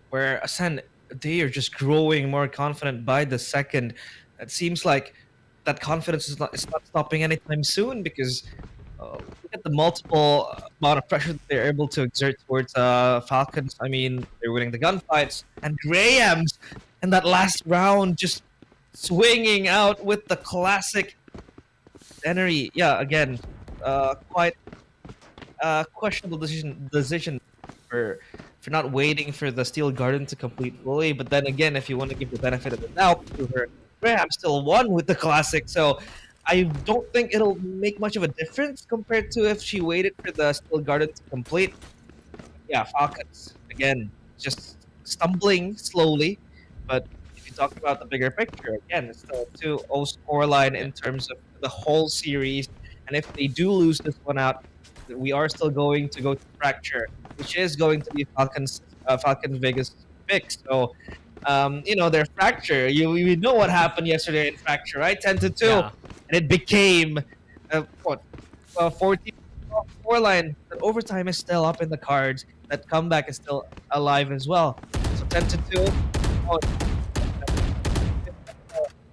where Ascend, they are just growing more confident by the second. It seems like that confidence is not stopping anytime soon, because look at the multiple amount of pressure that they're able to exert towards Falcons. I mean, they're winning the gunfights, and Graham's in that last round just swinging out with the classic Henry. Yeah, again, quite questionable decision for not waiting for the Steel Garden to complete fully. But then again, if you want to give the benefit of the doubt to her, Graham still won with the classic, so I don't think it'll make much of a difference compared to if she waited for the Steel Garden to complete. Yeah, Falcons, again, just stumbling slowly. But if you talk about the bigger picture, again, it's still a 2-0 scoreline in terms of the whole series. And if they do lose this one out, we are still going to go to Fracture, which is going to be Falcons Vega's pick. So, their Fracture, you know what happened yesterday in Fracture, right? 10-2.
Yeah.
And it became 14 scoreline. That overtime is still up in the cards. That comeback is still alive as well. So 10-2.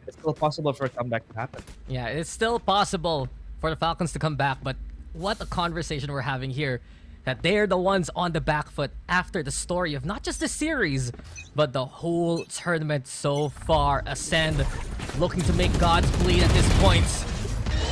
It's still possible for a comeback to happen.
Yeah, it's still possible for the Falcons to come back, but what a conversation we're having here. That they're the ones on the back foot after the story of not just the series, but the whole tournament so far. Ascend looking to make gods bleed at this point.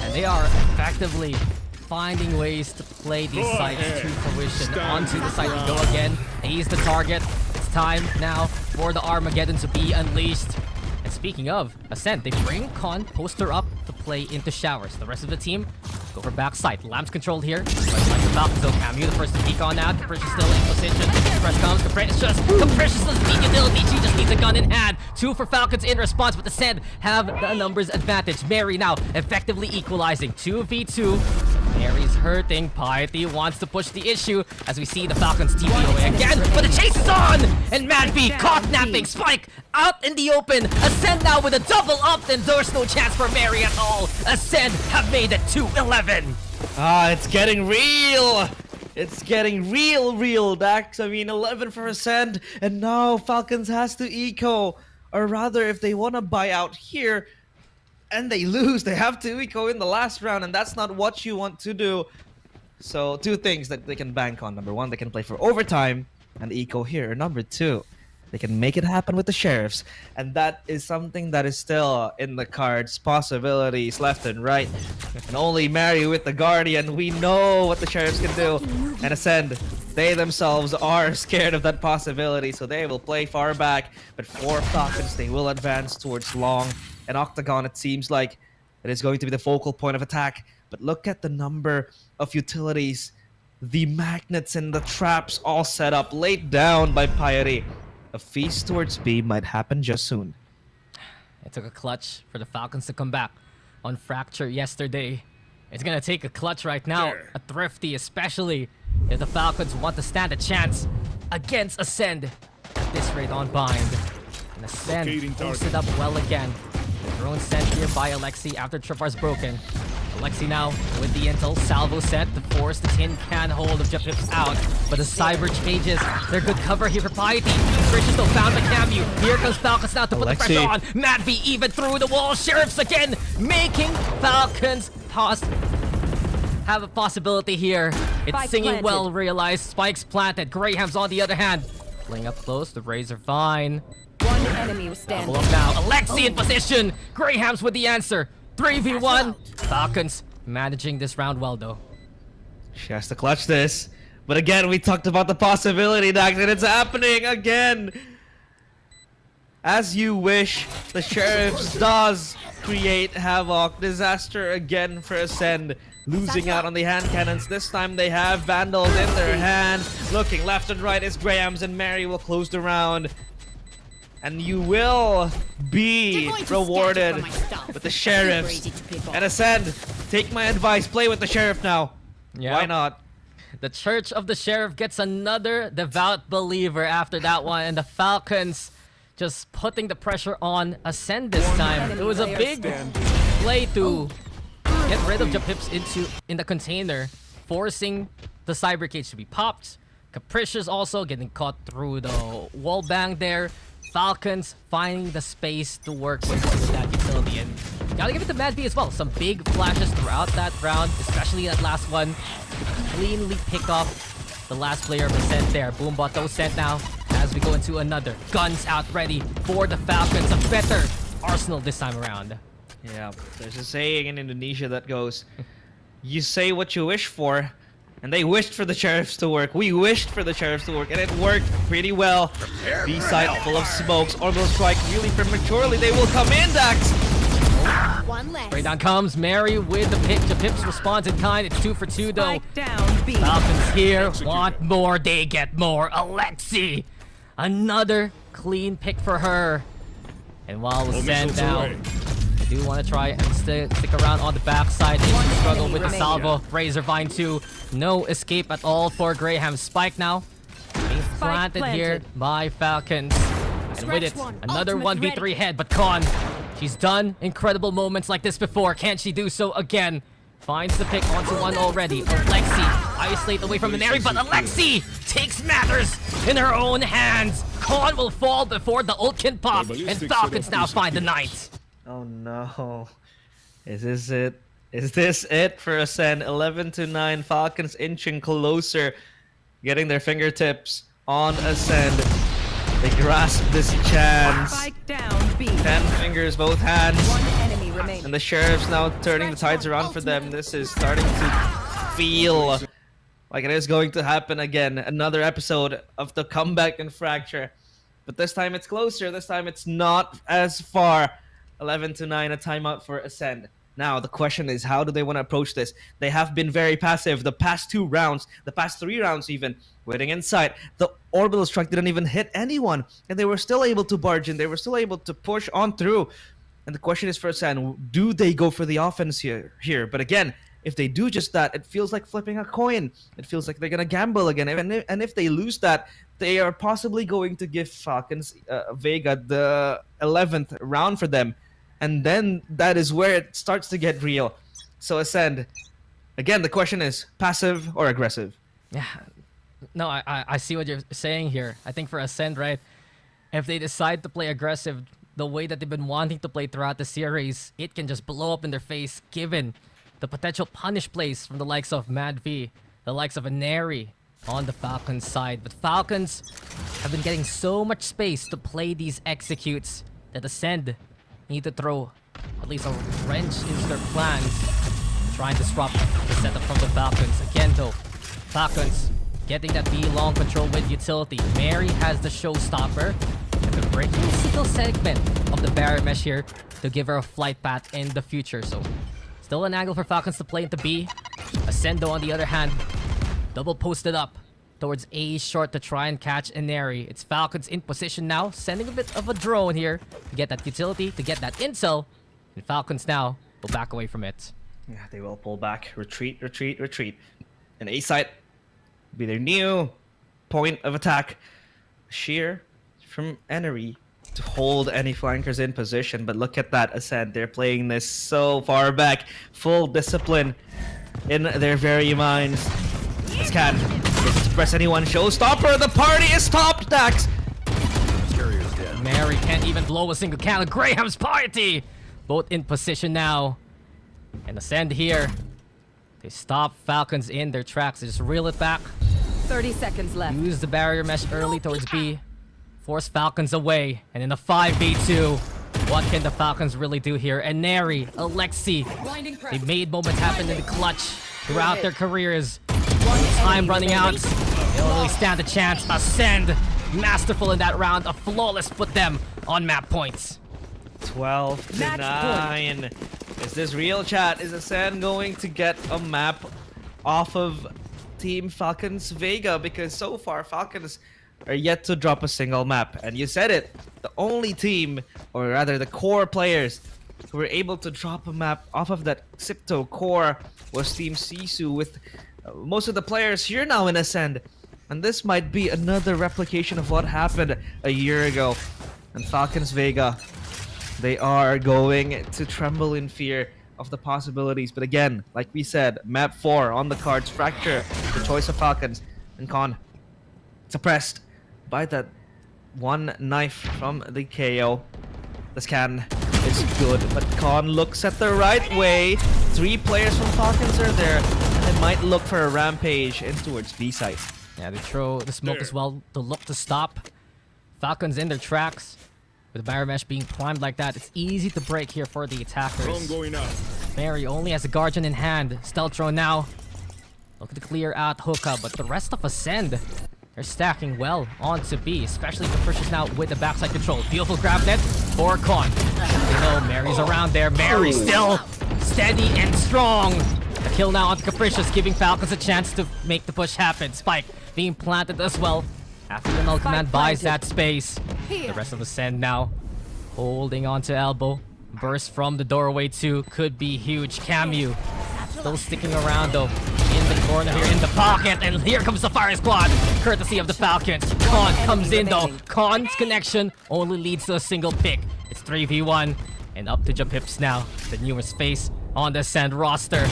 And they are effectively finding ways to play these sites to fruition. Onto the site we go again. He's the target. It's time now for the Armageddon to be unleashed. And speaking of Ascend, they bring Con Poster up to play into showers. The rest of the team go for backside. Lamb's controlled here. But like the Falcons, though, Camu the first to peek on now. Capricious still in position. Press comes. Capricious' peek ability. She just needs a gun in hand. 2 for Falcons in response, but the Send have the numbers advantage. Mary now effectively equalizing. 2v2. Mary's hurting. Piety wants to push the issue as we see the Falcons TP away again. But the chase is on! And Mad B caught napping. Spike out in the open. Ascend now with a double up, and there's no chance for Mary at all. Ascend have made it 2-11.
It's getting real. It's getting real, Dax. I mean, 11 for Ascend, and now Falcons has to eco. Or rather, if they want to buy out here, and they lose, they have to eco in the last round, and that's not what you want to do. So 2 things that they can bank on. Number 1, they can play for overtime and eco here. Number 2, they can make it happen with the Sheriffs, and that is something that is still in the cards. Possibilities left and right, and only Mary with the Guardian. We know what the Sheriffs can do, and Ascend, they themselves are scared of that possibility, so they will play far back. But for Falcons, they will advance towards long and Octagon. It seems like it is going to be the focal point of attack, but look at the number of utilities, the magnets and the traps all set up, laid down by Piety. A feast towards B might happen just soon.
It took a clutch for the Falcons to come back on Fracture yesterday. It's gonna take a clutch right now, a thrifty, especially if the Falcons want to stand a chance against Ascend at this rate on Bind. And Ascend posted up well again. Drone sent here by Alexi after Tripwire's broken. Alexi now with the intel. Salvo set to force the tin can hold of Juppips out. But the Cyber changes. They're good cover here for Piety. Precious though found the Camu. Here comes Falcons now to put the pressure on. Mad V even through the wall. Sheriffs again making Falcons have a possibility here. It's
Spike
singing
planted.
well realized. Spikes planted. Graham's on the other hand. Playing up close. The Rays are fine.
One enemy was standing.
Double up now. Alexi in position. Graham's with the answer. 3v1. Falcons managing this round well, though.
She has to clutch this. But again, we talked about the possibility, Dax, and it's happening again. As you wish, the Sheriffs does create havoc. Disaster again for Ascend. Losing out on the hand cannons. This time they have Vandals in their hand. Looking left and right as Grahams and Mary will close the round. And you will be rewarded with the Sheriffs. And Ascend, take my advice, play with the Sheriff now.
Yeah.
Why not?
The Church of the Sheriff gets another devout believer after that one. And the Falcons just putting the pressure on Ascend this time. It was a big play to get rid of Juppips in the container, forcing the Cyber Cage to be popped. Capricious also getting caught through the wall bang there. Falcons finding the space to work with that utility, and gotta give it to Mad B as well. Some big flashes throughout that round, especially that last one. Cleanly pick off the last player of Ascent there. Boombot though sent now as we go into another. Guns out ready for the Falcons. A better arsenal this time around.
Yeah, there's a saying in Indonesia that goes, you say what you wish for, and they wished for the Sheriffs to work. We wished for the Sheriffs to work, and it worked pretty well. B-side full of smokes. Orbital strike really prematurely. They will come in, Dax.
One less.
Right down comes Mary with the pick. Pips responds in kind. It's 2 for 2 though.
Spike down B.
Falcons here want more. They get more. Alexi, another clean pick for her. And while we stand now, I do want to try and stick around on the backside. They struggle with the salvo. Razor Vine 2. No escape at all for Graham. Spike now. Being planted here by Falcons. And with it, another 1v3 head. But Con, she's done incredible moments like this before. Can she do so again? Finds the pick onto one already. Alexi, isolate away from the Neri, but Alexi takes matters in her own hands. Con will fall before the ult can pop. And Falcons now find the Knight.
Oh no. Is this it? Is this it for Ascend? 11-9. Falcons inching closer. Getting their fingertips on Ascend. They grasp this chance.
Spike down B.
10 fingers, both hands.
One enemy remaining.
And the Sheriffs now turning the tides around for them. This is starting to feel like it is going to happen again. Another episode of the comeback and Fracture. But this time it's closer. This time it's not as far. 11-9, a timeout for Ascend. Now, the question is, how do they want to approach this? They have been very passive the past 2 rounds, the past 3 rounds even, waiting inside. The orbital strike didn't even hit anyone, and they were still able to barge in. They were still able to push on through. And the question is for Ascend, do they go for the offense here? But again, if they do just that, it feels like flipping a coin. It feels like they're going to gamble again. And if they lose that, they are possibly going to give Falcons Vega the 11th round for them. And then that is where it starts to get real. So Ascend, again, the question is passive or aggressive?
Yeah, no, I see what you're saying here. I think for Ascend, right, if they decide to play aggressive the way that they've been wanting to play throughout the series, it can just blow up in their face given the potential punish plays from the likes of Mad V, the likes of Aneri on the Falcons side. But Falcons have been getting so much space to play these executes that Ascend need to throw at least a wrench into their plans to try and disrupt the setup from the Falcons. Again though, Falcons getting that B long control with utility. Mary has the showstopper and they're breaking the single segment of the barrier mesh here to give her a flight path in the future. So still an angle for Falcons to play into B. Ascendo on the other hand, double posted up towards A short to try and catch Aneri. It's Falcons in position now, sending a bit of a drone here to get that utility, to get that intel. And Falcons now will back away from it.
Yeah, they will pull back. Retreat, retreat, retreat. And A side will be their new point of attack. Sheer from Enery to hold any flankers in position. But look at that Ascend. They're playing this so far back. Full discipline in their very minds. Scan. Doesn't suppress anyone. Showstopper. The party is stopped, Daks.
Mary can't even blow a single cannon. Graham's piety. Both in position now. And Ascend here. They stop Falcons in their tracks. They just reel it back.
30 seconds left.
Use the barrier mesh early towards B. Force Falcons away. And in a 5v2, what can the Falcons really do here? And Neri, Alexi, they made moments happen in the clutch throughout their careers. Time running out. They don't really stand a chance. Ascend, masterful in that round. A flawless put them on map points.
12 to 9. Is this real, chat? Is Ascend going to get a map off of Team Falcons Vega? Because so far, Falcons are yet to drop a single map. And you said it, the only team, or rather the core players, who were able to drop a map off of that Sipto core was Team Sisu, with most of the players here now in Ascend. And this might be another replication of what happened a year ago. And Falcons Vega, they are going to tremble in fear of the possibilities. But again, like we said, map 4 on the cards, Fracture, the choice of Falcons. And Con, suppressed by that one knife from the KO. The scan is good, but Con looks at the right way. 3 players from Falcons are there, and they might look for a rampage in towards B side.
Yeah, they throw the smoke as well to look to stop Falcons in their tracks. With the barrier mesh being primed like that, it's easy to break here for the attackers.
Going up.
Mary only has a Guardian in hand. Stealth drone now. Looking to clear out Hookah, but the rest of Ascend, they're stacking well onto B, especially the pushes now with the backside control. Beautiful grab net for Con. You know, Mary's around there. Mary still steady and strong. The kill now onto Capricious, giving Falcons a chance to make the push happen. Spike being planted as well. After the null command buys that space. The rest of Ascend now holding onto elbow. Burst from the doorway too. Could be huge. Camu still sticking around though. In the corner here, in the pocket. And here comes the fire squad, courtesy of the Falcons. Con comes in though. Con's connection only leads to a single pick. It's 3v1. And up to Japips now. The newest face on the Ascend roster.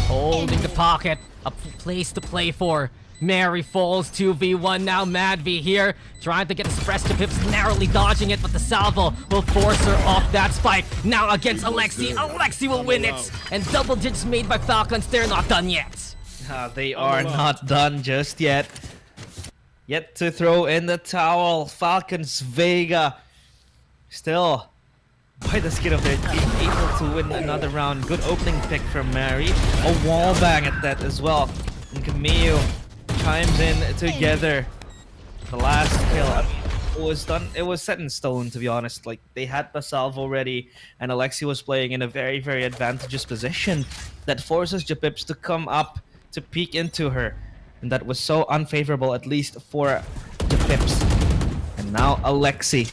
Holding the pocket. A place to play for. Mary falls 2v1 now. Mad V here trying to get express to Pips, narrowly dodging it, but the salvo will force her off that spike. Now against Alexi. Alexi will win it. And double digits made by Falcons. They're not done yet.
They are not done just yet. Yet to throw in the towel. Falcons Vega still by the skin of their teeth, able to win another round. Good opening pick from Mary. A wall bang at that as well. And Camille chimes in together. The last kill. was done. It was set in stone, to be honest. Like, they had the salve already, and Alexi was playing in a very, very advantageous position that forces Japips to come up to peek into her, and that was so unfavorable, at least for Japips. And now Alexi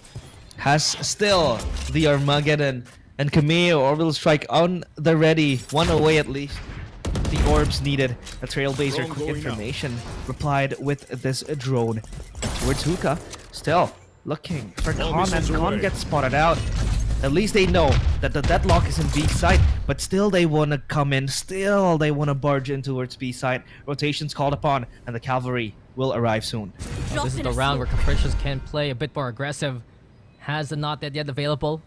has still the Armageddon and Camille Orbital Strike on the ready, one away at least. The orbs needed. A Trailblazer quick information replied with this drone towards Hookah. Still looking for Khan, and Khan gets spotted out. At least they know that the deadlock is in B side, but still they want to come in. Still they want to barge in towards B side. Rotations called upon, and the cavalry will arrive soon.
Well, this is the round where Capricious can play a bit more aggressive. Has the not dead yet available.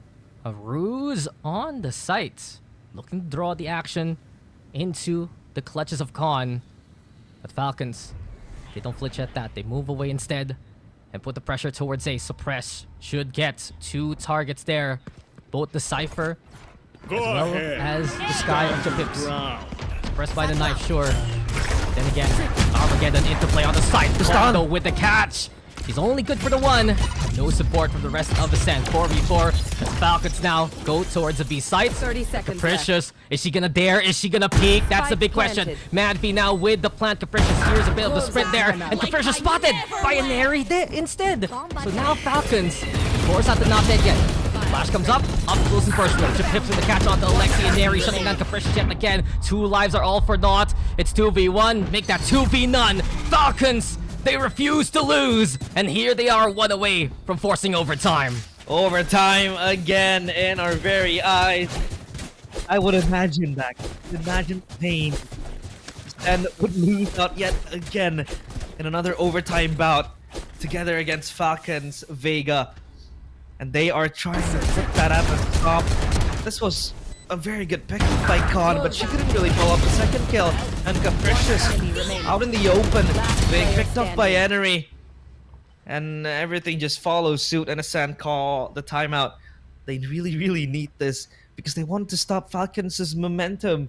A ruse on the site, looking to draw the action into the clutches of Khan. But Falcons, they don't flinch at that. They move away instead and put the pressure towards A. Suppress should get 2 targets there. Both the Cypher as well as the Sky of Japips. Suppressed by the knife, sure. Then again, Armageddon into play on the side. Though with the catch. He's only good for the 1. No support from the rest of Ascent. 4v4 as Falcons now go towards the B site.
30 seconds
Capricious, is she gonna dare? Is she gonna peek? That's the big question. Madby now with the plant. Capricious here's a bit of the sprint there. And Capricious spotted by a Neri instead. So now Falcons force out the not dead yet. Flash comes up close and personal. Japips with the catch onto Alexi and Neri, shutting down Capricious yet again. 2 lives are all for naught. It's 2v1. Make that 2v none. Falcons, they refuse to lose, and here they are 1 away from forcing overtime.
Overtime again in our very eyes. I would imagine that. Imagine pain. And would lose out yet again in another overtime bout together against Falcons Vega. And they are trying to put that at the top. This was a very good pick by Khan, but she couldn't really pull up the second kill. And Capricious out in the open, being picked up by Enery. And everything just follows suit, and Ascent call the timeout. They really, really need this because they want to stop Falcons' momentum.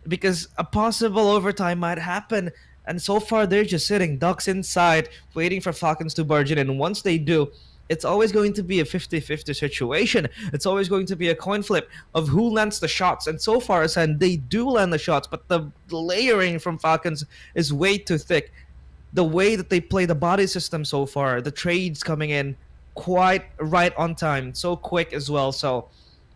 Because a possible overtime might happen, and so far they're just sitting ducks inside, waiting for Falcons to barge in. And once they do, it's always going to be a 50-50 situation. It's always going to be a coin flip of who lands the shots. And so far, Ascent, they do land the shots, but the layering from Falcons is way too thick. The way that they play the body system so far, the trades coming in quite right on time, so quick as well. So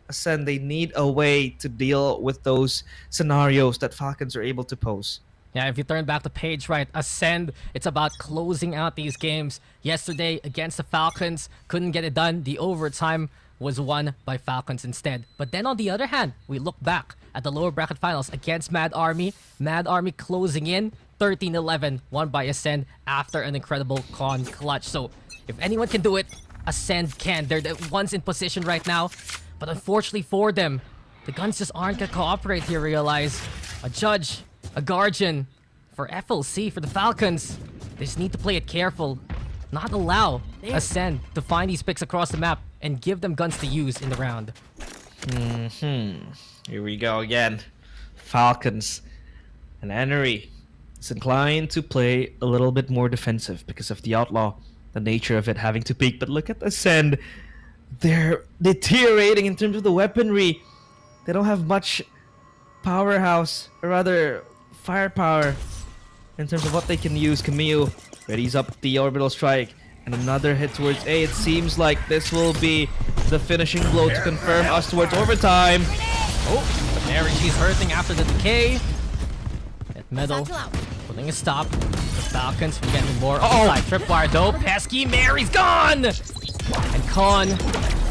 Ascent, they need a way to deal with those scenarios that Falcons are able to pose.
Yeah, if you turn back the page, right, Ascend, it's about closing out these games. Yesterday, against the Falcons, couldn't get it done. The overtime was won by Falcons instead. But then on the other hand, we look back at the lower bracket finals against Mad Army. Mad Army closing in 13-11, won by Ascend after an incredible Khan clutch. So if anyone can do it, Ascend can. They're the ones in position right now. But unfortunately for them, the guns just aren't gonna cooperate here, realize. A judge, a guardian for FLC, for the Falcons. They just need to play it careful. Not allow Ascend to find these picks across the map and give them guns to use in the round.
Here we go again. Falcons. And Enery is inclined to play a little bit more defensive because of the outlaw, the nature of it having to peek. But look at Ascend. They're deteriorating in terms of the weaponry. They don't have much powerhouse, or rather firepower, in terms of what they can use. Camille readies up the orbital strike, and another hit towards A. It seems like this will be the finishing blow to confirm us towards overtime.
Oh, but Mary, she's hurting after the decay. At middle, putting a stop. The Falcons from getting more outside tripwire though. Pesky Mary's gone! And Khan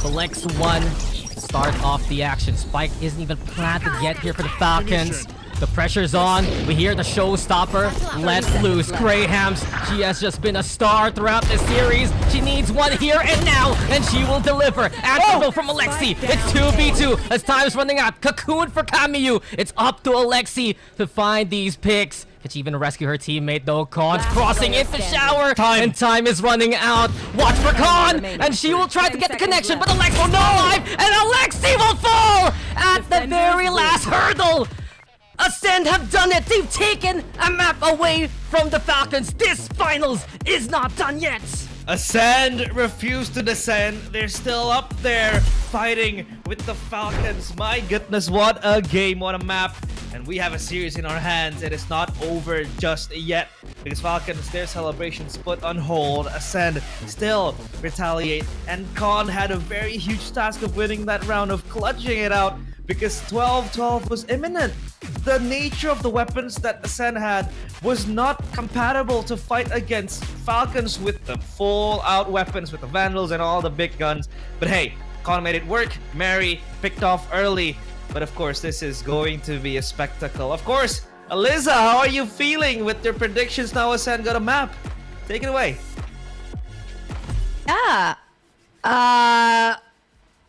collects 1 to start off the action. Spike isn't even planted yet here for the Falcons. The pressure's on. We hear the showstopper let loose. Grahams, she has just been a star throughout this series. She needs 1 here and now, and she will deliver. Actionable from Alexi. It's 2v2 as time's running out. Cocoon for Kamiyu. It's up to Alexi to find these picks. Can she even rescue her teammate though? Khan's crossing into shower, and time is running out. Watch for Khan, and she will try to get the connection, but Alexi will not alive, and Alexi will fall at the very last hurdle. Ascend have done it. They've taken a map away from the Falcons. This finals is not done yet.
Ascend refused to descend. They're still up there fighting with the Falcons. My goodness, what a game, what a map. And we have a series in our hands. It is not over just yet because Falcons, their celebrations put on hold. Ascend still retaliate. And Khan had a very huge task of winning that round, of clutching it out because 12-12 was imminent. The nature of the weapons that Ascend had was not compatible to fight against Falcons with the full-out weapons, with the Vandals and all the big guns. But hey, Khan made it work. Mary picked off early. But of course, this is going to be a spectacle. Of course, Aliza, how are you feeling with your predictions now? Ascend got a map. Take it away.
Yeah.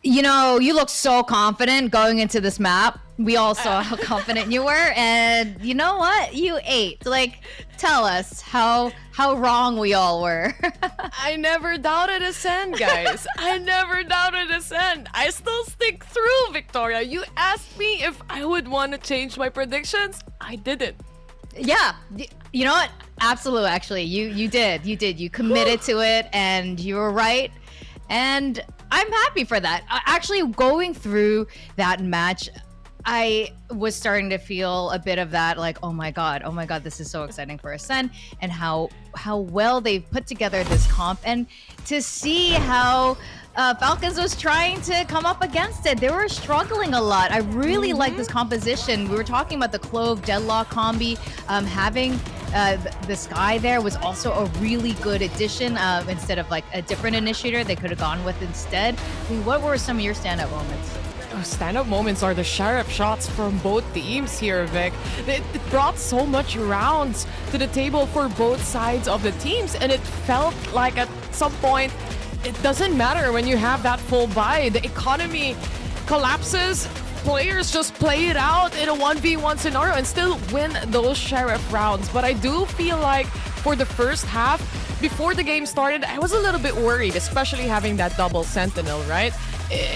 You know, you look so confident going into this map. We all saw how confident you were, and you know what? You ate. Like, tell us how wrong we all were.
I never doubted Ascend, guys. I never doubted Ascend. I still stick through, Victoria. You asked me if I would want to change my predictions. I didn't.
Yeah. You know what? Absolutely. Actually, you did. You committed to it, and you were right. And I'm happy for that. Actually, going through that match, I was starting to feel a bit of that, like, oh my god, this is so exciting for Ascend, and how well they've put together this comp, and to see how Falcons was trying to come up against it. They were struggling a lot. I really like this composition. We were talking about the Clove Deadlock combi. Having the Sky there was also a really good addition. Instead of like a different initiator they could have gone with instead. I mean, what were some of your standout moments?
Stand-up moments are the sheriff shots from both teams here, Vic. It brought so much rounds to the table for both sides of the teams, and it felt like at some point it doesn't matter when you have that full buy. The economy collapses. Players just play it out in a 1v1 scenario and still win those sheriff rounds. But I do feel like for the first half, before the game started, I was a little bit worried, especially having that double sentinel, right?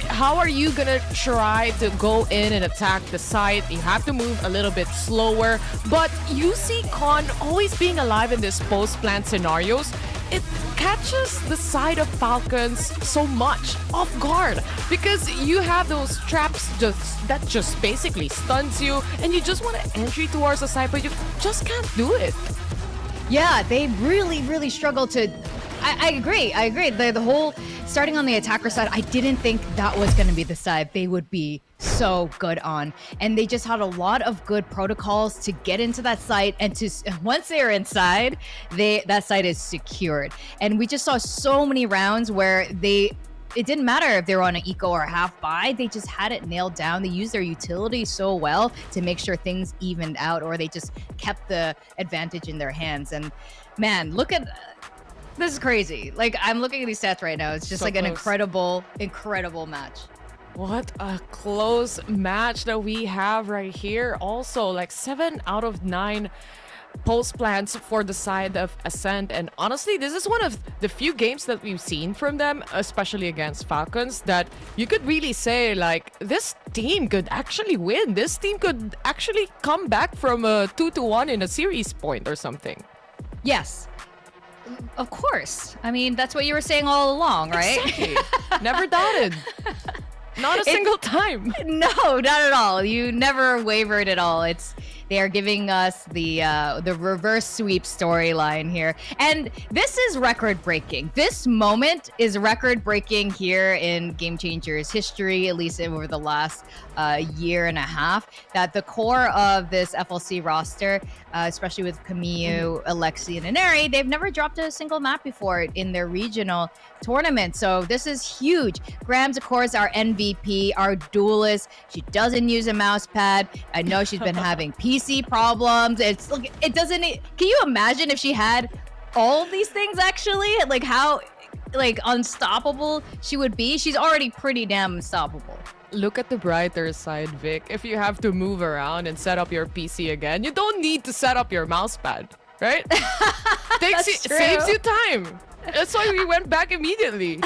How are you gonna try to go in and attack the site? You have to move a little bit slower, but you see Khan always being alive in these post-plant scenarios. It catches the side of Falcons so much off guard because you have those traps that just basically stuns you, and you just want to entry towards the side, but you just can't do it.
Yeah, they really struggle to... I agree. The whole starting on the attacker side, I didn't think that was going to be the side they would be so good on. And they just had a lot of good protocols to get into that site, and to once they're inside, that site is secured. And we just saw so many rounds where it didn't matter if they were on an eco or a half buy, they just had it nailed down. They used their utility so well to make sure things evened out, or they just kept the advantage in their hands. And man, look at... This is crazy. Like, I'm looking at these stats right now. It's just so like an
close.
incredible match.
What a close match that we have right here. Also, like 7 out of 9 post plants for the side of Ascend. And honestly, this is one of the few games that we've seen from them, especially against Falcons, that you could really say, like, this team could actually win. This team could actually come back from a 2-1 in a series point or something.
Yes. Of course. I mean, that's what you were saying all along, right?
Exactly. Never doubted. Not a single time.
No, not at all. You never wavered at all. They are giving us the reverse sweep storyline here. And this is record-breaking. This moment is record-breaking here in Game Changers history, at least over the last year and a half, that the core of this FLC roster, especially with Camille, Alexi, and Ineri, they've never dropped a single map before in their regional tournament. So this is huge. Grams, of course, our MVP, our duelist. She doesn't use a mouse pad. I know she's been having PC problems. It doesn't... Can you imagine if she had all of these things, actually? Like, how unstoppable she would be? She's already pretty damn unstoppable.
Look at the brighter side, Vic. If you have to move around and set up your PC again, you don't need to set up your mouse pad, right? Saves you time. That's why we went back immediately.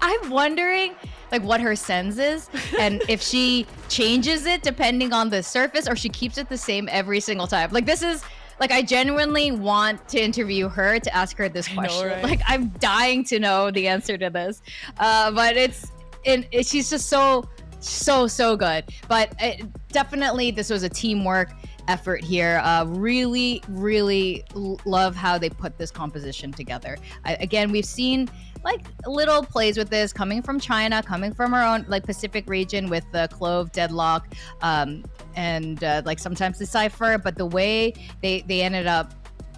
I'm wondering, like, what her sense is, and if she changes it depending on the surface, or she keeps it the same every single time. Like, this is Like, I genuinely want to interview her to ask her this question.
right?
Like, I'm dying to know the answer to this. But she's just so good. But definitely, this was a teamwork effort here. Really love how they put this composition together. Again, we've seen like little plays with this coming from China, coming from our own like Pacific region with the Clove, Deadlock, and like sometimes Decipher. But the way they ended up,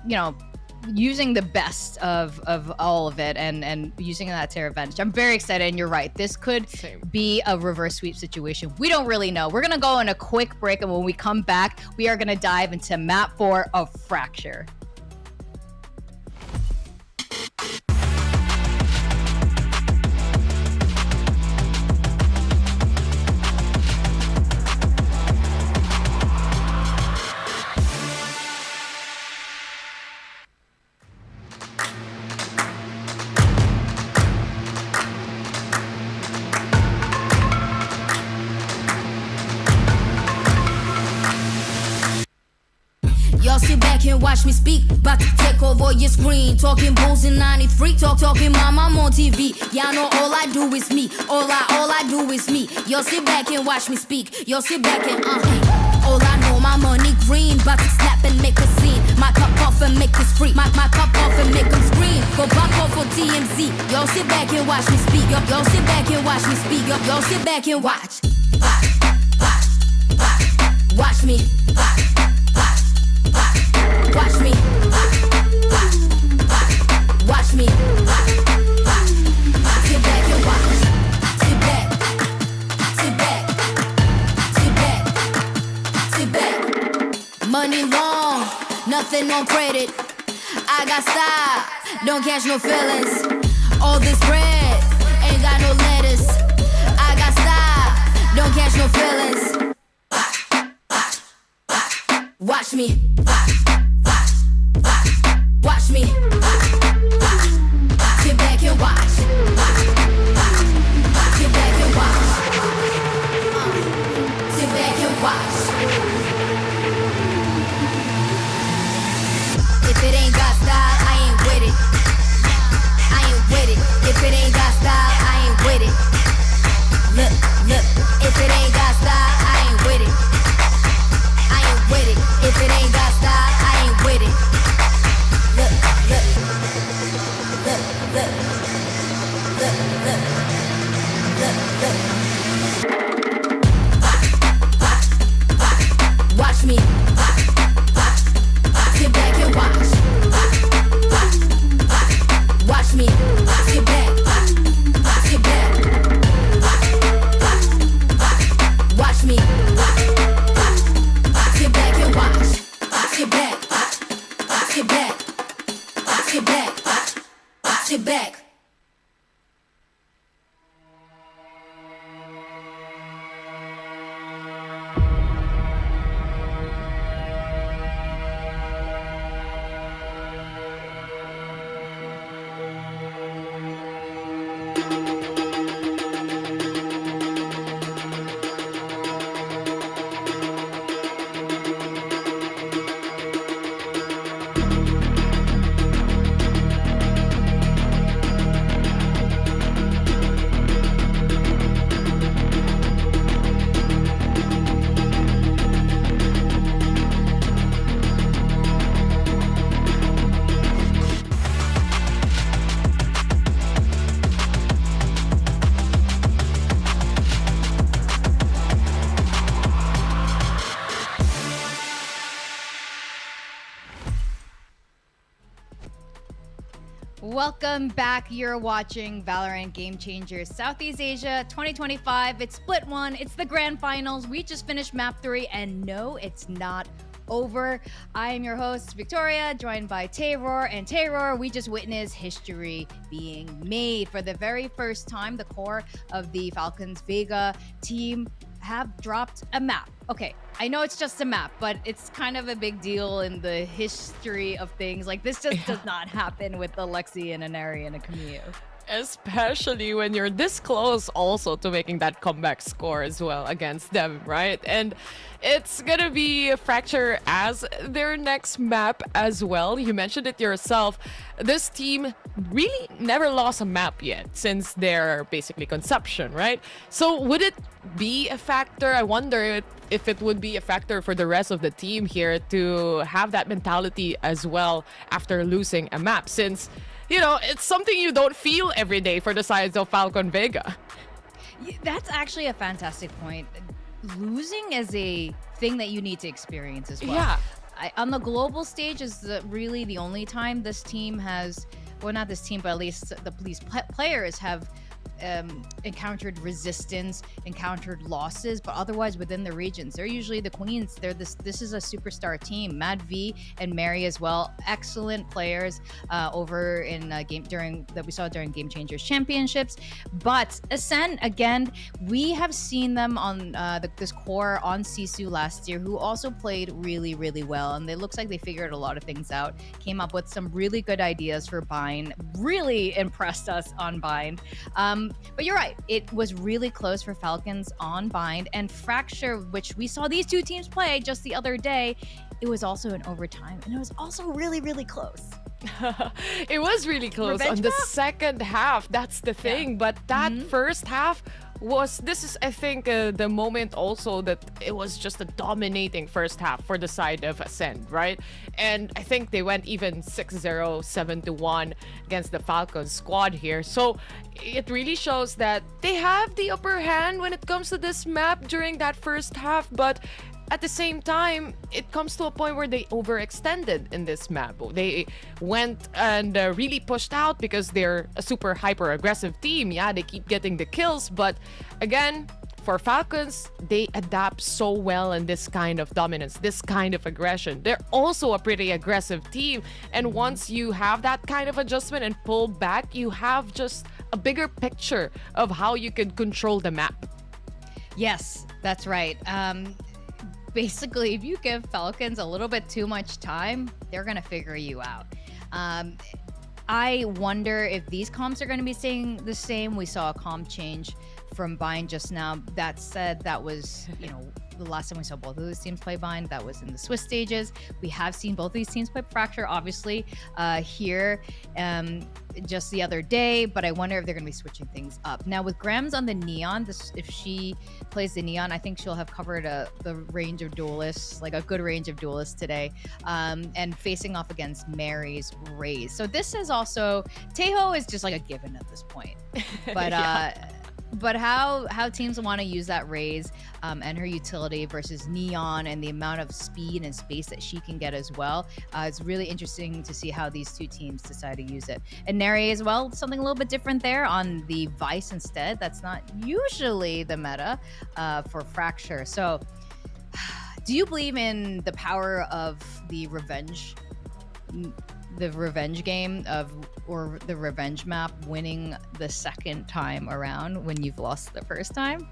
you know, using the best of all of it and using that to their advantage. I'm very excited, and you're right. This could be a reverse sweep situation. We don't really know. We're gonna go on a quick break, and when we come back, we are gonna dive into map 4 of Fracture.
Y'all sit back and watch me speak. About to take over your screen. Talking bulls in 93. Talking mom, I'm on TV. Y'all know all I do is me. All I do is me. Y'all sit back and watch me speak. Y'all sit back and all I know, my money green. About to snap and make a scene. My cup off and make this free. My cup off and make them scream. Go back off for TMZ. Y'all sit back and watch me speak. Y'all sit back and watch me speak. Y'all sit back and watch. Watch me. Watch me. Watch me. Sit back and watch. Sit back. Sit back. Sit back. Sit back. Money long, nothing on credit. I got style, don't catch no feelings. All this bread ain't got no lettuce. I got style, don't catch no feelings. Watch me. Watch me. Sit back and watch. Sit back and watch. Sit back and watch. If it ain't got style, I ain't with it. I ain't with it. If it ain't got style, I ain't with it. Look. If it ain't got style, I ain't with it. I ain't with it. If it ain't got style, I ain't with it. Look. Watch me. Sit back and watch. Watch me. Sit back. Sit back. Watch me. Sit back and watch. Sit back. Sit back. Sit back. Sit back.
Welcome back. You're watching Valorant Game Changers Southeast Asia 2025. It's split one. It's the grand finals. We just finished map 3, and no, it's not over. I am your host, Victoria, joined by Tayrawr. And Tayrawr, we just witnessed history being made. For the very first time, the core of the Falcons Vega team have dropped a map. Okay, I know it's just a map, but it's kind of a big deal in the history of things. Like, this just does not happen with Alexi and Anari and a Camille.
Especially when you're this close also to making that comeback score as well against them, right? And it's gonna be Fracture as their next map as well. You mentioned it yourself. This team really never lost a map yet since their basically conception, right? So would it be a factor? I wonder if it would be a factor for the rest of the team here to have that mentality as well after losing a map, since it's something you don't feel every day for the sides of Falcon Vega.
That's actually a fantastic point. Losing is a thing that you need to experience as well.
Yeah.
On the global stage is really the only time this team has, well, not this team, but at least these players have encountered resistance, encountered losses, but otherwise within the regions, they're usually the queens. This is a superstar team. Mad V and Mary as well, excellent players over in that we saw during Game Changers Championships. But Ascend, again, we have seen them on this core on Sisu last year, who also played really, really well, and it looks like they figured a lot of things out, came up with some really good ideas for Bind, really impressed us on Bind. But you're right, it was really close for Falcons on Bind, and Fracture, which we saw these two teams play just the other day, it was also in overtime, and it was also really, really close.
It was really close
Revenge
on the
map?
second half. That's the thing. But that first half this is, I think, the moment also that it was just a dominating first half for the side of Ascend, right? And I think they went even 6-0, 7-1 against the Falcons squad here. So it really shows that they have the upper hand when it comes to this map during that first half, but at the same time, it comes to a point where they overextended in this map. They went and really pushed out because they're a super hyper aggressive team. Yeah, they keep getting the kills, but again, for Falcons, they adapt so well in this kind of dominance, this kind of aggression. They're also a pretty aggressive team, and once you have that kind of adjustment and pull back, you have just a bigger picture of how you can control the map.
Yes, that's right. Basically, if you give Falcons a little bit too much time, they're going to figure you out. I wonder if these comps are going to be staying the same. We saw a comp change from Bind just now. That said, that was, the last time we saw both of those teams play Bind, that was in the Swiss stages. We have seen both of these teams play Fracture, obviously, here just the other day, but I wonder if they're going to be switching things up. Now, with Grams on the Neon, if she plays the Neon, I think she'll have covered the range of duelists, like a good range of duelists today, and facing off against Mary's Raze. So this is also, Tayrawr is just like a given at this point. But but how teams want to use that Raze and her utility versus Neon and the amount of speed and space that she can get as well, it's really interesting to see how these two teams decide to use it. And Neri as well, something a little bit different there on the Vice instead. That's not usually the meta for Fracture. So do you believe in the power of the revenge game or the revenge map winning the second time around when you've lost the first time?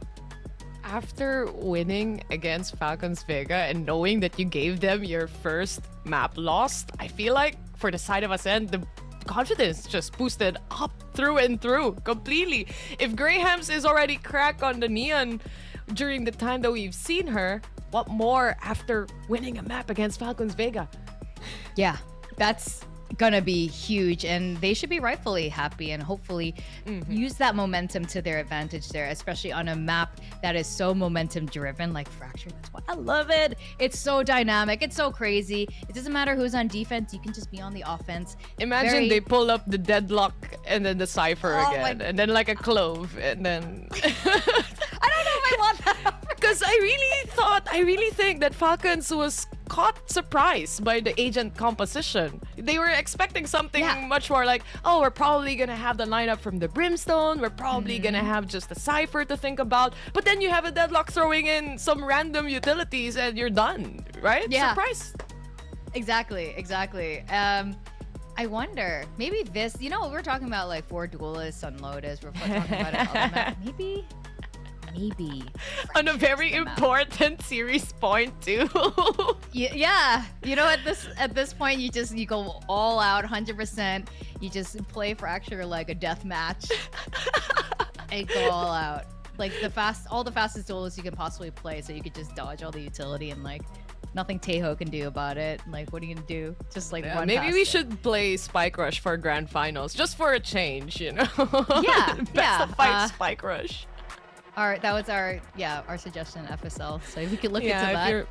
After winning against Falcons Vega and knowing that you gave them your first map lost, I feel like for the side of Ascend, the confidence just boosted up through and through completely. If Graham's is already cracked on the Neon during the time that we've seen her, what more after winning a map against Falcons Vega?
Yeah, that's gonna be huge, and they should be rightfully happy and hopefully use that momentum to their advantage there, especially on a map that is so momentum driven like Fracture. That's why I love it. It's so dynamic, it's so crazy. It doesn't matter who's on defense, you can just be on the offense.
Imagine they pull up the Deadlock and then the Cypher again, and then like a Clove, and then
I don't know if I want that.
because I really think that Falcons was caught surprised by the agent composition. They were expecting something much more like, oh, we're probably gonna have the lineup from the Brimstone, we're probably gonna have just a Cypher to think about, but then you have a Deadlock throwing in some random utilities and you're done, right?
Yeah.
Surprise.
Exactly. I wonder, maybe this, we're talking about like 4 duelists on Lotus, we're talking about an element. maybe
On a very important series point too.
yeah, you know, at this point you go all out 100%. You just play Fracture like a death match and go all out. Like all the fastest duelists you can possibly play, so you could just dodge all the utility and like nothing Tayrawr can do about it. Like, what are you gonna do? Just like run
maybe
past
we
it.
should play Spike Rush for grand finals just for a change, you know.
Yeah,
Best of 5 Spike Rush.
That was our suggestion, FSL. So we could look into
Yeah,
that.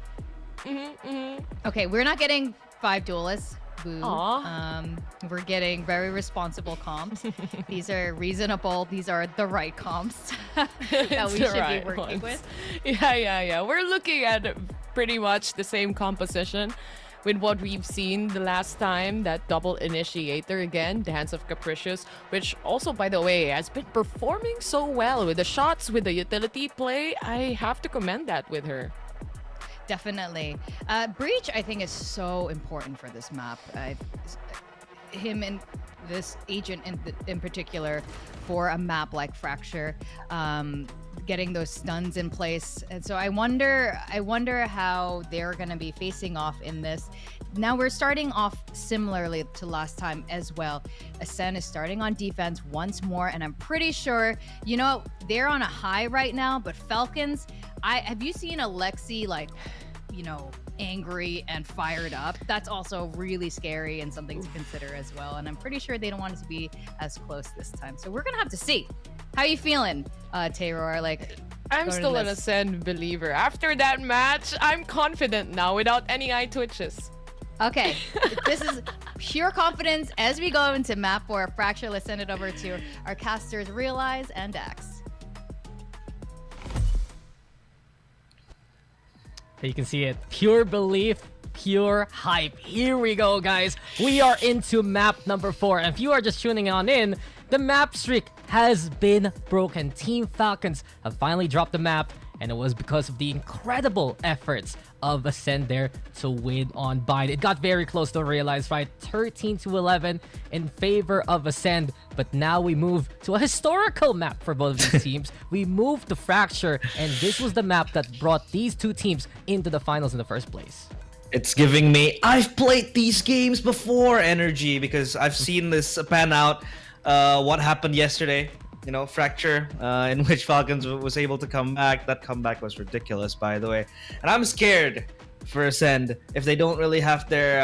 if you're
Okay, we're not getting 5 duelists. Boo.
Aw.
We're getting very responsible comps. These are reasonable. These are the right comps that
It's
we
the
should be
right
working
ones.
with.
Yeah. We're looking at pretty much the same composition with what we've seen the last time, that double initiator again, Dance of Capricious, which also, by the way, has been performing so well with the shots, with the utility play. I have to commend that with her.
Definitely. Breach, I think, is so important for this map. Him and this agent in particular for a map like Fracture, getting those stuns in place. And so I wonder how they're going to be facing off in this. Now we're starting off similarly to last time as well. Ascend is starting on defense once more, and I'm pretty sure, you know, they're on a high right now, but Falcons, have you seen Alexi like, you know, angry and fired up? That's also really scary and something to consider as well. And I'm pretty sure they don't want it to be as close this time. So we're gonna have to see. How you feeling, Tayrawr? Like,
I'm still an
this.
Ascend believer. After that match, I'm confident now without any eye twitches.
Okay, this is pure confidence as we go into map 4 Fracture. Let's send it over to our casters, Realize and Daks.
You can see it. Pure belief, pure hype. Here we go, guys. We are into map number 4. And if you are just tuning on in, the map streak has been broken. Team Falcons have finally dropped the map, and it was because of the incredible efforts of Ascend there to win on Bind. It got very close to Realize, right? 13-11 in favor of Ascend. But now we move to a historical map for both of these teams. We move to Fracture, and this was the map that brought these two teams into the finals in the first place.
It's giving me I've played these games before energy, because I've seen this pan out. What happened yesterday, you know, Fracture, in which Falcons was able to come back. That comeback was ridiculous, by the way. And I'm scared for Ascend. If they don't really have their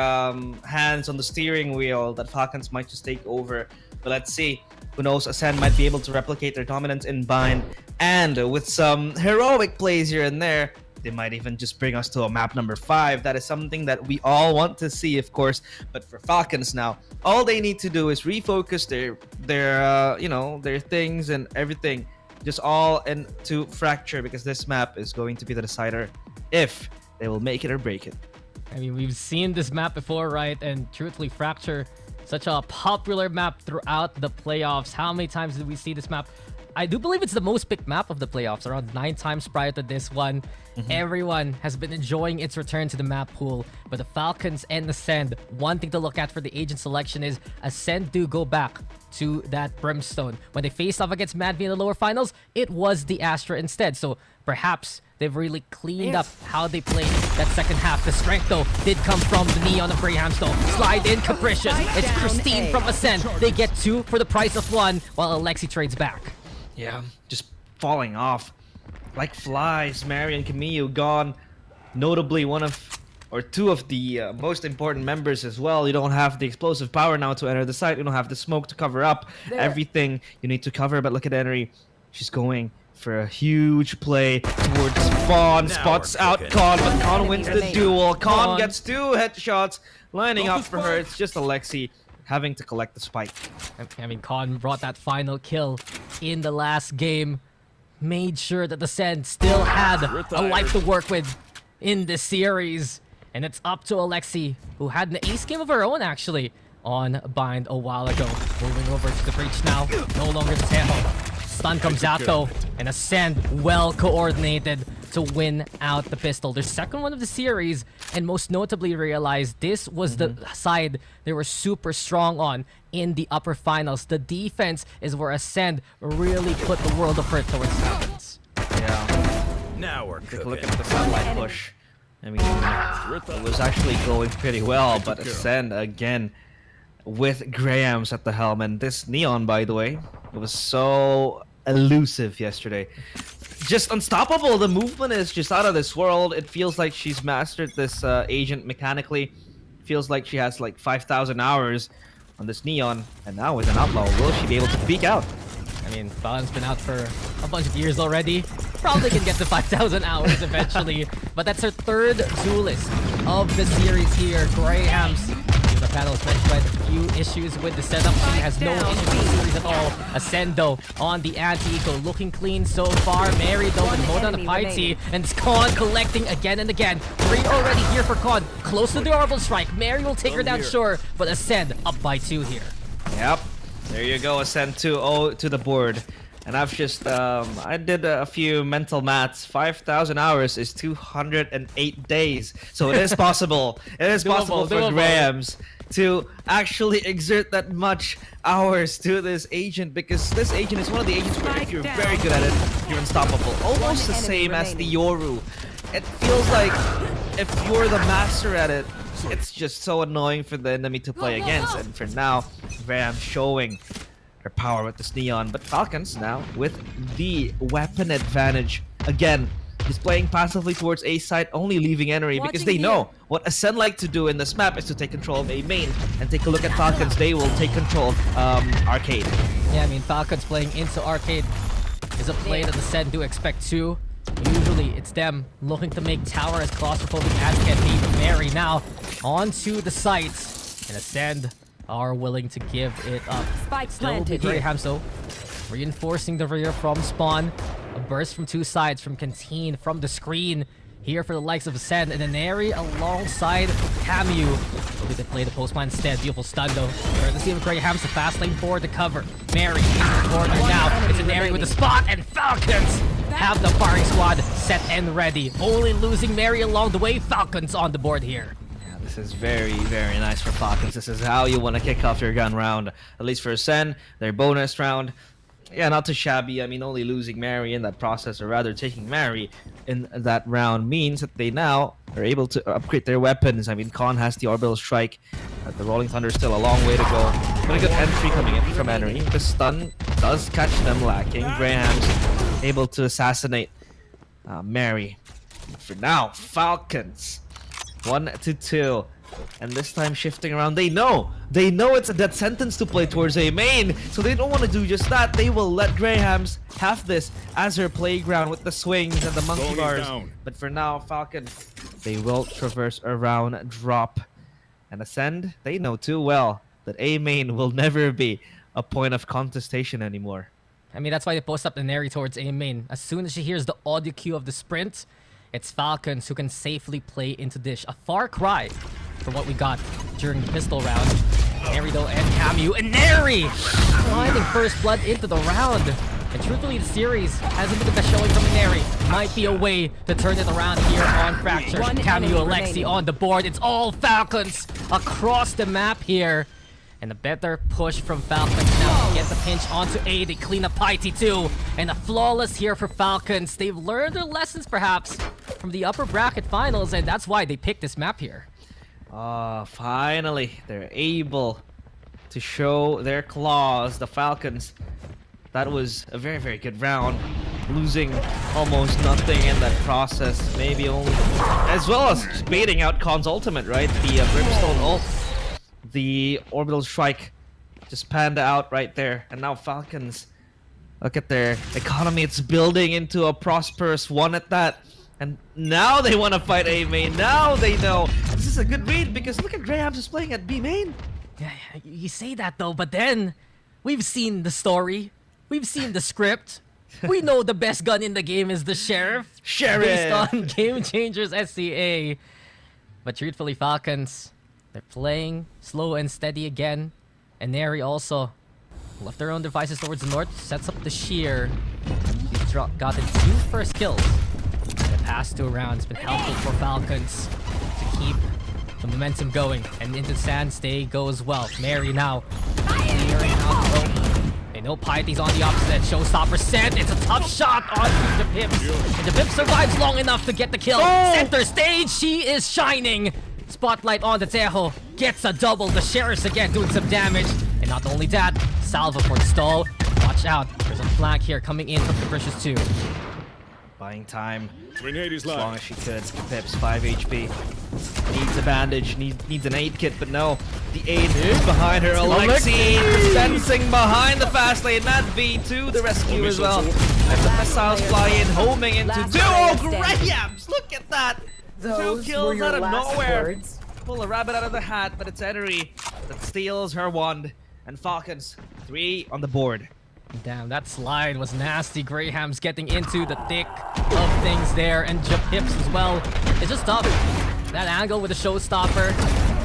hands on the steering wheel, that Falcons might just take over. But let's see. Who knows, Ascend might be able to replicate their dominance in Bind. And with some heroic plays here and there, they might even just bring us to a map number 5. That is something that we all want to see, of course. But for Falcons now, all they need to do is refocus their things and everything, just all into Fracture, because this map is going to be the decider if they will make it or break it.
I mean, we've seen this map before, right? And truthfully, Fracture, such a popular map throughout the playoffs. How many times did we see this map? I do believe it's the most picked map of the playoffs, around 9 times prior to this one. Everyone has been enjoying its return to the map pool, but the Falcons and Ascend, one thing to look at for the agent selection is Ascend do go back to that Brimstone. When they faced off against Mad V in the lower finals, it was the Astra instead, so perhaps they've really cleaned up how they played that second half. The strength, though, did come from the Neon of Graham, though. Slide in, Capricious. It's Christine from Ascend. They get 2 for the price of 1, while Alexi trades back.
Yeah, just falling off like flies. Mary and Camille gone. Notably, 1 or 2 of the most important members as well. You don't have the explosive power now to enter the site. You don't have the smoke to cover up everything you need to cover. But look at Henry. She's going for a huge play towards Fawn. Spots out Con, but Con wins the duel. Con gets 2 headshots lining up for her. It's just Alexi having to collect the spike.
I mean, Con brought that final kill in the last game. Made sure that the Ascend still had a life to work with in this series. And it's up to Alexi, who had an ace game of her own, actually, on Bind a while ago. Moving over to the breach now. No longer the tail. Stun comes out, though, and Ascend well coordinated to win out the pistol. Their second one of the series, and most notably realized this was the side they were super strong on in the upper finals. The defense is where Ascend really put the world of hurt towards Falcons.
Yeah.
Now we're
Take a look
cooking.
at the satellite push. I mean, it was actually going pretty well, but Ascend again with Grahams at the helm. And this Neon, by the way, it was so elusive yesterday. Just unstoppable. The movement is just out of this world. It feels like she's mastered this agent mechanically. Feels like she has like 5,000 hours on this Neon. And now with an Outlaw, will she be able to peek out?
I mean, Falcon's been out for a bunch of years already. Probably can get to 5,000 hours eventually. But that's her third duelist of the series here. Grahams, the panel has mentioned a few issues with the setup. She has no issues with the series at all. Ascendo on the anti-eco, looking clean so far. Mary though with mode on the Piety, and Con collecting again and again. 3 already here for Con. Close to the orbital strike. Mary will take her down, sure, but Ascend up by 2 here.
Yep. There you go, Ascend 2-0 to the board. And I've just, I did a few mental maths. 5,000 hours is 208 days. So it is possible. It is possible for Grahams to actually exert that much hours to this agent, because this agent is one of the agents where if you're very good at it, you're unstoppable. Almost the same as the Yoru. It feels like if you're the master at it, it's just so annoying for the enemy to play against. And for now, Graham showing her power with this Neon. But Falcons now with the weapon advantage. Again, he's playing passively towards A side, only leaving Enery because they know what Ascend like to do in this map is to take control of A main. And take a look at Falcons, they will take control of Arcade.
Yeah, I mean, Falcons playing into Arcade is a play that Ascend do expect too. Usually it's them looking to make Tower as claustrophobic as can be, but Mary now onto the sites, and Ascend are willing to give it up.
Spike
Still will be
planted.
Graham, so reinforcing the rear from spawn. A burst from 2 sides, from Canteen, from the screen. Here for the likes of Ascend, and an Airy alongside Camu. Will they play the postman instead? Beautiful stun though. Let's see if Graham's the fast lane forward to cover. Mary in the corner now. It's an Airy with the spot, and Falcons have the firing squad set and ready. Only losing Mary along the way. Falcons on the board here.
Yeah, this is very, very nice for Falcons. This is how you want to kick off your gun round. At least for Ascend, their bonus round. Yeah, not too shabby. I mean, only losing Mary in that process, or rather taking Mary in that round, means that they now are able to upgrade their weapons. I mean, Con has the Orbital Strike. The Rolling Thunder is still a long way to go. But a good entry coming in from Enery. The stun does catch them lacking. Graham's able to assassinate Mary. But for now, Falcons 1-2. And this time shifting around, they know it's a death sentence to play towards A main, so they don't want to do just that. They will let Grahams have this as her playground with the swings and the monkey bars. But for now, Falcon, they will traverse around drop. And Ascend, they know too well that A main will never be a point of contestation anymore.
I mean, that's why they post up the Neri towards A main. As soon as she hears the audio cue of the sprint, it's Falcons who can safely play into dish. A far cry from what we got during the pistol round. Neri though, and Camu, and Neri finding first blood into the round. And truthfully, the series hasn't been the best showing from Neri. Might be a way to turn it around here on Fracture. Camu, Alexi on the board. It's all Falcons across the map here. And a better push from Falcons now to get the pinch onto A. They clean up Piety too. And a flawless here for Falcons. They've learned their lessons perhaps from the upper bracket finals, and that's why they picked this map here.
Finally, they're able to show their claws, the Falcons. That was a very, very good round. Losing almost nothing in that process. Maybe only... As well as baiting out Con's ultimate, right? The Brimstone ult. The Orbital Strike just panned out right there. And now Falcons, look at their economy. It's building into a prosperous one at that. And now they want to fight A main. Now they know. This is a good read because look at Graham just playing at B main.
Yeah, you say that though, but then we've seen the story. We've seen the script. We know the best gun in the game is the Sheriff. Based on Game Changers SCA. But truthfully, Falcons, they're playing slow and steady again. And Neri also left their own devices towards the north. Sets up the shear. He's gotten 2 first kills. The past 2 rounds been helpful for Falcons to keep the momentum going. And into Sand Stay goes well. Mary now clearing out. They no pieties on the opposite. Showstopper sent. It's a tough shot onto the Pips. And the Pips survives long enough to get the kill. Center stage, she is shining. Spotlight on the Tayrawr. Gets a double. The Sheriff's again doing some damage. And not only that, Salva for the stall. Watch out. There's a flank here coming in from Capricious too.
Buying time
As
long as she could. Pips, 5 HP. Needs a bandage, needs an aid kit, but no. The aid is behind her. Alexi dispensing behind the fast lane. Matt V to the rescue as well. And the missiles fly in, homing into duo Grahams! Look at that! Two kills out of nowhere. Pull a rabbit out of the hat, but it's Enery that steals her wand. And Falcons, 3 on the board.
Damn, that slide was nasty. Graham's getting into the thick of things there, and Pips as well. It's just tough. That angle with the Showstopper,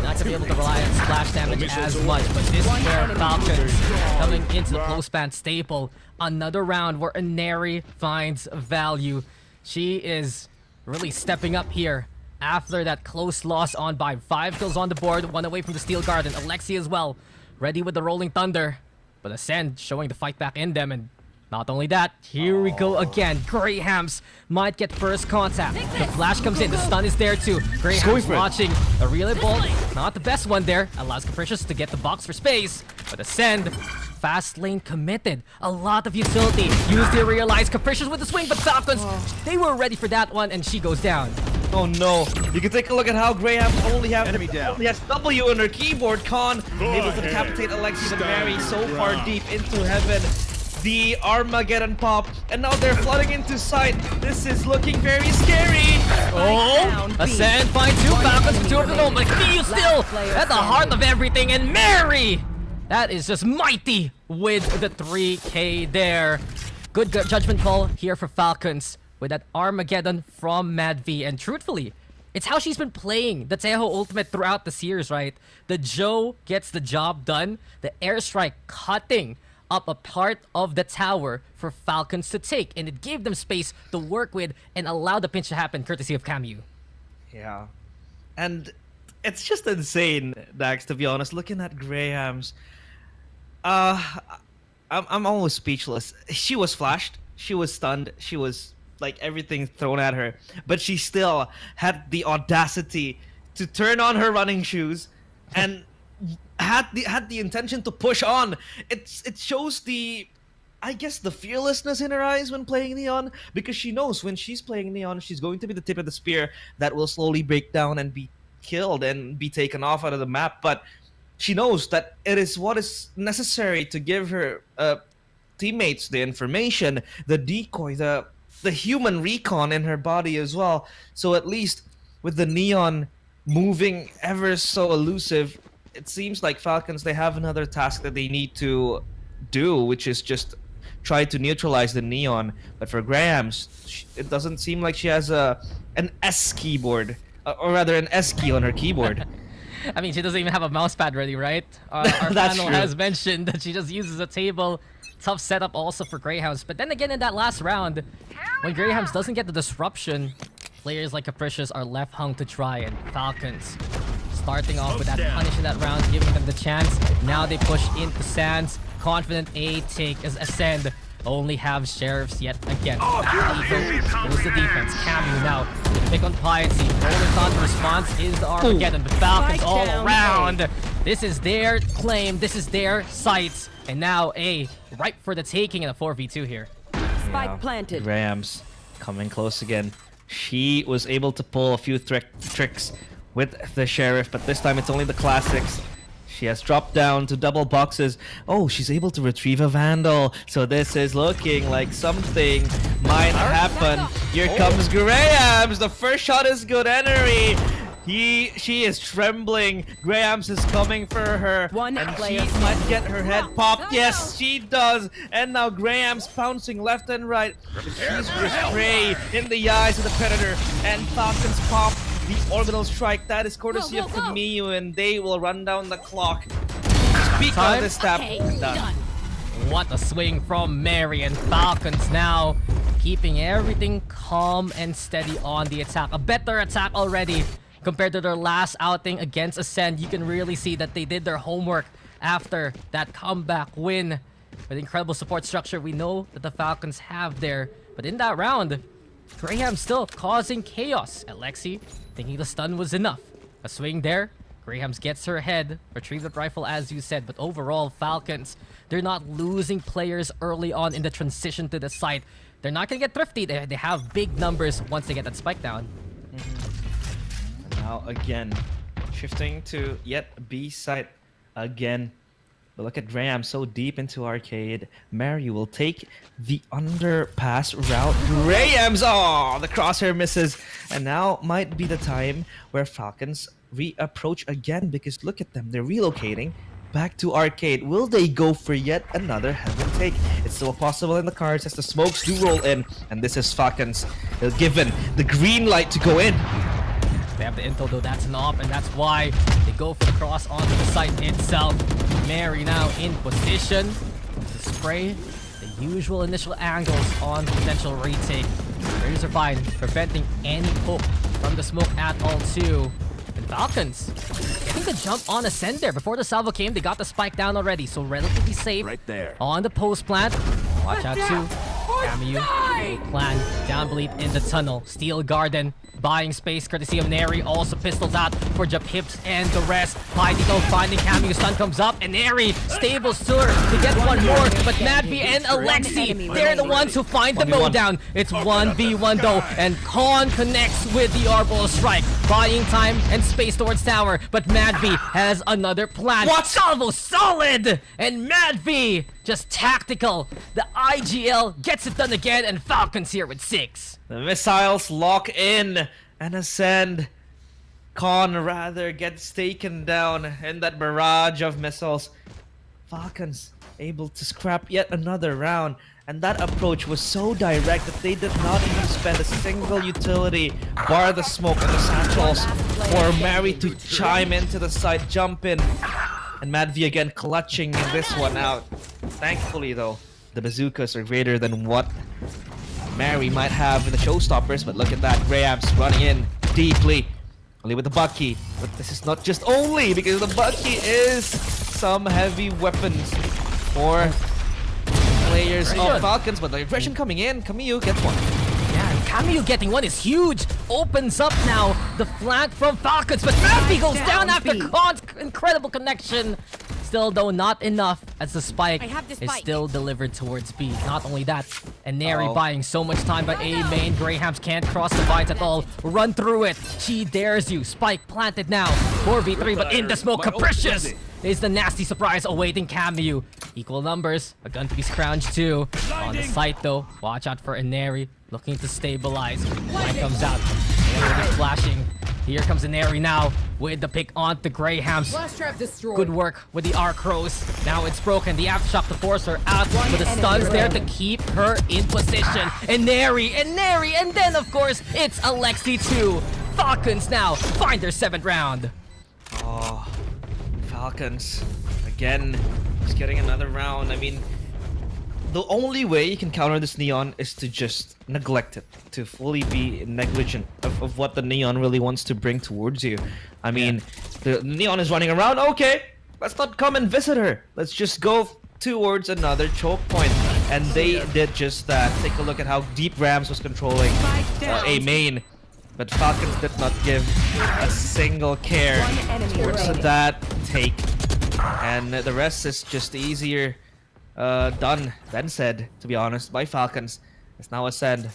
not gonna be able to rely on splash damage as much, but this is where Falcons coming into the close span staple. Another round where Enery finds value. She is really stepping up here after that close loss on by 5 kills on the board, 1 away from the Steel Garden. Alexi as well, ready with the Rolling Thunder. But Ascend showing the fight back in them, and not only that, here we go again. Grahams might get first contact. The flash comes in, the stun is there too. Grahams watching a relay bolt, not the best one there. Allows Capricious to get the box for space, but Ascend, fast lane committed. A lot of utility. Used to realize Capricious with the swing, but Falcons, they were ready for that one, and she goes down.
Oh no, you can take a look at how Graham only has W on her keyboard. Khan able to decapitate Alexi, but Mary so far deep into heaven. The Armageddon pop, and now they're flooding into sight. This is looking very scary.
Oh, Ascend find 2 Falcons, 2 of them home, but Kiyu still at the heart of everything, and Mary! That is just mighty with the 3K there. Good judgment call here for Falcons with that Armageddon from Mad V. And truthfully, it's how she's been playing the Tayrawr ultimate throughout the series, right? The Joe gets the job done. The airstrike cutting up a part of the tower for Falcons to take. And it gave them space to work with and allow the pinch to happen courtesy of Camu.
Yeah. And it's just insane, Dax, to be honest. Looking at Graham's, I'm almost speechless. She was flashed. She was stunned. She was like everything thrown at her, but she still had the audacity to turn on her running shoes and had the intention to push on. It shows the, I guess, the fearlessness in her eyes when playing Neon, because she knows when she's playing Neon, she's going to be the tip of the spear that will slowly break down and be killed and be taken off out of the map. But she knows that it is what is necessary to give her teammates the information, the decoy, the human recon in her body as well. So at least with the Neon moving ever so elusive, it seems like Falcons, they have another task that they need to do, which is just try to neutralize the Neon. But for Graham's, it doesn't seem like she has an S keyboard, or rather an S key on her keyboard.
I mean, she doesn't even have a mouse pad ready, right? Our panel has mentioned that she just uses a table. Tough setup also for Greyhounds. But then again, in that last round, when Greyhounds doesn't get the disruption, players like Capricious are left hung to dry, and Falcons starting off with that punish in that round, giving them the chance. Now they push into Sands. Confident A take as Ascend only have Sheriffs yet again. Evo was the defense. Camu now pick on Piety. Rolling Thunder response is the Armageddon, but Falcons all around. This is their claim. This is their sights. And now A ripe for the taking in a 4v2 here.
Spike planted.
Rams coming close again. She was able to pull a few tricks with the Sheriff, but this time it's only the classics. She has dropped down to double boxes. Oh, she's able to retrieve a Vandal. So this is looking like something might happen. Here comes Grahams. The first shot is good. Enery. She is trembling. Grahams is coming for her. And she might get her head popped. Yes, she does. And now Graham's pouncing left and right. She's prey in the eyes of the Predator. And Falcons pop the orbital strike. That is courtesy of Kamiyu, and they will run down the clock. Speak on this tap. Done.
What a swing from Mary, and Falcons now keeping everything calm and steady on the attack. A better attack already compared to their last outing against Ascend. You can really see that they did their homework after that comeback win. with incredible support structure we know that the Falcons have there. But in that round, Graham still causing chaos. Alexi thinking the stun was enough. A swing there. Grahams gets her head. Retrieve the rifle as you said. But overall, Falcons, they're not losing players early on in the transition to the site. They're not going to get thrifty. They have big numbers once they get that spike down.
And now again, shifting to yet B site again. But look at Graham so deep into arcade. Mary will take the underpass route. Graham's, oh, the crosshair misses. And now might be the time where Falcons reapproach again, because look at them, they're relocating back to arcade. Will they go for yet another heaven take? It's still possible in the cards as the smokes do roll in, and this is Falcons. They're given the green light to go in.
They have the intel though, that's an op, and that's why they go for the cross onto the site itself. Mary now in position to spray the usual initial angles on potential retake. Raiders are fine, preventing any poke from the smoke at all too. And Falcons getting the jump on Ascend there. Before the salvo came, they got the spike down already, so relatively safe
Right there.
on the post plant. Watch out too. Camu, plan, down bleed in the tunnel. Steel Garden, buying space courtesy of Neri. Also pistols out for Jap Hips and the rest. Hiding finding Camu, stun comes up, and Neri stables to her to get one more. But Madvi and Alexi, they're the ones who find the mode down. It's 1v1 though, and Khan connects with the Arbol strike, buying time and space towards tower. But Madvi has another plan.
What?
Salvo solid, and Madvi just tactical. The IGL gets it done again, and Falcons here with 6.
The missiles lock in, and Ascend, Khan rather, gets taken down in that barrage of missiles. Falcons able to scrap yet another round, and that approach was so direct that they did not even spend a single utility, bar the smoke and the satchels, for Mary to chime into the side, jump in, and Madvi again clutching this one out. Thankfully though, the bazookas are greater than what Mary might have in the showstoppers, but look at that, Graham's running in deeply, only with the Bucky. But this is not just only, because the Bucky is some heavy weapons for players of Falcons, but the aggression coming in. Camus gets one.
Yeah, and Camu getting one is huge. Opens up now the flank from Falcons, but Madvi goes down after Khan's incredible connection. Still though, not enough, as the spike is still delivered towards B. Not only that, and Neri buying so much time by A main. Grahams can't cross the vines at all. Run through it. She dares you. Spike planted now. 4v3, but in the smoke, Capricious is the nasty surprise awaiting Camu. Equal numbers, a gun to be scrounged too. On the site though, watch out for Ineri, looking to stabilize. Line comes out. Ineri is flashing. Here comes Ineri now with the pick on the Grahams. Good work with the Arcrows. Now it's broken. The aftershock to force her out, but the stuns there to keep her in position. Ineri, and then of course it's Alexi too. Falcons now find their 7th round.
Oh, Falcons again, just getting another round. I mean, the only way you can counter this Neon is to just neglect it, to fully be negligent of what the Neon really wants to bring towards you. I mean, the Neon is running around. Okay, let's not come and visit her. Let's just go towards another choke point. And they did just that. Take a look at how deep Rams was controlling A main. But Falcons did not give a single care towards that take. And the rest is just easier done than said, to be honest, by Falcons. It's now Ascend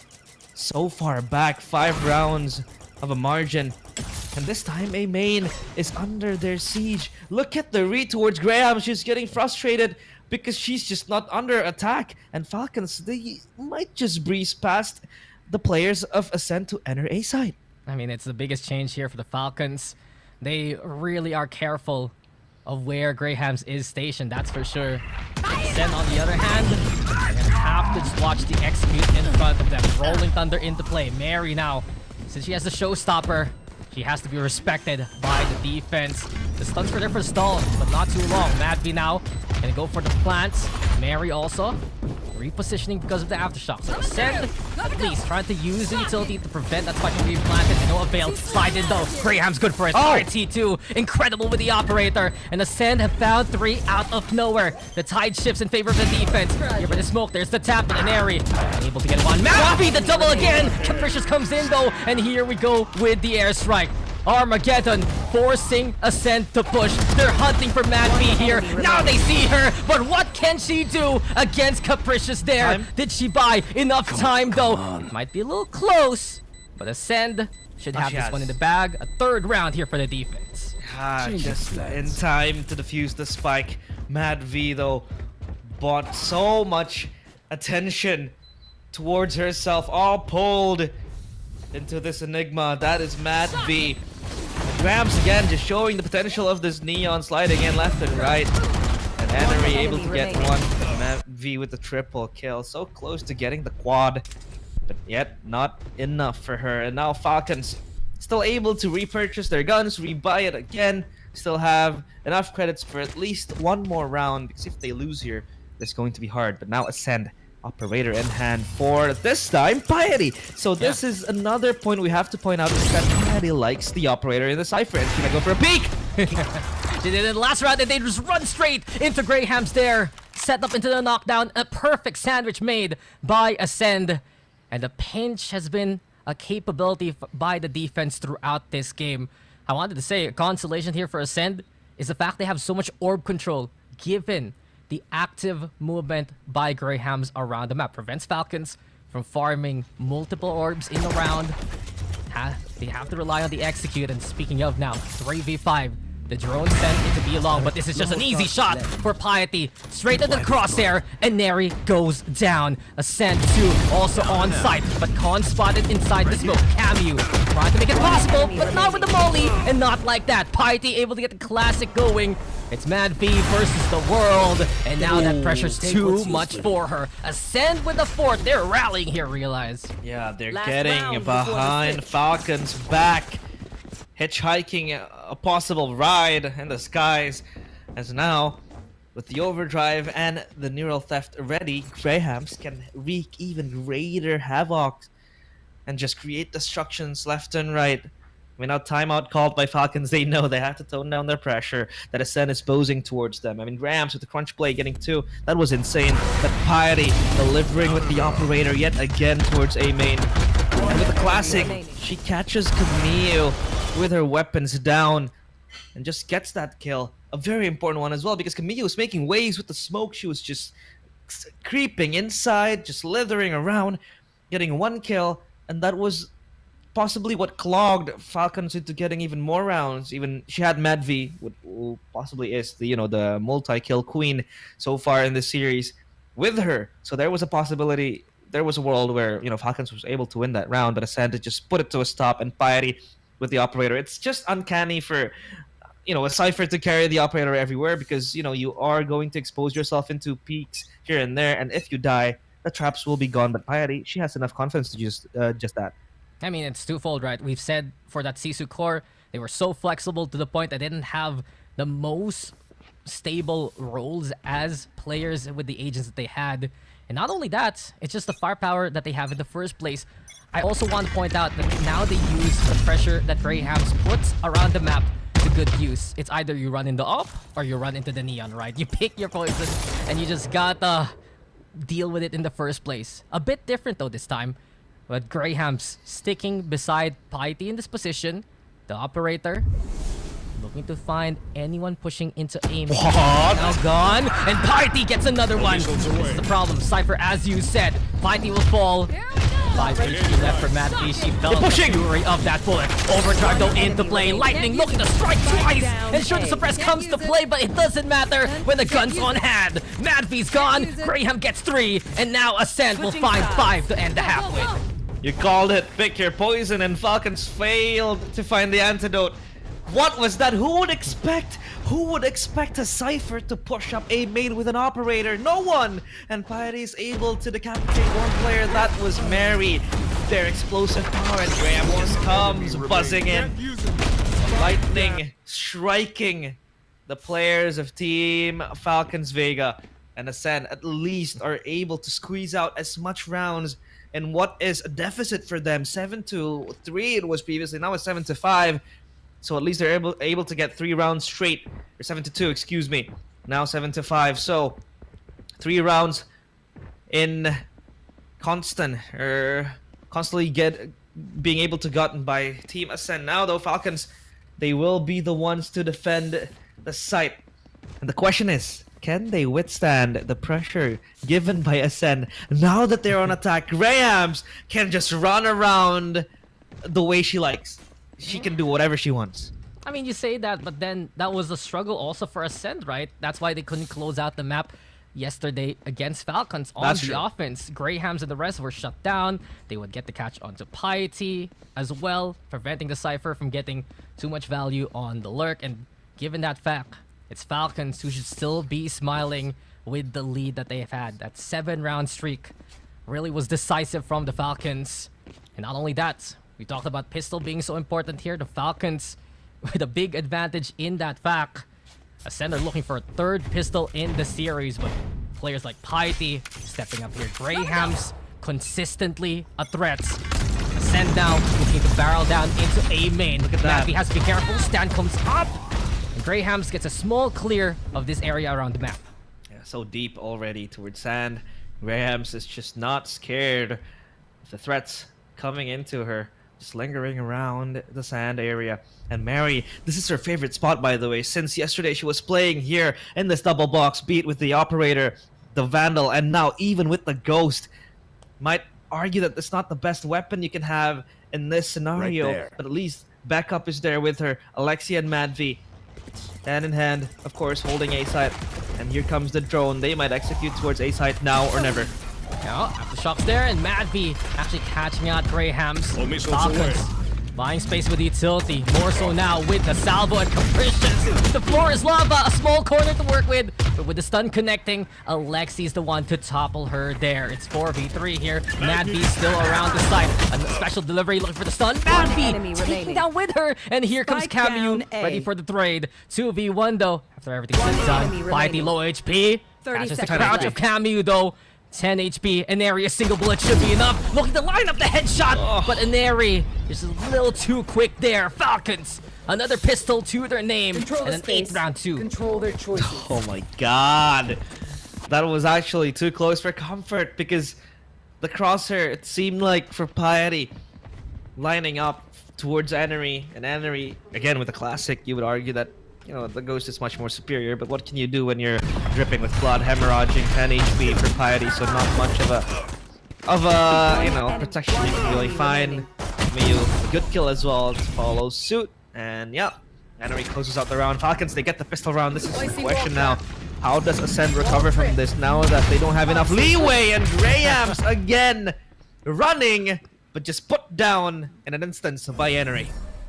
so far back, 5 rounds of a margin. And this time A main is under their siege. Look at the read towards Graham. She's getting frustrated because she's just not under attack. And Falcons, they might just breeze past the players of Ascend to enter A side.
I mean, it's the biggest change here for the Falcons. They really are careful of where Grahams is stationed, that's for sure. Then on the other hand, they're gonna have to just watch the execute in front of them. Rolling Thunder into play. Mary now, since she has the showstopper, she has to be respected by the defense. The stuns were there for stalls, but not too long. Madvi now gonna go for the plants. Mary also repositioning because of the aftershock. So Ascend, at least, trying to use the utility to prevent that spike from being planted. To no avail. Slide in though. Graham's good for it. RT2, incredible with the operator. And Ascend have found 3 out of nowhere. The tide shifts in favor of the defense. Here by the smoke, there's the tap, and Neri able to get one. Mappy, the double again. Capricious comes in though, and here we go with the airstrike. Armageddon forcing Ascend to push. They're hunting for Mad B here. Now they see her, but what can she do against Capricious there? Did she buy enough time though? Might be a little close, but Ascend should have this one in the bag. A 3rd round here for the defense.
Just in time to defuse the spike. Mad V though bought so much attention towards herself, all pulled into this enigma. That is Mad V. Grabs again, just showing the potential of this Neon, sliding in left and right. And Henry able to get one. Mad V with the triple kill. So close to getting the quad, but yet not enough for her. And now Falcons still able to repurchase their guns, rebuy it again. Still have enough credits for at least one more round, because if they lose here, it's going to be hard. But now Ascend, operator in hand for this time Piety. So this is another point we have to point out, is that Piety likes the operator in the Cypher, and she's gonna go for a peek.
She did it in the last round, and they just run straight into Graham's there. Set up into the knockdown. A perfect sandwich made by Ascend. And the pinch has been a capability by the defense throughout this game. I wanted to say a consolation here for Ascend is the fact they have so much orb control, given the active movement by Grahams around the map. Prevents Falcons from farming multiple orbs in the round. They have to rely on the execute, and speaking of now, 3v5. The drone sent it to be long, but this is just an easy shot for Piety. Straight to the crosshair, and Neri goes down. Ascend 2 also on site, but Khan spotted inside the smoke. Camu trying to make it possible, but not with the molly, and not like that. Piety able to get the classic going. It's Mad V versus the world, and now that pressure's too much for her. Ascend with the 4th. They're rallying here, realize.
Yeah, they're getting behind Falcons back. Hitchhiking a possible ride in the skies, as now with the overdrive and the neural theft ready, Grahams can wreak even greater havoc and just create destructions left and right. I mean, now timeout called by Falcons. They know they have to tone down their pressure that Ascend is posing towards them. I mean, Grahams with the crunch play getting 2, that was insane. But Piety delivering with the operator yet again towards A main. And with the classic, she catches Camille with her weapons down and just gets that kill. A very important one as well, because Camille was making waves with the smoke. She was just creeping inside, just slithering around, getting 1 kill, and that was possibly what clogged Falcons into getting even more rounds. Even she had Mad V, who possibly is the the multi-kill queen so far in this series, with her. So there was a possibility, there was a world where Falcons was able to win that round, but Ascend just put it to a stop, and Piety with the operator. It's just uncanny for a Cypher to carry the operator everywhere, because you are going to expose yourself into peaks here and there, and if you die, the traps will be gone. But Piety, she has enough confidence to just that.
I mean, it's twofold, right? We've said for that Sisu core, they were so flexible to the point that they didn't have the most stable roles as players with the agents that they had. And not only that, it's just the firepower that they have in the first place. I also want to point out that now they use the pressure that Grahams puts around the map to good use. It's either you run into op or you run into the Neon, right? You pick your poison and you just gotta deal with it in the first place. A bit different though this time, but Grahams sticking beside Piety in this position. The operator looking to find anyone pushing into aim. Now gone, and Piety gets another one. This is the problem. Cypher, as you said, Piety will fall. 5 HP left for Mad V. She felt the fury of that bullet. Overdrive though into play. Lightning looking to strike twice. And sure, the suppress comes to play, but it doesn't matter when the gun's on hand. Mad V's gone. Graham gets 3, and now Ascend will find 5 to end the half win.
You called it. Pick your poison, and Falcons failed to find the antidote. What was that? Who would expect a Cypher to push up A main with an operator? No one! And Piety is able to decapitate one player. That was Mary. Their explosive power, and Graham just comes buzzing in. Lightning striking the players of Team Falcons Vega. and Ascend at least are able to squeeze out as much rounds in what is a deficit for them. 7-3 it was previously, now it's 7-5. So at least they're able to get 3 rounds straight, or 7-2, excuse me. Now 7-5. So 3 rounds in constantly being able to gotten by Team Ascend. Now though, Falcons, they will be the ones to defend the site. And the question is, can they withstand the pressure given by Ascend now that they're on attack? Grahams can just run around the way she likes. She can do whatever she wants.
I mean, you say that, but then that was a struggle also for Ascend, right? That's why they couldn't close out the map yesterday against Falcons on
That's
the
true.
offense. Grahams and the rest were shut down. They would get the catch onto Piety as well, preventing the Cypher from getting too much value on the lurk. And given that fact, it's Falcons who should still be smiling with the lead that they've had. That 7-round streak really was decisive from the Falcons. And not only that, we talked about pistol being so important here. The Falcons with a big advantage in that fact. Ascend are looking for a 3rd pistol in the series, but players like Piety stepping up here. Grahams consistently a threat. Ascend now looking to barrel down into A main.
Look at that.
Navi has to be careful. Stan comes up. And Grahams gets a small clear of this area around the map.
Yeah, so deep already towards sand. Grahams is just not scared of the threats coming into her. Just lingering around the sand area. And Mary, this is her favorite spot, by the way, since yesterday she was playing here in this double box beat with the Operator, the Vandal, and now even with the Ghost. Might argue that it's not the best weapon you can have in this scenario,
Right there.
but at least backup is there with her. Alexia and Madvi, hand in hand, of course, holding A site. And here comes the drone. They might execute towards A site now or never.
Now, aftershocks there, and Madvi actually catching out Grahams.
Oh, missiles
Falcons buying space with the utility. More so now with the salvo and capricious. The floor is lava, a small corner to work with. But with the stun connecting, Alexi's the one to topple her there. It's 4v3 here. Madvi still around the site. A special delivery looking for the stun.
enemy
Madvi taking
remaining.
down with her. And here comes
Spike
Camu
down A.
ready for the trade. 2v1 though. After everything's
One
done.
enemy
Fighty
remaining.
low HP.
30
Catches the
seconds
crouch
left.
of Camu though. 10 HP. Aneri, a single bullet should be enough. Looking to line up the headshot, but Aneri is a little too quick there. Falcons, another pistol to their name, and an 8th round 2.
Control their choices.
Oh my god. That was actually too close for comfort because the crosshair, it seemed like for Piety, lining up towards Annery, and Annery, again with the classic, you would argue that, you know, the Ghost is much more superior, but what can you do when you're dripping with blood, hemorrhaging, 10 HP for Piety, so not much of a you know, protection you can really find. Miyu, a good kill as well to follow suit, and yeah, Annery closes out the round. Falcons, they get the pistol round. This is the question now. How does Ascend recover from this now that they don't have enough leeway? And Grahams again running, but just put down in an instance by Annery.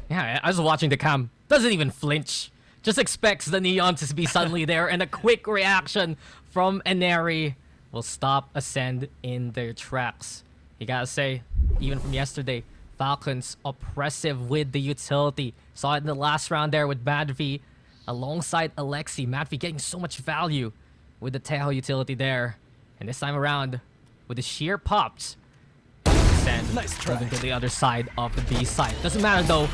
Yeah, I was watching the cam. Doesn't even flinch. Just expects the neon to be suddenly there, and a quick reaction from Aneri will stop Ascend in their tracks. You gotta say, even from yesterday, Falcons oppressive with the utility. Saw it in the last round there with Madvi alongside Alexi. Madvi getting so much value with the Tayrawr utility there. And this time around, with the sheer pops, nice try. Moving to the other side of the B side. Doesn't matter though.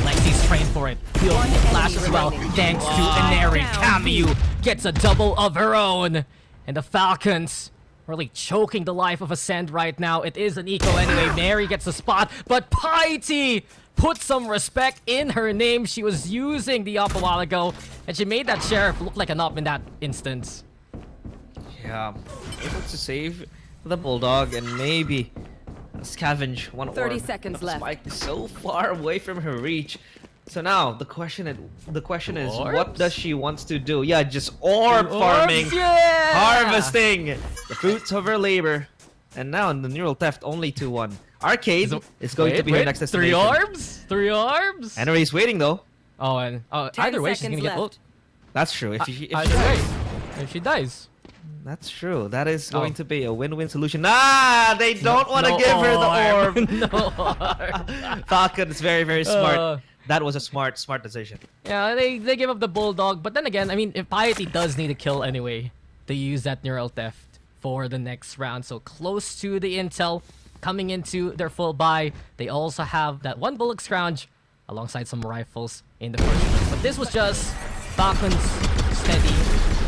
Lexi's trained for it. He'll flash as well. Thanks to Aneri. Camu gets a double of her own. And the Falcons really choking the life of Ascend right now. It is an eco anyway. Mary gets the spot, but Piety put some respect in her name. She was using the up a while ago, and she made that sheriff look like an up in that instance.
Yeah, able to save the Bulldog and maybe scavenge one
30
orb.
seconds
But
left.
Spike is so far away from her reach. So now the question is what
Orbs?
does she wants to do? Yeah, just orb farming,
Yeah!
harvesting the fruits of her labor. And now in the neural theft, only 2-1. Arcade is going to be her next
Three
destination.
orbs? 3 orbs?
Anyway's waiting though.
Oh, and
10
either way, she's gonna
seconds
get
left.
ult.
That's true. If she
Either way,
dies,
if she dies.
that's true. That is going
Oh.
to be a win-win solution. Nah, they don't want to
No
give her the orb.
no orb.
Falcon is very, very smart.
Uh.
That was a smart decision.
Yeah, they give up the bulldog, but then again, I mean, if Piety does need a kill anyway, to use that neural theft for the next round. So close to the intel coming into their full buy. They also have that one bullet scrounge alongside some rifles in the first round. But this was just Falcons steady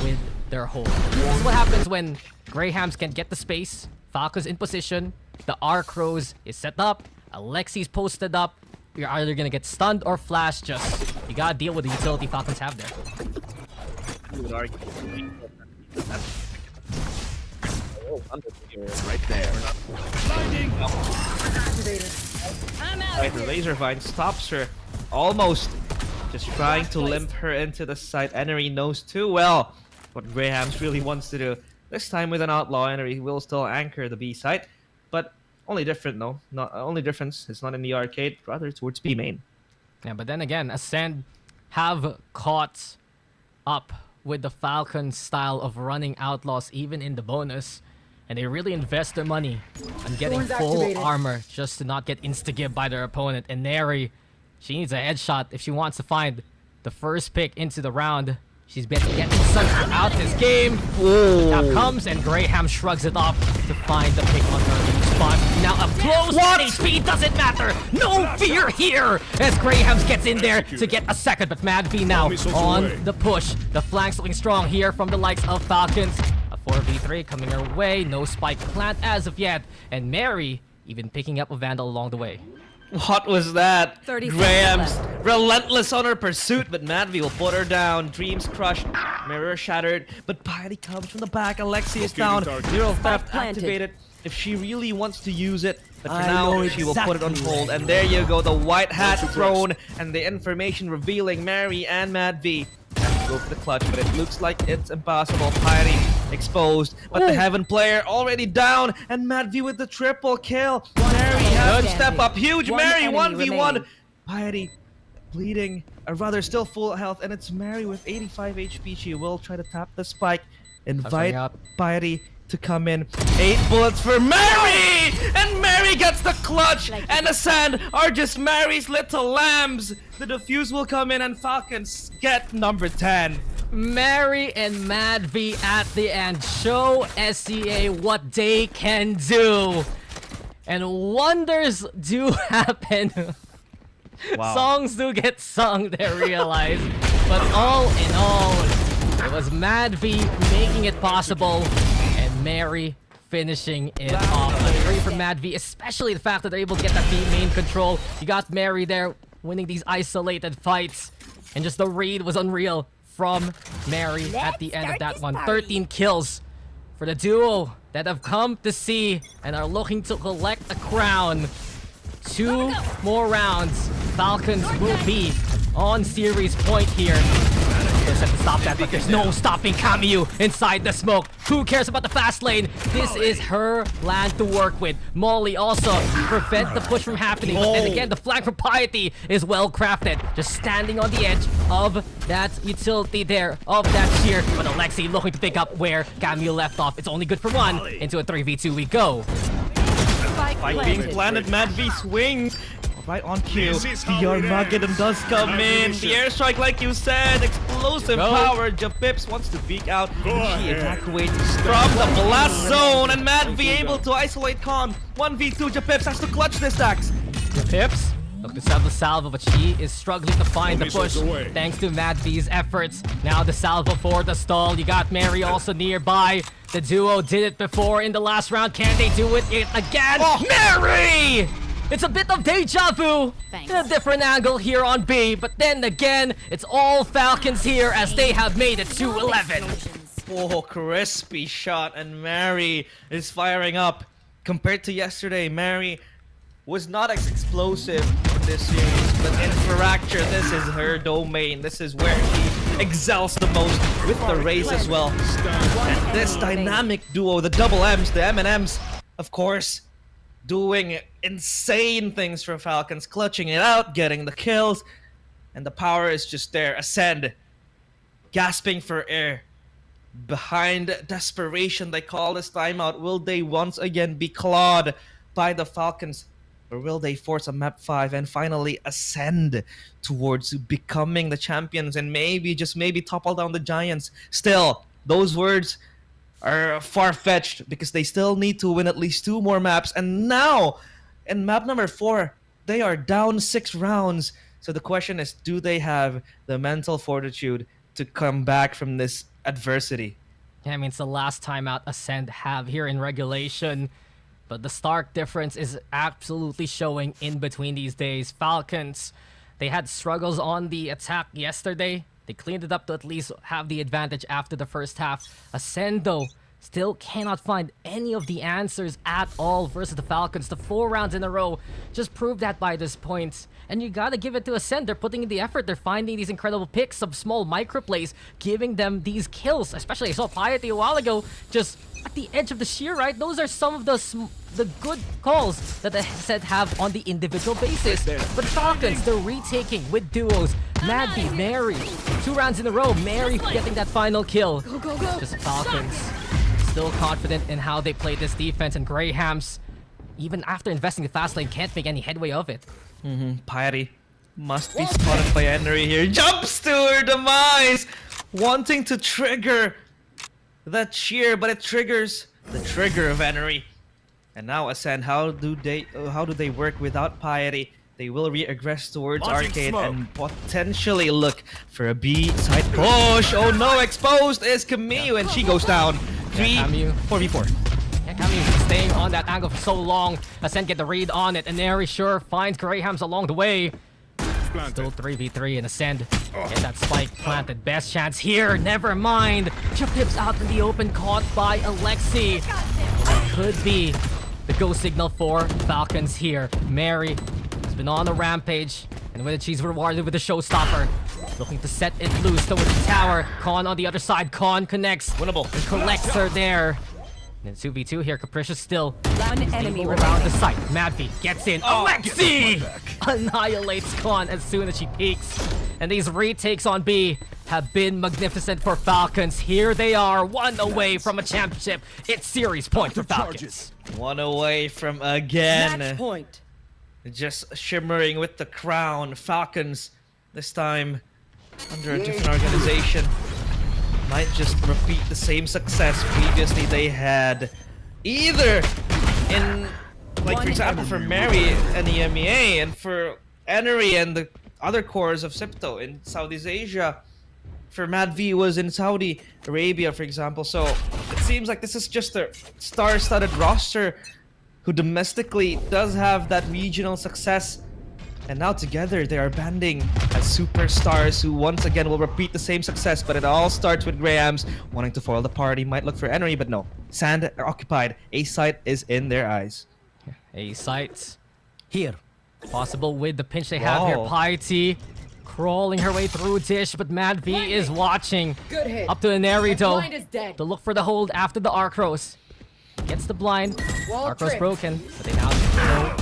with their hold. This is what happens when Grahams can get the space. Falcons in position. The R-Crows is set up. Alexi's posted up. You're either gonna get stunned or flashed. Just, you gotta deal with the utility Falcons have there.
Right there. Right, the laser vine stops her. Almost. Just trying to limp her into the site. Enery knows too well what Grahams really wants to do. This time with an outlaw, Enery will still anchor the B site. But only different though. Only difference is not in the arcade, rather towards B main.
Yeah, but then again, Ascend have caught up with the Falcons style of running outlaws even in the bonus. And they really invest their money on getting full armor just to not get insta-gib by their opponent. And Neri, she needs a headshot if she wants to find the first pick into the round. She's been getting sucked out this game. Now comes and Graham shrugs it off to find the pick on her spot. Now up close. What? HP doesn't matter. No fear here as Grahams gets in there to get a second. But Mad V now on the push. The flanks looking strong here from the likes of Falcons. A 4v3 coming her way. No spike plant as of yet. And Mary even picking up a Vandal along the way.
What was that?
30
Graham's
seconds
relentless on her pursuit, but Madvi will put her down. Dreams crushed, mirror shattered, but Piety comes from the back. Alexi is down. Neural theft activated. If she really wants to use it, but for now she will put it on hold. And there you go, the white hat thrown, and the information revealing Mary and Madvi have to go for the clutch, but it looks like it's impossible. Piety exposed, but the Heaven player already down, and Madvi with the triple kill. Mary has to step up. Huge Mary 1v1. Piety bleeding, or rather still full health, and it's Mary with 85 HP. She will try to tap the spike, invite Piety to come in. 8 bullets for Mary! And Mary gets the clutch! And Ascend are just Mary's little lambs! The defuse will come in and Falcons get number 10.
Mary and Mad V at the end show SCA what they can do. And wonders do happen.
Wow.
Songs do get sung, they realize. But all in all, it was Mad V making it possible. And Mary finishing it off. Great for Mad V, especially the fact that they're able to get that B main control. You got Mary there winning these isolated fights. And just the read was unreal from Mary at the end of that one. 13 kills for the duo that have come to see and are looking to collect a crown. 2 more rounds. Falcons will be on series point here. Set to stop that, but there's no stopping Camus inside the smoke. Who cares about the fast lane? This is her land to work with. Molly also prevent the push from happening. But then again, the flank for Piety is well crafted. Just standing on the edge of that utility there, of that shear. But Alexi looking to pick up where Camus left off. It's only good for 1. Into a 3v2 we go.
Spike being planted, Mad V swings. Right on cue. The Armageddon does come in. The airstrike, like you said, explosive power. Japips wants to peek out. She evacuates from the blast zone, and Mad V able to isolate Con. 1v2. Japips has to clutch this, Daks.
Japips look to sell the salvo, but she is struggling to find the push thanks to Mad V's efforts. Now the salvo for the stall. You got Mary also nearby. The duo did it before in the last round. Can they do it again? Mary! It's a bit of deja vu. In a different angle here on B, but then again, it's all Falcons here as they have made it to 11.
Oh, crispy shot, and Mary is firing up. Compared to yesterday, Mary was not as explosive in this series, but in Fracture, this is her domain. This is where she excels the most with the race as well. And this dynamic duo, the double M's, the M&M's, of course, doing insane things for Falcons, clutching it out, getting the kills, and the power is just there. Ascend, gasping for air. Behind desperation, they call this timeout. Will they once again be clawed by the Falcons? Or will they force a map 5 and finally ascend towards becoming the champions and maybe, just maybe, topple down the Giants? Still, those words are far-fetched because they still need to win at least 2 more maps. And now, in map number 4, they are down 6 rounds. So the question is, do they have the mental fortitude to come back from this adversity?
Yeah, I mean, it's the last timeout Ascend have here in regulation. But the stark difference is absolutely showing in between these days. Falcons, they had struggles on the attack yesterday. They cleaned it up to at least have the advantage after the first half. Ascend, though, still cannot find any of the answers at all versus the Falcons. The 4 rounds in a row just proved that by this point. And you gotta give it to Ascend. They're putting in the effort. They're finding these incredible picks of small micro plays, giving them these kills. Especially, I saw Piety a while ago, just at the edge of the shear, right? Those are some of the good calls that the Ascend have on the individual basis. But Falcons, they're retaking with duos. Madby, Mary, 2 rounds in a row. Mary getting that final kill. Just Falcons still confident in how they play this defense, and Grahams, even after investing the fast lane, can't make any headway of it.
Piety must be spotted by Henry here. Jumps to her demise! Wanting to trigger that cheer, but it triggers the trigger of Henry. And now Ascend, how do they work without Piety? They will reaggress towards Arcade and potentially look for a B side push. Oh no, exposed is Camille, and she goes down. 4v4.
Camille staying on that angle for so long. Ascend get the read on it, and Neri sure finds Grahams along the way. Still 3v3, and Ascend get that spike planted. Best chance here, never mind. Chip's out in the open, caught by Alexi. That could be the go signal for Falcons here. Mary has been on a rampage, and with it, she's rewarded with a showstopper. Looking to set it loose towards the tower. Con on the other side. Con connects.
Winnable.
And collects her there. And 2v2 here. Capricious still
One enemy
around the site. Madby gets in. Alexi annihilates Con as soon as she peeks. And these retakes on B have been magnificent for Falcons. Here they are, 1 away from a championship. It's series point for Falcons.
1 away from again.
Match point.
Just shimmering with the crown. Falcons, this time under a different organization, might just repeat the same success previously they had, either in, like for example, for Mary and the MEA, and for Enery and the other cores of Sipto in Southeast Asia. For Mad V was in Saudi Arabia, for example. So it seems like this is just a star-studded roster who domestically does have that regional success. And now together they are banding as superstars who once again will repeat the same success. But it all starts with Grahams wanting to foil the party. Might look for Enery, but no. Sand are occupied. A site is in their eyes.
A sites here. Possible with the pinch they have here. Piety crawling her way through Dish, but Mad V is watching.
Good hit.
Up to Aneri though.
Blind is dead.
To look for the hold after the Arcros. Gets the blind. Arcros
tripped.
broken, but they now know.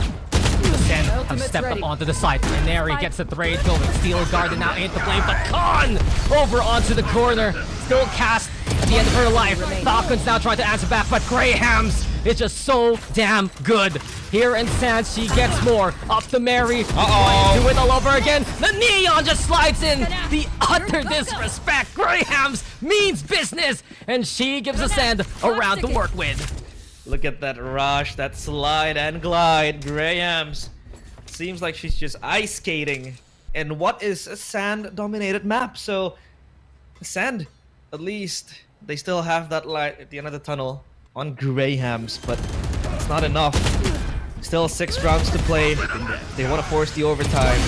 Ascend have stepped up onto the side. Aneri gets the trade going. Steel Garden now ain't the blame, but Khan over onto the corner. Still cast at the end of her life. Falcons now trying to answer back, but Grahams is just so damn good. Here in Sands, she gets more. Up to Mary. Do it all over again. The Neon just slides in. The utter disrespect. Grahams means business. And she gives Ascend a round to work with.
Look at that rush, that slide and glide. Grahams seems like she's just ice skating in what is a sand-dominated map. So, Sand, at least, they still have that light at the end of the tunnel on Grahams, but it's not enough. Still 6 rounds to play. They want to force the overtime,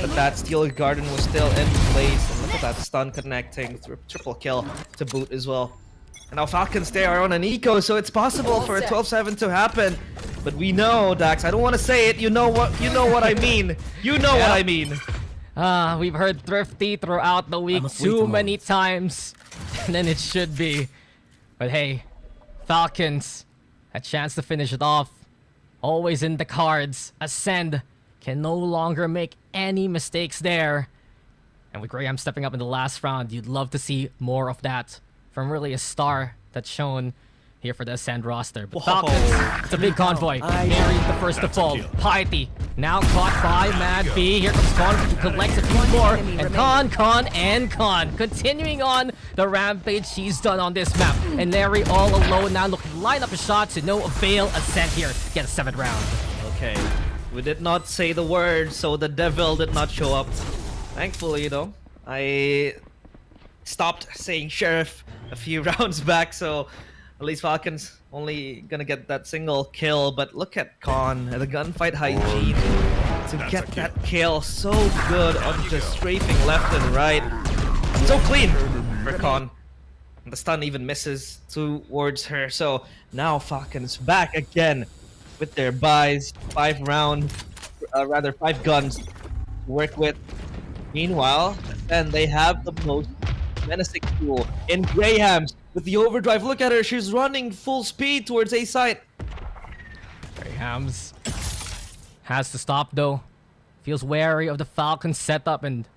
but that Steel Garden was still in place. And look at that stun connecting, triple kill to boot as well. And now Falcons, they are on an eco, so it's possible for a 12-7 to happen. But we know, Dax, I don't want to say it. You know what I mean. You know what I mean.
We've heard Thrifty throughout the week too many times. And then it should be. But hey, Falcons, a chance to finish it off. Always in the cards. Ascend can no longer make any mistakes there. And with Graham stepping up in the last round, you'd love to see more of that from really a star that's shown here for the Ascend roster. But
Whoa.
Falcons, it's a big convoy. Mary the first to fall. Piety now caught by Mad B. Here comes Con, who collects a few more. And Con continuing on the rampage he's done on this map. And Larry all alone now looking to line up a shot to no avail. Ascend here, get a 7th round.
Okay, we did not say the word, so the devil did not show up. Thankfully, though, I stopped saying sheriff a few rounds back, so at least Falcons only gonna get that single kill. But look at Con, the gunfight hygiene to get that kill. So good on just strafing left and right. So clean for Con. And the stun even misses towards her. So now Falcons back again with their buys. 5 guns to work with. Meanwhile, then they have the most menacing tool in Grahams with the overdrive. Look at her, she's running full speed towards A site.
Grahams has to stop though. Feels wary of the Falcons setup, and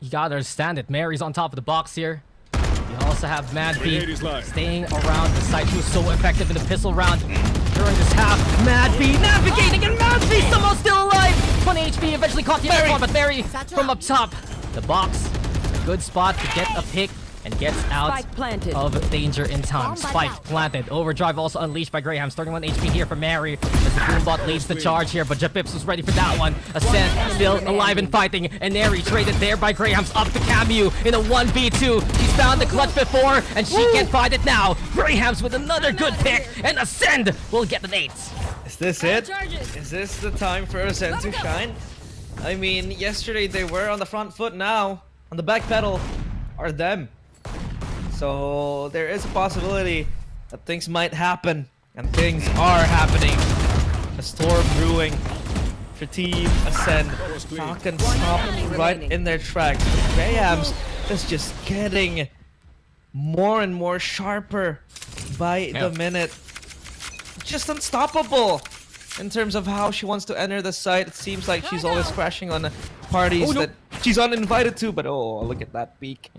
you gotta understand it. Mary's on top of the box here. You also have Mad B staying around the site. She was so effective in the pistol round during this half. Mad B navigating, and Mad B somehow still alive. 20 HP, eventually caught the other one, but Mary from up top. The box, a good spot to get a pick and gets out of danger in time. Spike planted. Overdrive also unleashed by Graham. 31 HP here for Mary as the Boombot leads the charge here, but Japips was ready for that one. Ascent still alive and fighting, and Neri traded there by Graham's up to Camu in a 1v2. She's found the clutch before, and she can find it now. Graham's with another good pick, and Ascend will get an 8.
Is this it? Is this the time for Ascend to shine? I mean, yesterday they were on the front foot, now on the back pedal are them. So there is a possibility that things might happen, and things are happening. A storm brewing for Team Ascend. Falcons stop right in their tracks. Grahams is just getting more and more sharper by the minute. Just unstoppable in terms of how she wants to enter the site. It seems like she's always crashing on parties that she's uninvited to, but oh, look at that peak.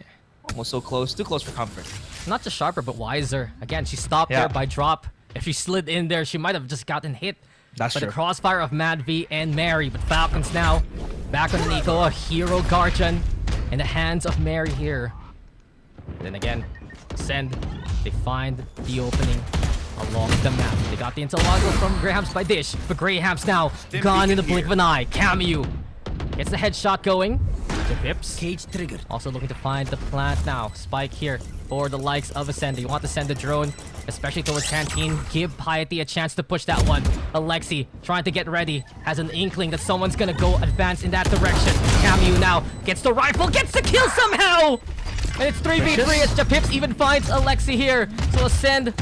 Almost so close, too close for comfort.
Not just sharper, but wiser. Again, she stopped there by drop. If she slid in there, she might have just gotten hit.
That's
by
true.
the crossfire of Mad V and Mary. But Falcons now back on Nico, a hero Guardian in the hands of Mary here. Then again, Ascend, they find the opening along the map. They got the intel logger from Grahams by Dish, but Grahams now gone in the blink of an eye. Camu gets the headshot going. The Pips.
Cage triggered.
Also looking to find the plant now. Spike here for the likes of Ascend. You want to send the drone, especially towards Canteen. Give Piety a chance to push that one. Alexi trying to get ready. Has an inkling that someone's gonna go advance in that direction. Camu now gets the rifle, gets the kill somehow! And it's 3v3 as Japips even finds Alexi here. So Ascend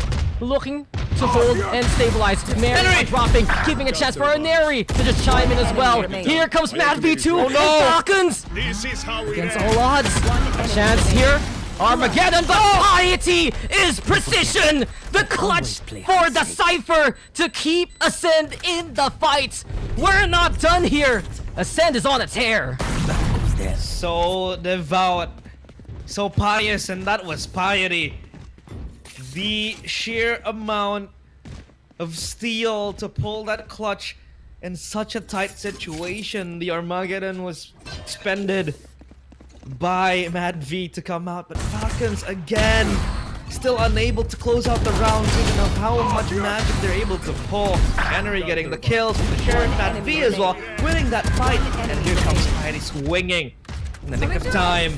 looking to hold and stabilize. Mary dropping, giving a chance for Neri to just chime in as well. Here comes Mad V2 and Falcons!
This is how we
Against all odds. A chance here. Armageddon, but Piety is precision! The clutch for the Cypher to keep Ascend in the fight. We're not done here. Ascend is on a tear.
So devout, so pious, and that was Piety. The sheer amount of steel to pull that clutch in such a tight situation. The Armageddon was expended by Mad V to come out, but Falcons again still unable to close out the round even of how much magic they're able to pull. Henry getting the kills with the Sheriff, Mad V as well, winning that fight, and here comes Piety swinging in the nick of time.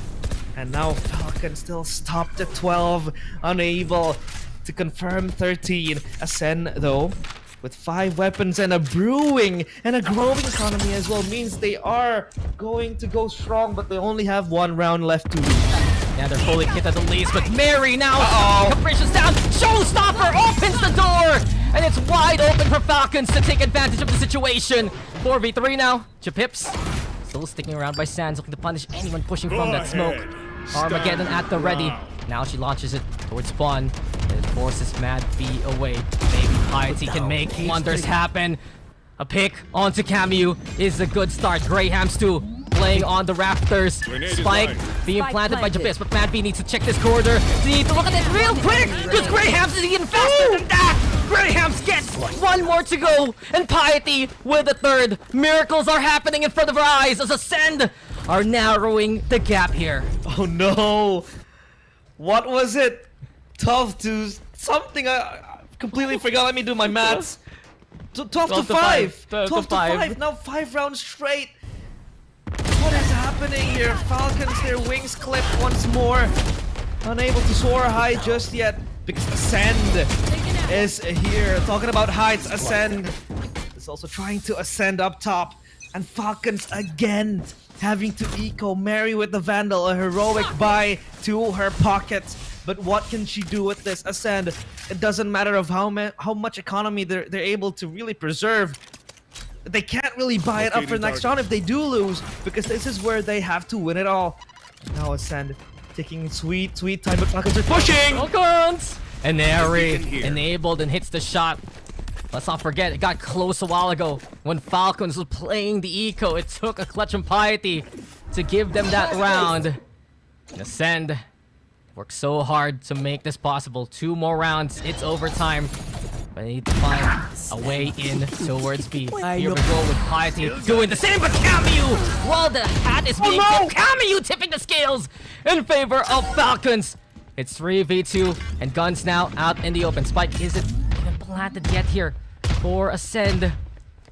And now Falcons still stopped at 12, unable to confirm 13. Ascend, though, with 5 weapons and a brewing and a growing economy as well, means they are going to go strong, but they only have 1 round left to lose.
Yeah, they're fully kitted at the least, but Mary now, Capricious down, Showstopper opens the door, and it's wide open for Falcons to take advantage of the situation. 4v3 now, Japips still sticking around by Sands, looking to punish anyone pushing from that smoke. Armageddon at the ready. Now she launches it towards spawn, and it forces Mad V away. Maybe Piety can make wonders happen. A pick onto Camu is a good start. Grahams too playing on the rafters.
Grenade is
Spike
mine.
being
Spike
planted by
planted.
Jabez, but Mad B needs to check this corridor. They need to look at it real quick, because Graham's is even faster than that. Graham's gets one more to go, and Piety with the third. Miracles are happening in front of our eyes as Ascend are narrowing the gap here.
Oh no! What was it? 12 to something. I completely forgot. Let me do my maths. 12 to 5.
12 to
12 to
5.
5. Now 5 rounds straight. What is happening here? Falcons, their wings clipped once more. Unable to soar high just yet because Ascend is here. Talking about heights, Ascend is also trying to ascend up top. And Falcons again having to eco Mary with the Vandal, a heroic buy to her pockets. But what can she do with this Ascend? It doesn't matter of how much economy they're able to really preserve. They can't really buy it up for next round if they do lose, because this is where they have to win it all. Now Ascend taking sweet time, but Falcons are pushing!
Falcons! And Neri
Beacon here.
enabled and hits the shot. Let's not forget, it got close a while ago when Falcons was playing the eco. It took a clutch and Piety to give them that round. And Ascend worked so hard to make this possible. 2 more rounds, it's overtime. But they need to find a way in towards B. Here we go with Piety doing the same, but Camu! While the hat is being tipped, Camu tipping the scales in favor of Falcons. It's 3v2, and Guns now out in the open. Spike isn't even planted yet here for Ascend.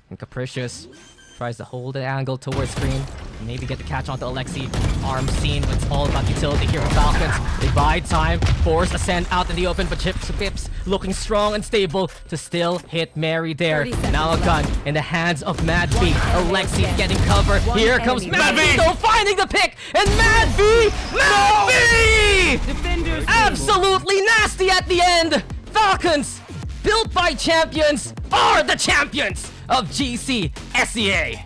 And Capricious tries to hold the angle towards screen. Maybe get the catch onto Alexi. Arm scene, but it's all about utility here for Falcons. They buy time, force Ascend out in the open, but Pips looking strong and stable to still hit Mary there.
30 seconds
Now a gun
left.
in the hands of Mad V. Alexi getting cover. Here comes
enemy
Mad V,
remaining.
though, finding the pick, and Mad V! Mad V!
Defenders.
Absolutely nasty at the end! Falcons, built by champions, are the champions of GC SEA!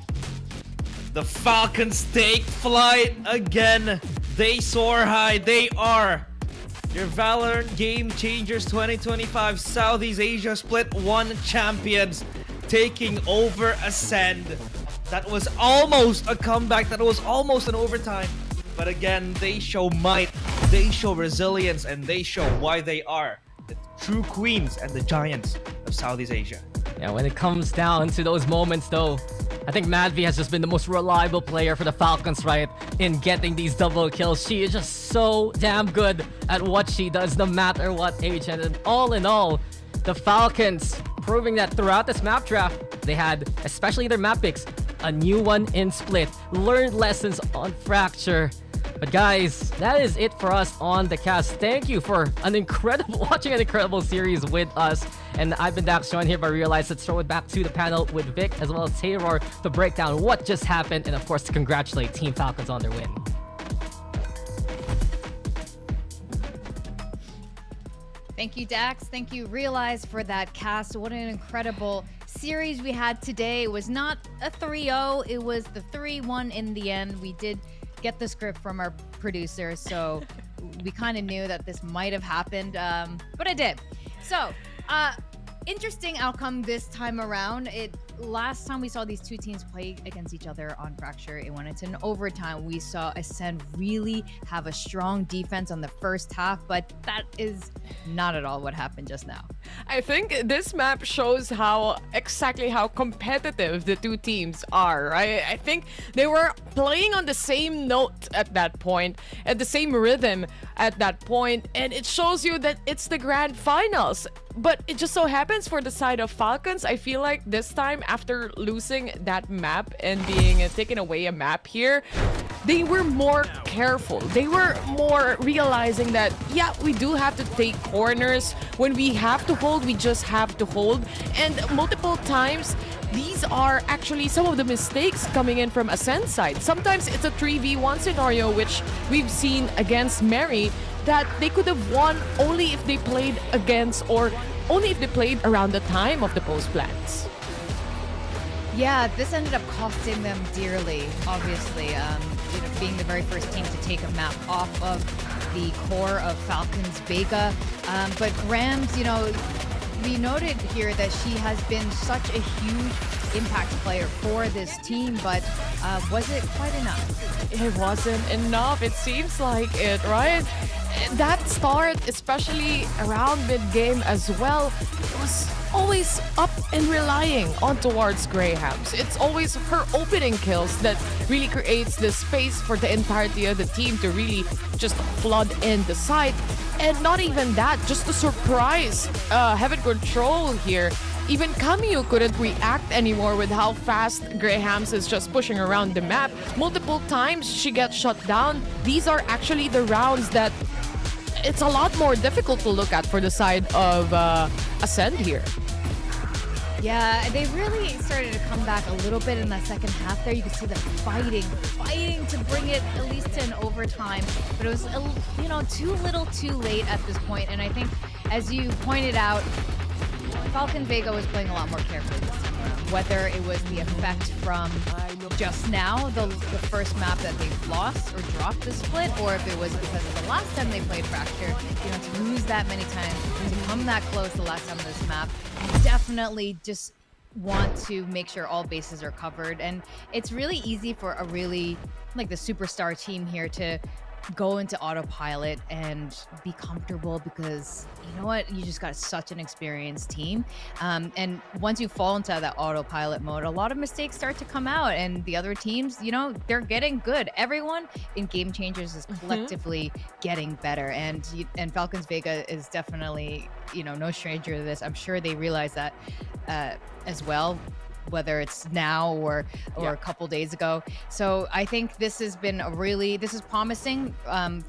The Falcons take flight again. They soar high. They are your Valorant Game Changers 2025 Southeast Asia Split 1 champions, taking over Ascend. That was almost a comeback. That was almost an overtime. But again, they show might, they show resilience, and they show why they are the true queens and the giants of Southeast Asia.
Yeah, when it comes down to those moments though, I think Madvi has just been the most reliable player for the Falcons, right? In getting these double kills. She is just so damn good at what she does, no matter what age. And all in all, the Falcons proving that throughout this map draft, they had, especially their map picks, a new one in Split, learned lessons on Fracture. But guys, that is it for us on the cast. Thank you for watching an incredible series with us. And I've been Daks, joined here by Realize. Let's throw it back to the panel with Vic as well as Tayrawr to break down what just happened, and of course to congratulate Team Falcons on their win.
Thank you, Dax. Thank you, Realize, for that cast. What an incredible series we had today. It was not a 3-0. It was the 3-1 in the end. We did get the script from our producer, so we kind of knew that this might have happened, but it did. So, interesting outcome this time around. Last time we saw these two teams play against each other on Fracture, it went into an overtime. We saw Ascend really have a strong defense on the first half, but that is not at all what happened just now.
I think this map shows exactly how competitive the two teams are, right? I think they were playing on the same note at that point, at the same rhythm at that point, and it shows you that it's the grand finals. But it just so happens for the side of Falcons, I feel like this time, after losing that map and being taken away a map here, they were more careful. They were more realizing that, yeah, we do have to take corners. When we have to hold, we just have to hold. And multiple times, these are actually some of the mistakes coming in from Ascend's side. Sometimes it's a 3v1 scenario, which we've seen against Mary, that they could have won only if they played against, or only if they played around the time of the post plans.
Yeah, this ended up costing them dearly, obviously. Being the very first team to take a map off of the core of Falcons Vega. But Rams, we noted here that she has been such a huge impact player for this team, but was it quite enough?
It wasn't enough. It seems like it, right? That start, especially around mid-game as well, was always up and relying on towards Grahams. It's always her opening kills that really creates the space for the entirety of the team to really just flood in the site. And not even that, just the surprise heaven control here. Even Camille couldn't react anymore with how fast Grahams is just pushing around the map. Multiple times she gets shut down. These are actually the rounds that it's a lot more difficult to look at for the side of Ascend here.
Yeah, they really started to come back a little bit in that second half there. You could see them fighting to bring it at least to an overtime. But it was, too little too late at this point. And I think, as you pointed out, Falcon Vega was playing a lot more carefully this time around. Whether it was the effect from just now, the first map that they've lost or dropped the split, or if it was because of the last time they played Fracture, to lose that many times, to come that close the last time on this map, you definitely just want to make sure all bases are covered. And it's really easy for a really, the superstar team here to go into autopilot and be comfortable because you know what, you just got such an experienced team, and once you fall into that autopilot mode, a lot of mistakes start to come out, and the other teams, they're getting good. Everyone in Game Changers is collectively getting better, and Falcons Vega is definitely no stranger to this. I'm sure they realize that as well, whether it's now or a couple days ago. So I think this has been this is promising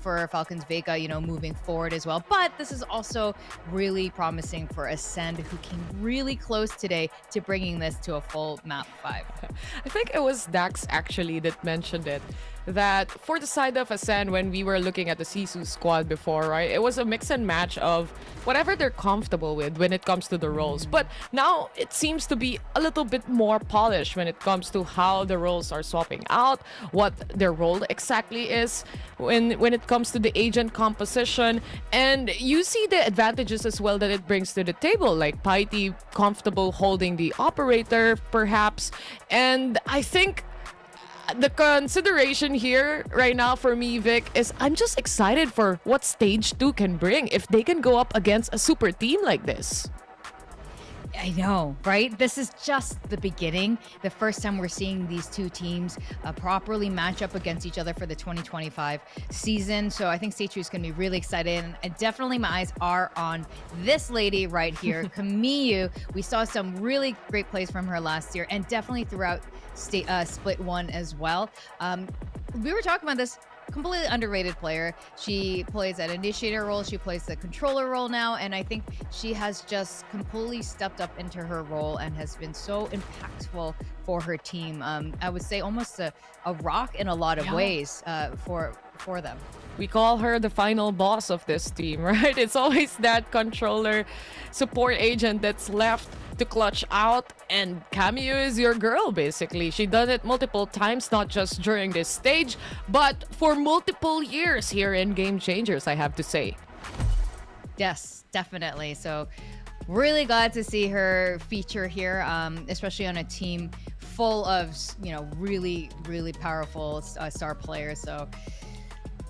for Falcons Vega, moving forward as well. But this is also really promising for Ascend, who came really close today to bringing this to a full map 5.
I think it was Daks actually that mentioned it, that for the side of Ascend, when we were looking at the Sisu squad before, right, it was a mix and match of whatever they're comfortable with when it comes to the roles. But now it seems to be a little bit more polished when it comes to how the roles are swapping out, what their role exactly is when it comes to the agent composition. And you see the advantages as well that it brings to the table, like Piety comfortable holding the operator perhaps. And I think the consideration here right now for me, Vic, is I'm just excited for what Stage 2 can bring if they can go up against a super team like this.
I know, right? This is just the beginning. The first time we're seeing these two teams properly match up against each other for the 2025 season. So I think Stage 2 is going to be really excited. And definitely my eyes are on this lady right here, Camille. We saw some really great plays from her last year, and definitely throughout Split 1 as well. We were talking about this. Completely underrated player. She plays that initiator role, she plays the controller role now, and I think she has just completely stepped up into her role and has been so impactful for her team. I would say almost a rock in a lot of ways for them.
We call her the final boss of this team, right? It's always that controller support agent that's left to clutch out, and Camille is your girl basically. She done it multiple times, not just during this stage, but for multiple years here in Game Changers, I have to say.
Yes, definitely. So really glad to see her feature here, especially on a team full of really powerful star players. So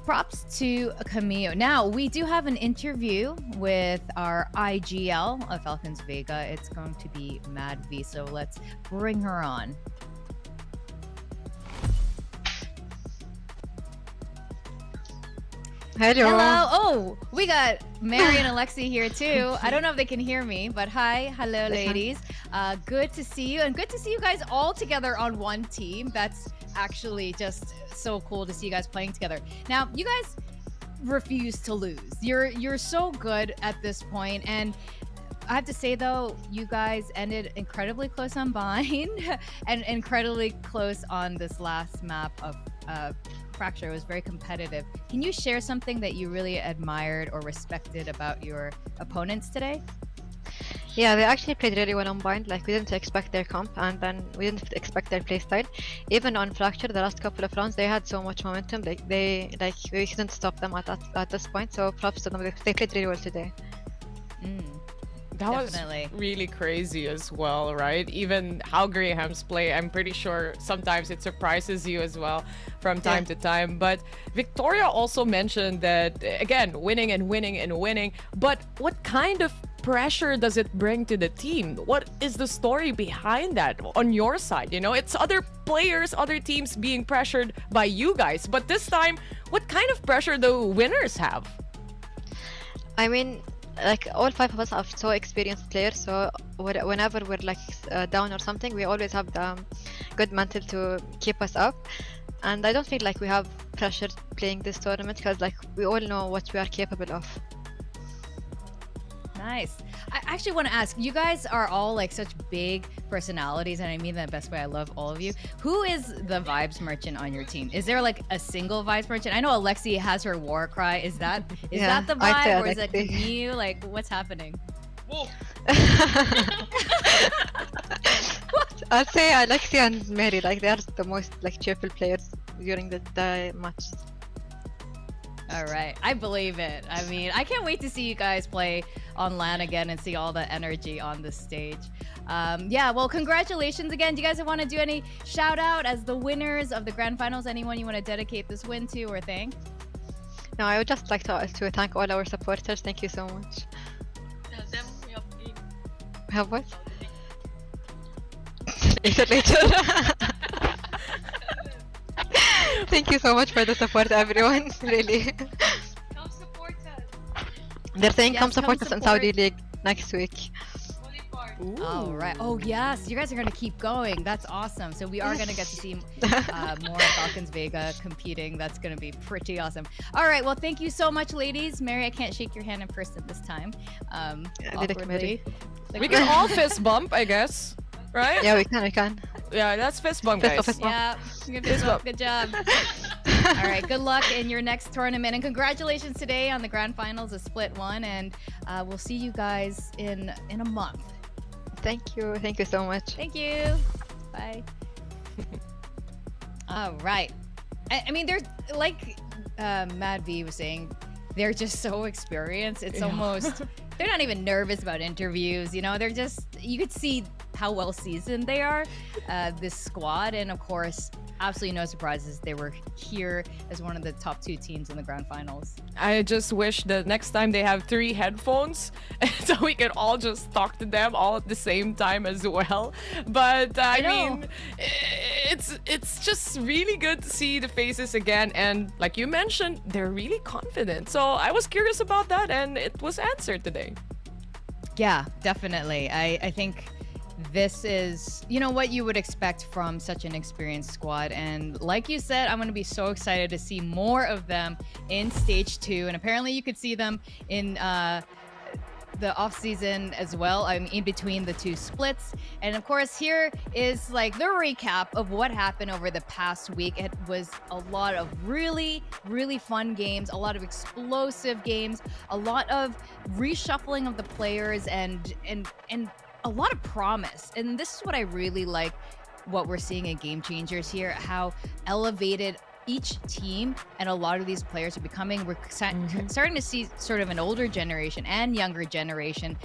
props to Camille. Now, we do have an interview with our IGL of Falcons Vega. It's going to be Mad V, so let's bring her on.
Hello.
Oh, we got Mary and Alexi here too. I don't know if they can hear me, but hi. Hello, ladies. Good to see you, and good to see you guys all together on one team. That's actually just so cool to see you guys playing together. Now, you guys refuse to lose. You're so good at this point, and I have to say though, you guys ended incredibly close on Bind and incredibly close on this last map of Fracture. It was very competitive. Can you share something that you really admired or respected about your opponents today?
Yeah, they actually played really well on Bind. Like, we didn't expect their comp, and then we didn't expect their playstyle. Even on Fracture, the last couple of rounds, they had so much momentum. We couldn't stop them at this point. So props to them. They played really well today.
That
Definitely.
was really crazy as well, right? Even how Graham's play, I'm pretty sure sometimes it surprises you as well from time to time. But Victoria also mentioned that, again, winning and winning and winning. But what kind of pressure does it bring to the team? What is the story behind that on your side? You know, it's other players, other teams being pressured by you guys. But this time, what kind of pressure the winners have?
I mean, like all five of us are so experienced players, so whenever we're like down or something, we always have the good mental to keep us up. And I don't feel like we have pressure playing this tournament because like we all know what we are capable of.
Nice. I actually want to ask, you guys are all like such big personalities, and I mean that the best way. I love all of you. Who is the vibes merchant on your team? Is there like a single vibes merchant? I know Alexi has her war cry. Is that the
I'd say
vibe, or is it
Alexi.
you? Like, what's happening?
I'd say Alexia and Mary, like they are the most like cheerful players during the match.
All right, I believe it. I mean, I can't wait to see you guys play on LAN again and see all the energy on the stage. Yeah, well, congratulations again. Do you guys want to do any shout out as the winners of the grand finals? Anyone you want to dedicate this win to or thank?
No, I would just like to thank all our supporters. Thank you so much. We have what? later. Thank you so much for the support, everyone. Really.
Come support us.
They're saying
Yes,
come support
come
us in
support.
Saudi League next week.
All right. Oh, yes. You guys are going to keep going. That's awesome. So we are going to get to see more Falcons Vega competing. That's going to be pretty awesome. All right. Well, thank you so much, ladies. Mary, I can't shake your hand in person this time. Awkwardly.
We can all fist bump, I guess. Right?
Yeah, we can.
Yeah, that's fist bump,
Fist
guys.
bump, fist bump.
Yeah. Good job. Good job. All right. Good luck in your next tournament. And congratulations today on the grand finals of Split 1. And we'll see you guys in a month.
Thank you. Thank you so much.
Thank you. Bye. All right. I mean, they're like Mad V was saying, they're just so experienced. It's almost, they're not even nervous about interviews. You know, they're just, you could see how well seasoned they are, this squad. And of course, absolutely no surprises. They were here as one of the top 2 teams in the grand finals.
I just wish that next time they have 3 headphones so we can all just talk to them all at the same time as well. But I mean, it's just really good to see the faces again. And like you mentioned, they're really confident. So I was curious about that, and it was answered today.
Yeah, definitely. I think this is, you know, what you would expect from such an experienced squad. And like you said, I'm going to be so excited to see more of them in stage 2. And apparently you could see them in the off season as well. I'm in between the 2 splits. And of course, here is like the recap of what happened over the past week. It was a lot of really, really fun games, a lot of explosive games, a lot of reshuffling of the players, and a lot of promise. And this is what I really like, what we're seeing in Game Changers here, how elevated each team and a lot of these players are becoming. We're starting to see sort of an older generation and younger generation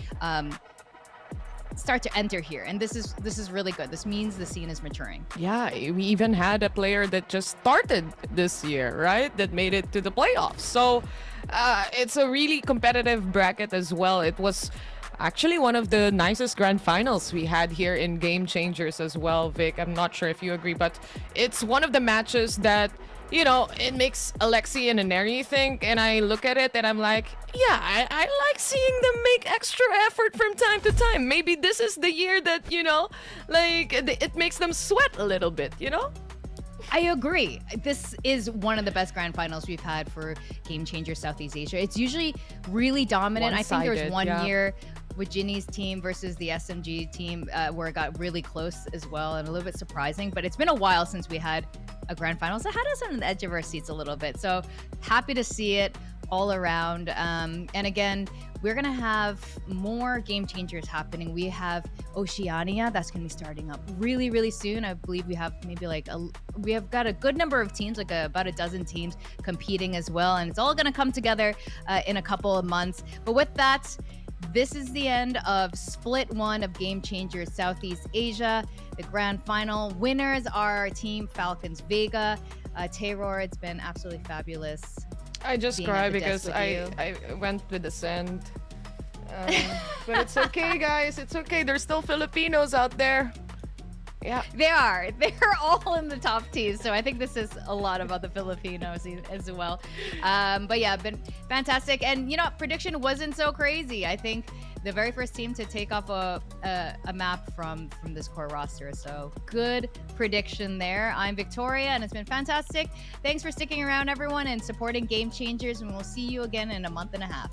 start to enter here, and this is really good. This means the scene is maturing.
Yeah, we even had a player that just started this year, right? That made it to the playoffs. So it's a really competitive bracket as well. It was actually one of the nicest grand finals we had here in Game Changers as well, Vic. I'm not sure if you agree, but it's one of the matches that, you know, it makes Alexi and Aneri think, and I look at it and I'm like, yeah, I like seeing them make extra effort from time to time. Maybe this is the year that, you know, like it makes them sweat a little bit, you know?
I agree. This is one of the best grand finals we've had for Game Changers Southeast Asia. It's usually really dominant. I think there was one year with Ginny's team versus the SMG team where it got really close as well, and a little bit surprising. But it's been a while since we had a grand final, so it had us on the edge of our seats a little bit. So happy to see it all around. And again, we're gonna have more Game Changers happening. We have Oceania that's gonna be starting up really, really soon. I believe we have maybe like we have got a good number of teams, like about a dozen teams competing as well, and it's all gonna come together in a couple of months. But with that, this is the end of Split 1 of Game Changers Southeast Asia. The grand final winners are Team Falcons Vega. Tayrawr, it's been absolutely fabulous.
I just
being at
cry
the desk
because
with
I went with the send. But it's okay, guys. It's okay. There's still Filipinos out there. Yeah.
They are. They're all in the top teams. So I think this is a lot about the Filipinos as well. But yeah, been fantastic. And, you know, prediction wasn't so crazy. I think the very first team to take off a map from this core roster. So good prediction there. I'm Victoria, and it's been fantastic. Thanks for sticking around, everyone, and supporting Game Changers. And we'll see you again in a month and a half.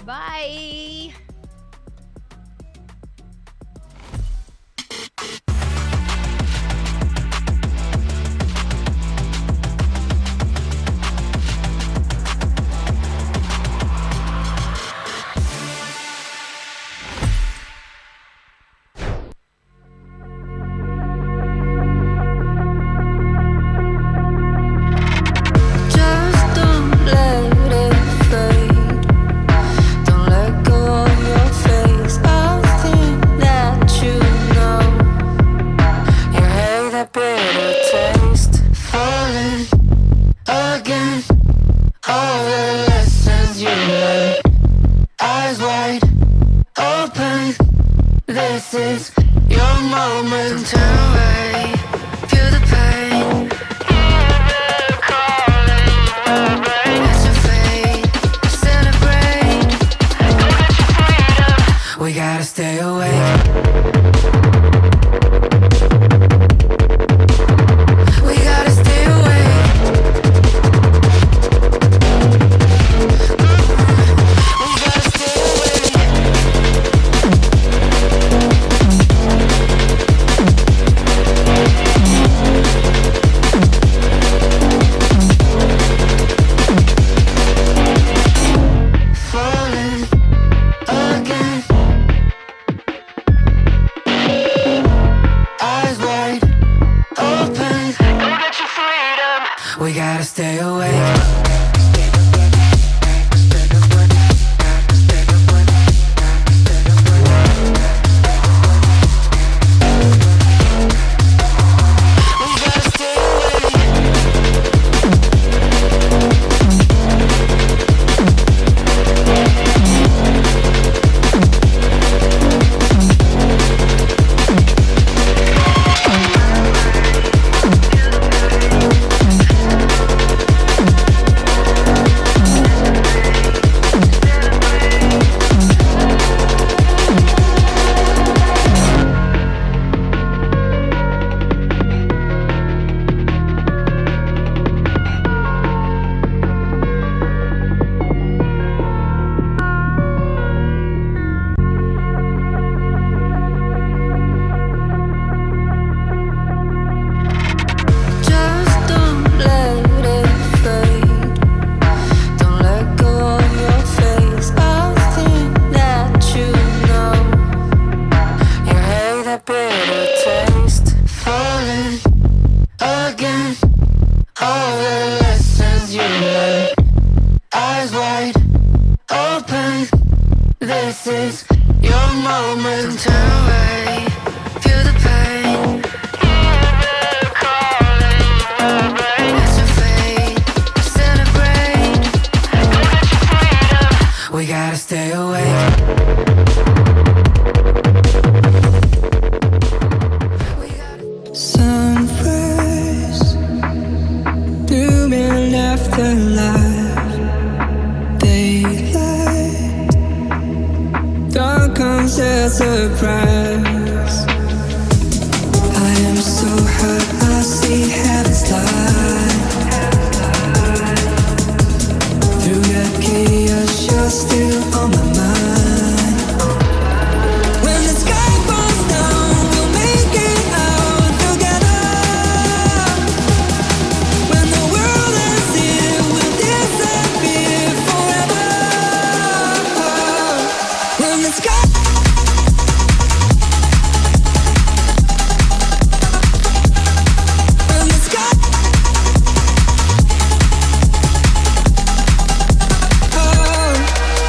Bye.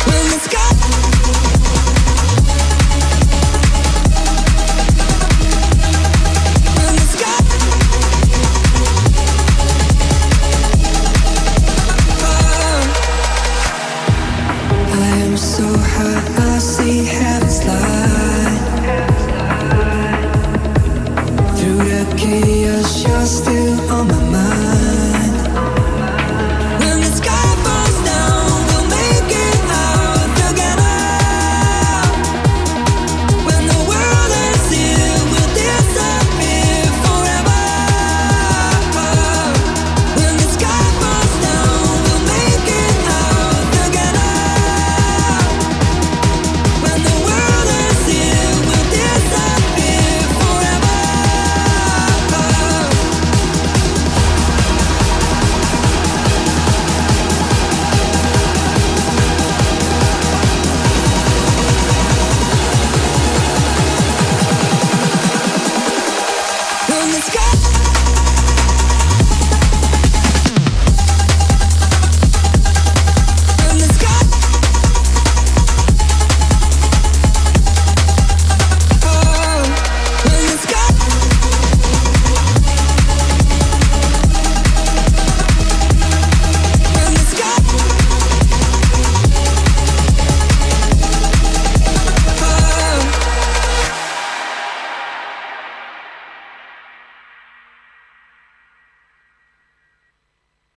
When the I see heaven's light. Through the chaos, you're still